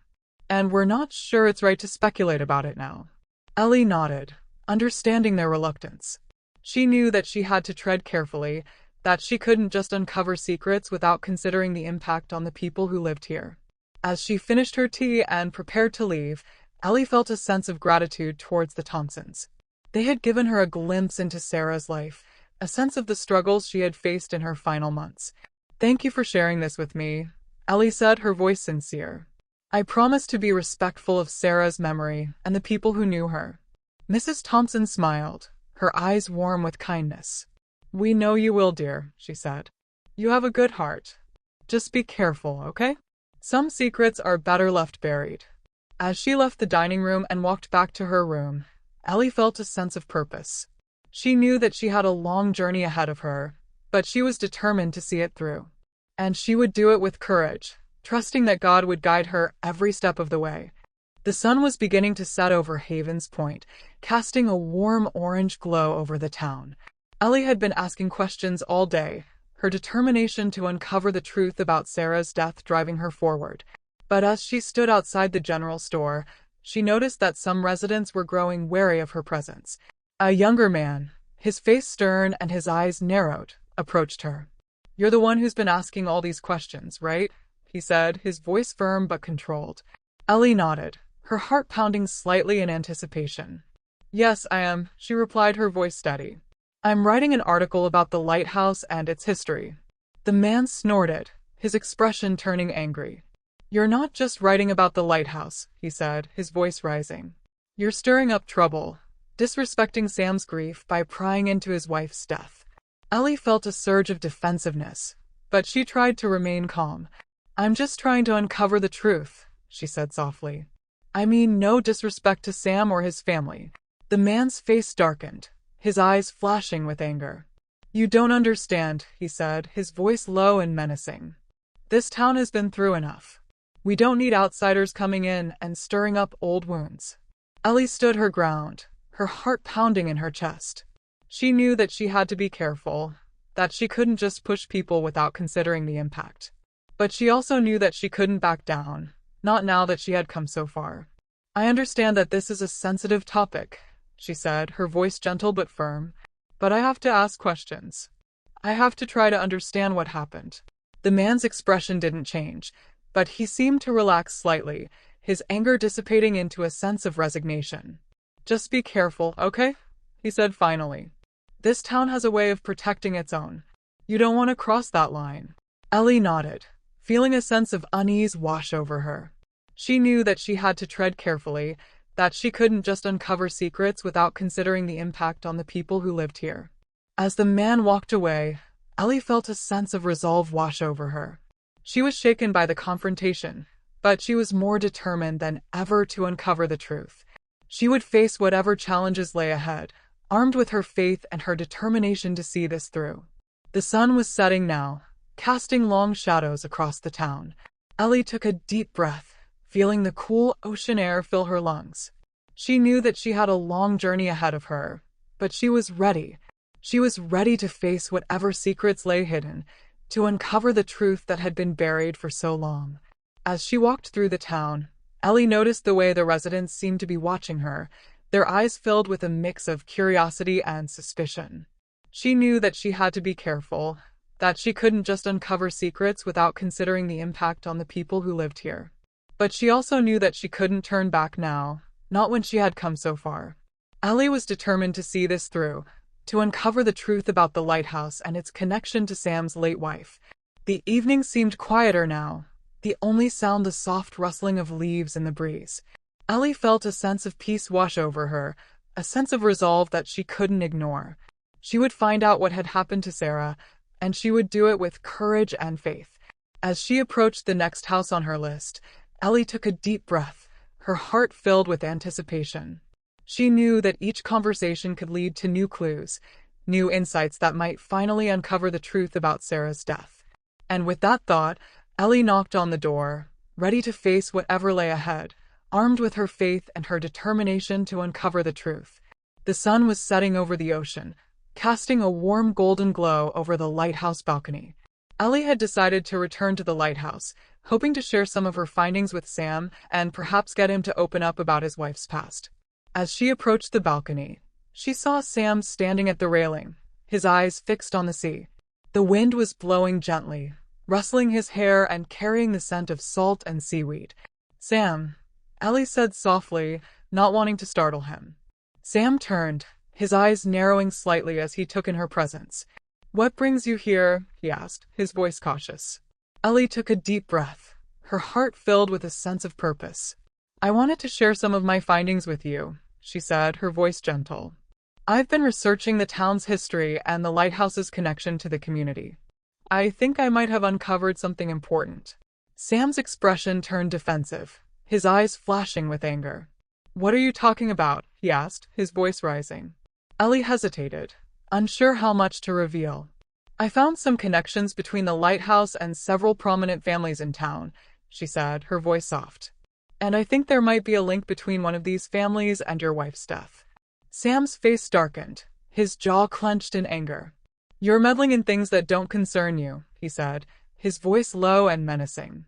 And we're not sure it's right to speculate about it now." Ellie nodded, understanding their reluctance. She knew that she had to tread carefully, that she couldn't just uncover secrets without considering the impact on the people who lived here. As she finished her tea and prepared to leave, Ellie felt a sense of gratitude towards the Thompsons. They had given her a glimpse into Sarah's life, a sense of the struggles she had faced in her final months. "Thank you for sharing this with me," Ellie said, her voice sincere. "I promise to be respectful of Sarah's memory and the people who knew her." Mrs. Thompson smiled, her eyes warm with kindness. "We know you will, dear," she said. "You have a good heart. Just be careful, okay? Some secrets are better left buried." As she left the dining room and walked back to her room, Ellie felt a sense of purpose. She knew that she had a long journey ahead of her, but she was determined to see it through. And she would do it with courage, trusting that God would guide her every step of the way. The sun was beginning to set over Havens Point, casting a warm orange glow over the town. Ellie had been asking questions all day, her determination to uncover the truth about Sarah's death driving her forward. But as she stood outside the general store, she noticed that some residents were growing wary of her presence. A younger man, his face stern and his eyes narrowed, approached her. "You're the one who's been asking all these questions, right?" he said, his voice firm but controlled. Ellie nodded, her heart pounding slightly in anticipation. "Yes, I am," she replied, her voice steady. "I'm writing an article about the lighthouse and its history." The man snorted, his expression turning angry. "You're not just writing about the lighthouse," he said, his voice rising. "You're stirring up trouble, disrespecting Sam's grief by prying into his wife's death." Ellie felt a surge of defensiveness, but she tried to remain calm. "I'm just trying to uncover the truth," she said softly. "I mean no disrespect to Sam or his family." The man's face darkened, his eyes flashing with anger. "You don't understand," he said, his voice low and menacing. "This town has been through enough. We don't need outsiders coming in and stirring up old wounds." Ellie stood her ground, her heart pounding in her chest. She knew that she had to be careful, that she couldn't just push people without considering the impact. But she also knew that she couldn't back down, not now that she had come so far. "I understand that this is a sensitive topic," she said, her voice gentle but firm, "but I have to ask questions. I have to try to understand what happened." The man's expression didn't change, but he seemed to relax slightly, his anger dissipating into a sense of resignation. "Just be careful, okay?" he said finally. "This town has a way of protecting its own. You don't want to cross that line." Ellie nodded, feeling a sense of unease wash over her. She knew that she had to tread carefully, that she couldn't just uncover secrets without considering the impact on the people who lived here. As the man walked away, Ellie felt a sense of resolve wash over her. She was shaken by the confrontation, but she was more determined than ever to uncover the truth. She would face whatever challenges lay ahead, armed with her faith and her determination to see this through. The sun was setting now, casting long shadows across the town. Ellie took a deep breath, feeling the cool ocean air fill her lungs. She knew that she had a long journey ahead of her, but she was ready. She was ready to face whatever secrets lay hidden, to uncover the truth that had been buried for so long. As she walked through the town, Ellie noticed the way the residents seemed to be watching her, their eyes filled with a mix of curiosity and suspicion. She knew that she had to be careful, that she couldn't just uncover secrets without considering the impact on the people who lived here. But she also knew that she couldn't turn back now, not when she had come so far. Ellie was determined to see this through, to uncover the truth about the lighthouse and its connection to Sam's late wife. The evening seemed quieter now, the only sound the soft rustling of leaves in the breeze. Ellie felt a sense of peace wash over her, a sense of resolve that she couldn't ignore. She would find out what had happened to Sarah, and she would do it with courage and faith. As she approached the next house on her list, Ellie took a deep breath, her heart filled with anticipation. She knew that each conversation could lead to new clues, new insights that might finally uncover the truth about Sarah's death. And with that thought, Ellie knocked on the door, ready to face whatever lay ahead, armed with her faith and her determination to uncover the truth. The sun was setting over the ocean, casting a warm golden glow over the lighthouse balcony. Ellie had decided to return to the lighthouse, hoping to share some of her findings with Sam and perhaps get him to open up about his wife's past. As she approached the balcony, she saw Sam standing at the railing, his eyes fixed on the sea. The wind was blowing gently, rustling his hair and carrying the scent of salt and seaweed. "Sam," Ellie said softly, not wanting to startle him. Sam turned, his eyes narrowing slightly as he took in her presence. "What brings you here?" he asked, his voice cautious. Ellie took a deep breath, her heart filled with a sense of purpose. "I wanted to share some of my findings with you," she said, her voice gentle. "I've been researching the town's history and the lighthouse's connection to the community. I think I might have uncovered something important." Sam's expression turned defensive, his eyes flashing with anger. "What are you talking about?" he asked, his voice rising. Ellie hesitated, unsure how much to reveal. "I found some connections between the lighthouse and several prominent families in town," she said, her voice soft. "And I think there might be a link between one of these families and your wife's death." Sam's face darkened, his jaw clenched in anger. "You're meddling in things that don't concern you," he said, his voice low and menacing.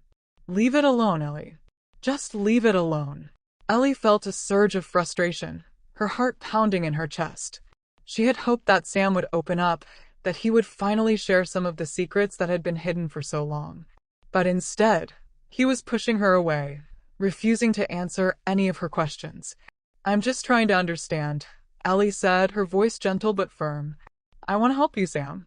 "Leave it alone, Ellie. Just leave it alone." Ellie felt a surge of frustration, her heart pounding in her chest. She had hoped that Sam would open up, that he would finally share some of the secrets that had been hidden for so long. But instead, he was pushing her away, refusing to answer any of her questions. "I'm just trying to understand," Ellie said, her voice gentle but firm. "I want to help you, Sam.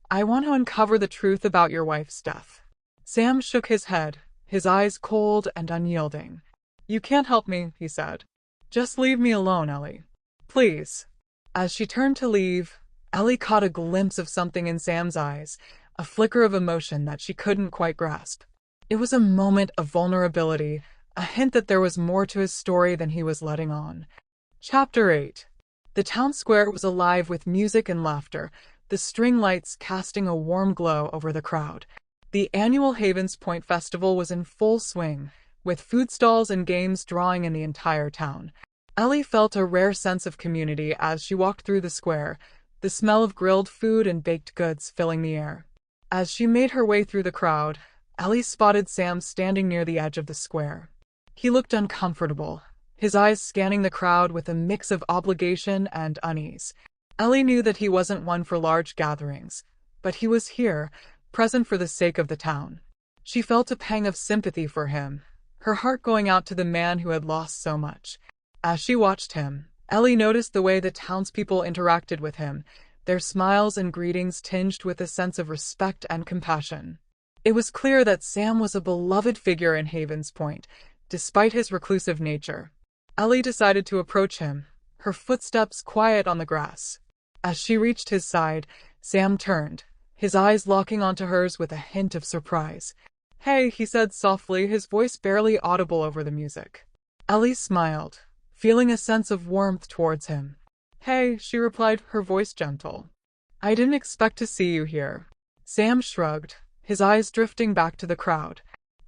I want to uncover the truth about your wife's death." Sam shook his head, his eyes cold and unyielding. "You can't help me," he said. "Just leave me alone, Ellie. Please." As she turned to leave, Ellie caught a glimpse of something in Sam's eyes, a flicker of emotion that she couldn't quite grasp. It was a moment of vulnerability, a hint that there was more to his story than he was letting on. Chapter 8. The town square was alive with music and laughter, the string lights casting a warm glow over the crowd. The annual Havens Point Festival was in full swing, with food stalls and games drawing in the entire town. Ellie felt a rare sense of community as she walked through the square, the smell of grilled food and baked goods filling the air. As she made her way through the crowd, Ellie spotted Sam standing near the edge of the square. He looked uncomfortable, his eyes scanning the crowd with a mix of obligation and unease. Ellie knew that he wasn't one for large gatherings, but he was here, present for the sake of the town. She felt a pang of sympathy for him, her heart going out to the man who had lost so much. As she watched him, Ellie noticed the way the townspeople interacted with him, their smiles and greetings tinged with a sense of respect and compassion. It was clear that Sam was a beloved figure in Havens Point, despite his reclusive nature. Ellie decided to approach him, her footsteps quiet on the grass. As she reached his side, Sam turned, his eyes locking onto hers with a hint of surprise. "Hey," he said softly, his voice barely audible over the music. Ellie smiled, feeling a sense of warmth towards him. "Hey," she replied, her voice gentle. "I didn't expect to see you here." Sam shrugged, his eyes drifting back to the crowd.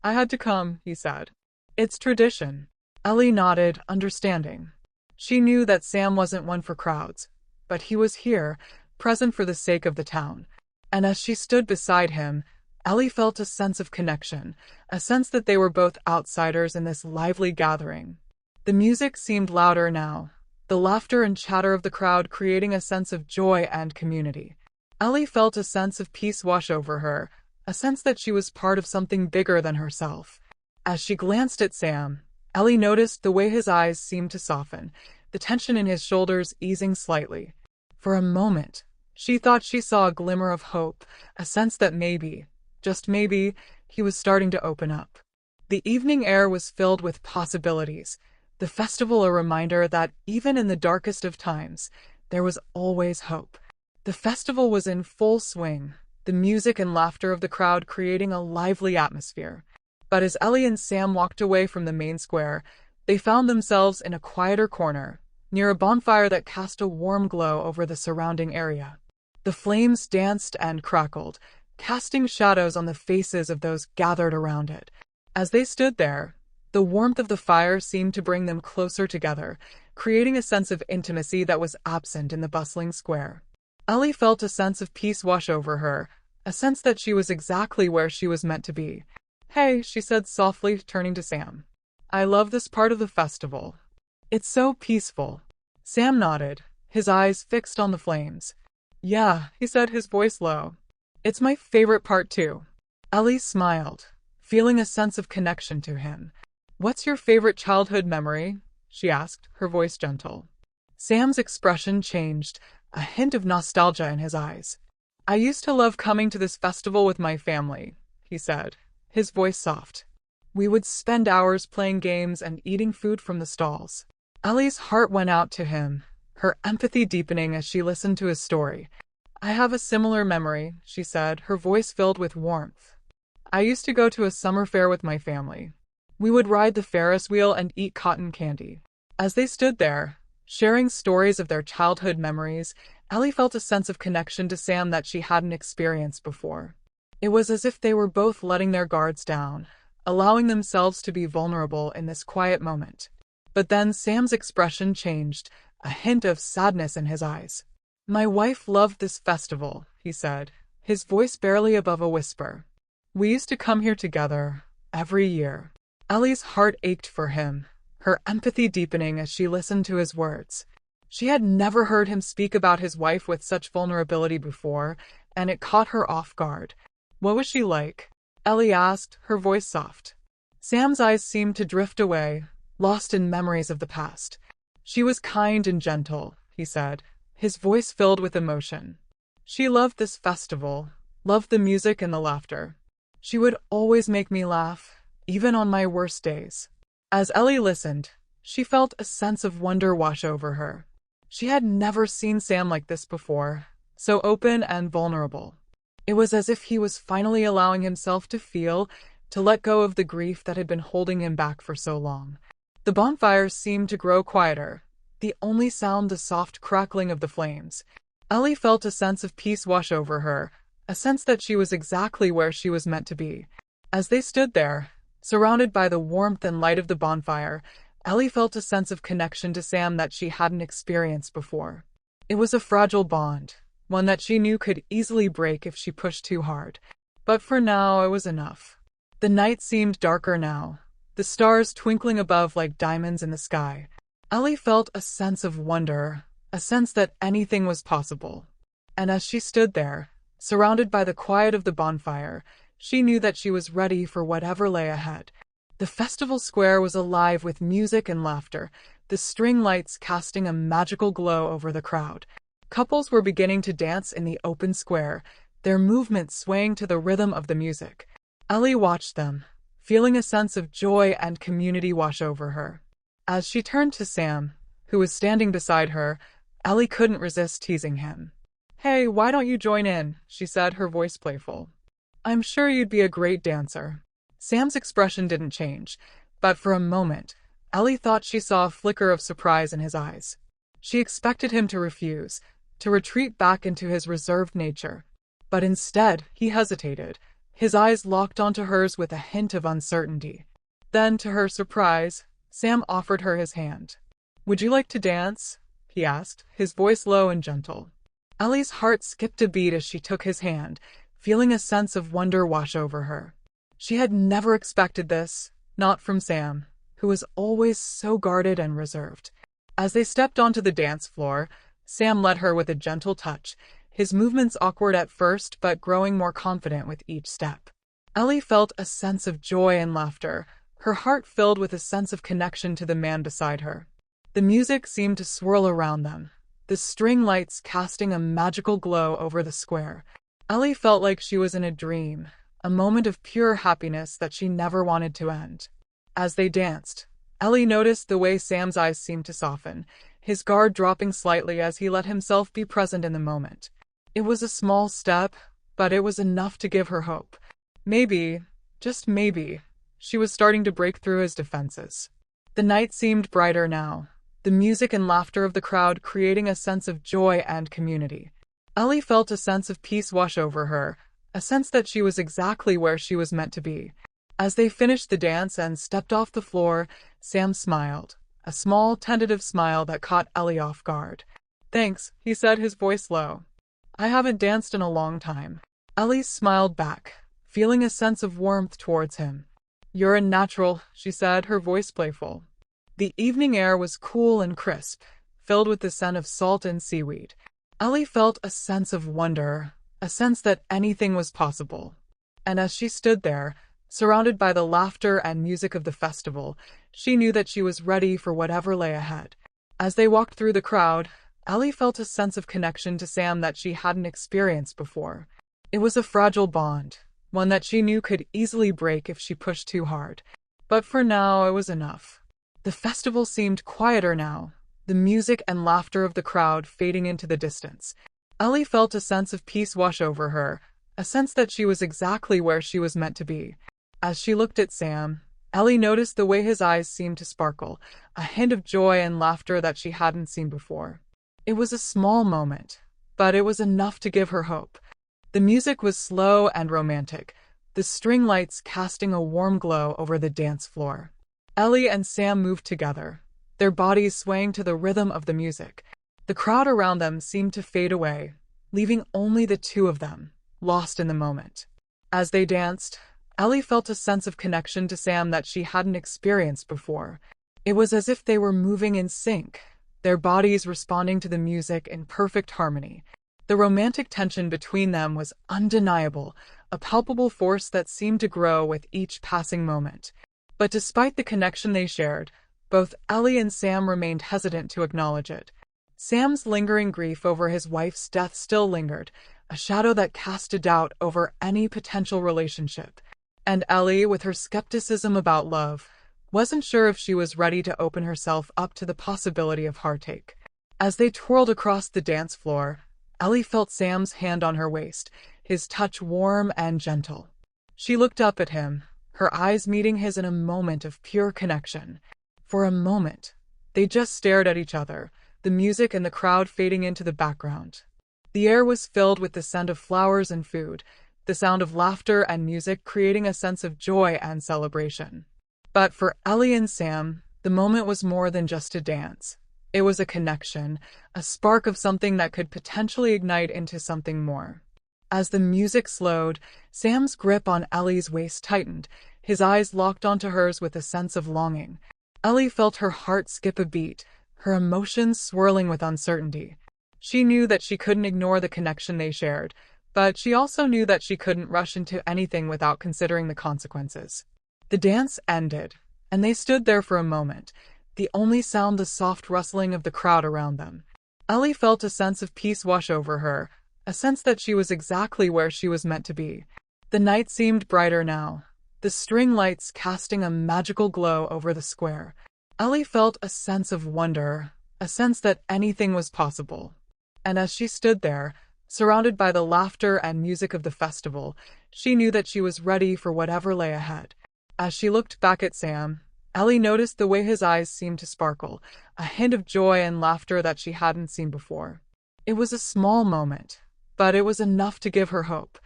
"I had to come," he said. "It's tradition." Ellie nodded, understanding. She knew that Sam wasn't one for crowds, but he was here, present for the sake of the town. And as she stood beside him, Ellie felt a sense of connection, a sense that they were both outsiders in this lively gathering. The music seemed louder now, the laughter and chatter of the crowd creating a sense of joy and community. Ellie felt a sense of peace wash over her, a sense that she was part of something bigger than herself. As she glanced at Sam, Ellie noticed the way his eyes seemed to soften, the tension in his shoulders easing slightly. For a moment, she thought she saw a glimmer of hope, a sense that maybe, just maybe, he was starting to open up. The evening air was filled with possibilities, the festival a reminder that even in the darkest of times, there was always hope. The festival was in full swing, the music and laughter of the crowd creating a lively atmosphere. But as Ellie and Sam walked away from the main square, they found themselves in a quieter corner, near a bonfire that cast a warm glow over the surrounding area. The flames danced and crackled, casting shadows on the faces of those gathered around it. As they stood there, the warmth of the fire seemed to bring them closer together, creating a sense of intimacy that was absent in the bustling square. Ellie felt a sense of peace wash over her, a sense that she was exactly where she was meant to be. "Hey," she said softly, turning to Sam. "I love this part of the festival. It's so peaceful." Sam nodded, his eyes fixed on the flames. "Yeah," he said, his voice low. "It's my favorite part too." Ellie smiled, feeling a sense of connection to him. "What's your favorite childhood memory?" she asked, her voice gentle. Sam's expression changed, a hint of nostalgia in his eyes. "I used to love coming to this festival with my family," he said, his voice soft. "We would spend hours playing games and eating food from the stalls." Ellie's heart went out to him, her empathy deepening as she listened to his story. "I have a similar memory," she said, her voice filled with warmth. "I used to go to a summer fair with my family. We would ride the Ferris wheel and eat cotton candy." As they stood there, sharing stories of their childhood memories, Ellie felt a sense of connection to Sam that she hadn't experienced before. It was as if they were both letting their guards down, allowing themselves to be vulnerable in this quiet moment. But then Sam's expression changed, a hint of sadness in his eyes. "My wife loved this festival," he said, his voice barely above a whisper. "We used to come here together, every year." Ellie's heart ached for him, her empathy deepening as she listened to his words. She had never heard him speak about his wife with such vulnerability before, and it caught her off guard. "What was she like?" Ellie asked, her voice soft. Sam's eyes seemed to drift away, lost in memories of the past. "She was kind and gentle," he said, his voice filled with emotion. "She loved this festival, loved the music and the laughter. She would always make me laugh, even on my worst days." As Ellie listened, she felt a sense of wonder wash over her. She had never seen Sam like this before, so open and vulnerable. It was as if he was finally allowing himself to feel, to let go of the grief that had been holding him back for so long. The bonfire seemed to grow quieter, the only sound the soft crackling of the flames. Ellie felt a sense of peace wash over her, a sense that she was exactly where she was meant to be. As they stood there, surrounded by the warmth and light of the bonfire, Ellie felt a sense of connection to Sam that she hadn't experienced before. It was a fragile bond, one that she knew could easily break if she pushed too hard. But for now, it was enough. The night seemed darker now, the stars twinkling above like diamonds in the sky. Ellie felt a sense of wonder, a sense that anything was possible. And as she stood there, surrounded by the quiet of the bonfire, she knew that she was ready for whatever lay ahead. The festival square was alive with music and laughter, the string lights casting a magical glow over the crowd. Couples were beginning to dance in the open square, their movements swaying to the rhythm of the music. Ellie watched them, feeling a sense of joy and community wash over her. As she turned to Sam, who was standing beside her, Ellie couldn't resist teasing him. "Hey, why don't you join in?" she said, her voice playful. "I'm sure you'd be a great dancer." Sam's expression didn't change, but for a moment, Ellie thought she saw a flicker of surprise in his eyes. She expected him to refuse, to retreat back into his reserved nature. But instead, he hesitated, his eyes locked onto hers with a hint of uncertainty. Then, to her surprise, Sam offered her his hand. "Would you like to dance?" he asked, his voice low and gentle. Ellie's heart skipped a beat as she took his hand, feeling a sense of wonder wash over her. She had never expected this, not from Sam, who was always so guarded and reserved. As they stepped onto the dance floor, Sam led her with a gentle touch, his movements awkward at first but growing more confident with each step. Ellie felt a sense of joy and laughter, her heart filled with a sense of connection to the man beside her. The music seemed to swirl around them, the string lights casting a magical glow over the square. Ellie felt like she was in a dream, a moment of pure happiness that she never wanted to end. As they danced, Ellie noticed the way Sam's eyes seemed to soften, his guard dropping slightly as he let himself be present in the moment. It was a small step, but it was enough to give her hope. Maybe, just maybe, she was starting to break through his defenses. The night seemed brighter now, the music and laughter of the crowd creating a sense of joy and community. Ellie felt a sense of peace wash over her, a sense that she was exactly where she was meant to be. As they finished the dance and stepped off the floor, Sam smiled, a small, tentative smile that caught Ellie off guard. "Thanks," he said, his voice low. "I haven't danced in a long time." Ellie smiled back, feeling a sense of warmth towards him. "You're a natural," she said, her voice playful. The evening air was cool and crisp, filled with the scent of salt and seaweed. Ellie felt a sense of wonder, a sense that anything was possible. And as she stood there, surrounded by the laughter and music of the festival, she knew that she was ready for whatever lay ahead. As they walked through the crowd, Ellie felt a sense of connection to Sam that she hadn't experienced before. It was a fragile bond, one that she knew could easily break if she pushed too hard. But for now, it was enough. The festival seemed quieter now, the music and laughter of the crowd fading into the distance. Ellie felt a sense of peace wash over her, a sense that she was exactly where she was meant to be. As she looked at Sam, Ellie noticed the way his eyes seemed to sparkle, a hint of joy and laughter that she hadn't seen before. It was a small moment, but it was enough to give her hope. The music was slow and romantic, the string lights casting a warm glow over the dance floor. Ellie and Sam moved together, their bodies swaying to the rhythm of the music. The crowd around them seemed to fade away, leaving only the two of them, lost in the moment. As they danced, Ellie felt a sense of connection to Sam that she hadn't experienced before. It was as if they were moving in sync, their bodies responding to the music in perfect harmony. The romantic tension between them was undeniable, a palpable force that seemed to grow with each passing moment. But despite the connection they shared, both Ellie and Sam remained hesitant to acknowledge it. Sam's lingering grief over his wife's death still lingered, a shadow that cast a doubt over any potential relationship. And Ellie, with her skepticism about love, wasn't sure if she was ready to open herself up to the possibility of heartache. As they twirled across the dance floor, Ellie felt Sam's hand on her waist, his touch warm and gentle. She looked up at him, her eyes meeting his in a moment of pure connection. For a moment, they just stared at each other, the music and the crowd fading into the background. The air was filled with the scent of flowers and food, the sound of laughter and music creating a sense of joy and celebration. But for Ellie and Sam, the moment was more than just a dance. It was a connection, a spark of something that could potentially ignite into something more. As the music slowed, Sam's grip on Ellie's waist tightened, his eyes locked onto hers with a sense of longing. Ellie felt her heart skip a beat, her emotions swirling with uncertainty. She knew that she couldn't ignore the connection they shared, but she also knew that she couldn't rush into anything without considering the consequences. The dance ended, and they stood there for a moment, the only sound the soft rustling of the crowd around them. Ellie felt a sense of peace wash over her, a sense that she was exactly where she was meant to be. The night seemed brighter now, the string lights casting a magical glow over the square. Ellie felt a sense of wonder, a sense that anything was possible. And as she stood there, surrounded by the laughter and music of the festival, she knew that she was ready for whatever lay ahead. As she looked back at Sam, Ellie noticed the way his eyes seemed to sparkle, a hint of joy and laughter that she hadn't seen before. It was a small moment, but it was enough to give her hope.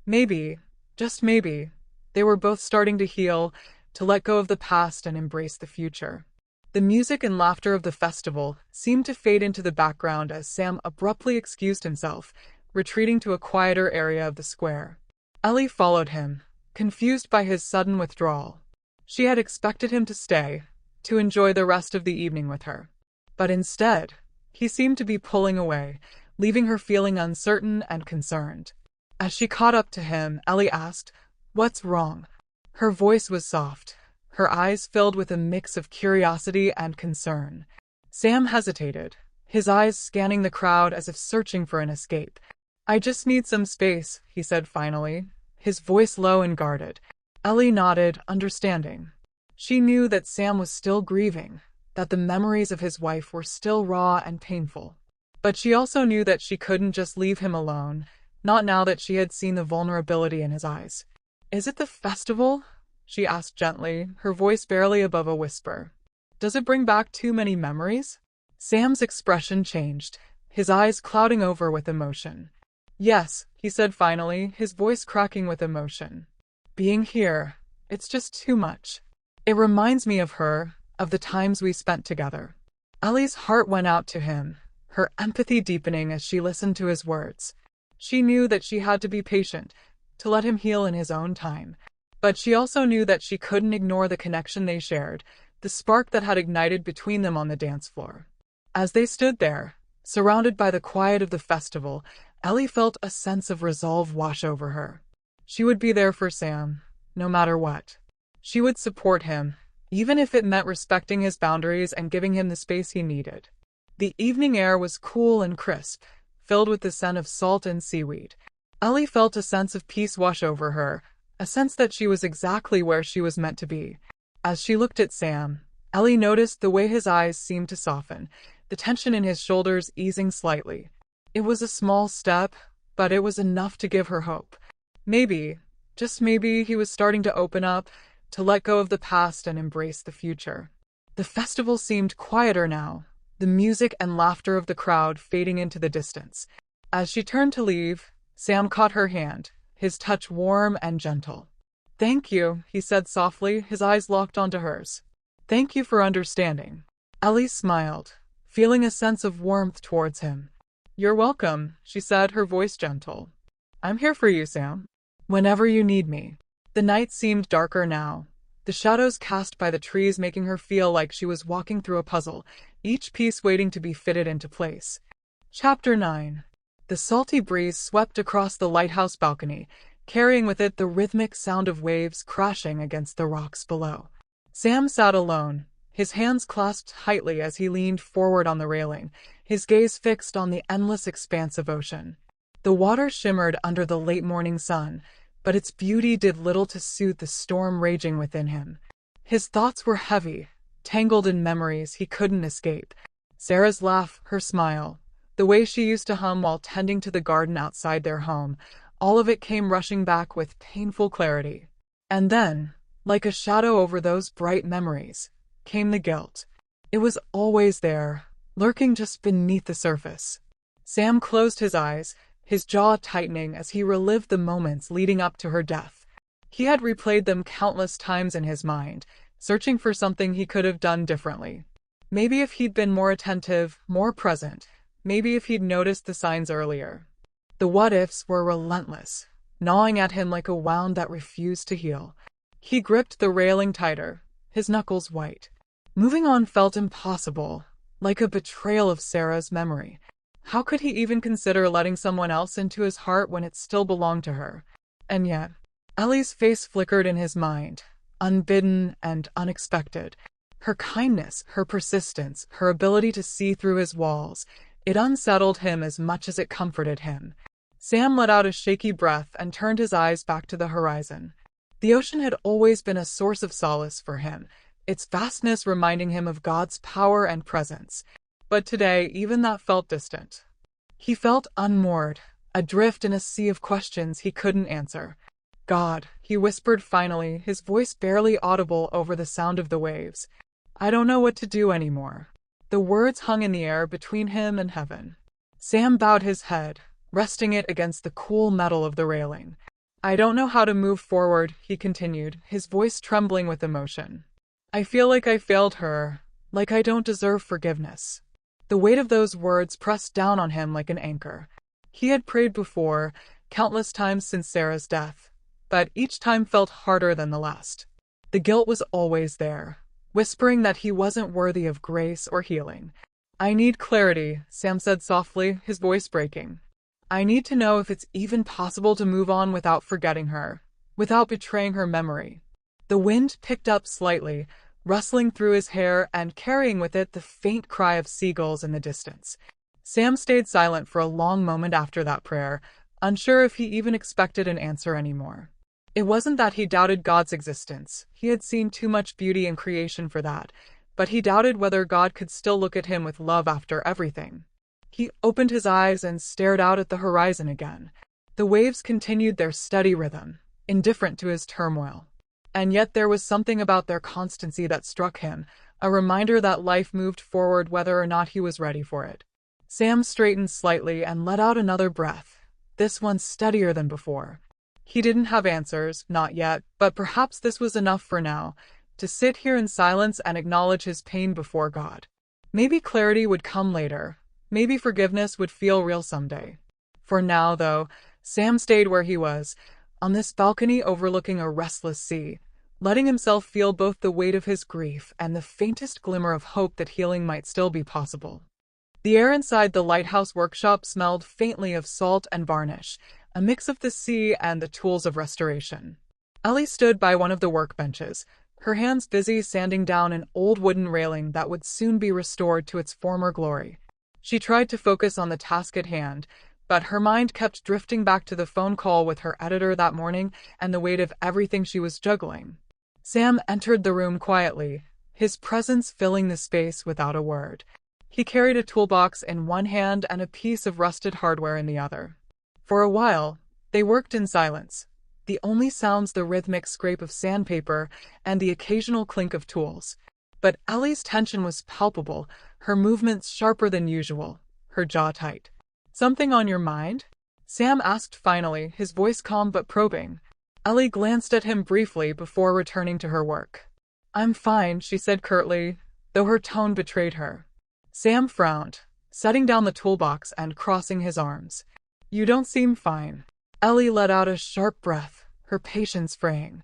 Maybe, just maybe, they were both starting to heal, to let go of the past and embrace the future. The music and laughter of the festival seemed to fade into the background as Sam abruptly excused himself, retreating to a quieter area of the square. Ellie followed him, confused by his sudden withdrawal. She had expected him to stay, to enjoy the rest of the evening with her. But instead, he seemed to be pulling away, leaving her feeling uncertain and concerned. As she caught up to him, Ellie asked, "What's wrong?" Her voice was soft, her eyes filled with a mix of curiosity and concern. Sam hesitated, his eyes scanning the crowd as if searching for an escape. "I just need some space," he said finally, his voice low and guarded. Ellie nodded, understanding. She knew that Sam was still grieving, that the memories of his wife were still raw and painful. But she also knew that she couldn't just leave him alone, not now that she had seen the vulnerability in his eyes. "Is it the festival?" she asked gently, her voice barely above a whisper. "Does it bring back too many memories?" Sam's expression changed, his eyes clouding over with emotion. Yes, he said finally, his voice cracking with emotion. Being here, it's just too much. It reminds me of her, of the times we spent together. Ellie's heart went out to him, her empathy deepening as she listened to his words. She knew that she had to be patient, to let him heal in his own time. But she also knew that she couldn't ignore the connection they shared, the spark that had ignited between them on the dance floor. As they stood there, surrounded by the quiet of the festival, Ellie felt a sense of resolve wash over her. She would be there for Sam, no matter what. She would support him, even if it meant respecting his boundaries and giving him the space he needed. The evening air was cool and crisp, filled with the scent of salt and seaweed. Ellie felt a sense of peace wash over her, a sense that she was exactly where she was meant to be. As she looked at Sam, Ellie noticed the way his eyes seemed to soften, the tension in his shoulders easing slightly. It was a small step, but it was enough to give her hope. Maybe, just maybe, he was starting to open up, to let go of the past and embrace the future. The festival seemed quieter now, the music and laughter of the crowd fading into the distance. As she turned to leave, Sam caught her hand, his touch warm and gentle. "Thank you," he said softly, his eyes locked onto hers. "Thank you for understanding." Ellie smiled, feeling a sense of warmth towards him. "You're welcome," she said, her voice gentle. "I'm here for you, Sam. Whenever you need me." The night seemed darker now, the shadows cast by the trees making her feel like she was walking through a puzzle, each piece waiting to be fitted into place. Chapter 9. The salty breeze swept across the lighthouse balcony, carrying with it the rhythmic sound of waves crashing against the rocks below. Sam sat alone, his hands clasped tightly as he leaned forward on the railing, his gaze fixed on the endless expanse of ocean. The water shimmered under the late morning sun, but its beauty did little to soothe the storm raging within him. His thoughts were heavy, tangled in memories he couldn't escape. Sarah's laugh, her smile, the way she used to hum while tending to the garden outside their home, all of it came rushing back with painful clarity. And then, like a shadow over those bright memories, came the guilt. It was always there, lurking just beneath the surface. Sam closed his eyes, his jaw tightening as he relived the moments leading up to her death. He had replayed them countless times in his mind, searching for something he could have done differently. Maybe if he'd been more attentive, more present, maybe if he'd noticed the signs earlier. The what-ifs were relentless, gnawing at him like a wound that refused to heal. He gripped the railing tighter, his knuckles white. Moving on felt impossible, like a betrayal of Sarah's memory. How could he even consider letting someone else into his heart when it still belonged to her? And yet, Ellie's face flickered in his mind, unbidden and unexpected. Her kindness, her persistence, her ability to see through his walls, it unsettled him as much as it comforted him. Sam let out a shaky breath and turned his eyes back to the horizon. The ocean had always been a source of solace for him, its vastness reminding him of God's power and presence. But today, even that felt distant. He felt unmoored, adrift in a sea of questions he couldn't answer. "God," he whispered finally, his voice barely audible over the sound of the waves. "I don't know what to do anymore." The words hung in the air between him and heaven. Sam bowed his head, resting it against the cool metal of the railing. "I don't know how to move forward," he continued, his voice trembling with emotion. "I feel like I failed her, like I don't deserve forgiveness." The weight of those words pressed down on him like an anchor. He had prayed before, countless times since Sarah's death, but each time felt harder than the last. The guilt was always there, whispering that he wasn't worthy of grace or healing. "I need clarity," Sam said softly, his voice breaking. "I need to know if it's even possible to move on without forgetting her, without betraying her memory." The wind picked up slightly, rustling through his hair and carrying with it the faint cry of seagulls in the distance. Sam stayed silent for a long moment after that prayer, unsure if he even expected an answer anymore. It wasn't that he doubted God's existence. He had seen too much beauty in creation for that, but he doubted whether God could still look at him with love after everything. He opened his eyes and stared out at the horizon again. The waves continued their steady rhythm, indifferent to his turmoil. And yet there was something about their constancy that struck him, a reminder that life moved forward whether or not he was ready for it. Sam straightened slightly and let out another breath, this one steadier than before. He didn't have answers, not yet, but perhaps this was enough for now, to sit here in silence and acknowledge his pain before God. Maybe clarity would come later. Maybe forgiveness would feel real someday. For now, though, Sam stayed where he was, on this balcony overlooking a restless sea, letting himself feel both the weight of his grief and the faintest glimmer of hope that healing might still be possible. The air inside the Lighthouse workshop smelled faintly of salt and varnish, a mix of the sea and the tools of restoration. Ellie stood by one of the workbenches, her hands busy sanding down an old wooden railing that would soon be restored to its former glory. She tried to focus on the task at hand, but her mind kept drifting back to the phone call with her editor that morning and the weight of everything she was juggling. Sam entered the room quietly, his presence filling the space without a word. He carried a toolbox in one hand and a piece of rusted hardware in the other. For a while, they worked in silence, the only sounds the rhythmic scrape of sandpaper and the occasional clink of tools. But Ellie's tension was palpable, her movements sharper than usual, her jaw tight. "Something on your mind?" Sam asked finally, his voice calm but probing. Ellie glanced at him briefly before returning to her work. "I'm fine," she said curtly, though her tone betrayed her. Sam frowned, setting down the toolbox and crossing his arms. "You don't seem fine." Ellie let out a sharp breath, her patience fraying.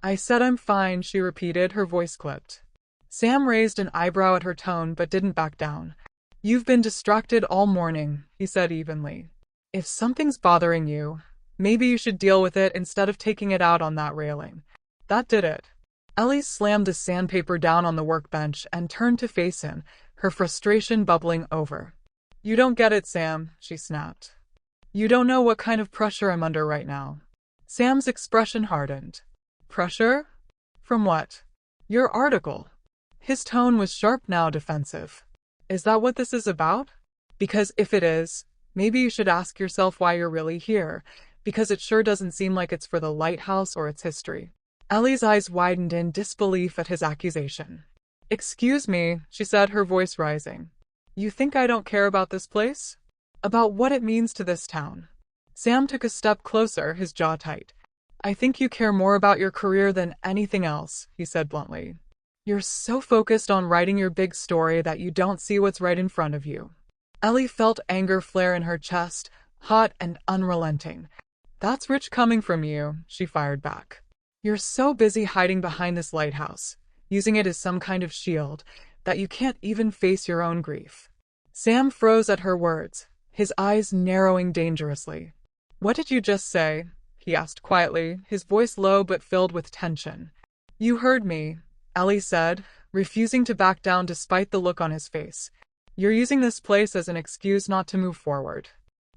"I said I'm fine," she repeated, her voice clipped. Sam raised an eyebrow at her tone but didn't back down. "You've been distracted all morning," he said evenly. "If something's bothering you, maybe you should deal with it instead of taking it out on that railing." That did it. Ellie slammed the sandpaper down on the workbench and turned to face him, her frustration bubbling over. "You don't get it, Sam," she snapped. "You don't know what kind of pressure I'm under right now." Sam's expression hardened. "Pressure? From what?" "Your article." His tone was sharp now, defensive. "Is that what this is about? Because if it is, maybe you should ask yourself why you're really here, because it sure doesn't seem like it's for the Lighthouse or its history." Ellie's eyes widened in disbelief at his accusation. "Excuse me," she said, her voice rising. "You think I don't care about this place? About what it means to this town?" Sam took a step closer, his jaw tight. "I think you care more about your career than anything else," he said bluntly. "You're so focused on writing your big story that you don't see what's right in front of you." Ellie felt anger flare in her chest, hot and unrelenting. "That's rich coming from you," she fired back. "You're so busy hiding behind this lighthouse, using it as some kind of shield, that you can't even face your own grief." Sam froze at her words, his eyes narrowing dangerously. "What did you just say?" he asked quietly, his voice low but filled with tension. "You heard me," Ellie said, refusing to back down despite the look on his face. "You're using this place as an excuse not to move forward.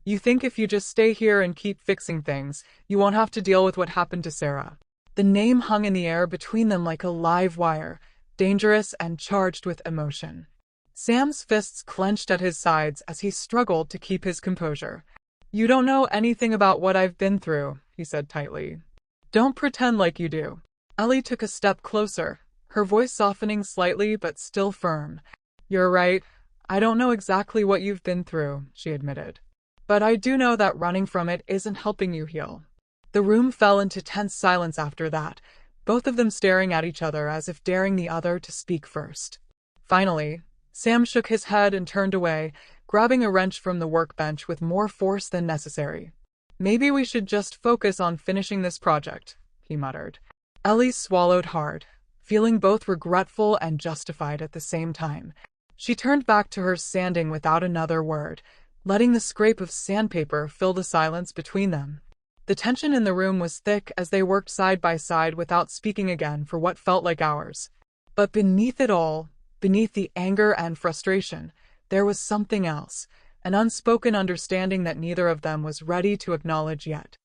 You think if you just stay here and keep fixing things, you won't have to deal with what happened to Sarah." The name hung in the air between them like a live wire, dangerous and charged with emotion. Sam's fists clenched at his sides as he struggled to keep his composure. "You don't know anything about what I've been through," he said tightly. "Don't pretend like you do." Ellie took a step closer, her voice softening slightly but still firm. "You're right. I don't know exactly what you've been through," she admitted. "But I do know that running from it isn't helping you heal." The room fell into tense silence after that, both of them staring at each other as if daring the other to speak first. Finally, Sam shook his head and turned away, grabbing a wrench from the workbench with more force than necessary. "Maybe we should just focus on finishing this project," he muttered. Ellie swallowed hard, feeling both regretful and justified at the same time. She turned back to her sanding without another word, letting the scrape of sandpaper fill the silence between them. The tension in the room was thick as they worked side by side without speaking again for what felt like hours. But beneath it all, beneath the anger and frustration, there was something else, an unspoken understanding that neither of them was ready to acknowledge yet.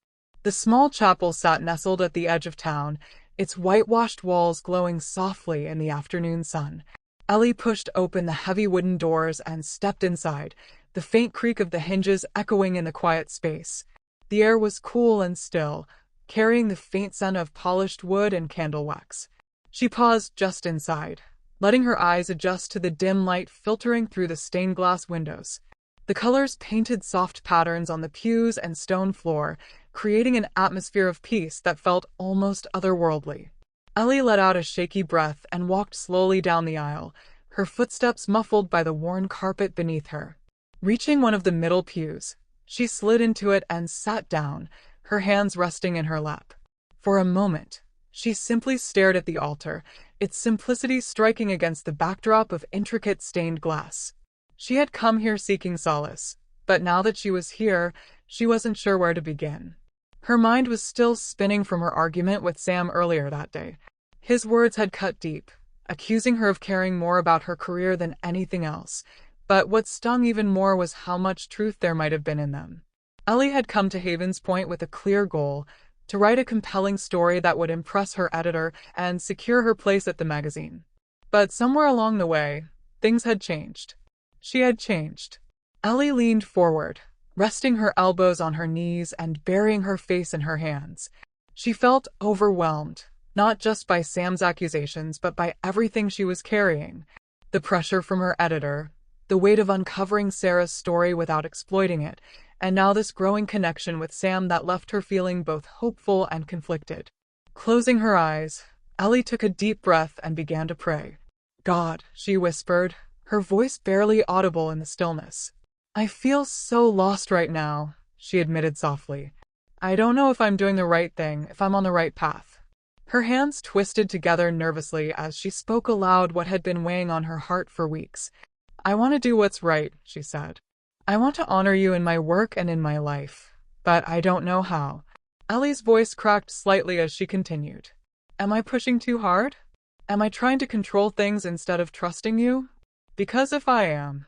The small chapel sat nestled at the edge of town, its whitewashed walls glowing softly in the afternoon sun. Ellie pushed open the heavy wooden doors and stepped inside, the faint creak of the hinges echoing in the quiet space. The air was cool and still, carrying the faint scent of polished wood and candle wax. She paused just inside, letting her eyes adjust to the dim light filtering through the stained glass windows. The colors painted soft patterns on the pews and stone floor, creating an atmosphere of peace that felt almost otherworldly. Ellie let out a shaky breath and walked slowly down the aisle, her footsteps muffled by the worn carpet beneath her. Reaching one of the middle pews, she slid into it and sat down, her hands resting in her lap. For a moment, she simply stared at the altar, its simplicity striking against the backdrop of intricate stained glass. She had come here seeking solace, but now that she was here, she wasn't sure where to begin. Her mind was still spinning from her argument with Sam earlier that day. His words had cut deep, accusing her of caring more about her career than anything else, but what stung even more was how much truth there might have been in them. Ellie had come to Havens Point with a clear goal: to write a compelling story that would impress her editor and secure her place at the magazine. But somewhere along the way, things had changed. She had changed. Ellie leaned forward, resting her elbows on her knees and burying her face in her hands. She felt overwhelmed, not just by Sam's accusations, but by everything she was carrying. The pressure from her editor, the weight of uncovering Sarah's story without exploiting it, and now this growing connection with Sam that left her feeling both hopeful and conflicted. Closing her eyes, Ellie took a deep breath and began to pray. "God," she whispered, her voice barely audible in the stillness. "I feel so lost right now," she admitted softly. "I don't know if I'm doing the right thing, if I'm on the right path." Her hands twisted together nervously as she spoke aloud what had been weighing on her heart for weeks. "I want to do what's right," she said. "I want to honor you in my work and in my life, but I don't know how." Ellie's voice cracked slightly as she continued. "Am I pushing too hard? Am I trying to control things instead of trusting you? Because if I am,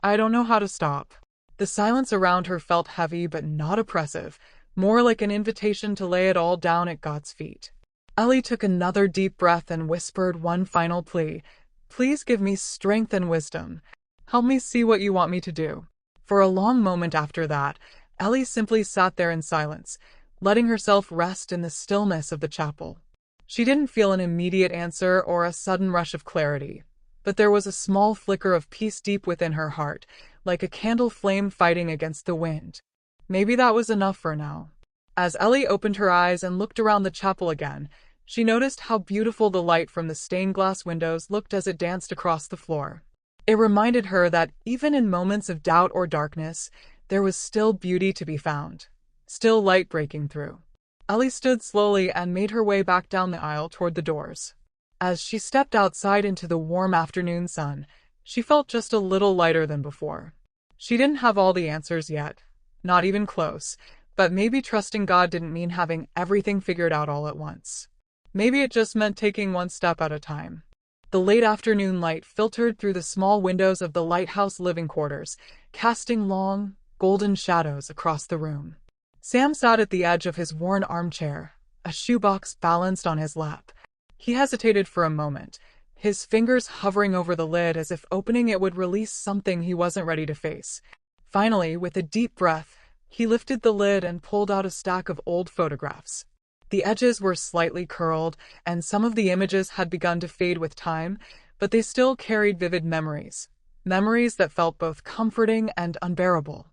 I don't know how to stop." The silence around her felt heavy but not oppressive, more like an invitation to lay it all down at God's feet. Ellie took another deep breath and whispered one final plea: "Please give me strength and wisdom. Help me see what you want me to do." For a long moment after that, Ellie simply sat there in silence, letting herself rest in the stillness of the chapel. She didn't feel an immediate answer or a sudden rush of clarity, but there was a small flicker of peace deep within her heart, like a candle flame fighting against the wind. Maybe that was enough for now. As Ellie opened her eyes and looked around the chapel again, she noticed how beautiful the light from the stained glass windows looked as it danced across the floor. It reminded her that even in moments of doubt or darkness, there was still beauty to be found, still light breaking through. Ellie stood slowly and made her way back down the aisle toward the doors. As she stepped outside into the warm afternoon sun, she felt just a little lighter than before. She didn't have all the answers yet, not even close, but maybe trusting God didn't mean having everything figured out all at once. Maybe it just meant taking one step at a time. The late afternoon light filtered through the small windows of the Lighthouse living quarters, casting long, golden shadows across the room. Sam sat at the edge of his worn armchair, a shoebox balanced on his lap. He hesitated for a moment, his fingers hovering over the lid as if opening it would release something he wasn't ready to face. Finally, with a deep breath, he lifted the lid and pulled out a stack of old photographs. The edges were slightly curled, and some of the images had begun to fade with time, but they still carried vivid memories. Memories that felt both comforting and unbearable.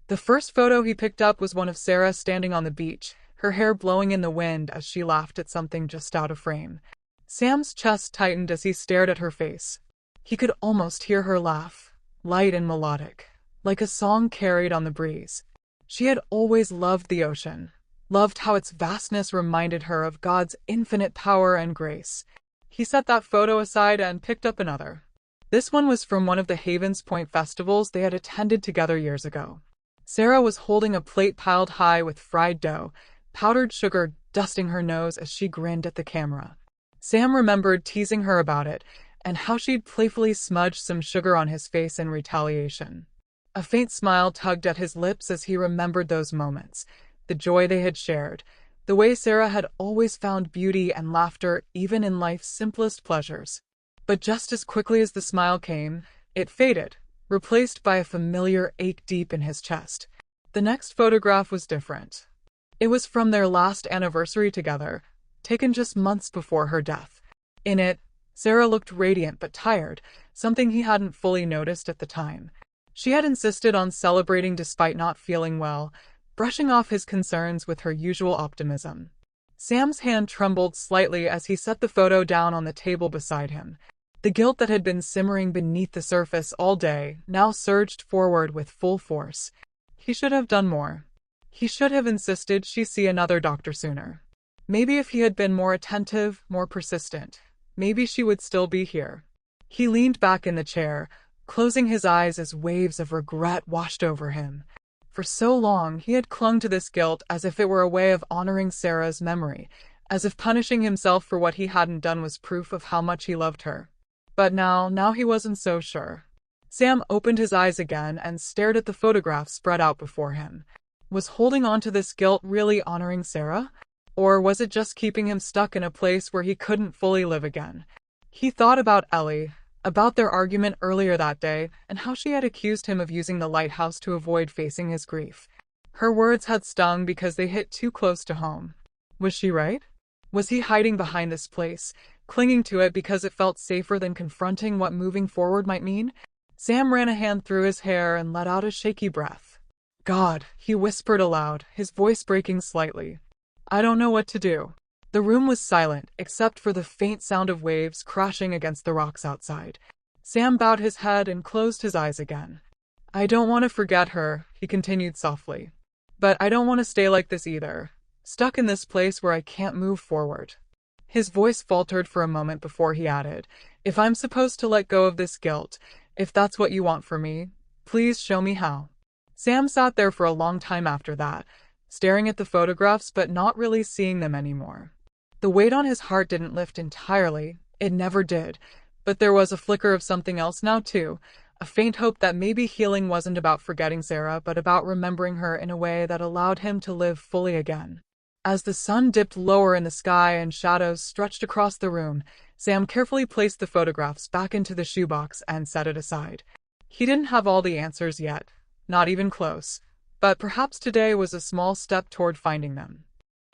The first photo he picked up was one of Sarah standing on the beach, her hair blowing in the wind as she laughed at something just out of frame. Sam's chest tightened as he stared at her face. He could almost hear her laugh, light and melodic, like a song carried on the breeze. She had always loved the ocean, loved how its vastness reminded her of God's infinite power and grace. He set that photo aside and picked up another. This one was from one of the Havens Point festivals they had attended together years ago. Sarah was holding a plate piled high with fried dough, powdered sugar dusting her nose as she grinned at the camera. Sam remembered teasing her about it, and how she'd playfully smudged some sugar on his face in retaliation. A faint smile tugged at his lips as he remembered those moments, the joy they had shared, the way Sarah had always found beauty and laughter even in life's simplest pleasures. But just as quickly as the smile came, it faded, replaced by a familiar ache deep in his chest. The next photograph was different. It was from their last anniversary together, taken just months before her death. In it, Sarah looked radiant but tired, something he hadn't fully noticed at the time. She had insisted on celebrating despite not feeling well, brushing off his concerns with her usual optimism. Sam's hand trembled slightly as he set the photo down on the table beside him. The guilt that had been simmering beneath the surface all day now surged forward with full force. He should have done more. He should have insisted she see another doctor sooner. Maybe if he had been more attentive, more persistent, maybe she would still be here. He leaned back in the chair, closing his eyes as waves of regret washed over him. For so long, he had clung to this guilt as if it were a way of honoring Sarah's memory, as if punishing himself for what he hadn't done was proof of how much he loved her. But now he wasn't so sure. Sam opened his eyes again and stared at the photograph spread out before him. Was holding on to this guilt really honoring Sarah? Or was it just keeping him stuck in a place where he couldn't fully live again? He thought about Ellie, about their argument earlier that day, and how she had accused him of using the lighthouse to avoid facing his grief. Her words had stung because they hit too close to home. Was she right? Was he hiding behind this place, clinging to it because it felt safer than confronting what moving forward might mean? Sam ran a hand through his hair and let out a shaky breath. God, he whispered aloud, his voice breaking slightly. I don't know what to do. The room was silent, except for the faint sound of waves crashing against the rocks outside. Sam bowed his head and closed his eyes again. I don't want to forget her, he continued softly. But I don't want to stay like this either, stuck in this place where I can't move forward. His voice faltered for a moment before he added, if I'm supposed to let go of this guilt, if that's what you want for me, please show me how. Sam sat there for a long time after that, staring at the photographs but not really seeing them anymore. The weight on his heart didn't lift entirely, it never did, but there was a flicker of something else now too, a faint hope that maybe healing wasn't about forgetting Sarah but about remembering her in a way that allowed him to live fully again. As the sun dipped lower in the sky and shadows stretched across the room, Sam carefully placed the photographs back into the shoebox and set it aside. He didn't have all the answers yet, not even close, but perhaps today was a small step toward finding them.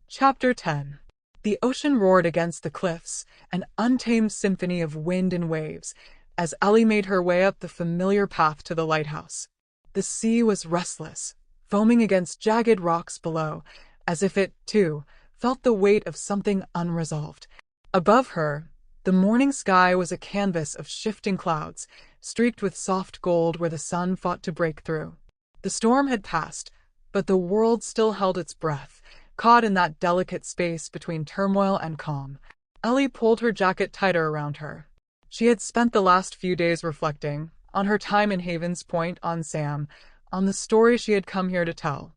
Chapter 10. The ocean roared against the cliffs, an untamed symphony of wind and waves, as Ellie made her way up the familiar path to the lighthouse. The sea was restless, foaming against jagged rocks below, as if it, too, felt the weight of something unresolved. Above her, the morning sky was a canvas of shifting clouds, streaked with soft gold where the sun fought to break through. The storm had passed, but the world still held its breath, caught in that delicate space between turmoil and calm. Ellie pulled her jacket tighter around her. She had spent the last few days reflecting, on her time in Havens Point, on Sam, on the story she had come here to tell.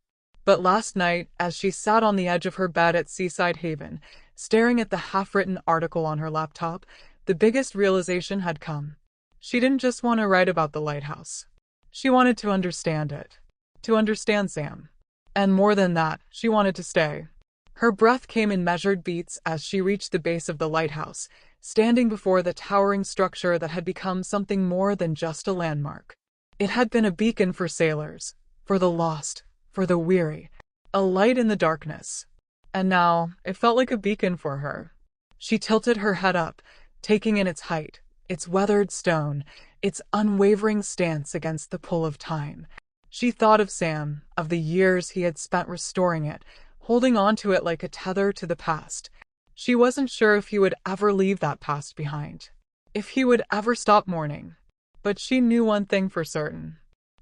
But last night, as she sat on the edge of her bed at Seaside Haven, staring at the half-written article on her laptop, the biggest realization had come. She didn't just want to write about the lighthouse. She wanted to understand it. To understand Sam. And more than that, she wanted to stay. Her breath came in measured beats as she reached the base of the lighthouse, standing before the towering structure that had become something more than just a landmark. It had been a beacon for sailors, for the lost, for the weary, a light in the darkness. And now, it felt like a beacon for her. She tilted her head up, taking in its height, its weathered stone, its unwavering stance against the pull of time. She thought of Sam, of the years he had spent restoring it, holding on to it like a tether to the past. She wasn't sure if he would ever leave that past behind, if he would ever stop mourning. But she knew one thing for certain.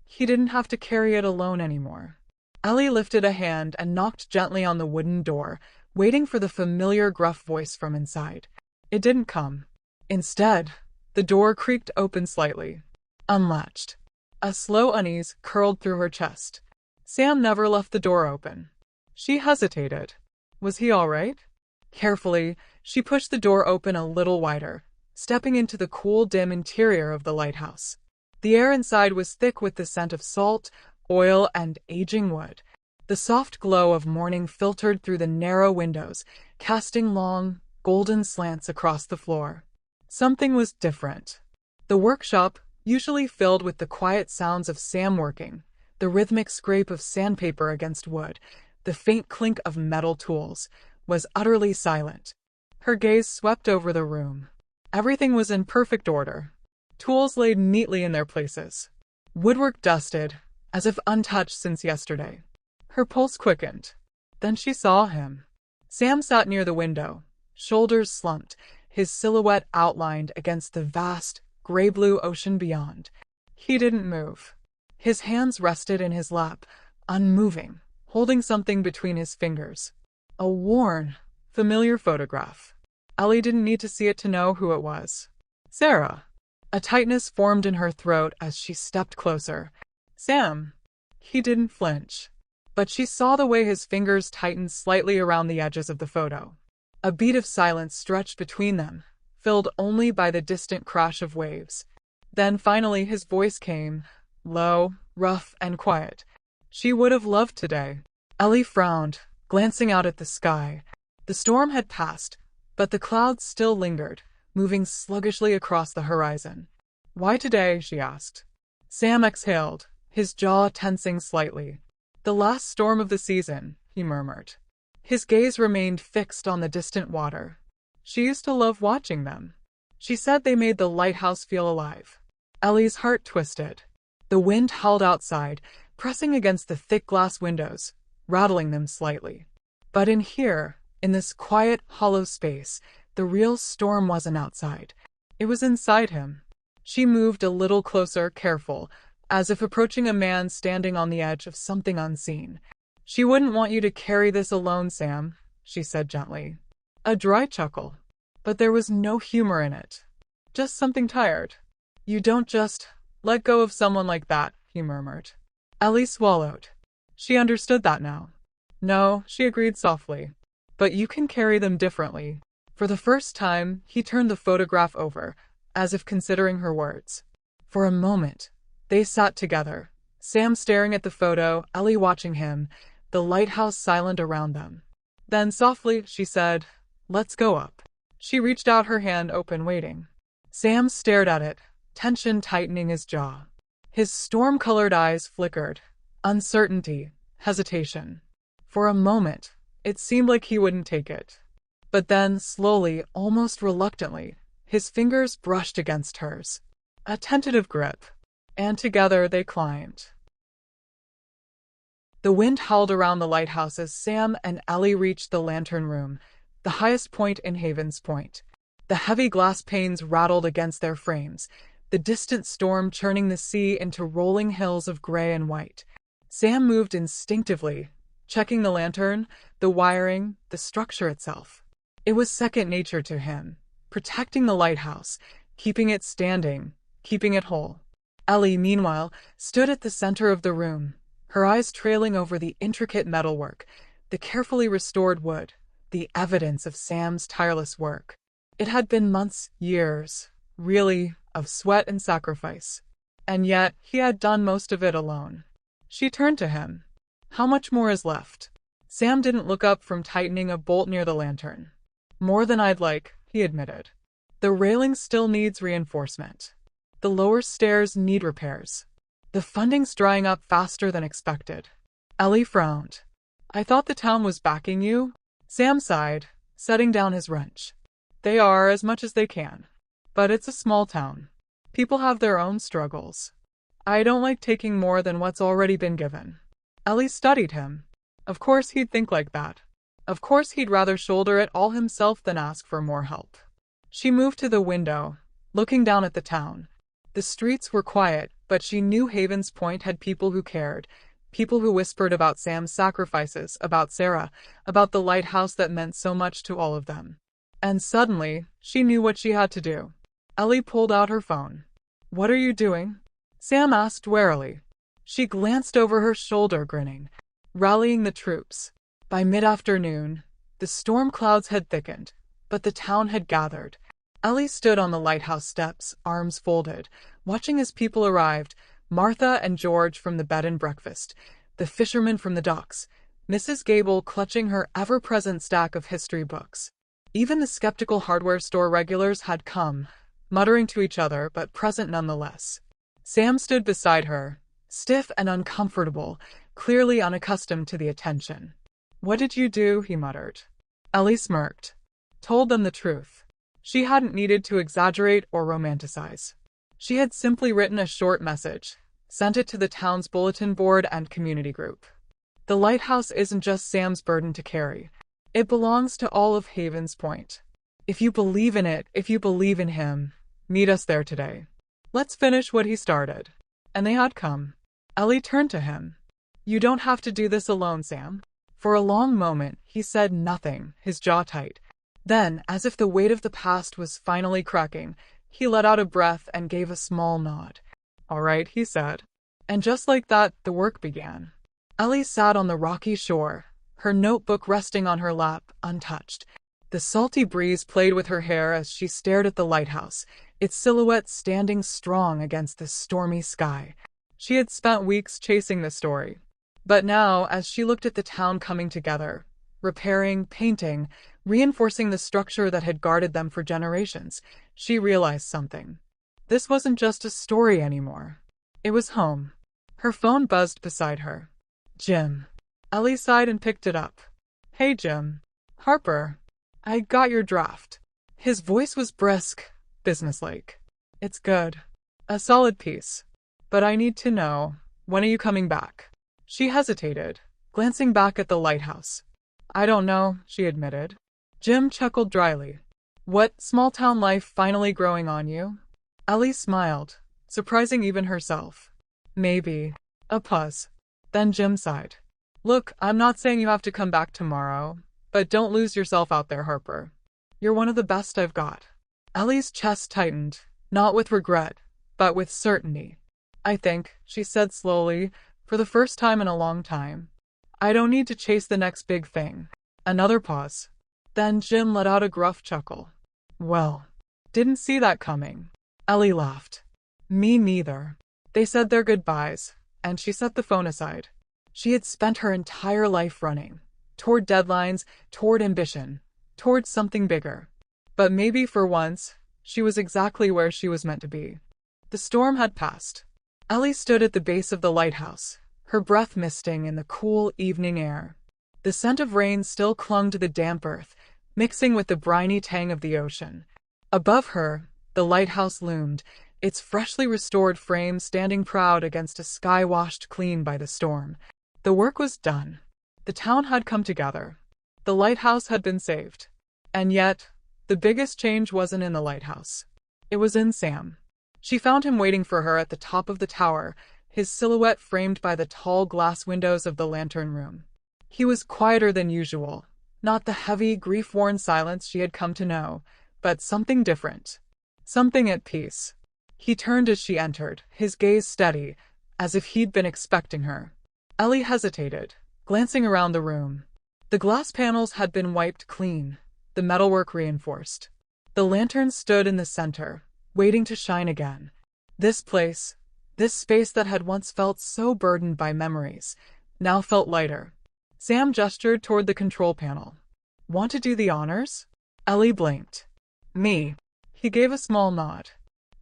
He didn't have to carry it alone anymore. Ellie lifted a hand and knocked gently on the wooden door, waiting for the familiar gruff voice from inside. It didn't come. Instead, the door creaked open slightly, unlatched. A slow unease curled through her chest. Sam never left the door open. She hesitated. Was he all right? Carefully, she pushed the door open a little wider, stepping into the cool, dim interior of the lighthouse. The air inside was thick with the scent of salt, oil, and aging wood. The soft glow of morning filtered through the narrow windows, casting long, golden slants across the floor. Something was different. The workshop, usually filled with the quiet sounds of Sam working, the rhythmic scrape of sandpaper against wood, the faint clink of metal tools, was utterly silent. Her gaze swept over the room. Everything was in perfect order. Tools laid neatly in their places. woodwork dusted, as if untouched since yesterday. Her pulse quickened. Then she saw him. Sam sat near the window, shoulders slumped, his silhouette outlined against the vast, gray-blue ocean beyond. He didn't move. His hands rested in his lap, unmoving, holding something between his fingers. A worn, familiar photograph. Ellie didn't need to see it to know who it was. Sarah. A tightness formed in her throat as she stepped closer. Sam. He didn't flinch. But she saw the way his fingers tightened slightly around the edges of the photo. A beat of silence stretched between them, filled only by the distant crash of waves. Then finally his voice came, low, rough, and quiet. She would have loved today. Ellie frowned, glancing out at the sky. The storm had passed, but the clouds still lingered, moving sluggishly across the horizon. Why today? She asked. Sam exhaled, his jaw tensing slightly. The last storm of the season, he murmured. His gaze remained fixed on the distant water. She used to love watching them. She said they made the lighthouse feel alive. Ellie's heart twisted. The wind howled outside, pressing against the thick glass windows, rattling them slightly. But in here, in this quiet, hollow space, the real storm wasn't outside. It was inside him. She moved a little closer, careful, as if approaching a man standing on the edge of something unseen. She wouldn't want you to carry this alone, Sam, she said gently. A dry chuckle. But there was no humor in it. Just something tired. You don't just let go of someone like that, he murmured. Ellie swallowed. She understood that now. No, she agreed softly. But you can carry them differently. For the first time, he turned the photograph over, as if considering her words. For a moment, they sat together, Sam staring at the photo, Ellie watching him, the lighthouse silent around them. Then softly, she said, "Let's go up." She reached out her hand open, waiting. Sam stared at it, tension tightening his jaw. His storm-colored eyes flickered. Uncertainty, hesitation. For a moment, it seemed like he wouldn't take it. But then, slowly, almost reluctantly, his fingers brushed against hers. A tentative grip. And together they climbed. The wind howled around the lighthouse as Sam and Ellie reached the lantern room, the highest point in Havens Point. The heavy glass panes rattled against their frames, the distant storm churning the sea into rolling hills of gray and white. Sam moved instinctively, checking the lantern, the wiring, the structure itself. It was second nature to him, protecting the lighthouse, keeping it standing, keeping it whole. Ellie, meanwhile, stood at the center of the room, her eyes trailing over the intricate metalwork, the carefully restored wood, the evidence of Sam's tireless work. It had been months, years, really, of sweat and sacrifice. And yet, he had done most of it alone. She turned to him. How much more is left? Sam didn't look up from tightening a bolt near the lantern. More than I'd like, he admitted. The railing still needs reinforcement. The lower stairs need repairs. The funding's drying up faster than expected. Ellie frowned. I thought the town was backing you? Sam sighed, setting down his wrench. They are, as much as they can. But it's a small town. People have their own struggles. I don't like taking more than what's already been given. Ellie studied him. Of course he'd think like that. Of course he'd rather shoulder it all himself than ask for more help. She moved to the window, looking down at the town. The streets were quiet, but she knew Havens Point had people who cared, people who whispered about Sam's sacrifices, about Sarah, about the lighthouse that meant so much to all of them. And suddenly, she knew what she had to do. Ellie pulled out her phone. What are you doing? Sam asked warily. She glanced over her shoulder, grinning. Rallying the troops. By mid-afternoon, the storm clouds had thickened, but the town had gathered. Ellie stood on the lighthouse steps, arms folded, watching as people arrived, Martha and George from the bed and breakfast, the fishermen from the docks, Mrs. Gable clutching her ever-present stack of history books. Even the skeptical hardware store regulars had come, muttering to each other but present nonetheless. Sam stood beside her, stiff and uncomfortable, clearly unaccustomed to the attention. What did you do? He muttered. Ellie smirked. Told them the truth. She hadn't needed to exaggerate or romanticize. She had simply written a short message, sent it to the town's bulletin board and community group. The lighthouse isn't just Sam's burden to carry. It belongs to all of Havens Point. If you believe in it, if you believe in him, meet us there today. Let's finish what he started. And they had come. Ellie turned to him. You don't have to do this alone, Sam. For a long moment, he said nothing, his jaw tight. Then, as if the weight of the past was finally cracking, he let out a breath and gave a small nod. All right, he said. And just like that, the work began. Ellie sat on the rocky shore, her notebook resting on her lap, untouched. The salty breeze played with her hair as she stared at the lighthouse, its silhouette standing strong against the stormy sky. She had spent weeks chasing the story. But now, as she looked at the town coming together, repairing, painting, reinforcing the structure that had guarded them for generations, she realized something. This wasn't just a story anymore. It was home. Her phone buzzed beside her. Jim. Ellie sighed and picked it up. Hey, Jim. Harper. I got your draft. His voice was brisk, businesslike. It's good. A solid piece. But I need to know, when are you coming back? She hesitated, glancing back at the lighthouse. I don't know, she admitted. Jim chuckled dryly. What, small-town life finally growing on you? Ellie smiled, surprising even herself. Maybe. A pause. Then Jim sighed. Look, I'm not saying you have to come back tomorrow, but don't lose yourself out there, Harper. You're one of the best I've got. Ellie's chest tightened, not with regret, but with certainty. I think, she said slowly, for the first time in a long time. I don't need to chase the next big thing. Another pause. Then Jim let out a gruff chuckle. Well, didn't see that coming. Ellie laughed. Me neither. They said their goodbyes, and she set the phone aside. She had spent her entire life running, toward deadlines, toward ambition, toward something bigger. But maybe for once, she was exactly where she was meant to be. The storm had passed. Ellie stood at the base of the lighthouse, her breath misting in the cool evening air. The scent of rain still clung to the damp earth, mixing with the briny tang of the ocean. Above her, the lighthouse loomed, its freshly restored frame standing proud against a sky washed clean by the storm. The work was done. The town had come together. The lighthouse had been saved. And yet, the biggest change wasn't in the lighthouse. It was in Sam. She found him waiting for her at the top of the tower, his silhouette framed by the tall glass windows of the lantern room. He was quieter than usual, not the heavy, grief-worn silence she had come to know, but something different. Something at peace. He turned as she entered, his gaze steady, as if he'd been expecting her. Ellie hesitated, glancing around the room. The glass panels had been wiped clean, the metalwork reinforced. The lantern stood in the center, waiting to shine again. This place, this space that had once felt so burdened by memories, now felt lighter. Sam gestured toward the control panel. Want to do the honors? Ellie blinked. Me. He gave a small nod.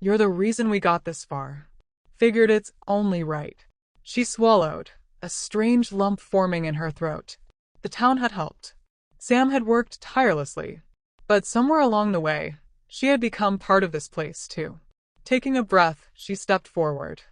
You're the reason we got this far. Figured it's only right. She swallowed, a strange lump forming in her throat. The town had helped. Sam had worked tirelessly. But somewhere along the way, she had become part of this place, too. Taking a breath, she stepped forward.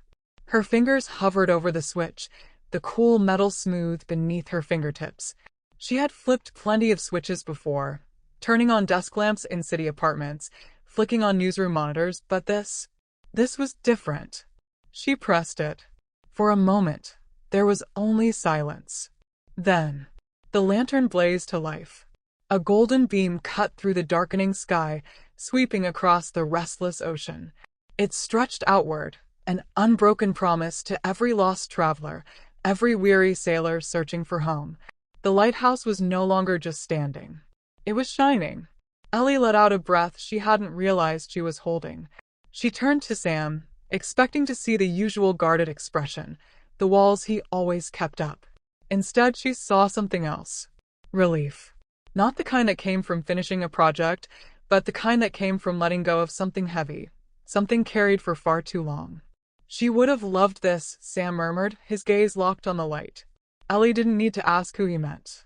Her fingers hovered over the switch, the cool metal smooth beneath her fingertips. She had flipped plenty of switches before, turning on desk lamps in city apartments, flicking on newsroom monitors, but this was different. She pressed it. For a moment, there was only silence. Then, the lantern blazed to life. A golden beam cut through the darkening sky, sweeping across the restless ocean. It stretched outward, an unbroken promise to every lost traveler, every weary sailor searching for home. The lighthouse was no longer just standing. It was shining. Ellie let out a breath she hadn't realized she was holding. She turned to Sam, expecting to see the usual guarded expression, the walls he always kept up. Instead, she saw something else. Relief. Not the kind that came from finishing a project, but the kind that came from letting go of something heavy, something carried for far too long. She would have loved this, Sam murmured, his gaze locked on the light. Ellie didn't need to ask who he meant.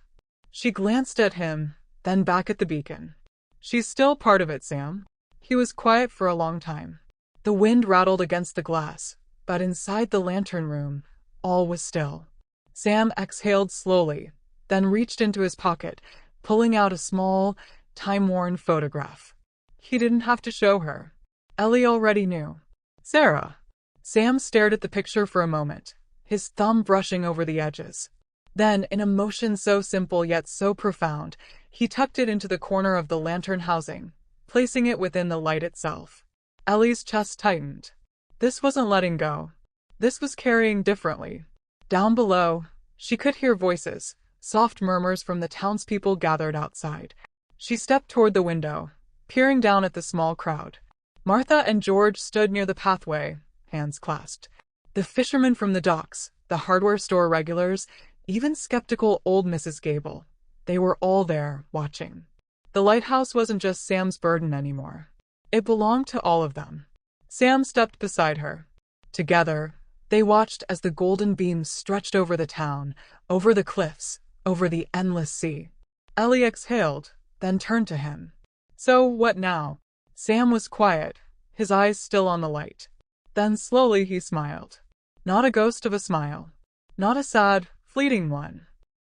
She glanced at him, then back at the beacon. She's still part of it, Sam. He was quiet for a long time. The wind rattled against the glass, But inside the lantern room, all was still. Sam exhaled slowly, then reached into his pocket, pulling out a small, time-worn photograph. He didn't have to show her. Ellie already knew. Sarah. Sam stared at the picture for a moment, his thumb brushing over the edges. Then, in a motion so simple yet so profound, he tucked it into the corner of the lantern housing, placing it within the light itself. Ellie's chest tightened. This wasn't letting go. This was carrying differently. Down below, she could hear voices, soft murmurs from the townspeople gathered outside. She stepped toward the window, peering down at the small crowd. Martha and George stood near the pathway, hands clasped. The fishermen from the docks, the hardware store regulars, even skeptical old Mrs. Gable. They were all there, watching. The lighthouse wasn't just Sam's burden anymore. It belonged to all of them. Sam stepped beside her. Together, they watched as the golden beams stretched over the town, over the cliffs, over the endless sea. Ellie exhaled, then turned to him. So, what now? Sam was quiet, his eyes still on the light. Then slowly he smiled. Not a ghost of a smile. Not a sad, fleeting one.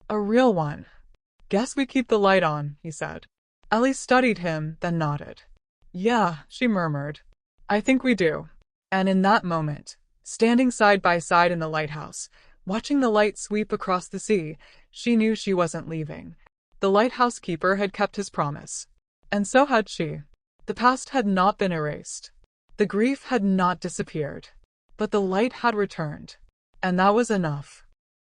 A real one. Guess we keep the light on, he said. Ellie studied him, then nodded. Yeah, she murmured. I think we do. And in that moment, standing side by side in the lighthouse, watching the light sweep across the sea, she knew she wasn't leaving. The lighthouse keeper had kept his promise. And so had she. The past had not been erased. The grief had not disappeared. But the light had returned. And that was enough.